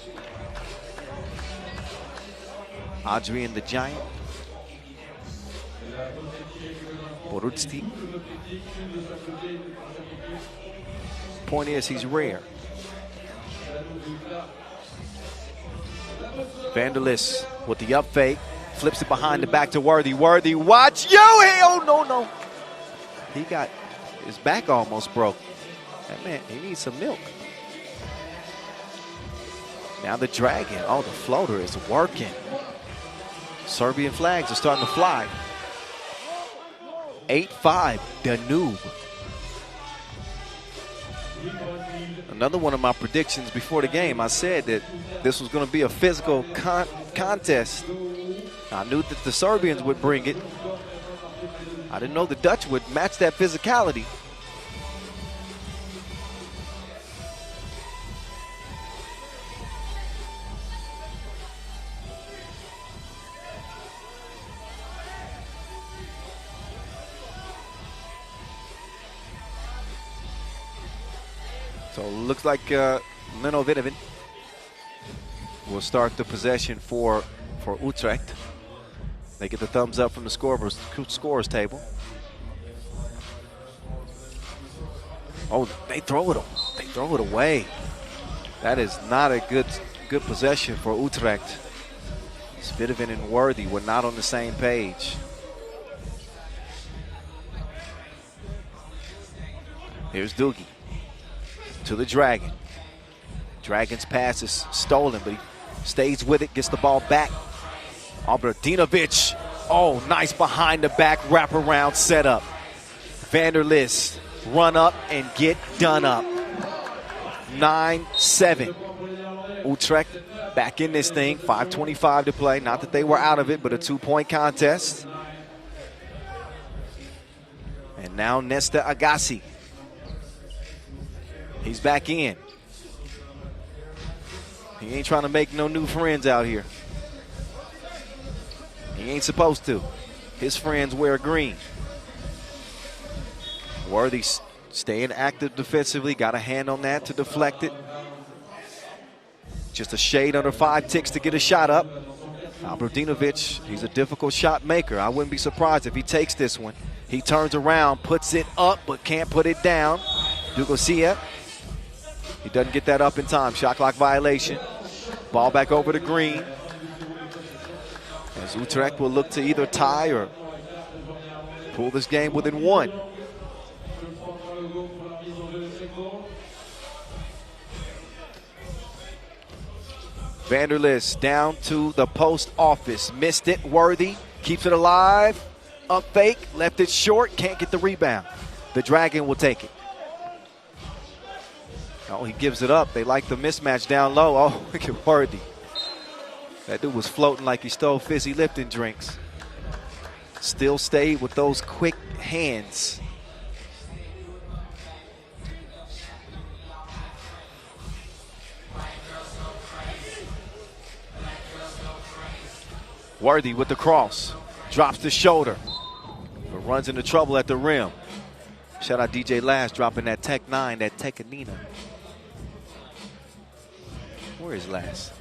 Adrian the Giant. Borutski. Point is, he's rare. Vanderlist with the up fake, flips it behind the back to Worthy. Worthy, watch you! Oh, no. He got his back almost broke. That man, he needs some milk. Now the Dragon. Oh, the floater is working. Serbian flags are starting to fly. 8-5, Danube. Another one of my predictions before the game, I said that this was going to be a physical contest. I knew that the Serbians would bring it. I didn't know the Dutch would match that physicality. So it looks like Leno Vidovic will start the possession for Utrecht. They get the thumbs up from the scorers table. Oh, they throw it away. That is not a good possession for Utrecht. Vidovic and Worthy were not on the same page. Here's Doogie to the Dragon. Dragon's pass is stolen, but he stays with it, gets the ball back. Abradinovic, oh, nice behind the back wraparound setup. Vanderlist, run up and get done up. 9-7. Utrecht back in this thing. 5:25 to play. Not that they were out of it, but a 2-point contest. And now Nesta Agassi. He's back in. He ain't trying to make no new friends out here. He ain't supposed to. His friends wear green. Worthy staying active defensively. Got a hand on that to deflect it. Just a shade under 5 ticks to get a shot up. Obradović, he's a difficult shot maker. I wouldn't be surprised if he takes this one. He turns around, puts it up, but can't put it down. Dugosia. He doesn't get that up in time. Shot clock violation. Ball back over to Green. As Utrecht will look to either tie or pull this game within 1. Vanderlis down to the post office. Missed it. Worthy keeps it alive. Up fake. Left it short. Can't get the rebound. The Dragon will take it. Oh, he gives it up. They like the mismatch down low. Oh, look at Worthy. That dude was floating like he stole fizzy Lipton drinks. Still stayed with those quick hands. Worthy with the cross. Drops the shoulder. But runs into trouble at the rim. Shout out DJ Last dropping that Tech 9, that Tekanina. Where is Last?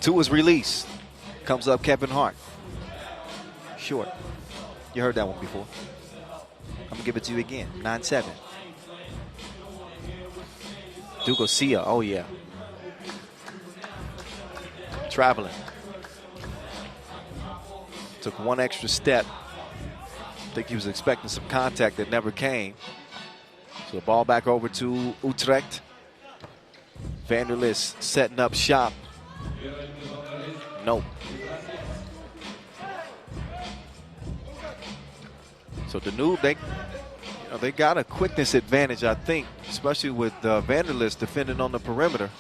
Two is released. Comes up Kevin Hart. Short. You heard that one before. I'm going to give it to you again. 9-7. Dugosia. Oh, yeah. Traveling. Took one extra step. I think he was expecting some contact that never came. So the ball back over to Utrecht. Vanderlis setting up shop. Nope. So Danube, they got a quickness advantage, I think, especially with Vanderlis defending on the perimeter.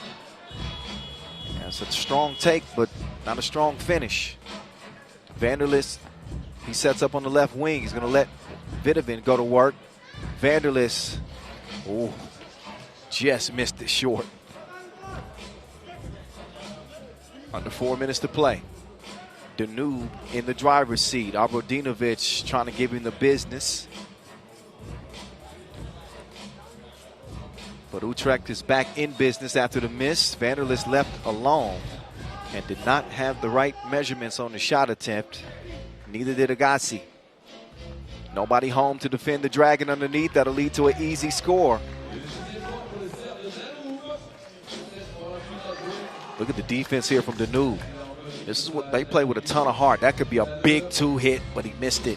Yeah, it's a strong take, but not a strong finish. Vanderlis, he sets up on the left wing. He's going to let Vidovin go to work. Vanderlis, oh, just missed it short. Under 4 minutes to play. Danube in the driver's seat. Obradović trying to give him the business. But Utrecht is back in business after the miss. Vanderlis left alone and did not have the right measurements on the shot attempt. Neither did Agassi. Nobody home to defend the Dragon underneath. That'll lead to an easy score. Look at the defense here from Danube. This is what they play with a ton of heart. That could be a big 2 hit, but he missed it.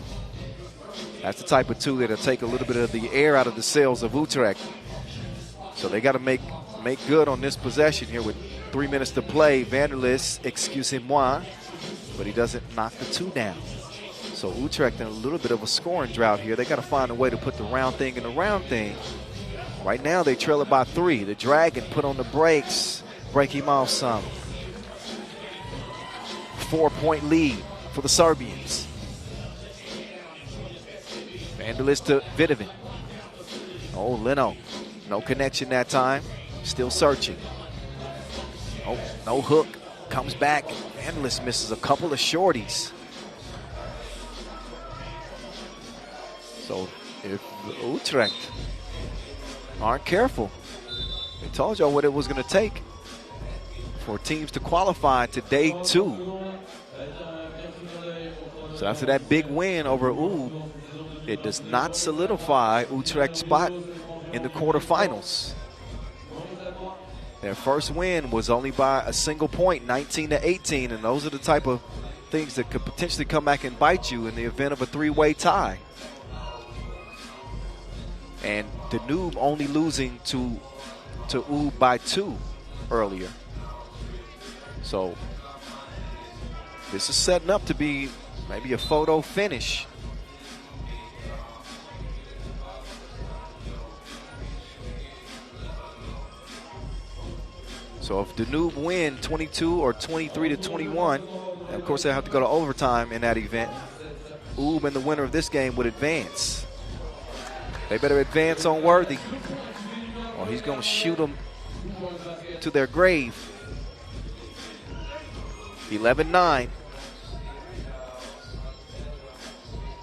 That's the type of 2 that'll take a little bit of the air out of the sails of Utrecht. So they got to make good on this possession here with 3 minutes to play. Vanderlis, excusez-moi, but he doesn't knock the 2 down. So Utrecht in a little bit of a scoring drought here. They got to find a way to put the round thing in the round thing. Right now they trail it by 3. The Dragon put on the brakes, break him off some. 4-point lead for the Serbians. Vanderlis to Vidovin. Oh, Leno. No connection that time. Still searching. Oh, no hook. Comes back. Vanderlis misses a couple of shorties. So if Utrecht aren't careful, they told y'all what it was going to take for teams to qualify to day 2. So after that big win over Ub, it does not solidify Utrecht's spot in the quarterfinals. Their first win was only by a single point, 19-18, and those are the type of things that could potentially come back and bite you in the event of a 3-way tie. And Danube only losing to Ub by 2 earlier. So this is setting up to be maybe a photo finish. So if Danube win 22 or 23-21, of course they'll have to go to overtime in that event. Oob and the winner of this game would advance. They better advance on Worthy, or he's going to shoot them to their grave. 11-9.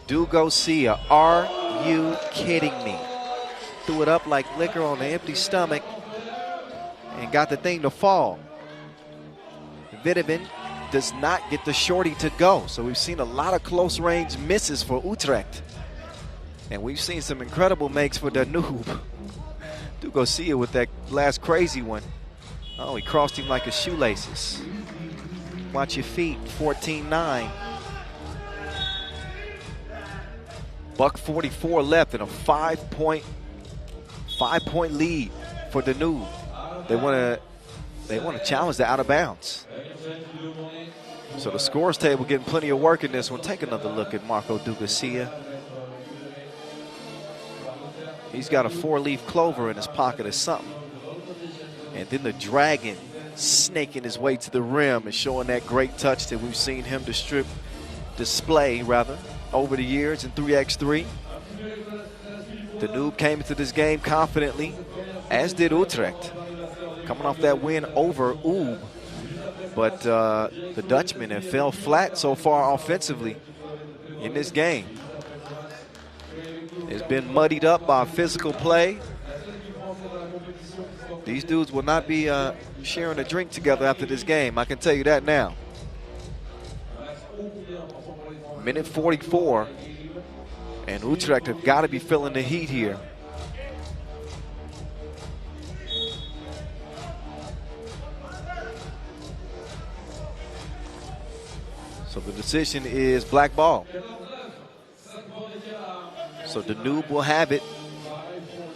Dugosia, are you kidding me? Threw it up like liquor on an empty stomach and got the thing to fall. Videvin does not get the shorty to go. So we've seen a lot of close range misses for Utrecht. And we've seen some incredible makes for Danube. Dugosia with that last crazy one. Oh, he crossed him like his shoelaces. Watch your feet, 14-9. $1:44 left in a five-point lead for Danube. They want to challenge the out of bounds. So the scores table getting plenty of work in this one. Take another look at Marco Dugosia. He's got a four-leaf clover in his pocket or something. And then the dragon snaking his way to the rim and showing that great touch that we've seen him display over the years in 3x3. Danube came into this game confidently, as did Utrecht, coming off that win over Oob. But the Dutchmen have fell flat so far offensively in this game. It's been muddied up by physical play. These dudes will not be sharing a drink together after this game, I can tell you that now. Minute 44, and Utrecht have got to be feeling the heat here. So the decision is black ball. So Danube will have it.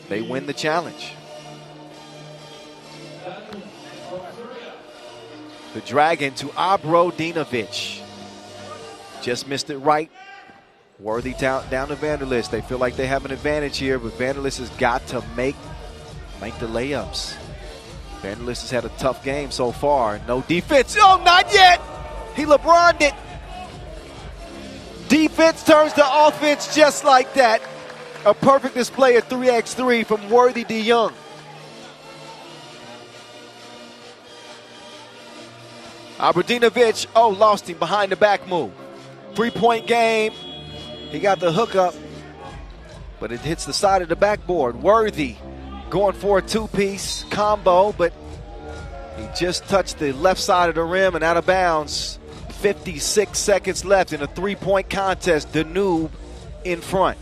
They win the challenge. The Dragon to Abrodinovic. Just missed it right. Worthy down to Vanderlist. They feel like they have an advantage here, but Vanderlist has got to make the layups. Vanderlist has had a tough game so far. No defense. Oh, not yet. He LeBron'd it. Defense turns to offense just like that. A perfect display of 3x3 from Worthy de Jong. Abrodinovic, lost him behind the back move. 3-point game. He got the hookup, but it hits the side of the backboard. Worthy going for a two-piece combo, but he just touched the left side of the rim and out of bounds. 56 seconds left in a three-point contest. Danube in front.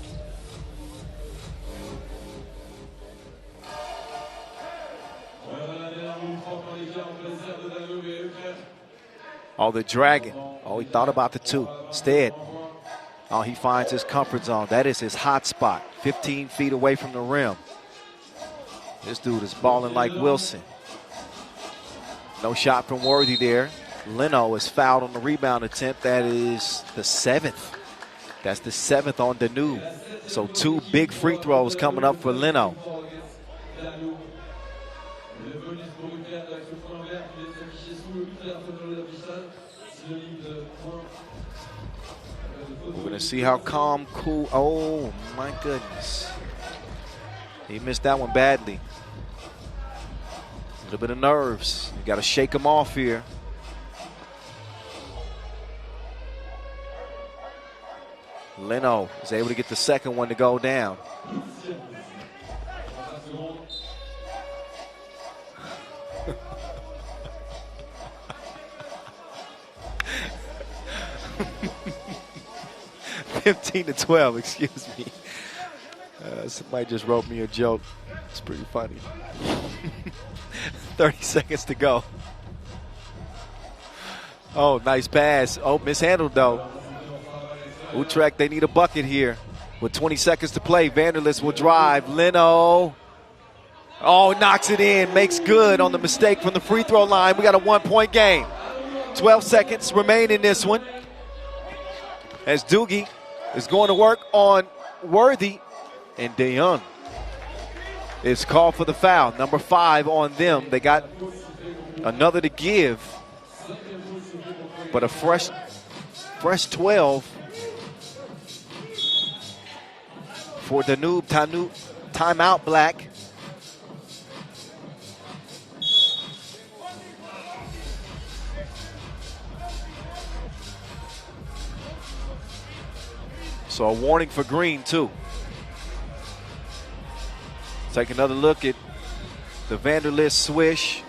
The Dragon. He thought about the two. Instead, he finds his comfort zone. That is his hot spot. 15 feet away from the rim. This dude is balling like Wilson. No shot from Worthy there. Leno is fouled on the rebound attempt. That is the 7th. That's the 7th on Danube. So 2 big free throws coming up for Leno. We're going to see how calm, cool. Oh, my goodness. He missed that one badly. A little bit of nerves. You got to shake him off here. Leno is able to get the second one to go down. $15-12, excuse me. Somebody just wrote me a joke. It's pretty funny. 30 seconds to go. Nice pass. Mishandled though. Utrecht, they need a bucket here. With 20 seconds to play, Vanderlist will drive. Leno. Knocks it in. Makes good on the mistake from the free throw line. We got a 1-point game. 12 seconds remain in this one. As Doogie is going to work on Worthy, and de Jong is called for the foul. Number 5 on them. They got Another to give, but a fresh 12 for Danube. Timeout, Black. So a warning for Green, too. Take another look at the Vanderlist swish.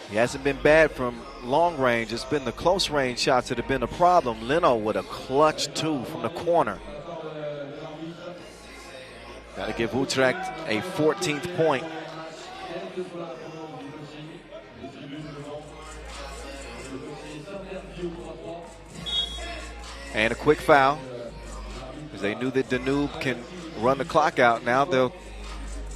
He hasn't been bad from long range. It's been the close range shots that have been a problem. Leno with a clutch 2 from the corner. Got to give Utrecht a 14th point. And a quick foul, because they knew that Danube can run the clock out. Now they'll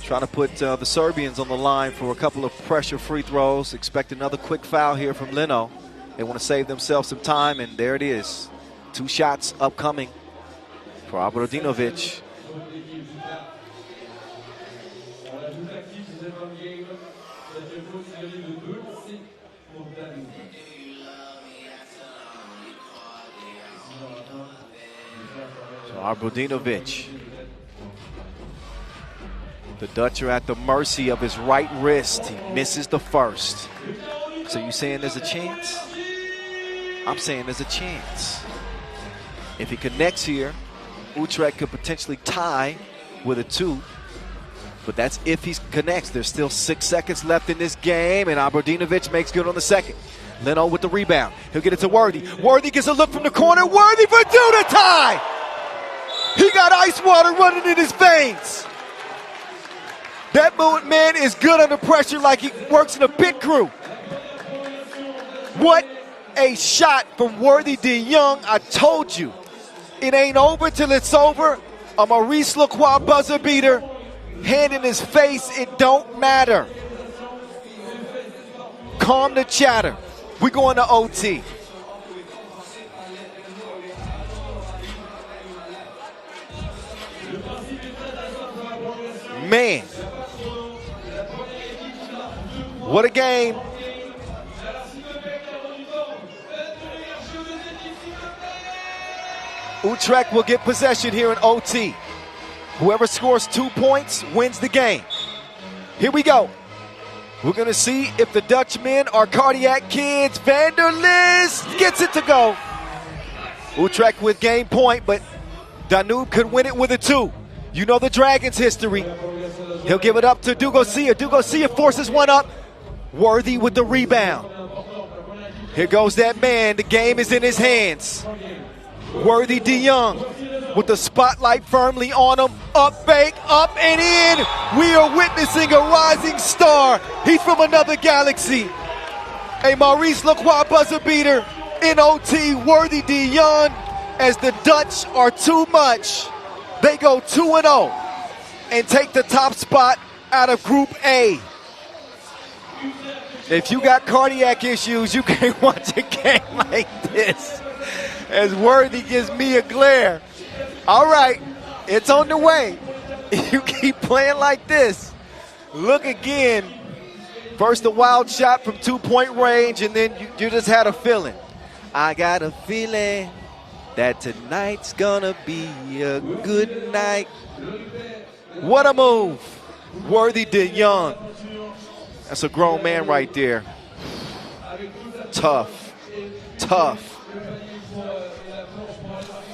try to put the Serbians on the line for a couple of pressure free throws. Expect another quick foul here from Leno. They want to save themselves some time, and there it is. 2 shots upcoming for Abrodinovic. So Abrodinovic. The Dutch are at the mercy of his right wrist. He misses the first. So you saying there's a chance? I'm saying there's a chance. If he connects here, Utrecht could potentially tie with a 2. But that's if he connects. There's still 6 seconds left in this game, and Abrodinovic makes good on the second. Leno with the rebound. He'll get it to Worthy. Worthy gets a look from the corner. Worthy for 2 to tie! He got ice water running in his veins. That man is good under pressure like he works in a pit crew. What a shot from Worthy de Jong. I told you, it ain't over till it's over. A Maurice Lacroix buzzer beater. Hand in his face, it don't matter. Calm the chatter. We're going to OT. Man. What a game. Utrecht will get possession here in OT. Whoever scores 2 points wins the game. Here we go. We're going to see if the Dutchmen are cardiac kids. Vanderlist gets it to go. Utrecht with game point, but Danube could win it with a 2. You know the Dragons' history. He'll give it up to Dugosia. Dugosia forces one up. Worthy with the rebound. Here goes that man. The game is in his hands. Worthy de Jong with the spotlight firmly on him. Up, fake, up and in. We are witnessing a rising star. He's from another galaxy. A Maurice Lacroix buzzer beater in OT. Worthy de Jong, as the Dutch are too much. They go 2-0 and take the top spot out of Group A. If you got cardiac issues, you can't watch a game like this. As Worthy gives me a glare. All right, it's on the way. You keep playing like this. Look again. First a wild shot from 2-point range, and then you just had a feeling. I got a feeling that tonight's gonna be a good night. What a move. Worthy de Jong. That's a grown man right there. Tough. Tough.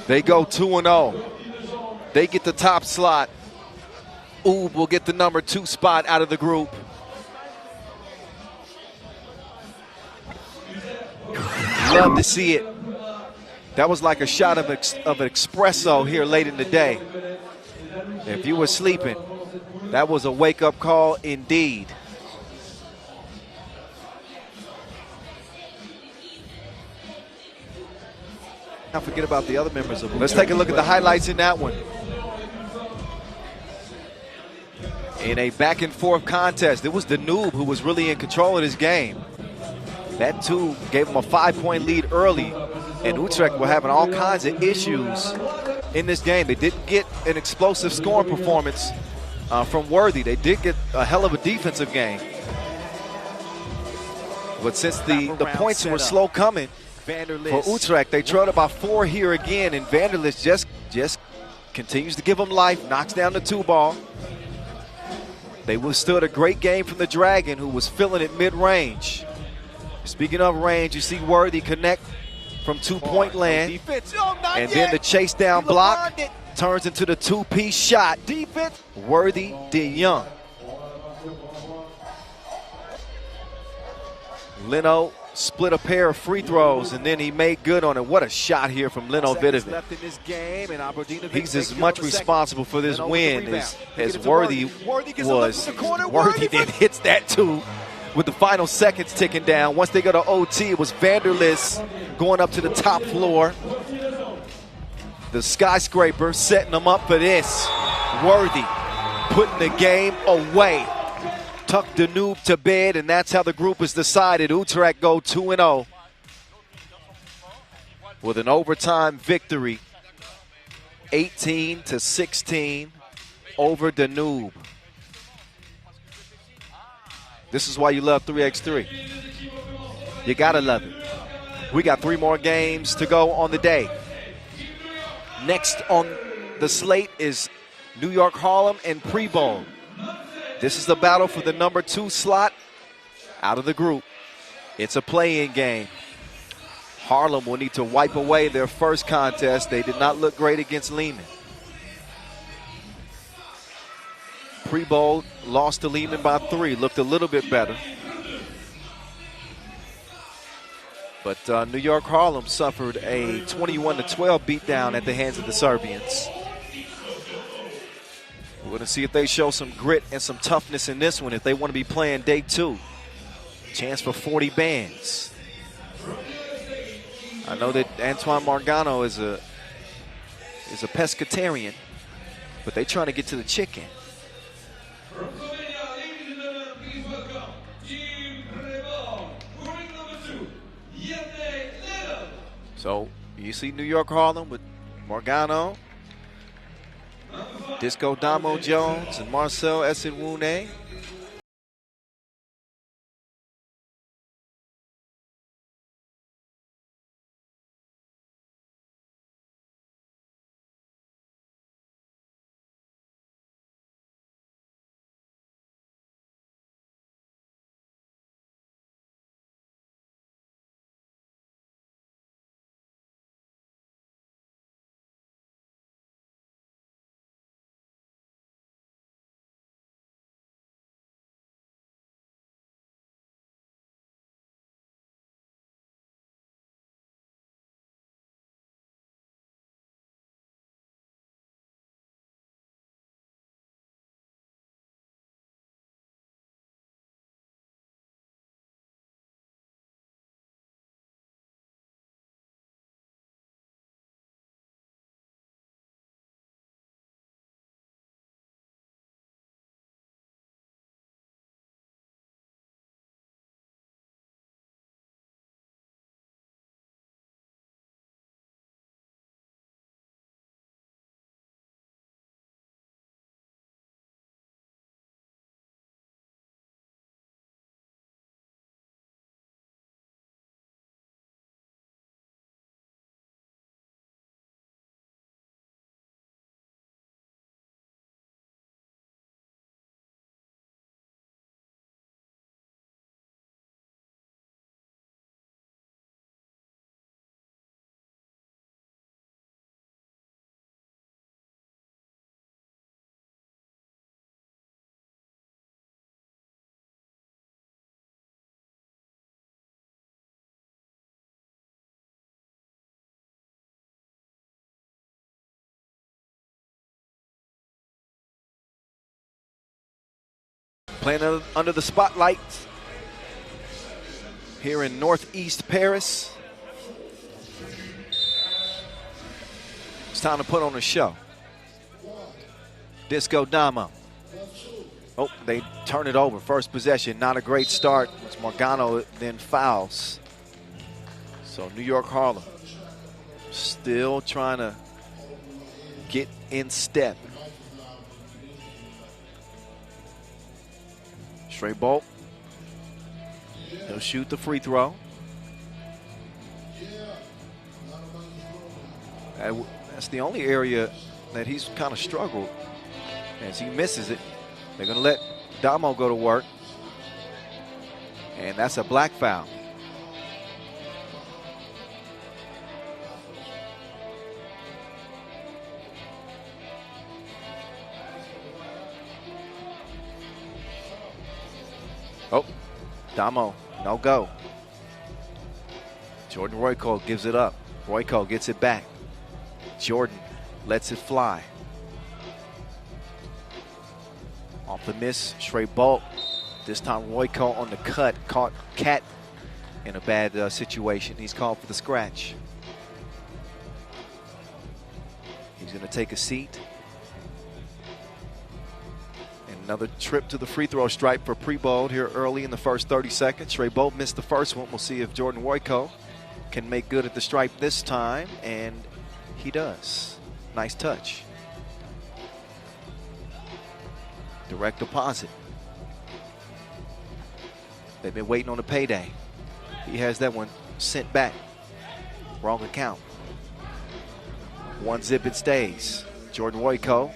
They go 2-0. They get the top slot. Oob will get the number 2 spot out of the group. Love to see it. That was like a shot of an espresso here late in the day. If you were sleeping, that was a wake-up call indeed. Now forget about the other members of Utre. Let's take a look at the highlights in that one. In a back-and-forth contest, it was Danube who was really in control of this game. That too gave them a 5-point lead early, and Utrecht were having all kinds of issues in this game. They didn't get an explosive scoring performance from Worthy. They did get a hell of a defensive game. But since the points were slow coming for Utrecht, they trailed by 4 here again, and Vanderlist just continues to give them life, knocks down the 2-ball. They withstood a great game from the Dragon, who was filling it mid-range. Speaking of range, you see Worthy connect from 2-point land, and then the chase down block turns into the 2-piece shot. Worthy de Jong. Leno split a pair of free throws, and then he made good on it. What a shot here from Leno Vidovic. He's as much responsible for this win as Worthy was. Worthy then hits that too with the final seconds ticking down. Once they go to OT, it was Vanderlist going up to the top floor. The skyscraper setting them up for this. Worthy putting the game away. Tucked Danube to bed, and that's how the group is decided. Utrecht go 2-0 with an overtime victory, 18-16 over Danube. This is why you love 3x3. You gotta love it. We got 3 more games to go on the day. Next on the slate is New York Harlem and Prebold. This is the battle for the number 2 slot out of the group. It's a play-in game. Harlem will need to wipe away their first contest. They did not look great against Leman. Prebold lost to Leman by 3, looked a little bit better. But New York Harlem suffered a 21-12 beatdown at the hands of the Serbians. We're going to see if they show some grit and some toughness in this one if they want to be playing day 2. Chance for 40 bands. I know that Antoine Morgano is a pescatarian, but they're trying to get to the chicken. So you see New York Harlem with Morgano, Disco Damo Jones, and Marcel Esenwune. Playing under the spotlight here in Northeast Paris. It's time to put on a show. Disco Damo. Oh, they turn it over. First possession, not a great start. It's Morgano then fouls. So New York Harlem still trying to get in step. Straight ball. He'll shoot the free throw. That's the only area that he's kind of struggled. As he misses it, they're going to let Damo go to work. And that's a black foul. Oh, Damo, no go. Jordan Royko gives it up. Royko gets it back. Jordan lets it fly. Off the miss, Prebold. This time Royko on the cut, caught Cat in a bad situation. He's called for the scratch. He's going to take a seat. And another trip to the free throw stripe for Prebold here early in the first 30 seconds. Prebold missed the first one. We'll see if Jordan Royko can make good at the stripe this time, and he does. Nice touch. Direct deposit. They've been waiting on a payday. He has that one sent back. Wrong account. One zip, it stays. Jordan Royko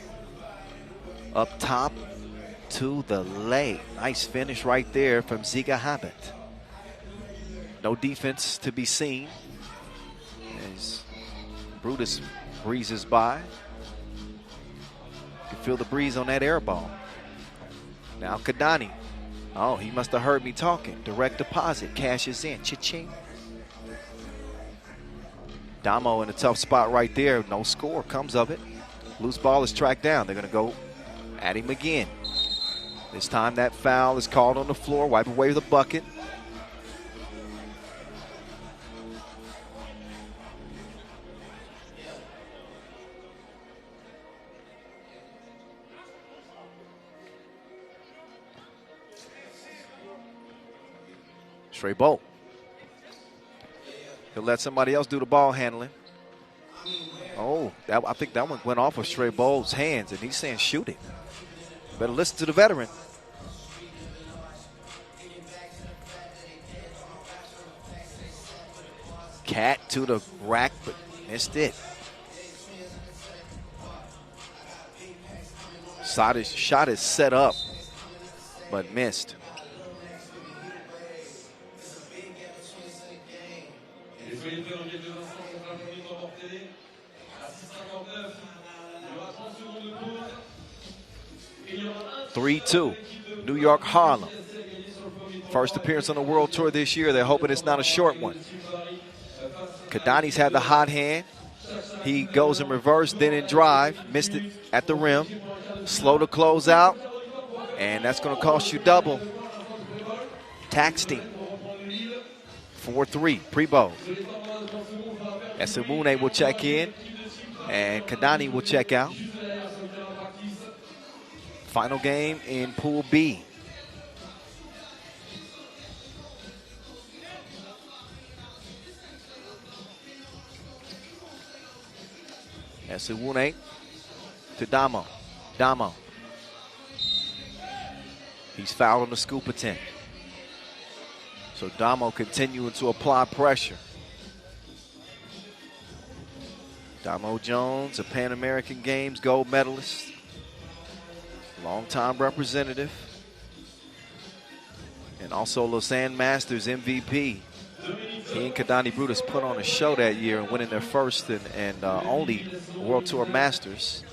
up top to the lay. Nice finish right there from Ziga Habit. No defense to be seen as Brutus breezes by. You can feel the breeze on that air ball. Now Kadani. Oh, he must have heard me talking. Direct deposit, cashes in, cha-ching. Damo in a tough spot right there. No score comes of it. Loose ball is tracked down. They're going to go at him again. This time that foul is called on the floor. Wipe away the bucket. Prebold. He'll let somebody else do the ball handling. Oh, I think that one went off of Prebold's hands, and he's saying shoot it. Better listen to the veteran. Cat to the rack, but missed it. Shot is set up, but missed. Soyez prêts dans quelques instants pour la première remportée. À 6h59, il y aura 30 secondes de pause. Et il y aura 3-2, New York Harlem. First appearance on the World Tour this year. They're hoping it's not a short one. Kadani's had the hot hand. He goes in reverse, then in drive. Missed it at the rim. Slow to close out. And that's going to cost you double. Taxed him. 4-3, Prebold. Esemune will check in, and Kadani will check out. Final game in Pool B. Esemune to Damo. Damo. He's fouled on the scoop attempt. So Damo continuing to apply pressure. Damo Jones, a Pan American Games gold medalist, longtime representative, and also Lausanne Masters MVP. He and Kadani Brutus put on a show that year and winning their first and only World Tour Masters.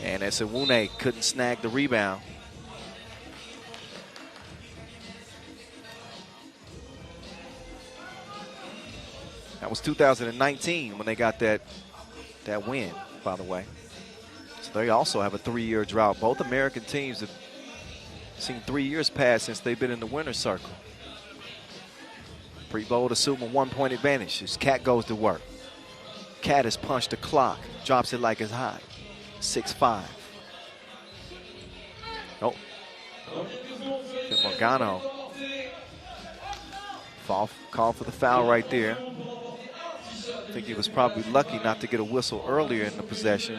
And Esemune couldn't snag the rebound. That was 2019 when they got that win, by the way. So they also have a 3-year drought. Both American teams have seen 3 years pass since they've been in the winner's circle. Prebold assume a 1-point advantage as Cat goes to work. Cat has punched the clock, drops it like it's hot. 6-5. Oh. Morgano. Call for the foul right there. I think he was probably lucky not to get a whistle earlier in the possession.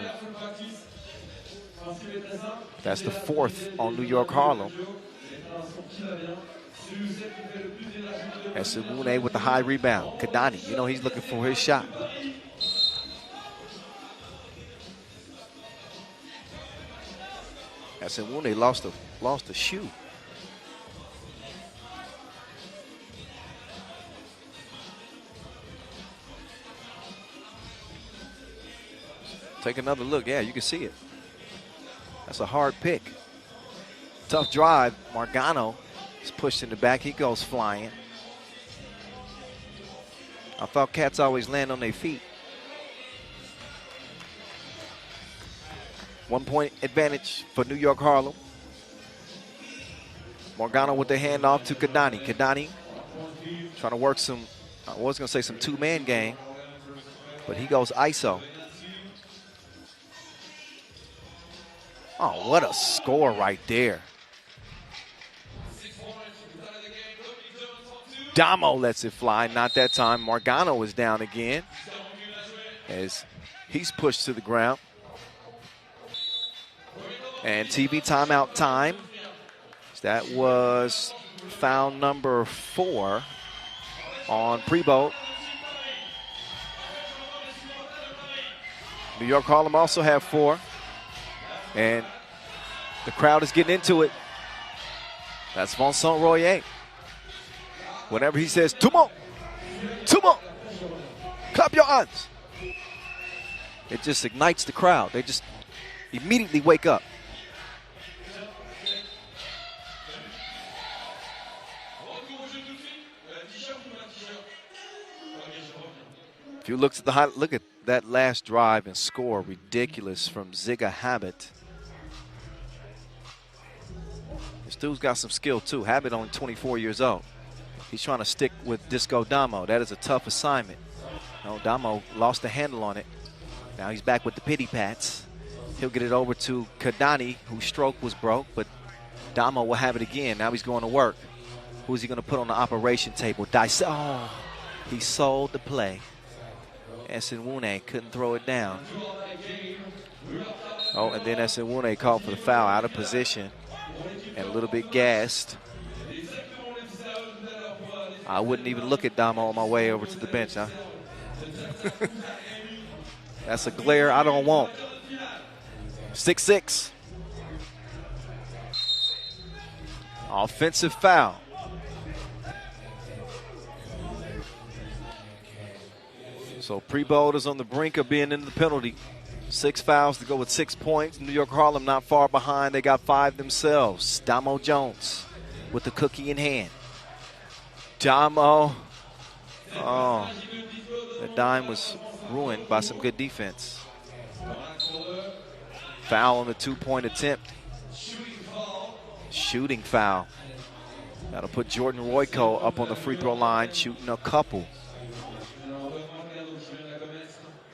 That's the 4th on New York Harlem. Esenwune with the high rebound. Kadani, you know he's looking for his shot. Esenwune lost a shoe. Take another look. Yeah, you can see it. That's a hard pick. Tough drive. Margano is pushed in the back. He goes flying. I thought cats always land on their feet. 1 point advantage for New York Harlem. Margano with the handoff to Kadani. Kadani trying to work some, I was going to say some two-man game, but he goes ISO. Oh, what a score right there. Damo lets it fly. Not that time. Margano is down again as he's pushed to the ground. And TV timeout time. That was foul number 4 on Prebold. New York Harlem also have 4. And the crowd is getting into it. That's Vincent Royer. Whenever he says, "Tumo, Tumo," clap your hands. It just ignites the crowd. They just immediately wake up. If you look at the look at that last drive and score, ridiculous from Ziga Habit. This dude's got some skill too. Habit only 24 years old. He's trying to stick with Disco Damo. That is a tough assignment. No, Damo lost the handle on it. Now he's back with the pity pats. He'll get it over to Kadani, whose stroke was broke, but Damo will have it again. Now he's going to work. Who's he going to put on the operation table? Dice. Oh, he sold the play. Esenwune couldn't throw it down. Oh, and then Esenwune called for the foul, out of position and a little bit gassed. I wouldn't even look at Damo on my way over to the bench, huh? That's a glare I don't want. 6-6. Offensive foul. So Prebold is on the brink of being in the penalty. 6 fouls to go with 6 points. New York Harlem not far behind. They got 5 themselves. Damo Jones with the cookie in hand. Damo. Oh, the dime was ruined by some good defense. Foul on the 2-point attempt. Shooting foul. That'll put Jordan Royko up on the free throw line, shooting a couple.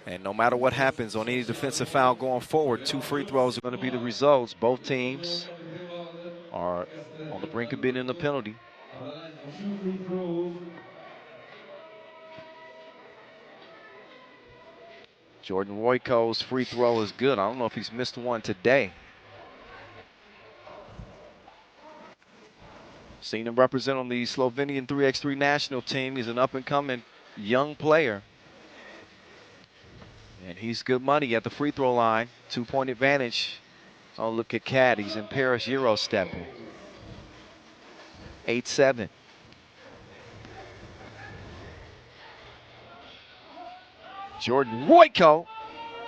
And no matter what happens on any defensive foul going forward, 2 free throws are going to be the results. Both teams are on the brink of being in the penalty. Jordan Royko's free throw is good. I don't know if he's missed one today. Seen him represent on the Slovenian 3x3 national team. He's an up-and-coming young player. And he's good money at the free throw line. 2-point advantage. Oh, look at Cat. He's in Paris Euro stepping. 8-7. Jordan Royko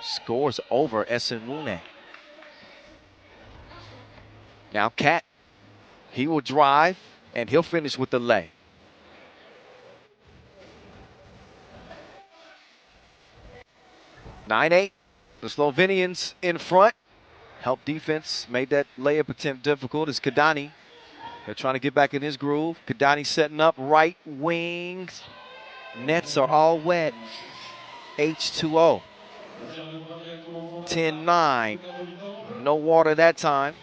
scores over Esenwune. Now Cat, he will drive and he'll finish with the lay. (9-8). The Slovenians in front. Help defense made that layup attempt difficult as Kadani. They're trying to get back in his groove. Kadani setting up right wing. Nets are all wet. H2O. 10-9. No water that time.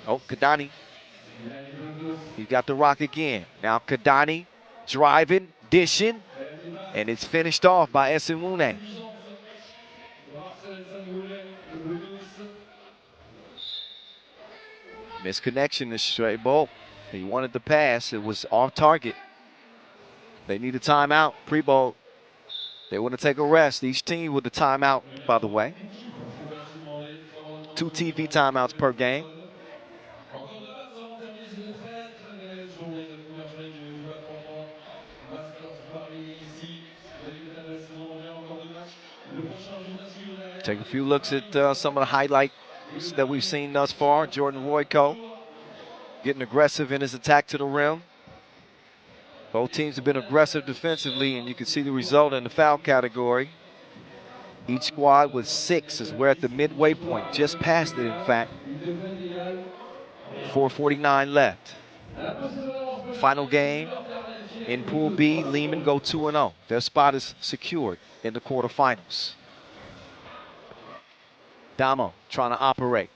Oh, Kadani. He got the rock again. Now Kadani driving, dishing. And it's finished off by Esenwune. Misconnection to Prebold. He wanted the pass. It was off target. They need a timeout. Prebold. They want to take a rest. Each team with a timeout, by the way. 2 TV timeouts per game. Take a few looks at some of the highlights that we've seen thus far. Jordan Royko getting aggressive in his attack to the rim. Both teams have been aggressive defensively, and you can see the result in the foul category. Each squad with 6 as we're at the midway point, just past it, in fact. 4:49 left. Final game in Pool B, Liman go 2-0. Their spot is secured in the quarterfinals. Damo trying to operate.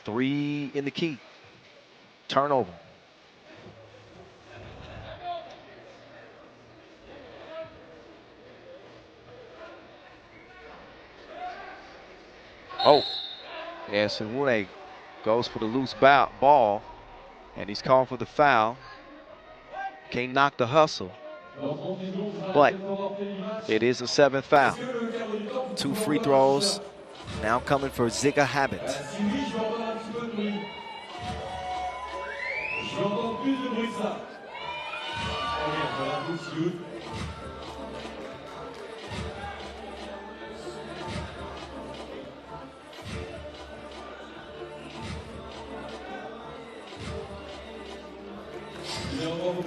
3 in the key. Turnover. Oh, yes, and Wune goes for the loose ball, and he's called for the foul. Can't knock the hustle, but it is a 7th foul. 2 free throws now coming for Zigga Habit.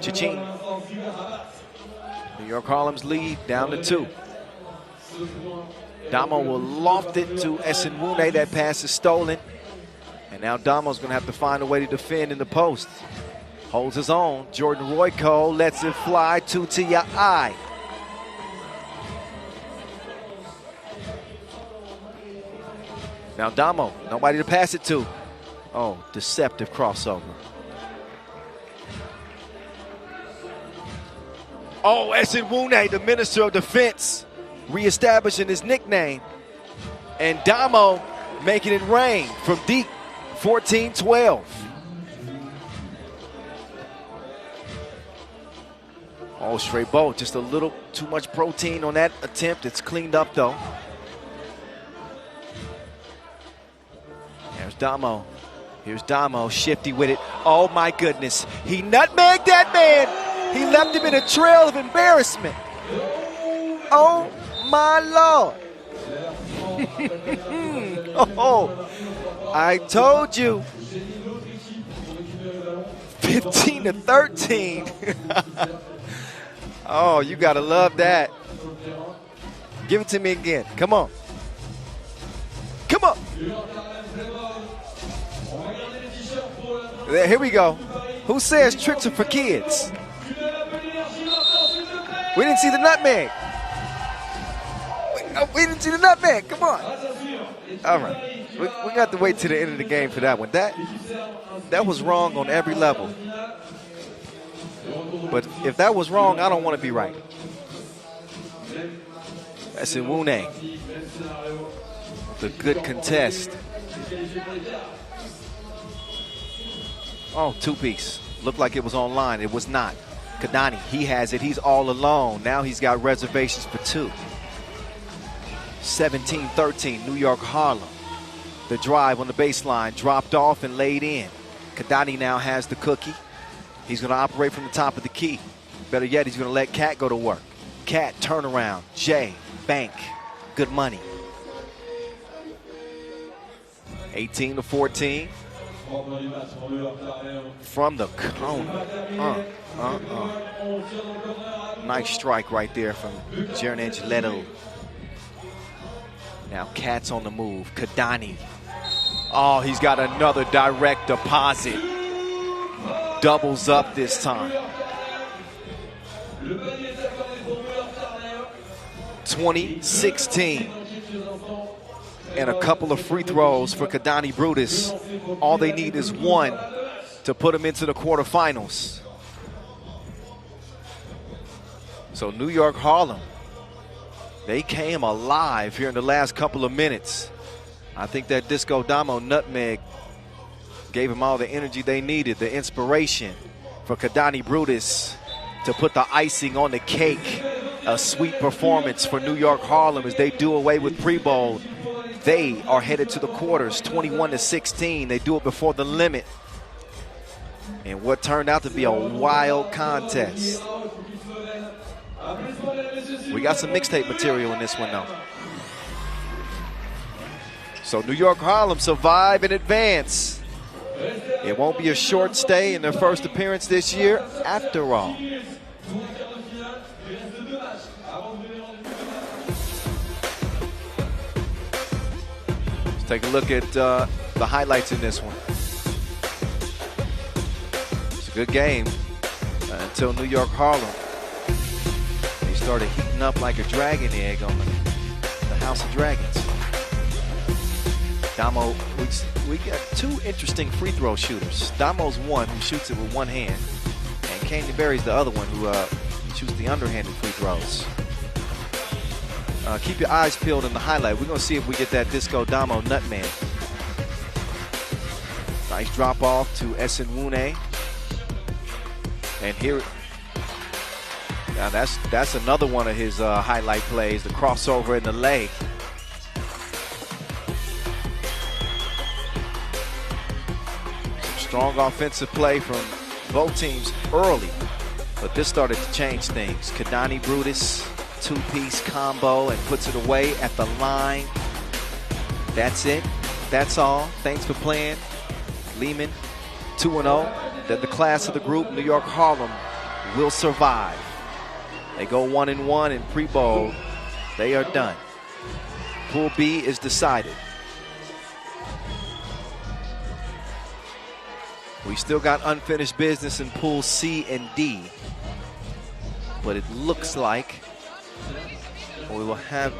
Chaching. New York Harlem's lead down to 2. Damo will loft it to Esenwune. That pass is stolen. And now Damo's going to have to find a way to defend in the post. Holds his own. Jordan Royko lets it fly to your eye. Now Damo, nobody to pass it to. Oh, deceptive crossover. Oh, Esenwune, the Minister of Defense, reestablishing his nickname. And Damo making it rain from deep, 14-12. Oh, straight ball, just a little too much protein on that attempt. It's cleaned up, though. There's Damo. Here's Damo, shifty with it. Oh, my goodness. He nutmegged that man. He left him in a trail of embarrassment. Oh, my Lord. Oh, I told you. 15-13. Oh, you got to love that. Give it to me again. Come on. Come on. There, here we go. Who says tricks are for kids? We didn't see the nutmeg. We didn't see the nutmeg. Come on. All right. We got to wait to the end of the game for that one. That was wrong on every level. But if that was wrong, I don't want to be right. That's Esenwune. The good contest. Oh, 2-piece. Looked like it was online. It was not. Kadani, he has it. He's all alone. Now he's got reservations for 2. 17-13, New York Harlem. The drive on the baseline, dropped off and laid in. Kadani now has the cookie. He's going to operate from the top of the key. Better yet, he's going to let Cat go to work. Cat, turnaround. Jay, bank. Good money. 18-14. From the corner. Nice strike right there from Jaren Angeletto. Now Cat's on the move. Kadani. Oh, he's got another direct deposit. Doubles up this time. 20-16. And a couple of free throws for Kadani Brutus. All they need is 1 to put him into the quarterfinals. So New York Harlem, they came alive here in the last couple of minutes. I think that Disco Damo nutmeg gave them all the energy they needed, the inspiration for Kadani Brutus to put the icing on the cake. A sweet performance for New York Harlem as they do away with Prebold. They are headed to the quarters, 21-16. They do it before the limit. And what turned out to be a wild contest. We got some mixtape material in this one, though. So New York Harlem survive and advance. It won't be a short stay in their first appearance this year, after all. Let's take a look at the highlights in this one. It's a good game until New York Harlem. They started heating up like a dragon egg on the House of Dragons. Damo, we got two interesting free throw shooters. Damo's one who shoots it with one hand, and Canyon Berry's the other one who shoots the underhanded free throws. Keep your eyes peeled in the highlight. We're going to see if we get that Disco Damo nutmeg. Nice drop off to Esenwune. And here, now that's another one of his highlight plays, the crossover in the lay. Strong offensive play from both teams early, but this started to change things. Kadani Brutus, two-piece combo, and puts it away at the line. That's it. That's all. Thanks for playing. Leman, 2-0. That the class of the group, New York Harlem, will survive. They go 1-1 in Prebold. They are done. Pool B is decided. We still got unfinished business in Pool C and D, but it looks like we will have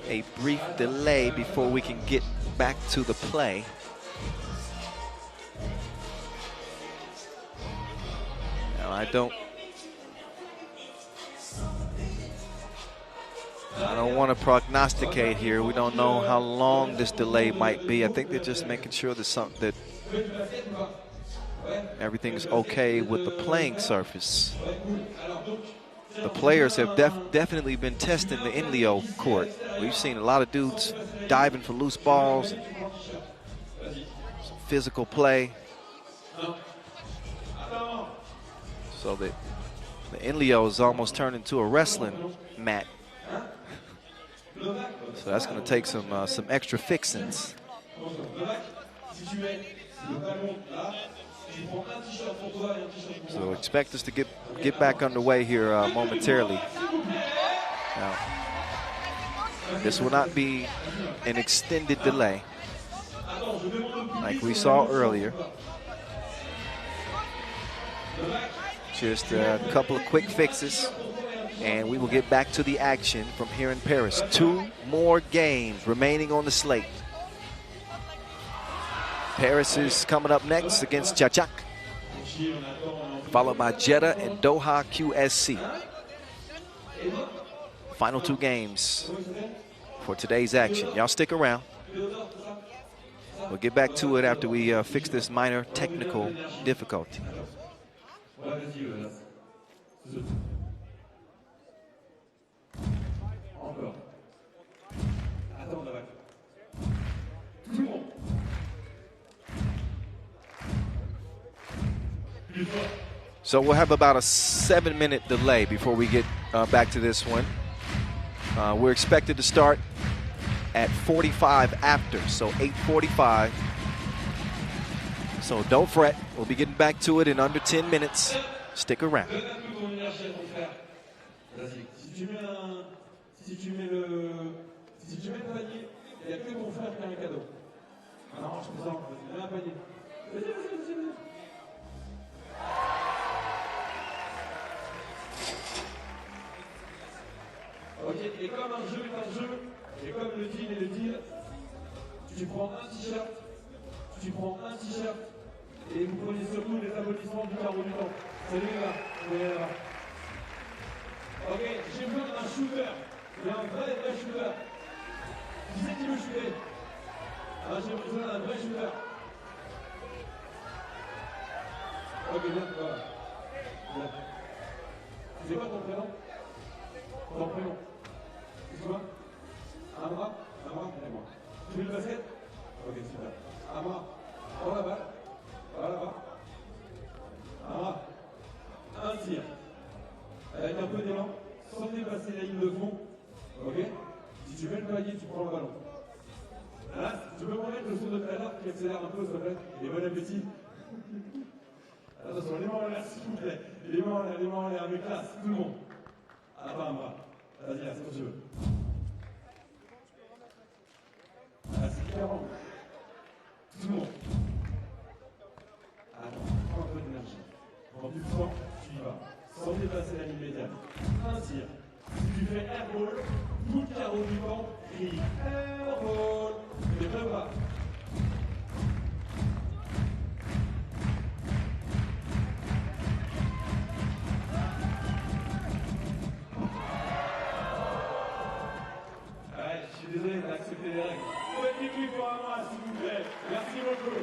a brief delay before we can get back to the play. Now I don't want to prognosticate here. We don't know how long this delay might be. I think they're just making sure that everything's okay with the playing surface. The players have definitely been testing the Inleo court. We've seen a lot of dudes diving for loose balls, some physical play. So the Inleo is almost turned into a wrestling mat. So that's going to take some extra fixings. So expect us to get back underway here momentarily. Now, this will not be an extended delay like we saw earlier. Just a couple of quick fixes, and we will get back to the action from here in Paris. 2 more games remaining on the slate. Paris is coming up next against Chachak, followed by Jeddah and Doha QSC. Final 2 games for today's action. Y'all stick around. We'll get back to it after we fix this minor technical difficulty. So we'll have about a 7-minute delay before we get back to this one. We're expected to start at 45 after, so 8:45. So don't fret, we'll be getting back to it in under 10 minutes. Stick around. Ok, et comme un jeu est un jeu, et comme le deal est le deal, tu prends un t-shirt, et vous prenez surtout les applaudissements du carreau du temps. Salut les gars, vous voyez là-bas. Ok, j'ai besoin d'un shooter. C'est un vrai shooter. Qui c'est qui veut shooter? Ah, j'ai besoin d'un vrai shooter. Ok, bien, voilà. Bien. C'est quoi ton prénom? Ton prénom? Excuse-moi? Amra? Amra, dis-moi. Tu fais le basket? Ok, super. Amra, prends la balle. Va là-bas. Amra, un tir. Avec un peu d'élan, sans dépasser la ligne de fond. Ok? Si tu mets le panier, tu prends le ballon. Là, tu peux me remettre le son de tout à l'heure qui accélère un peu, s'il te plaît? Et bon appétit. Attention, les mains en l'air, s'il vous plaît. Les mains en l'air, avec classe, tout le monde. À la fin, Amra. Vas-y, reste comme tu veux. Ah, c'est clairement. Tout le monde. Attends, prends un peu d'énergie. Prends du temps, tu y vas. Sans dépasser la ligne médiane. Un tir. Si tu fais airball, tout le carreau du camp crie airball. Tu es prêt ou pas? Ouais, je suis désolé d'accepter les règles. Petit bruit pour moi, s'il vous plaît. Merci beaucoup.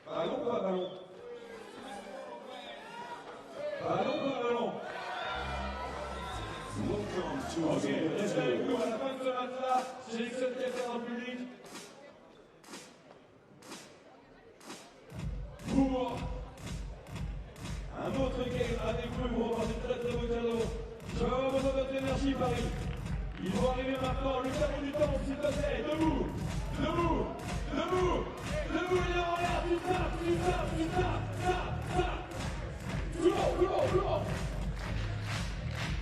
Ballon ou pas ballon? Ballon ou pas ballon? Ok, restez avec nous à la fin de ce match-là. Sélectionne quelqu'un dans le public. Pour un autre game avec vous, vous repartez très très beau cadeau. Je vais avoir besoin de votre énergie, Paris. Ils vont arriver maintenant, le carreau du temps, s'il te plaît. Debout, debout, debout, debout, il est en l'air, tu tapes, tu tapes, tu tapes. Tout le monde, tout le monde, tout le monde.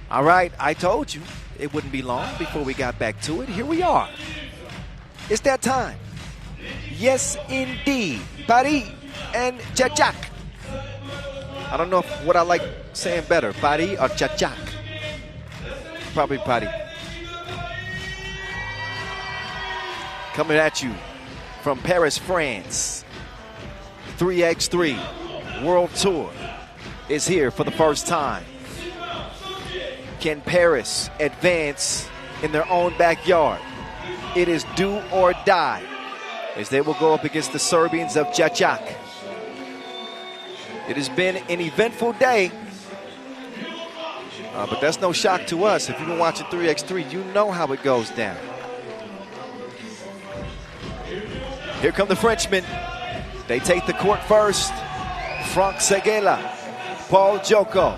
All right, I told you it wouldn't be long before we got back to it. Here we are. It's that time. Yes, indeed. Paris and Chachak. I don't know what I like saying better, Paris or Chachak. Probably Paris. Coming at you from Paris, France. 3x3 World Tour is here for the first time. Can Paris advance in their own backyard? It is do or die as they will go up against the Serbians of Chachak. It has been an eventful day, but that's no shock to us. If you've been watching 3x3, you know how it goes down. Here come the Frenchmen. They take the court first. Franck Seguela, Paul Joko,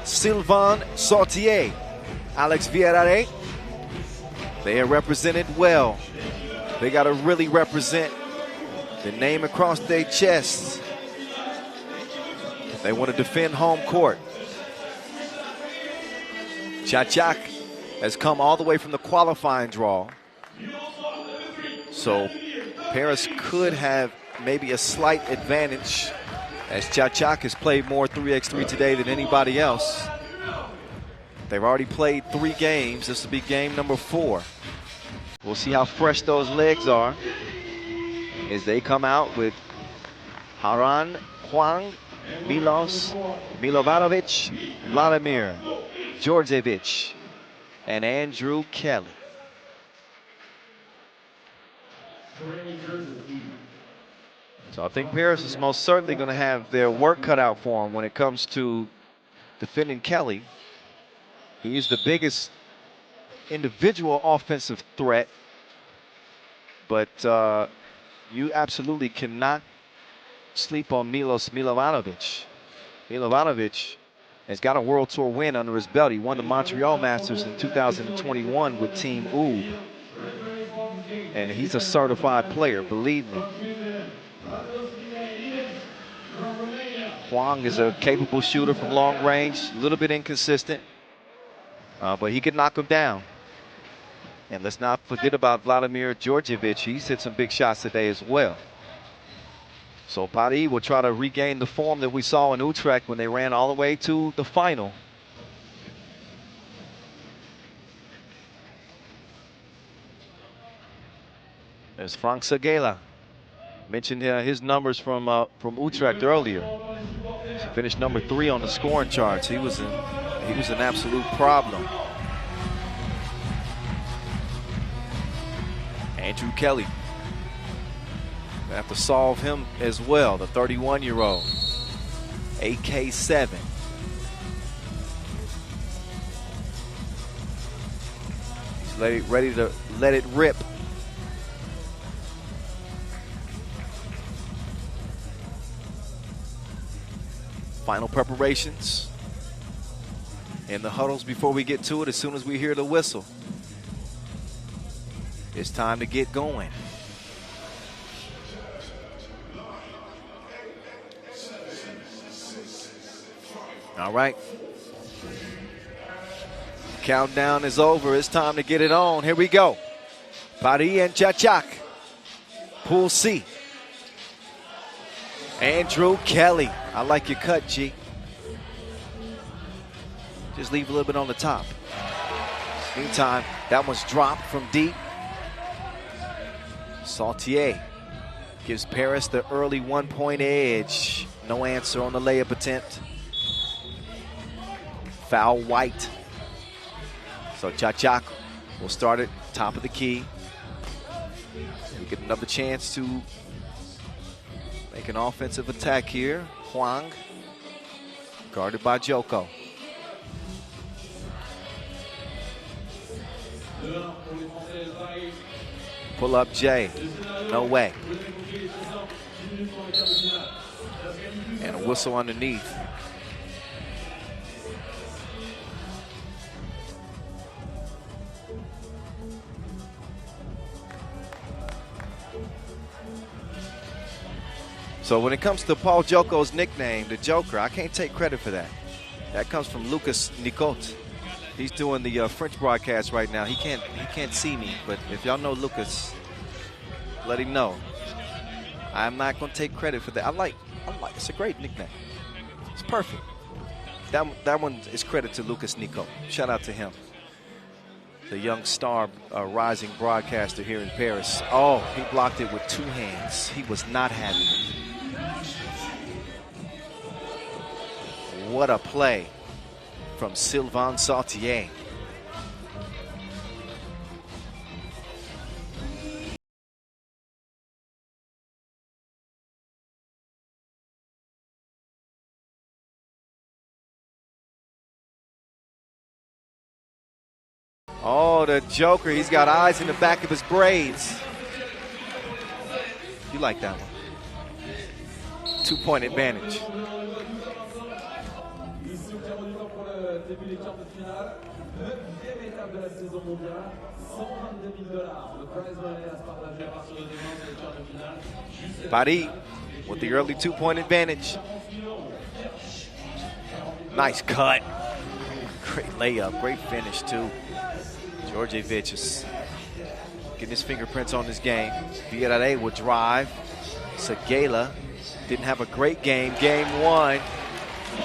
Sylvain Sautier, Alex Vierare. They are represented well. They got to really represent the name across their chests. They want to defend home court. Chachak has come all the way from the qualifying draw. So Paris could have maybe a slight advantage as Chachak has played more 3x3 today than anybody else. They've already played 3 games. This will be game number 4. We'll see how fresh those legs are as they come out with Haran, Huang, Milos, Milovanovic, Vladimir, Djordjevic, and Andrew Kelly. So I think Paris is most certainly going to have their work cut out for them when it comes to defending Kelly. He's the biggest individual offensive threat, but you absolutely cannot sleep on Milos Milovanovic. Milovanovic has got a World Tour win under his belt. He won the Montreal Masters in 2021 with Team Oob. And he's a certified player, believe me. Huang is a capable shooter from long range, a little bit inconsistent, but he can knock him down. And let's not forget about Vladimir Djordjevic. He's hit some big shots today as well. So Paris will try to regain the form that we saw in Utrecht when they ran all the way to the final. There's Franck Seguela. Mentioned his numbers from Utrecht earlier. Finished number 3 on the scoring charts. He was an absolute problem. Andrew Kelly. Gonna have to solve him as well, the 31-year-old. AK7. He's ready to let it rip. Final preparations in the huddles before we get to it. As soon as we hear the whistle, it's time to get going. All right. Countdown is over. It's time to get it on. Here we go. Paris and Chachak. Pool C. Andrew Kelly. I like your cut, G. Just leave a little bit on the top. Meantime, that one's dropped from deep. Saltier gives Paris the early 1-point edge. No answer on the layup attempt. Foul white. So Chachak will start at top of the key. We get another chance to make an offensive attack here. Huang, guarded by Joko. Pull up Jay, no way. And a whistle underneath. So when it comes to Paul Joko's nickname, the Joker, I can't take credit for that. That comes from Lucas Nicot. He's doing the French broadcast right now. He can't see me, but if y'all know Lucas, let him know. I'm not gonna take credit for that. I like. It's a great nickname. It's perfect. That one is credit to Lucas Nicot. Shout out to him. The young star rising broadcaster here in Paris. Oh, he blocked it with 2 hands. He was not having it. What a play from Sylvain Saltier. Oh, the Joker. He's got eyes in the back of his braids. You like that one. 2-point advantage. Paris with the early 2-point advantage. Nice cut. Great layup. Great finish, too. Djordjevic is getting his fingerprints on this game. Villarreal will drive. Segala didn't have a great game, game 1,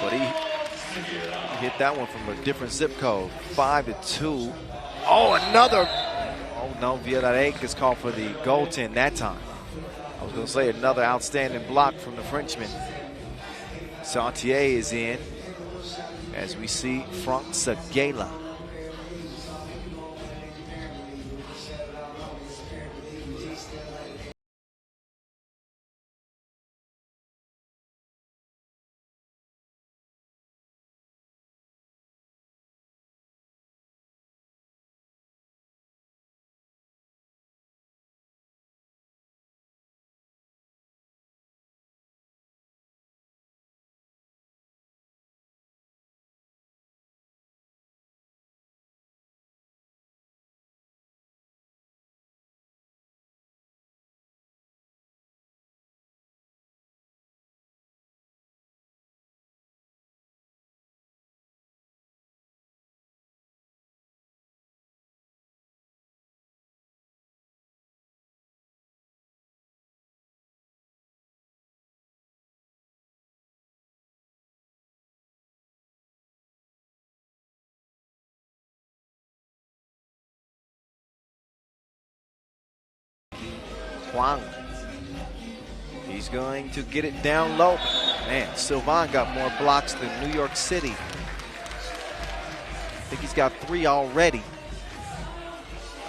but he hit that one from a different zip code. 5-2. Oh, another. Oh, no, Villarreal is called for the goaltend that time. I was going to say another outstanding block from the Frenchman. Saltier is in as we see Franck Segala. Huang. He's going to get it down low. Man, Sylvain got more blocks than New York City. I think he's got 3 already.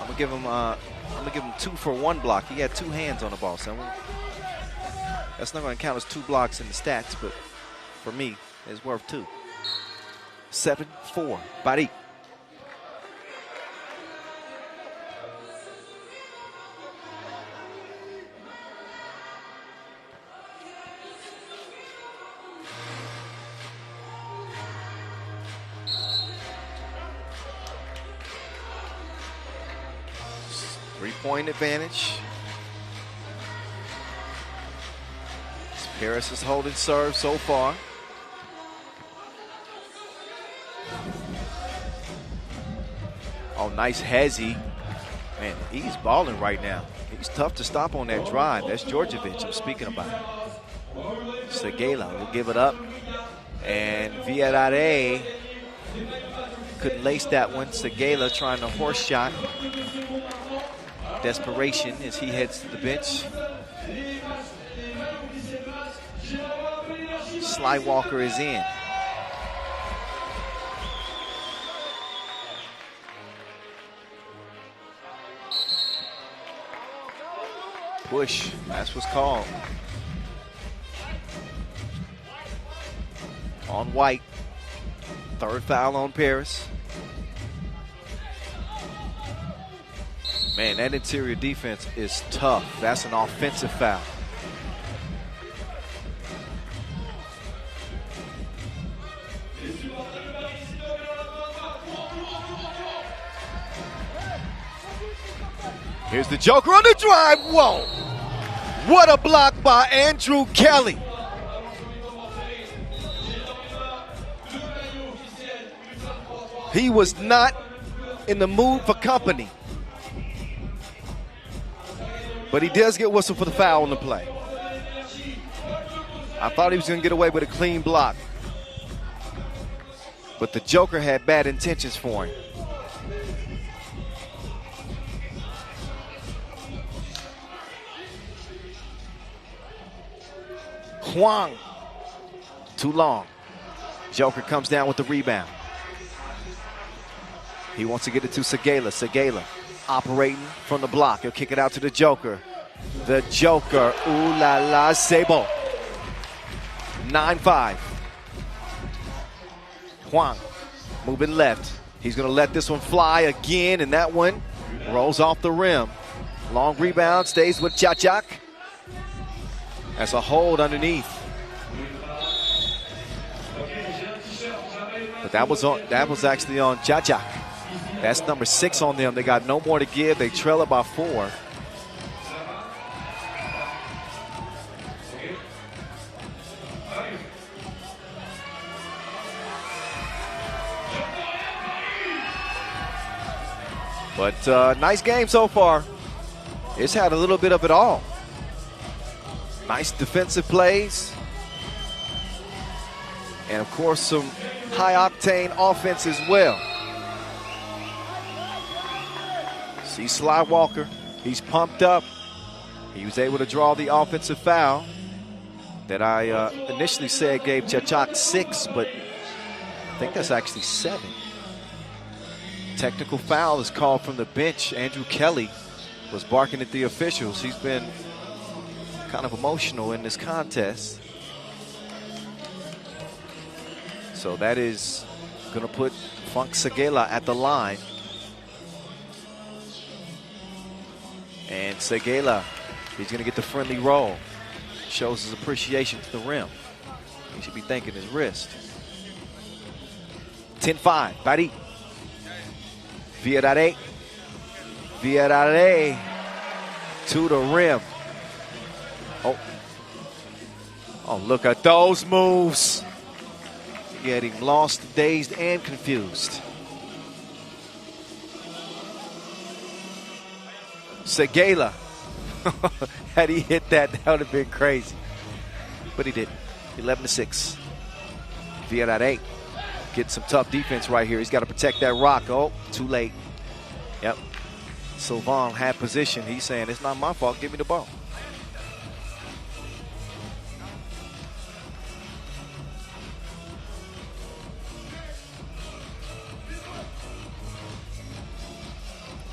I'm gonna give him 2 for 1 block. He had 2 hands on the ball, so that's not gonna count as 2 blocks in the stats, but for me, it's worth 2. 7-4, Bari. Three-point advantage. Paris is holding serve so far. Oh, nice hezzy. Man, he's balling right now. He's tough to stop on that drive. That's Djordjevic I'm speaking about. Seguela will give it up. And Villarreal couldn't lace that one. Seguela trying to horse shot. Desperation as he heads to the bench. Sly Walker is in. Push, that's what's called. On White. 3rd foul on Paris. Man, that interior defense is tough. That's an offensive foul. Here's the Joker on the drive. Whoa! What a block by Andrew Kelly. He was not in the mood for company. But he does get whistled for the foul on the play. I thought he was going to get away with a clean block. But the Joker had bad intentions for him. Huang. Too long. Joker comes down with the rebound. He wants to get it to Seguela. Seguela operating from the block. He'll kick it out to the Joker. The Joker. Ooh la la, Sable. 9-5. Huang moving left. He's going to let this one fly again, and that one rolls off the rim. Long rebound, stays with Chachak. That's a hold underneath. But that was actually on Chachak. That's number 6 on them. They got no more to give. They trail it by 4. But nice game so far. It's had a little bit of it all. Nice defensive plays. And of course some high-octane offense as well. See Sly Walker, he's pumped up. He was able to draw the offensive foul that I initially said gave Chachak 6, but I think that's actually 7. Technical foul is called from the bench. Andrew Kelly was barking at the officials. He's been kind of emotional in this contest. So that is going to put Funk Seguela at the line. And Seguela, he's going to get the friendly roll. Shows his appreciation to the rim. He should be thanking his wrist. 10-5, Bari. Villarreal. Villarreal to the rim. Oh, look at those moves. Getting lost, dazed, and confused. Seguela. Had he hit that, that would have been crazy. But he didn't. 11-6. Villarreal getting some tough defense right here. He's got to protect that rock. Oh, too late. Yep. Sylvain had position. He's saying, it's not my fault. Give me the ball.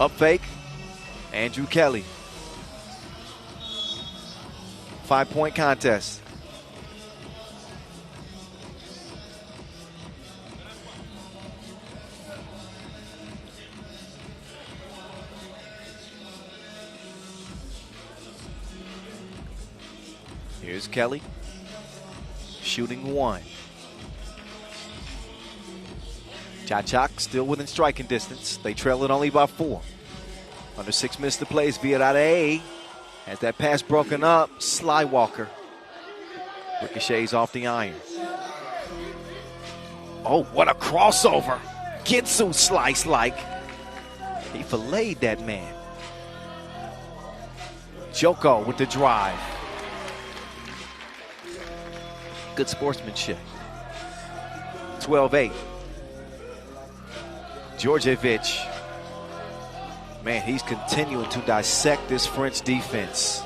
Up fake. Andrew Kelly. 5-point contest. Here's Kelly. Shooting 1. Chachak still within striking distance. They trail it only by 4. Under 6 minutes to play. Vienna has that pass broken up. Sly Walker. Ricochets off the iron. Oh, what a crossover. Gitsu slice like. He filleted that man. Joko with the drive. Good sportsmanship. 12-8. Djordjevic. Man, he's continuing to dissect this French defense.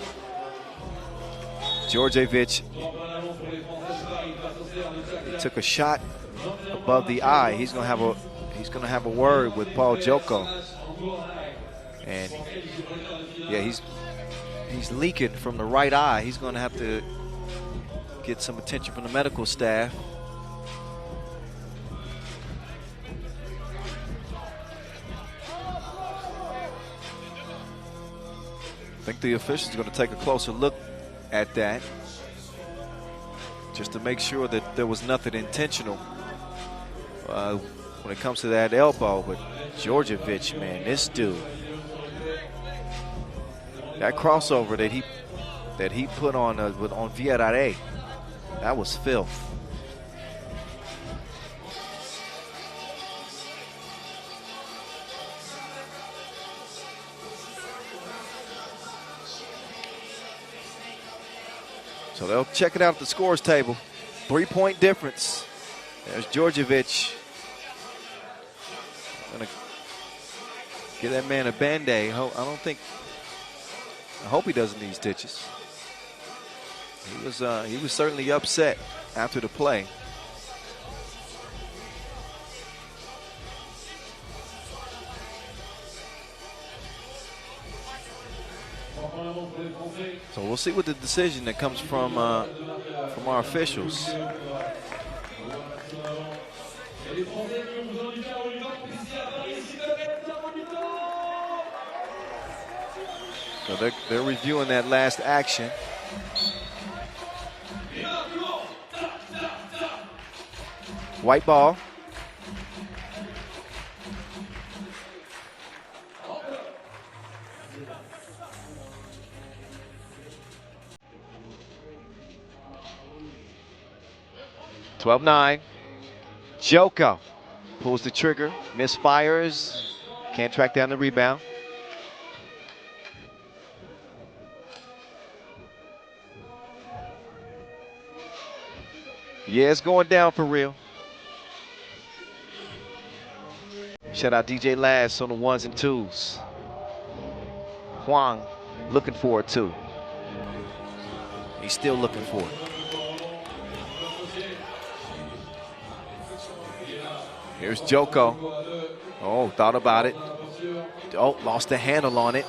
Djordjevic took a shot above the eye. He's gonna have a word with Paul Joko. And yeah, he's leaking from the right eye. He's gonna have to get some attention from the medical staff. I think the officials are going to take a closer look at that just to make sure that there was nothing intentional when it comes to that elbow. But Djordjevic, man, this dude, that crossover that he put on Vienna, that was filth. So they'll check it out at the scores table. 3-point difference. There's Djordjevic. Gonna give that man a Band-Aid. I hope he doesn't need stitches. He was certainly upset after the play. So we'll see what the decision that comes from our officials. So they're reviewing that last action. White ball. (12-9). Joko pulls the trigger, misfires, can't track down the rebound. Yeah, it's going down for real. Shout out DJ Lass on the 1s and 2s. Huang looking for it too. He's still looking for it. Here's Joko. Oh, thought about it. Oh, lost the handle on it.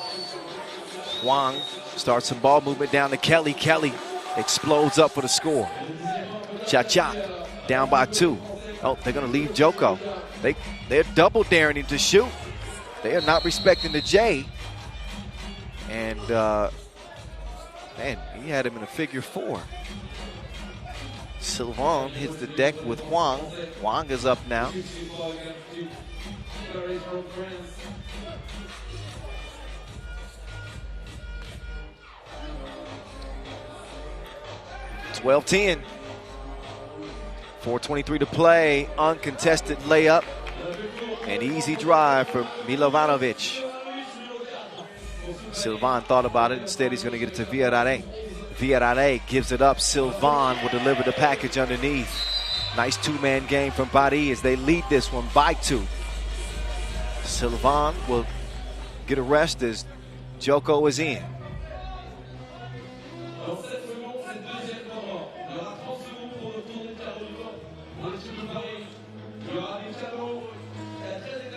Huang starts some ball movement down to Kelly. Kelly explodes up for the score. Chachak down by 2. Oh, they're going to leave Joko. They're double daring him to shoot. They are not respecting the J. And, man, he had him in a figure 4. Sylvain hits the deck with Huang. Huang is up now. (12-10). 4:23 to play. Uncontested layup. An easy drive for Milovanovic. Sylvain thought about it. Instead, he's going to get it to Vienna. Vienna gives it up. Sylvain will deliver the package underneath. Nice two-man game from Bari as they lead this one by 2. Sylvain will get a rest as Joko is in.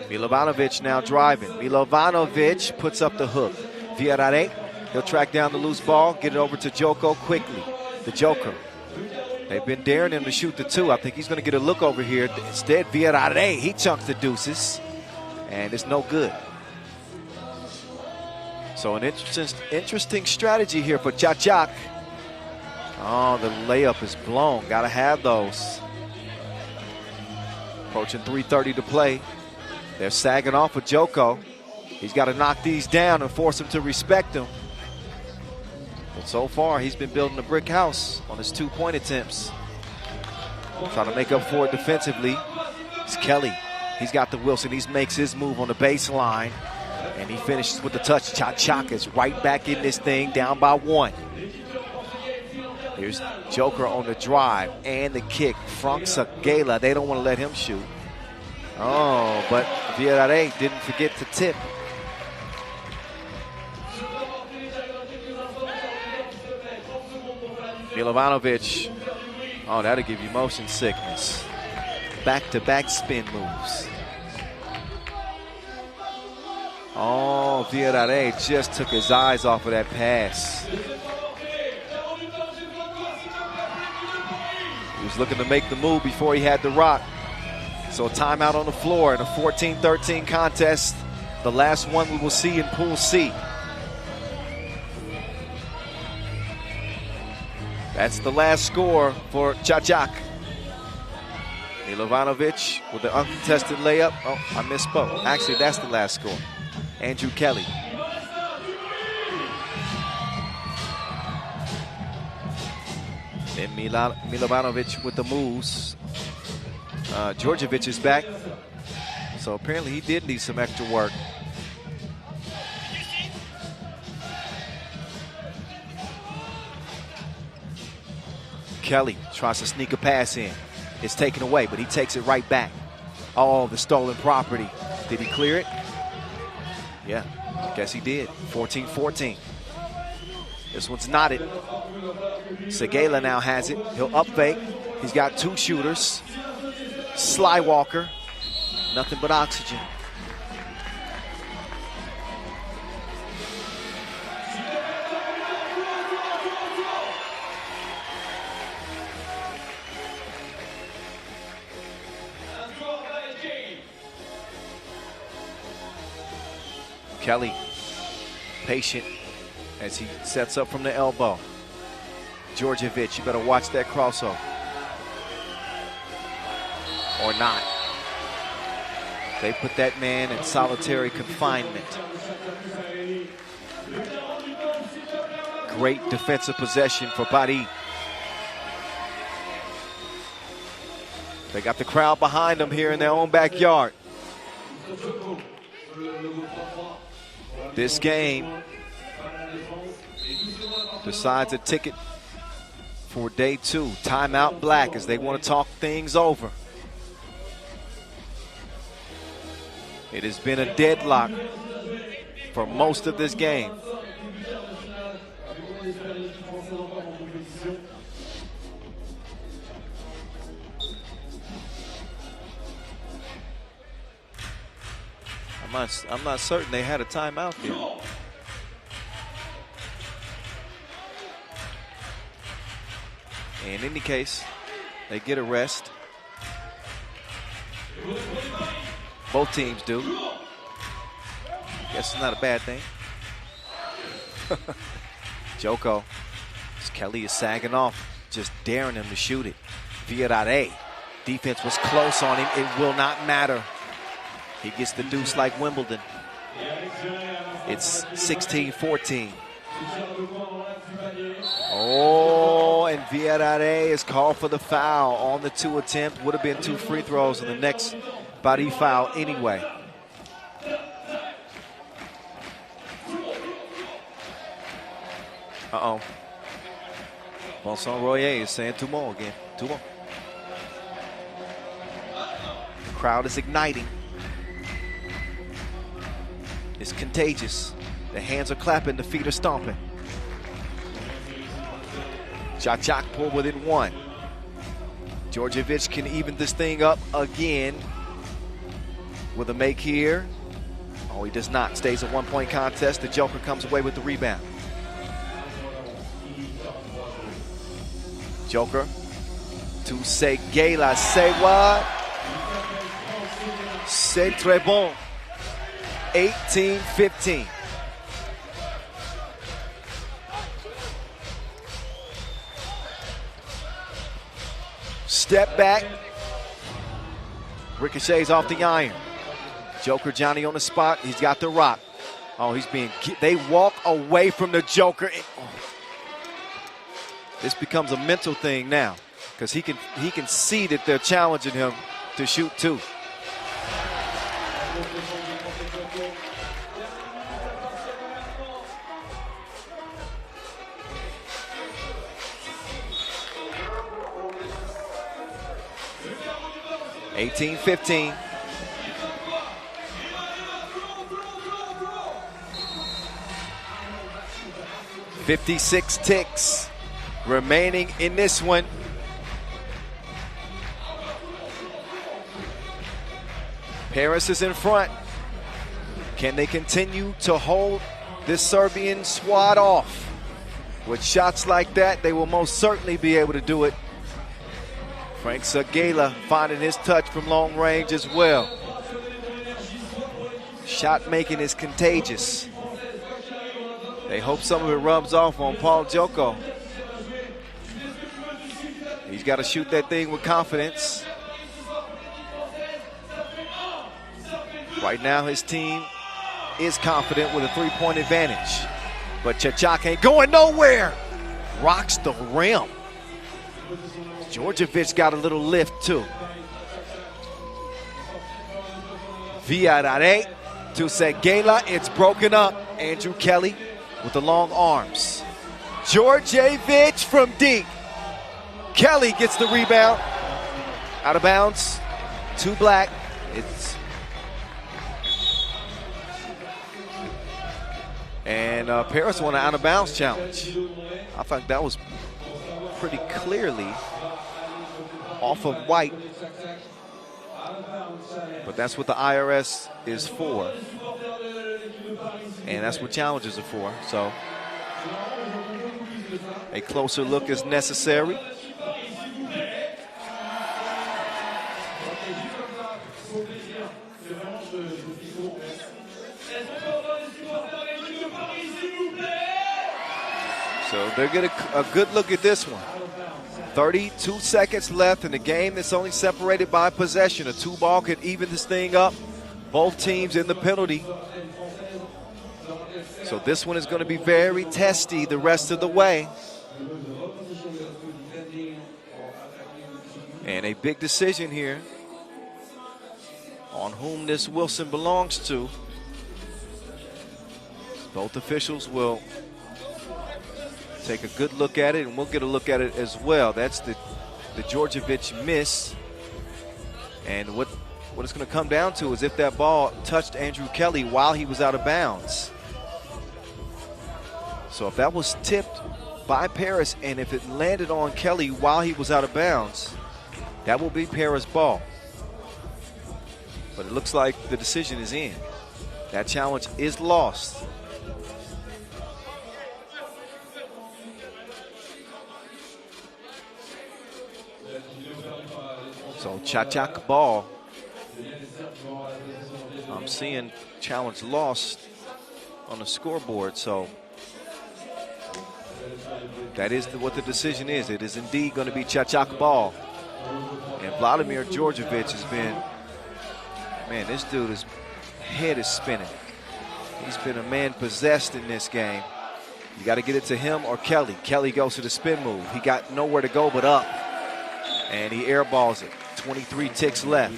Milovanovic now driving. Milovanovic puts up the hook. Villarreal, he'll track down the loose ball, get it over to Joko quickly. The Joker. They've been daring him to shoot the two. I think he's going to get a look over here. Instead, Villarreal, he chunks the deuces, and it's no good. So an interesting strategy here for Chachak. Oh, the layup is blown. Got to have those. Approaching 3:30 to play. They're sagging off of Joko. He's got to knock these down and force him to respect him. But so far, he's been building a brick house on his 2-point attempts. Trying to make up for it defensively. It's Kelly. He's got the Wilson. He makes his move on the baseline. And he finishes with the touch. Chachak is right back in this thing, down by 1. Here's Joker on the drive and the kick. Frank Sagela, they don't want to let him shoot. Oh, but Villarreal didn't forget to tip. Milovanovic, oh, that'll give you motion sickness. Back-to-back spin moves. Oh, Villarreal just took his eyes off of that pass. He was looking to make the move before he had the rock. So a timeout on the floor in a 14-13 contest. The last one we will see in Pool C. That's the last score for Chachak. Milovanovic with the uncontested layup. Oh, I misspoke. Actually, that's the last score. Andrew Kelly. Then Milovanovic with the moves. Djordjevic is back. So apparently he did need some extra work. Kelly tries to sneak a pass in. It's taken away, but he takes it right back. Oh, the stolen property. Did he clear it? Yeah, I guess he did. 14-14. This one's knotted. Sagela now has it. He'll up fake. He's got 2 shooters. Sly Walker. Nothing but oxygen. Kelly, patient as he sets up from the elbow. Djordjevic, you better watch that crossover. Or not. They put that man in solitary confinement. Great defensive possession for Paris. They got the crowd behind them here in their own backyard. This game decides a ticket for day 2. Timeout Black as they want to talk things over. It has been a deadlock for most of this game. I'm not certain they had a timeout there. In any case, they get a rest. Both teams do. Guess it's not a bad thing. Joko. Kelly is sagging off, just daring him to shoot it. Villarreal. Defense was close on him. It will not matter. He gets the deuce like Wimbledon. It's 16-14. Oh, and Villarreal is called for the foul on the 2 attempt. Would have been 2 free throws in the next body foul anyway. Uh-oh. Vincent Royer is saying 2 more again. 2 more. The crowd is igniting. It's contagious. The hands are clapping, the feet are stomping. Chachak pulled within 1. Djordjevic can even this thing up again with a make here. Oh, he does not. Stays a 1-point contest. The Joker comes away with the rebound. Joker to Seguela. Say what? C'est très bon. 18-15. Step back. Ricochets off the iron. Joker Johnny on the spot. He's got the rock. Oh, they walk away from the Joker. This becomes a mental thing now because he can see that they're challenging him to shoot two. (18-15). 56 ticks remaining in this one. Paris is in front. Can they continue to hold this Serbian squad off? With shots like that, they will most certainly be able to do it. Frank Seguela finding his touch from long range as well. Shot making is contagious. They hope some of it rubs off on Paul Joko. He's got to shoot that thing with confidence. Right now his team is confident with a 3-point advantage. But Chachak ain't going nowhere. Rocks the rim. Djordjevic got a little lift too. Viadare to Seguela. It's broken up. Andrew Kelly with the long arms. Djordjevic from deep. Kelly gets the rebound. Out of bounds. Too black. And Paris won an out of bounds challenge. I think that was pretty clearly off of white. But that's what the IRS is for. And that's what challenges are for. So a closer look is necessary. So they're getting a good look at this one. 32 seconds left in the game that's only separated by possession. A 2-ball could even this thing up. Both teams in the penalty. So this one is going to be very testy the rest of the way. And a big decision here on whom this Wilson belongs to. Both officials will take a good look at it, and we'll get a look at it as well. That's the Djordjevic miss. And what it's going to come down to is if that ball touched Andrew Kelly while he was out of bounds. So if that was tipped by Paris and if it landed on Kelly while he was out of bounds, that will be Paris ball. But it looks like the decision is in. That challenge is lost. So Chachak ball. I'm seeing challenge lost on the scoreboard. So that is what the decision is. It is indeed going to be Chachak ball. And Vladimir Djordjevic has been, man, this dude, his head is spinning. He's been a man possessed in this game. You got to get it to him or Kelly. Kelly goes to the spin move. He got nowhere to go but up. And he airballs it. 23 ticks left.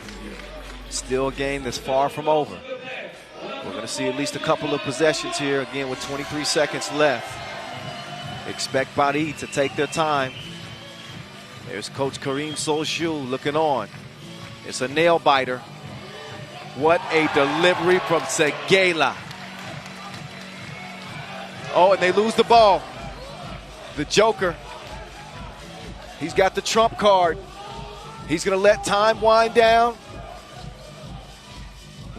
Still a game that's far from over. We're going to see at least a couple of possessions here, again, with 23 seconds left. Expect Bari to take their time. There's Coach Kareem Soljou looking on. It's a nail biter. What a delivery from Seguela. Oh, and they lose the ball. The Joker. He's got the trump card. He's going to let time wind down.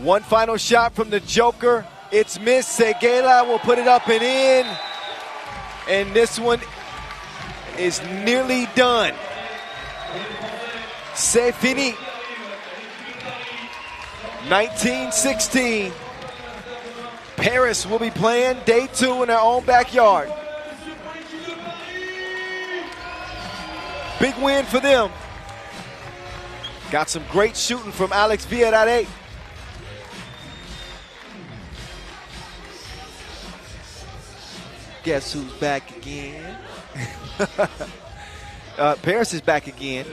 One final shot from the Joker. It's missed. Segela will put it up and in. And this one is nearly done. C'est fini. 19-16. Paris will be playing day 2 in their own backyard. Big win for them. Got some great shooting from Alex Villarreal. Guess who's back again? Paris is back again,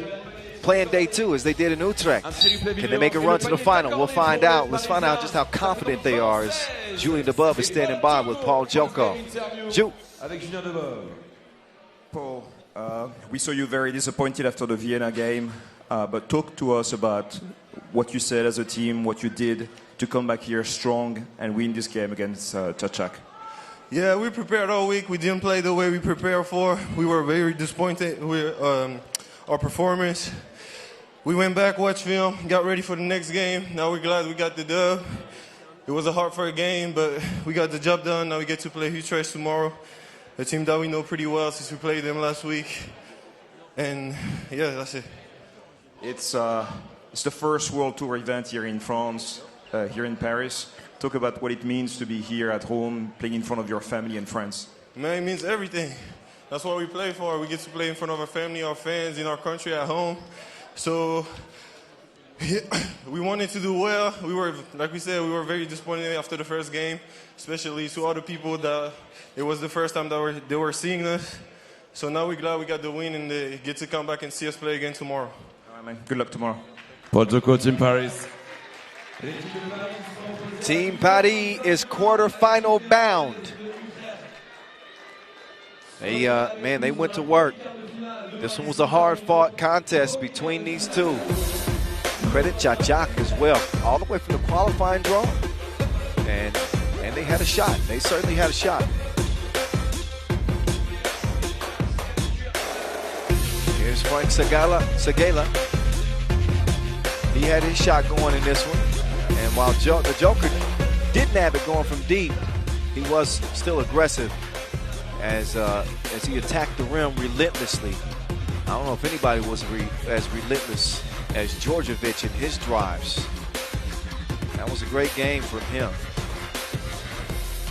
playing day 2 as they did in Utrecht. Can they make a run to the final? We'll find out. Let's find out just how confident they are as Julien Debove is standing by with Paul Joko. Ju. Paul, we saw you very disappointed after the Vienna game, but talk to us about what you said as a team, what you did to come back here strong and win this game against Chachak. Yeah, we prepared all week. We didn't play the way we prepared for. We were very disappointed with our performance. We went back, watched film, got ready for the next game. Now we're glad we got the dub. It was a hard-fought game, but we got the job done. Now we get to play Utrecht tomorrow, a team that we know pretty well since we played them last week. And yeah, that's it. It's the first World Tour event here in France, here in Paris. Talk about what it means to be here at home, playing in front of your family and friends. Man, it means everything. That's what we play for. We get to play in front of our family, our fans, in our country, at home. So we wanted to do well. We were, like we said, we were very disappointed after the first game, especially to all the people that it was the first time that they were seeing us. So now we're glad we got the win and they get to come back and see us play again tomorrow. All right, man. Good luck tomorrow. Paul Joko, Team Paris. Team Paris is quarterfinal bound. They went to work. This one was a hard-fought contest between these two. Credit Chachak as well, all the way from the qualifying draw. And they had a shot. They certainly had a shot. Here's Frank Segela. He had his shot going in this one. And while the Joker didn't have it going from deep, he was still aggressive as he attacked the rim relentlessly. I don't know if anybody was as relentless as Djordjevic in his drives. That was a great game from him.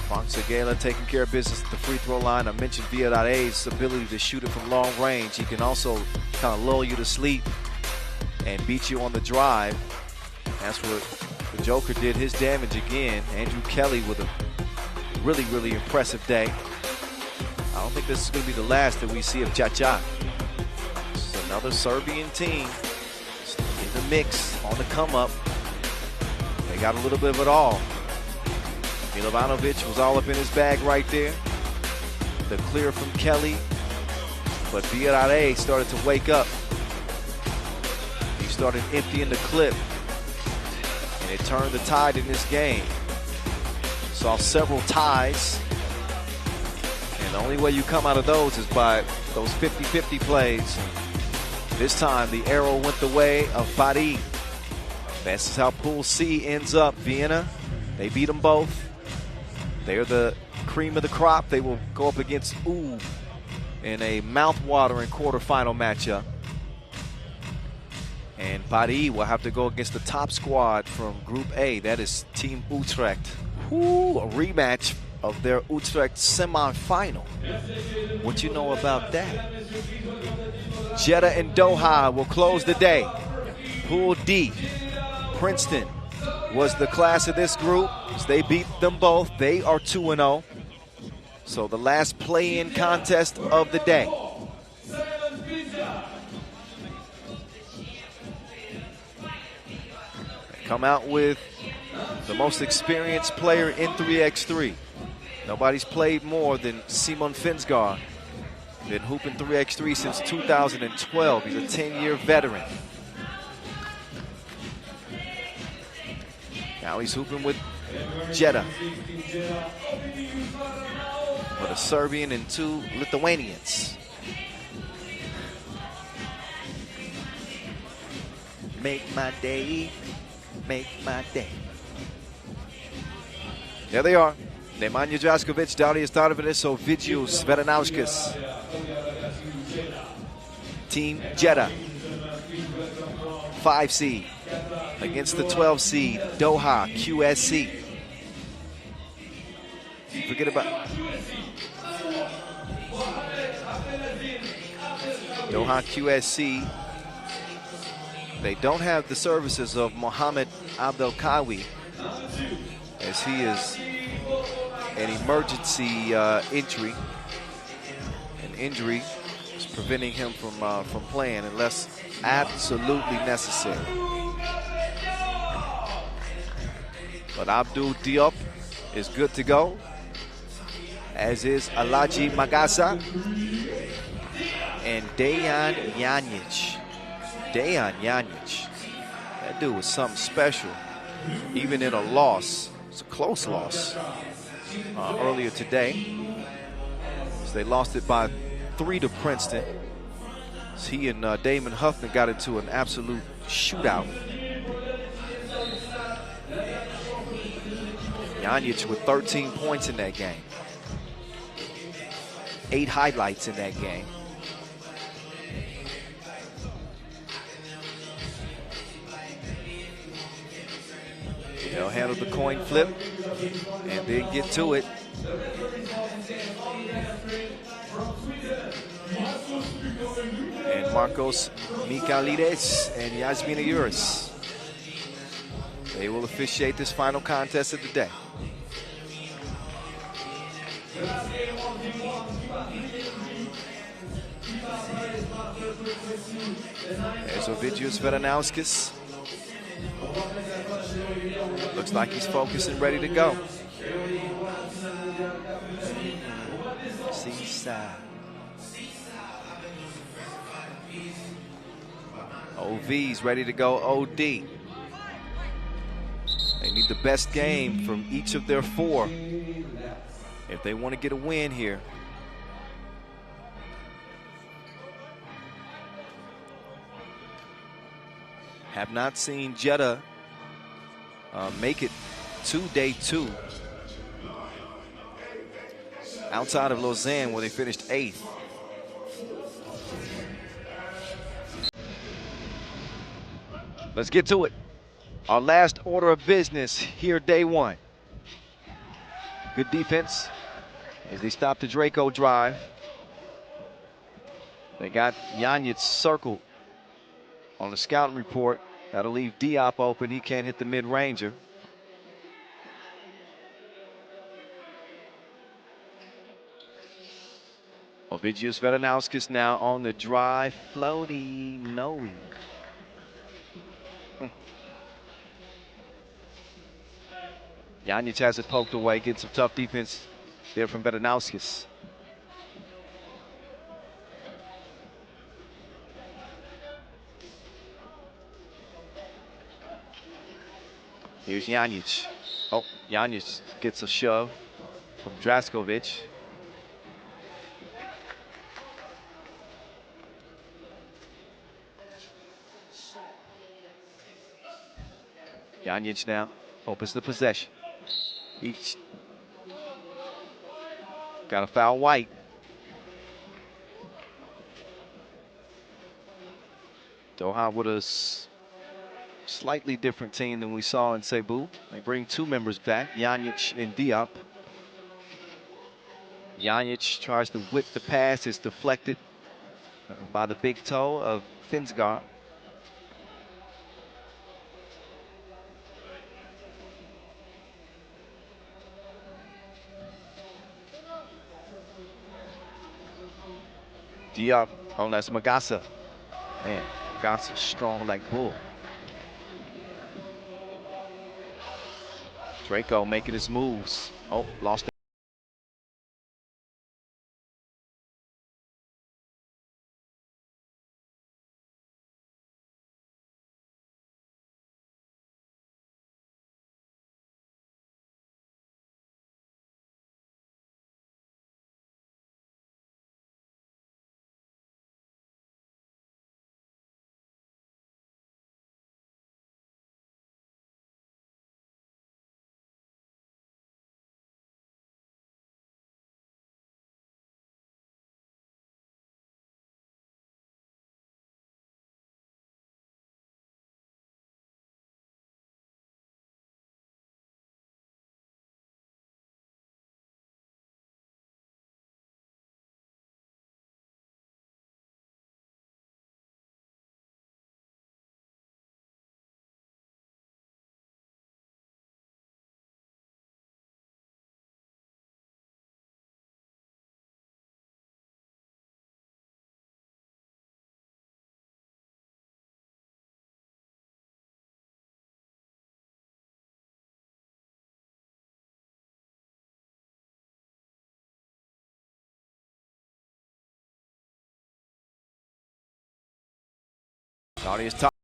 Frank Segela taking care of business at the free throw line. I mentioned Villarreal's ability to shoot it from long range. He can also kind of lull you to sleep and beat you on the drive. That's what the Joker did his damage again. Andrew Kelly with a really, really impressive day. I don't think this is going to be the last that we see of Chachak. This is another Serbian team in the mix, on the come-up. They got a little bit of it all. Milovanovic was all up in his bag right there. The clear from Kelly. But Villarreal started to wake up. He started emptying the clip. And it turned the tide in this game. Saw several ties. And the only way you come out of those is by those 50-50 plays. This time the arrow went the way of Paris. This is how Pool C ends up. Vienna, they beat them both. They're the cream of the crop. They will go up against Utre in a mouth-watering quarterfinal matchup. And Paris will have to go against the top squad from Group A. That is Team Utrecht. Ooh, a rematch of their Utrecht semifinal. What you know about that? Jeddah and Doha will close the day. Pool D, Princeton was the class of this group. They beat them both. They are 2-0. So the last play-in contest of the day. They come out with the most experienced player in 3x3. Nobody's played more than Simon Finsgaard. Been hooping 3x3 since 2012. He's a 10-year veteran. Now he's hooping with Jeddah. With a Serbian and 2 Lithuanians. Make my day, make my day. There they are. Nemanja Draskovic, Darius Darvinius, Ovidius Veranauskas. Team Jeddah, 5 seed against the 12 seed Doha QSC. Forget about Doha QSC. They don't have the services of Mohammed Abdelkawi, as he is an emergency injury. An injury is preventing him from playing unless absolutely necessary. But Abdul Diop is good to go, as is Alaji Magasa and Dejan Janjic. Dejan Janjic, that dude was something special, even in a loss. It's a close loss earlier today. So they lost it by 3 to Princeton. So he and Damon Huffman got into an absolute shootout. Janjic with 13 points in that game. 8 highlights in that game. They'll handle the coin flip and then get to it. And Marcos Michaelides and Yasmina Uris, they will officiate this final contest of the day. There's Ovidius Veranauskas. Looks like he's focused and ready to go. Seaside. OV's ready to go OD. They need the best game from each of their 4 if they want to get a win here. Have not seen Jeddah make it to day 2 outside of Lausanne, where they finished 8th. Let's get to it. Our last order of business here, day 1. Good defense as they stop the Draco drive. They got Janjic circled on the scouting report. That'll leave Diop open. He can't hit the mid-ranger. Ovidius Veranauskas now on the drive. Floaty, no. Janjic has it poked away, getting some tough defense there from Veranauskas. Here's Janjic. Oh, Janjic gets a shove from Draskovic. Janjic now opens the possession. Each got a foul White. Doha with a slightly different team than we saw in Cebu. They bring 2 members back, Janjic and Diop. Janjic tries to whip the pass. It's deflected by the big toe of Finsgaard. Diop, oh, that's Magasa. Man, Magasa strong like bull. Draco making his moves. Oh, lost it. Audience top.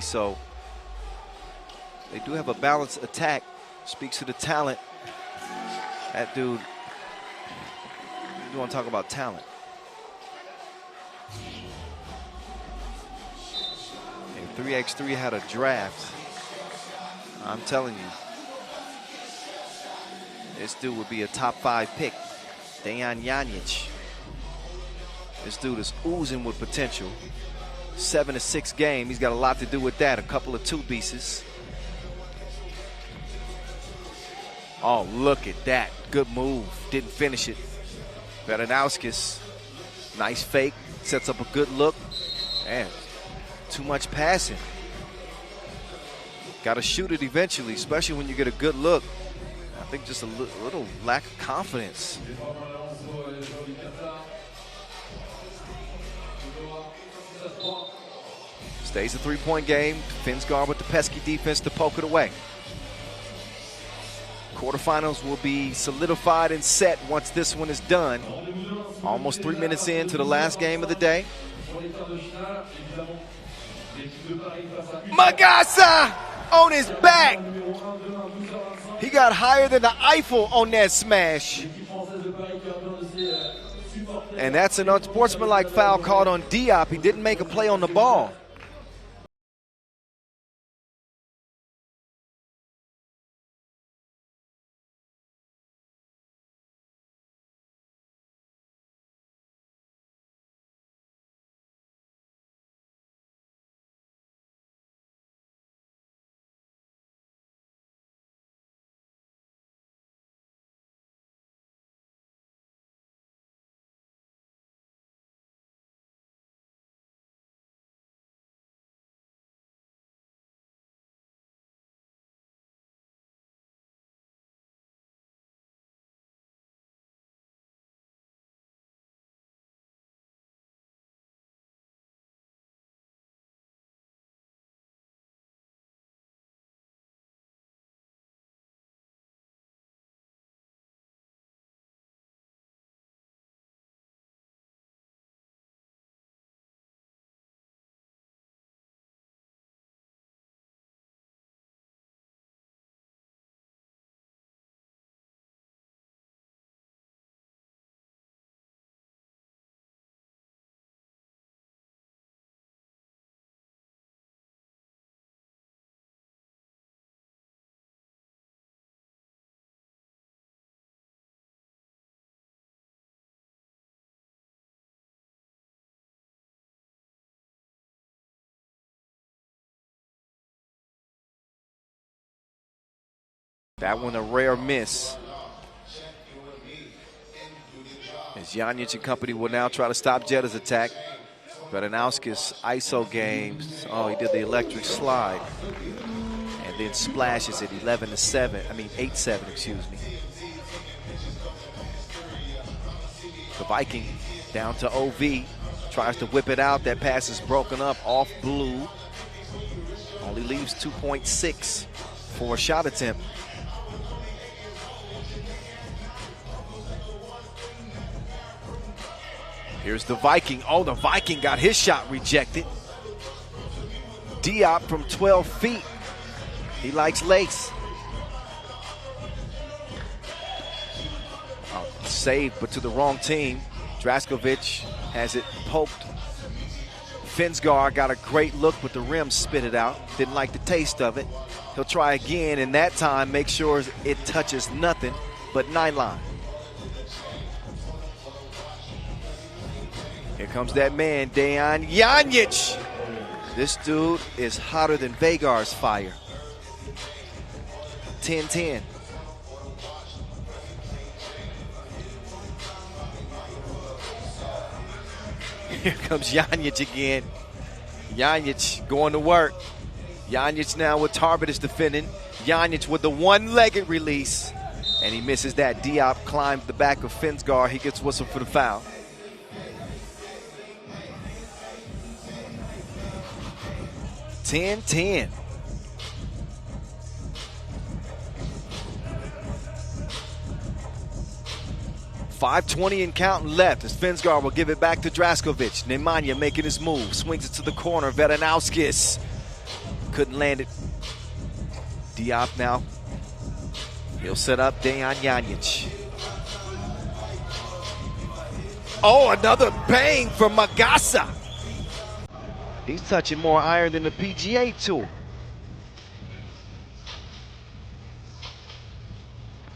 So they do have a balanced attack. Speaks to the talent. That dude, you want to talk about talent. If 3x3 had a draft, I'm telling you, this dude would be a top 5 pick. Dejan Janjic. This dude is oozing with potential. 7-6 game. He's got a lot to do with that. A couple of 2 pieces. Oh, look at that. Good move. Didn't finish it. Vedanauskis. Nice fake. Sets up a good look. Man, too much passing. Got to shoot it eventually, especially when you get a good look. I think just a little lack of confidence. Stays a 3-point game. Defends guard with the pesky defense to poke it away. Quarterfinals will be solidified and set once this one is done. Almost 3 minutes into the last game of the day. Magasa on his back. He got higher than the Eiffel on that smash. And that's an unsportsmanlike foul called on Diop. He didn't make a play on the ball. That one a rare miss. As Janjic and company will now try to stop Jedda's attack. Vedanauskis ISO games. Oh, he did the electric slide. And then splashes it 11-7. I mean 8-7, excuse me. The Viking down to OV. Tries to whip it out. That pass is broken up off blue. Only leaves 2.6 for a shot attempt. Here's the Viking. Oh, the Viking got his shot rejected. Diop from 12 feet. He likes lace. Oh, saved, but to the wrong team. Draskovic has it poked Finsgar got a great look, but the rim spit it out. Didn't like the taste of it. He'll try again, and that time make sure it touches nothing but nylon. Here comes that man, Dejan Janjic. This dude is hotter than Vagar's fire. 10-10. Here comes Janjic again. Janjic going to work. Janjic now with Tarbitis defending. Janjic with the one-legged release. And he misses that. Diop climbs the back of Finsgar. He gets whistled for the foul. (10-10). .520 and counting left as Finsgar will give it back to Draskovic. Nemanja making his move. Swings it to the corner. Vedanauskis couldn't land it. Diop now. He'll set up Dejan Janjic. Oh, another bang from Magasa. He's touching more iron than the PGA Tour.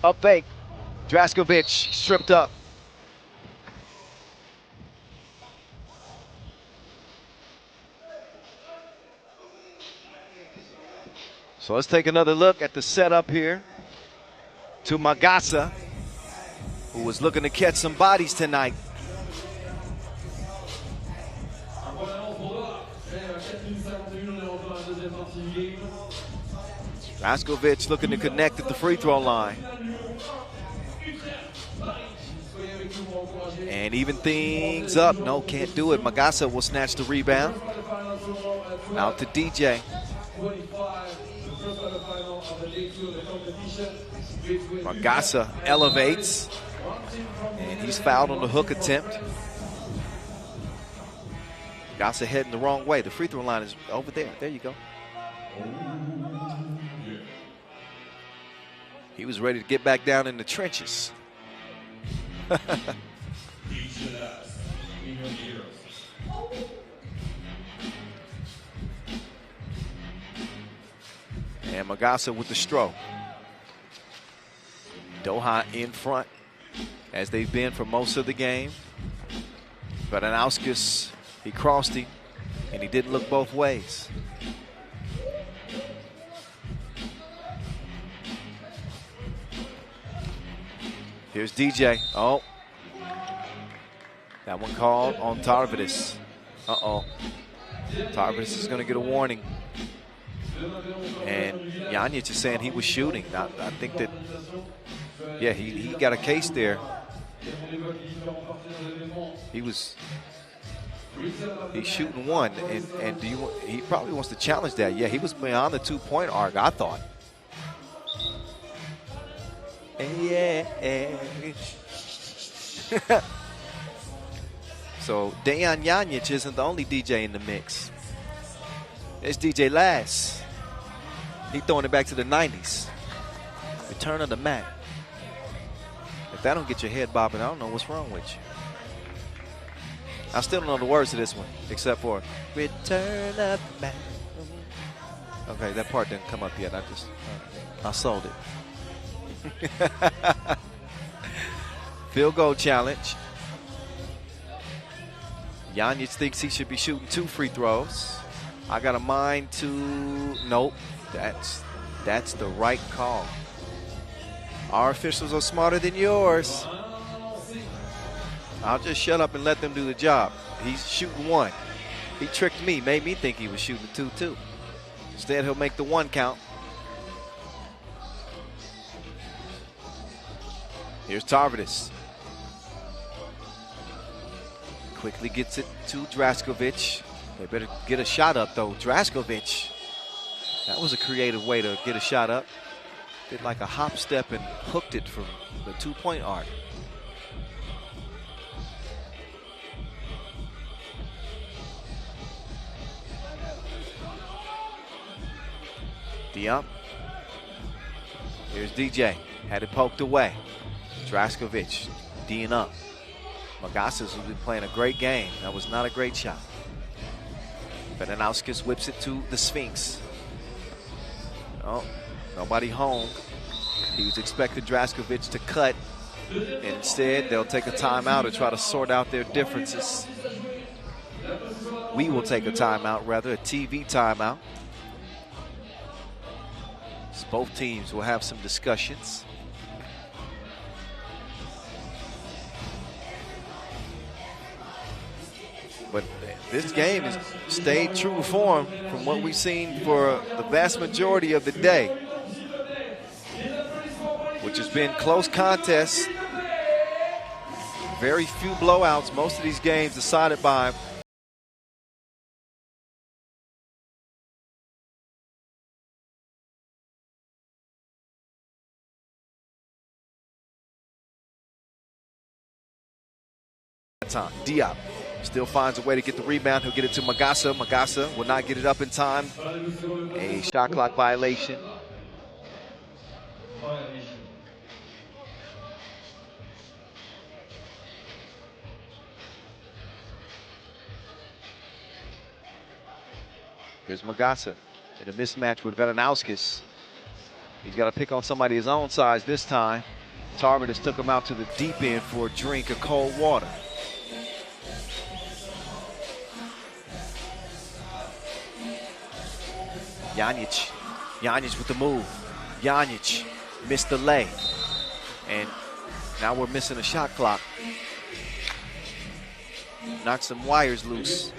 Up fake. Draskovic stripped up. So let's take another look at the setup here to Magasa, who was looking to catch some bodies tonight. Draskovic looking to connect at the free throw line. And even things up. No, can't do it. Magasa will snatch the rebound. Out to DJ. Magasa elevates. And he's fouled on the hook attempt. Magasa heading the wrong way. The free throw line is over there. There you go. He was ready to get back down in the trenches. And Magasa with the stroke. Doha in front, as they've been for most of the game. Vedanauskis, he crossed him, and he didn't look both ways. Here's DJ. Oh. That one called on Tarvitis. Uh-oh. Tarvitis is going to get a warning. And Janjic is saying he was shooting. I think that, yeah, he got a case there. He's shooting one, and he probably wants to challenge that. Yeah, he was beyond the two-point arc, I thought. Yeah. So Dejan Janjic isn't the only DJ in the mix. It's DJ Lass. He's throwing it back to the 90s. Return of the Mac. If that don't get your head bobbing, I don't know what's wrong with you. I still don't know the words to this one, except for Return of the Mac. Okay, that part didn't come up yet. I sold it. Field goal challenge. Janjic thinks he should be shooting 2 free throws. I got a mind to, nope, that's the right call. Our officials are smarter than yours. I'll just shut up and let them do the job. He's shooting 1. He tricked me, made me think he was shooting 2 too. Instead, he'll make the 1 count. Here's Tarvitis. Quickly gets it to Draskovic. They better get a shot up, though. Draskovic. That was a creative way to get a shot up. Did like a hop step and hooked it from the 2-point arc. Diop. Here's DJ. Had it poked away. Draskovic D'ing up. Magasa's been playing a great game. That was not a great shot. Benanauskas whips it to the Sphinx. Oh, nobody home. He was expecting Draskovic to cut. Instead, they'll take a timeout to try to sort out their differences. We will take a timeout, rather, a TV timeout. So both teams will have some discussions. But this game has stayed true to form from what we've seen for the vast majority of the day, which has been close contests, very few blowouts. Most of these games decided by time. Diop still finds a way to get the rebound. He'll get it to Magassa. Magassa will not get it up in time. A shot clock violation. Here's Magassa in a mismatch with Benanauskas. He's got to pick on somebody his own size this time. Tarvidas took him out to the deep end for a drink of cold water. Janic with the move. Janic missed the lay. And now we're missing a shot clock. Knocked some wires loose.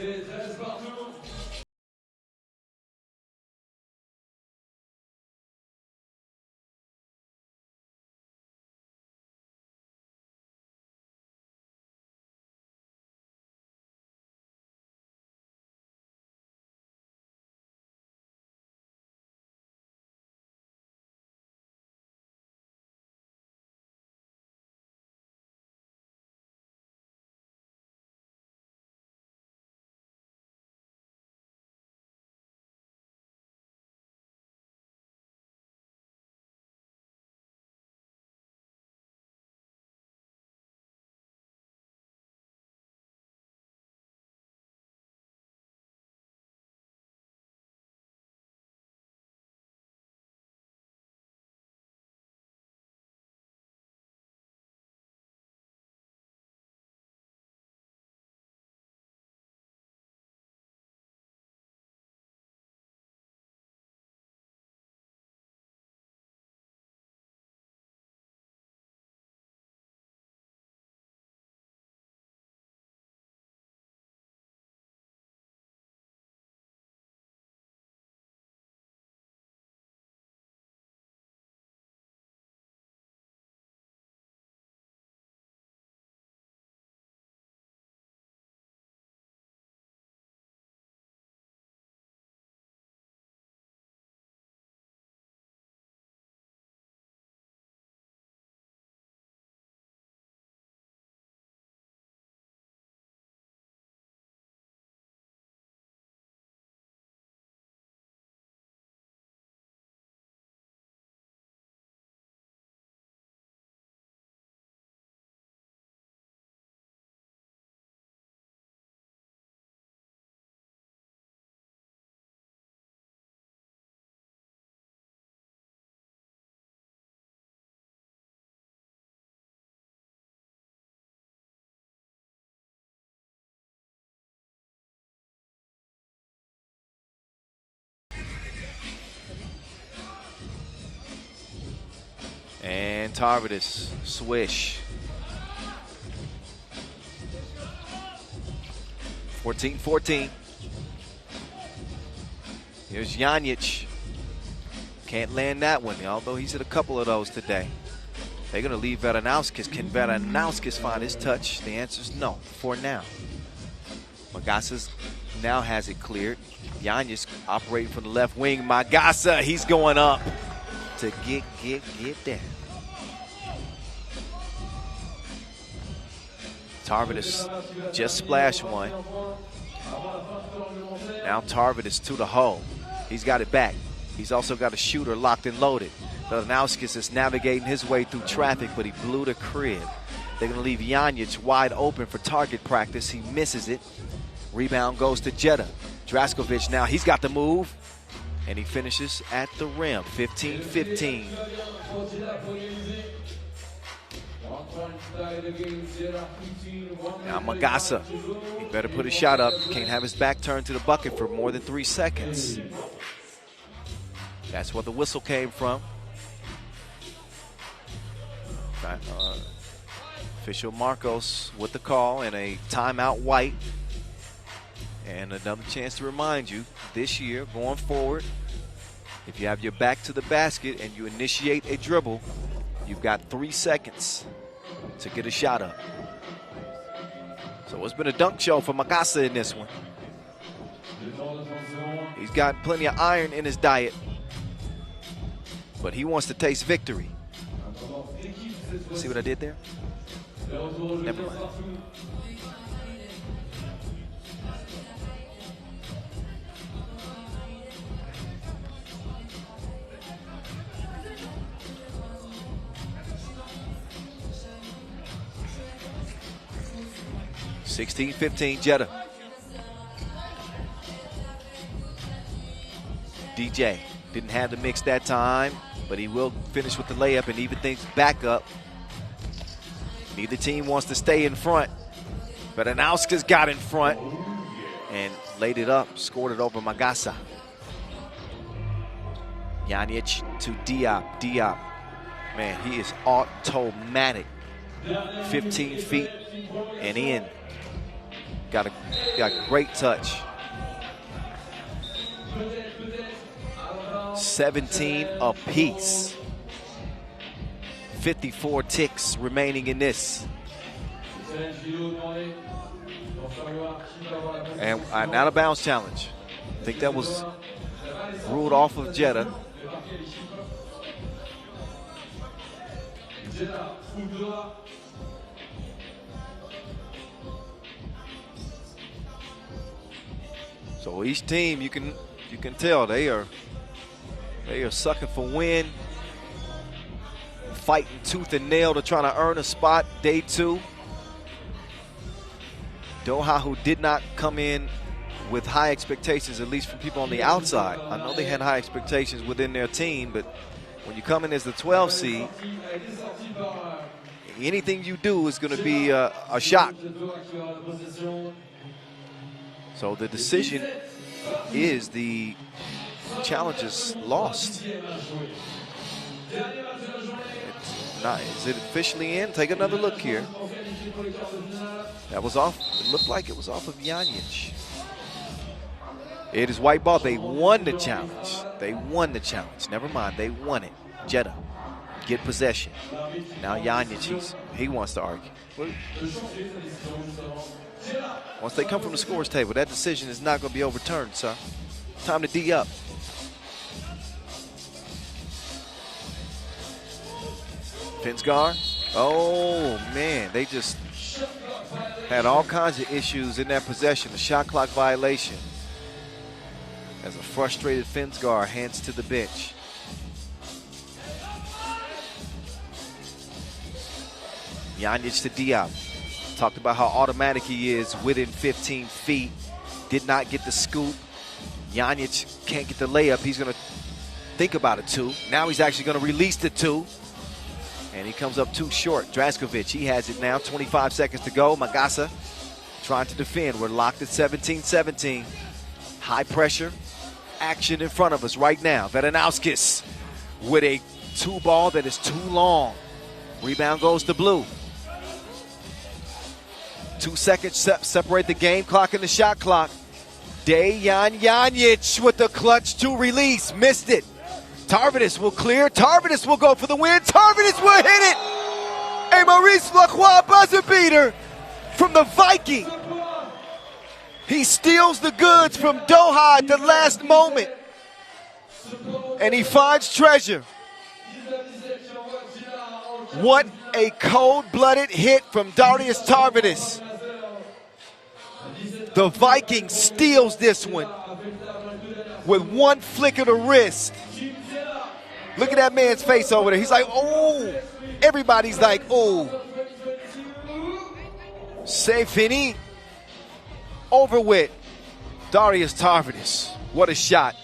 And Tarvidas, swish. 14-14. Here's Janic. Can't land that one, although he's hit a couple of those today. They're going to leave Benanauskas. Can Benanauskas find his touch? The answer is no for now. Magassa now has it cleared. Janic operating from the left wing. Magassa, he's going up to get there. Tarvidas just splashed one. Now Tarvidas to the hole. He's got it back. He's also got a shooter locked and loaded. Benanauskas is navigating his way through traffic, but he blew the crib. They're going to leave Janic wide open for target practice. He misses it. Rebound goes to Jeddah. Draskovic now, he's got the move, and he finishes at the rim, 15-15. Now Magassa, he better put his shot up. Can't have his back turned to the bucket for more than 3 seconds. That's where the whistle came from. Official Marcos with the call and a timeout white. And another chance to remind you, this year, going forward, if you have your back to the basket and you initiate a dribble, you've got 3 seconds to get a shot up. So it's been a dunk show for Magassa in this one. He's got plenty of iron in his diet, but he wants to taste victory. See what I did there? Never mind. (16-15) Jeddah. DJ didn't have the mix that time, but he will finish with the layup and even things back up. Neither team wants to stay in front, but Anauskas got in front and laid it up, scored it over Magassa. Janic to Diop. Diop, man, he is automatic. 15 feet and in. Got great touch. 17 apiece. 54 ticks remaining in this. And an out of bounds challenge. I think that was ruled off of Jeddah. So each team, you can tell they are sucking for win, fighting tooth and nail to try to earn a spot. Day 2. Doha, who did not come in with high expectations, at least from people on the outside. I know they had high expectations within their team, but when you come in as the 12 seed, anything you do is going to be a shock. So the decision is the challenge is lost. Is it officially in? Take another look here. That was off. It looked like it was off of Janic. It is white ball. They won the challenge. They won the challenge. Never mind. They won it. Jeddah get possession. Now Janic, he wants to argue. Once they come from the scores table, that decision is not going to be overturned, sir. Time to D up. Finsgar. Oh, man. They just had all kinds of issues in that possession. A shot clock violation. As a frustrated Finsgar hands to the bench. Janic to Diop. Talked about how automatic he is within 15 feet. Did not get the scoop. Janic can't get the layup. He's going to think about a 2. Now he's actually going to release the 2. And he comes up too short. Draskovic, he has it now. 25 seconds to go. Magassa trying to defend. We're locked at 17-17. High pressure. Action in front of us right now. Vedanauskis with a 2 ball that is too long. Rebound goes to Blue. 2 seconds separate the game clock and the shot clock. Dejan Janic with the clutch to release. Missed it. Tarvidis will clear. Tarvidis will go for the win. Tarvidis will hit it. A Maurice Lacroix buzzer beater from the Viking. He steals the goods from Doha at the last moment. And he finds treasure. What a cold-blooded hit from Darius Tarvidis. The Viking steals this one with one flick of the wrist. Look at that man's face over there. He's like, oh. Everybody's like, oh. C'est fini. Over with. Darius Tarvidis, what a shot.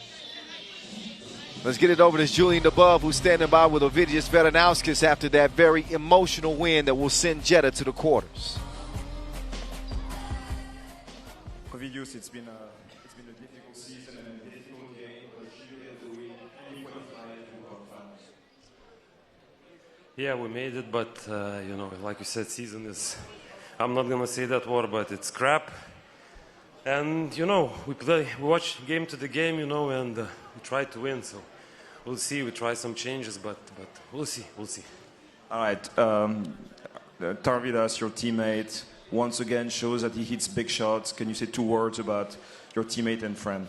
Let's get it over to Julian Above, who's standing by with Ovidius Veranauskas after that very emotional win that will send Jeddah to the quarters. Ovidius, it's been a difficult season and a difficult game, but you get the win. Any point of pride in the quarterfinals? Yeah, we made it, but you know, like you said, season is, I'm not gonna say that word, but it's crap. And you know, we watch game to the game, you know, and we try to win. So we'll see. We try some changes, but we'll see. We'll see. All right, Tarvidas, your teammate, once again shows that he hits big shots. Can you say 2 words about your teammate and friend?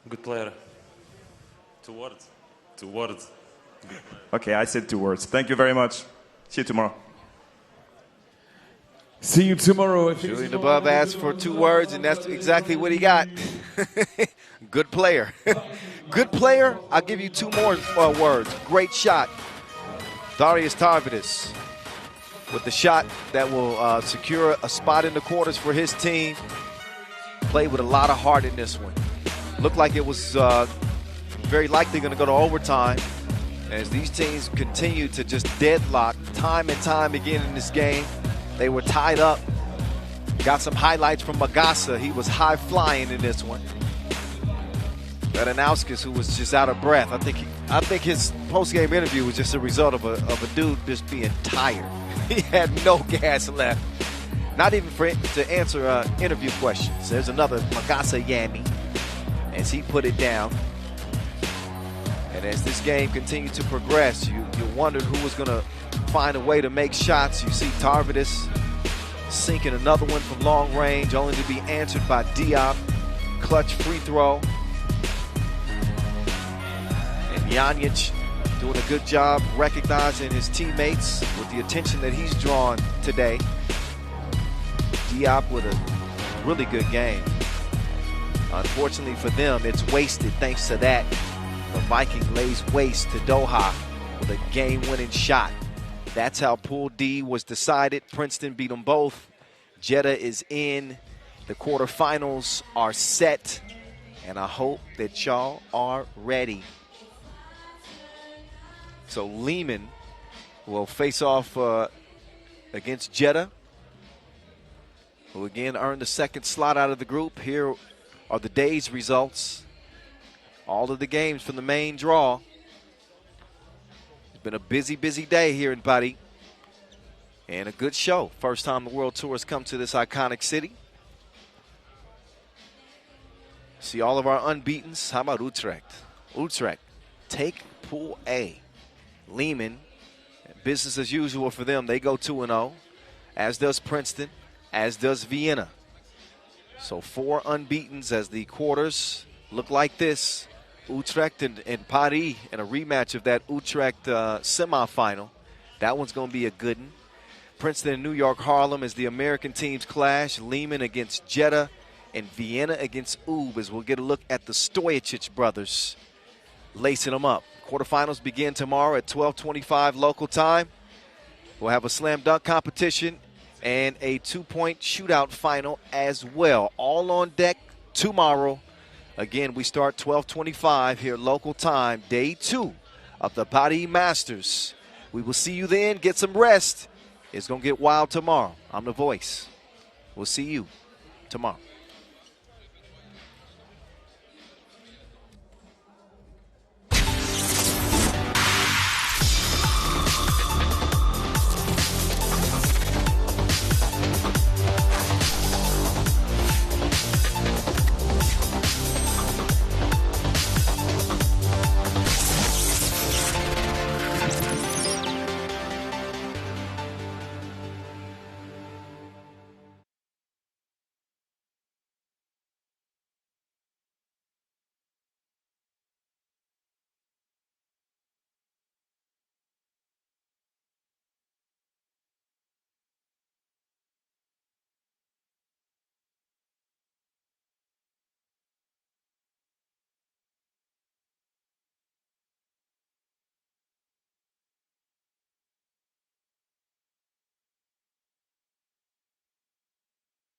Good player. 2 words. 2 words. Okay, I said 2 words. Thank you very much. See you tomorrow. See you tomorrow. Julian Above asked for 2 words, and that's exactly what he got. Good player. Good player. I'll give you 2 more words. Great shot. Darius Tarvidis with the shot that will secure a spot in the quarters for his team. Played with a lot of heart in this one. Looked like it was very likely going to go to overtime. As these teams continue to just deadlock time and time again in this game. They were tied up. Got some highlights from Magasa. He was high flying in this one. Veranauskas, who was just out of breath. I think his post-game interview was just a result of a dude just being tired. He had no gas left. Not even to answer interview questions. There's another Magasa Yami as he put it down. And as this game continued to progress, you wondered who was going to find a way to make shots. You see Tarvidis sinking another one from long range, only to be answered by Diop. Clutch free throw. And Janjic doing a good job recognizing his teammates with the attention that he's drawn today. Diop with a really good game. Unfortunately for them, it's wasted thanks to that. The Viking lays waste to Doha with a game-winning shot. That's how Pool D was decided. Princeton beat them both. Jeddah is in. The quarterfinals are set. And I hope that y'all are ready. So Leman will face off against Jeddah, who again earned the 2nd slot out of the group. Here are the day's results. All of the games from the main draw. It's been a busy, busy day here in Bari. And a good show. First time the World Tour has come to this iconic city. See all of our unbeatens. How about Utrecht? Utrecht take Pool A. Liman, business as usual for them. They go 2-0, as does Princeton, as does Vienna. So 4 unbeatens as the quarters look like this. Utrecht and Paris in a rematch of that Utrecht semifinal. That one's going to be a good one. Princeton and New York Harlem as the American teams clash. Leman against Jeddah and Vienna against Ub as we'll get a look at the Stojacic brothers lacing them up. Quarterfinals begin tomorrow at 12:25 local time. We'll have a slam dunk competition and a 2-point shootout final as well. All on deck tomorrow. Again, we start 12:25 here local time, day 2 of the Paris Masters. We will see you then. Get some rest. It's going to get wild tomorrow. I'm the voice. We'll see you tomorrow.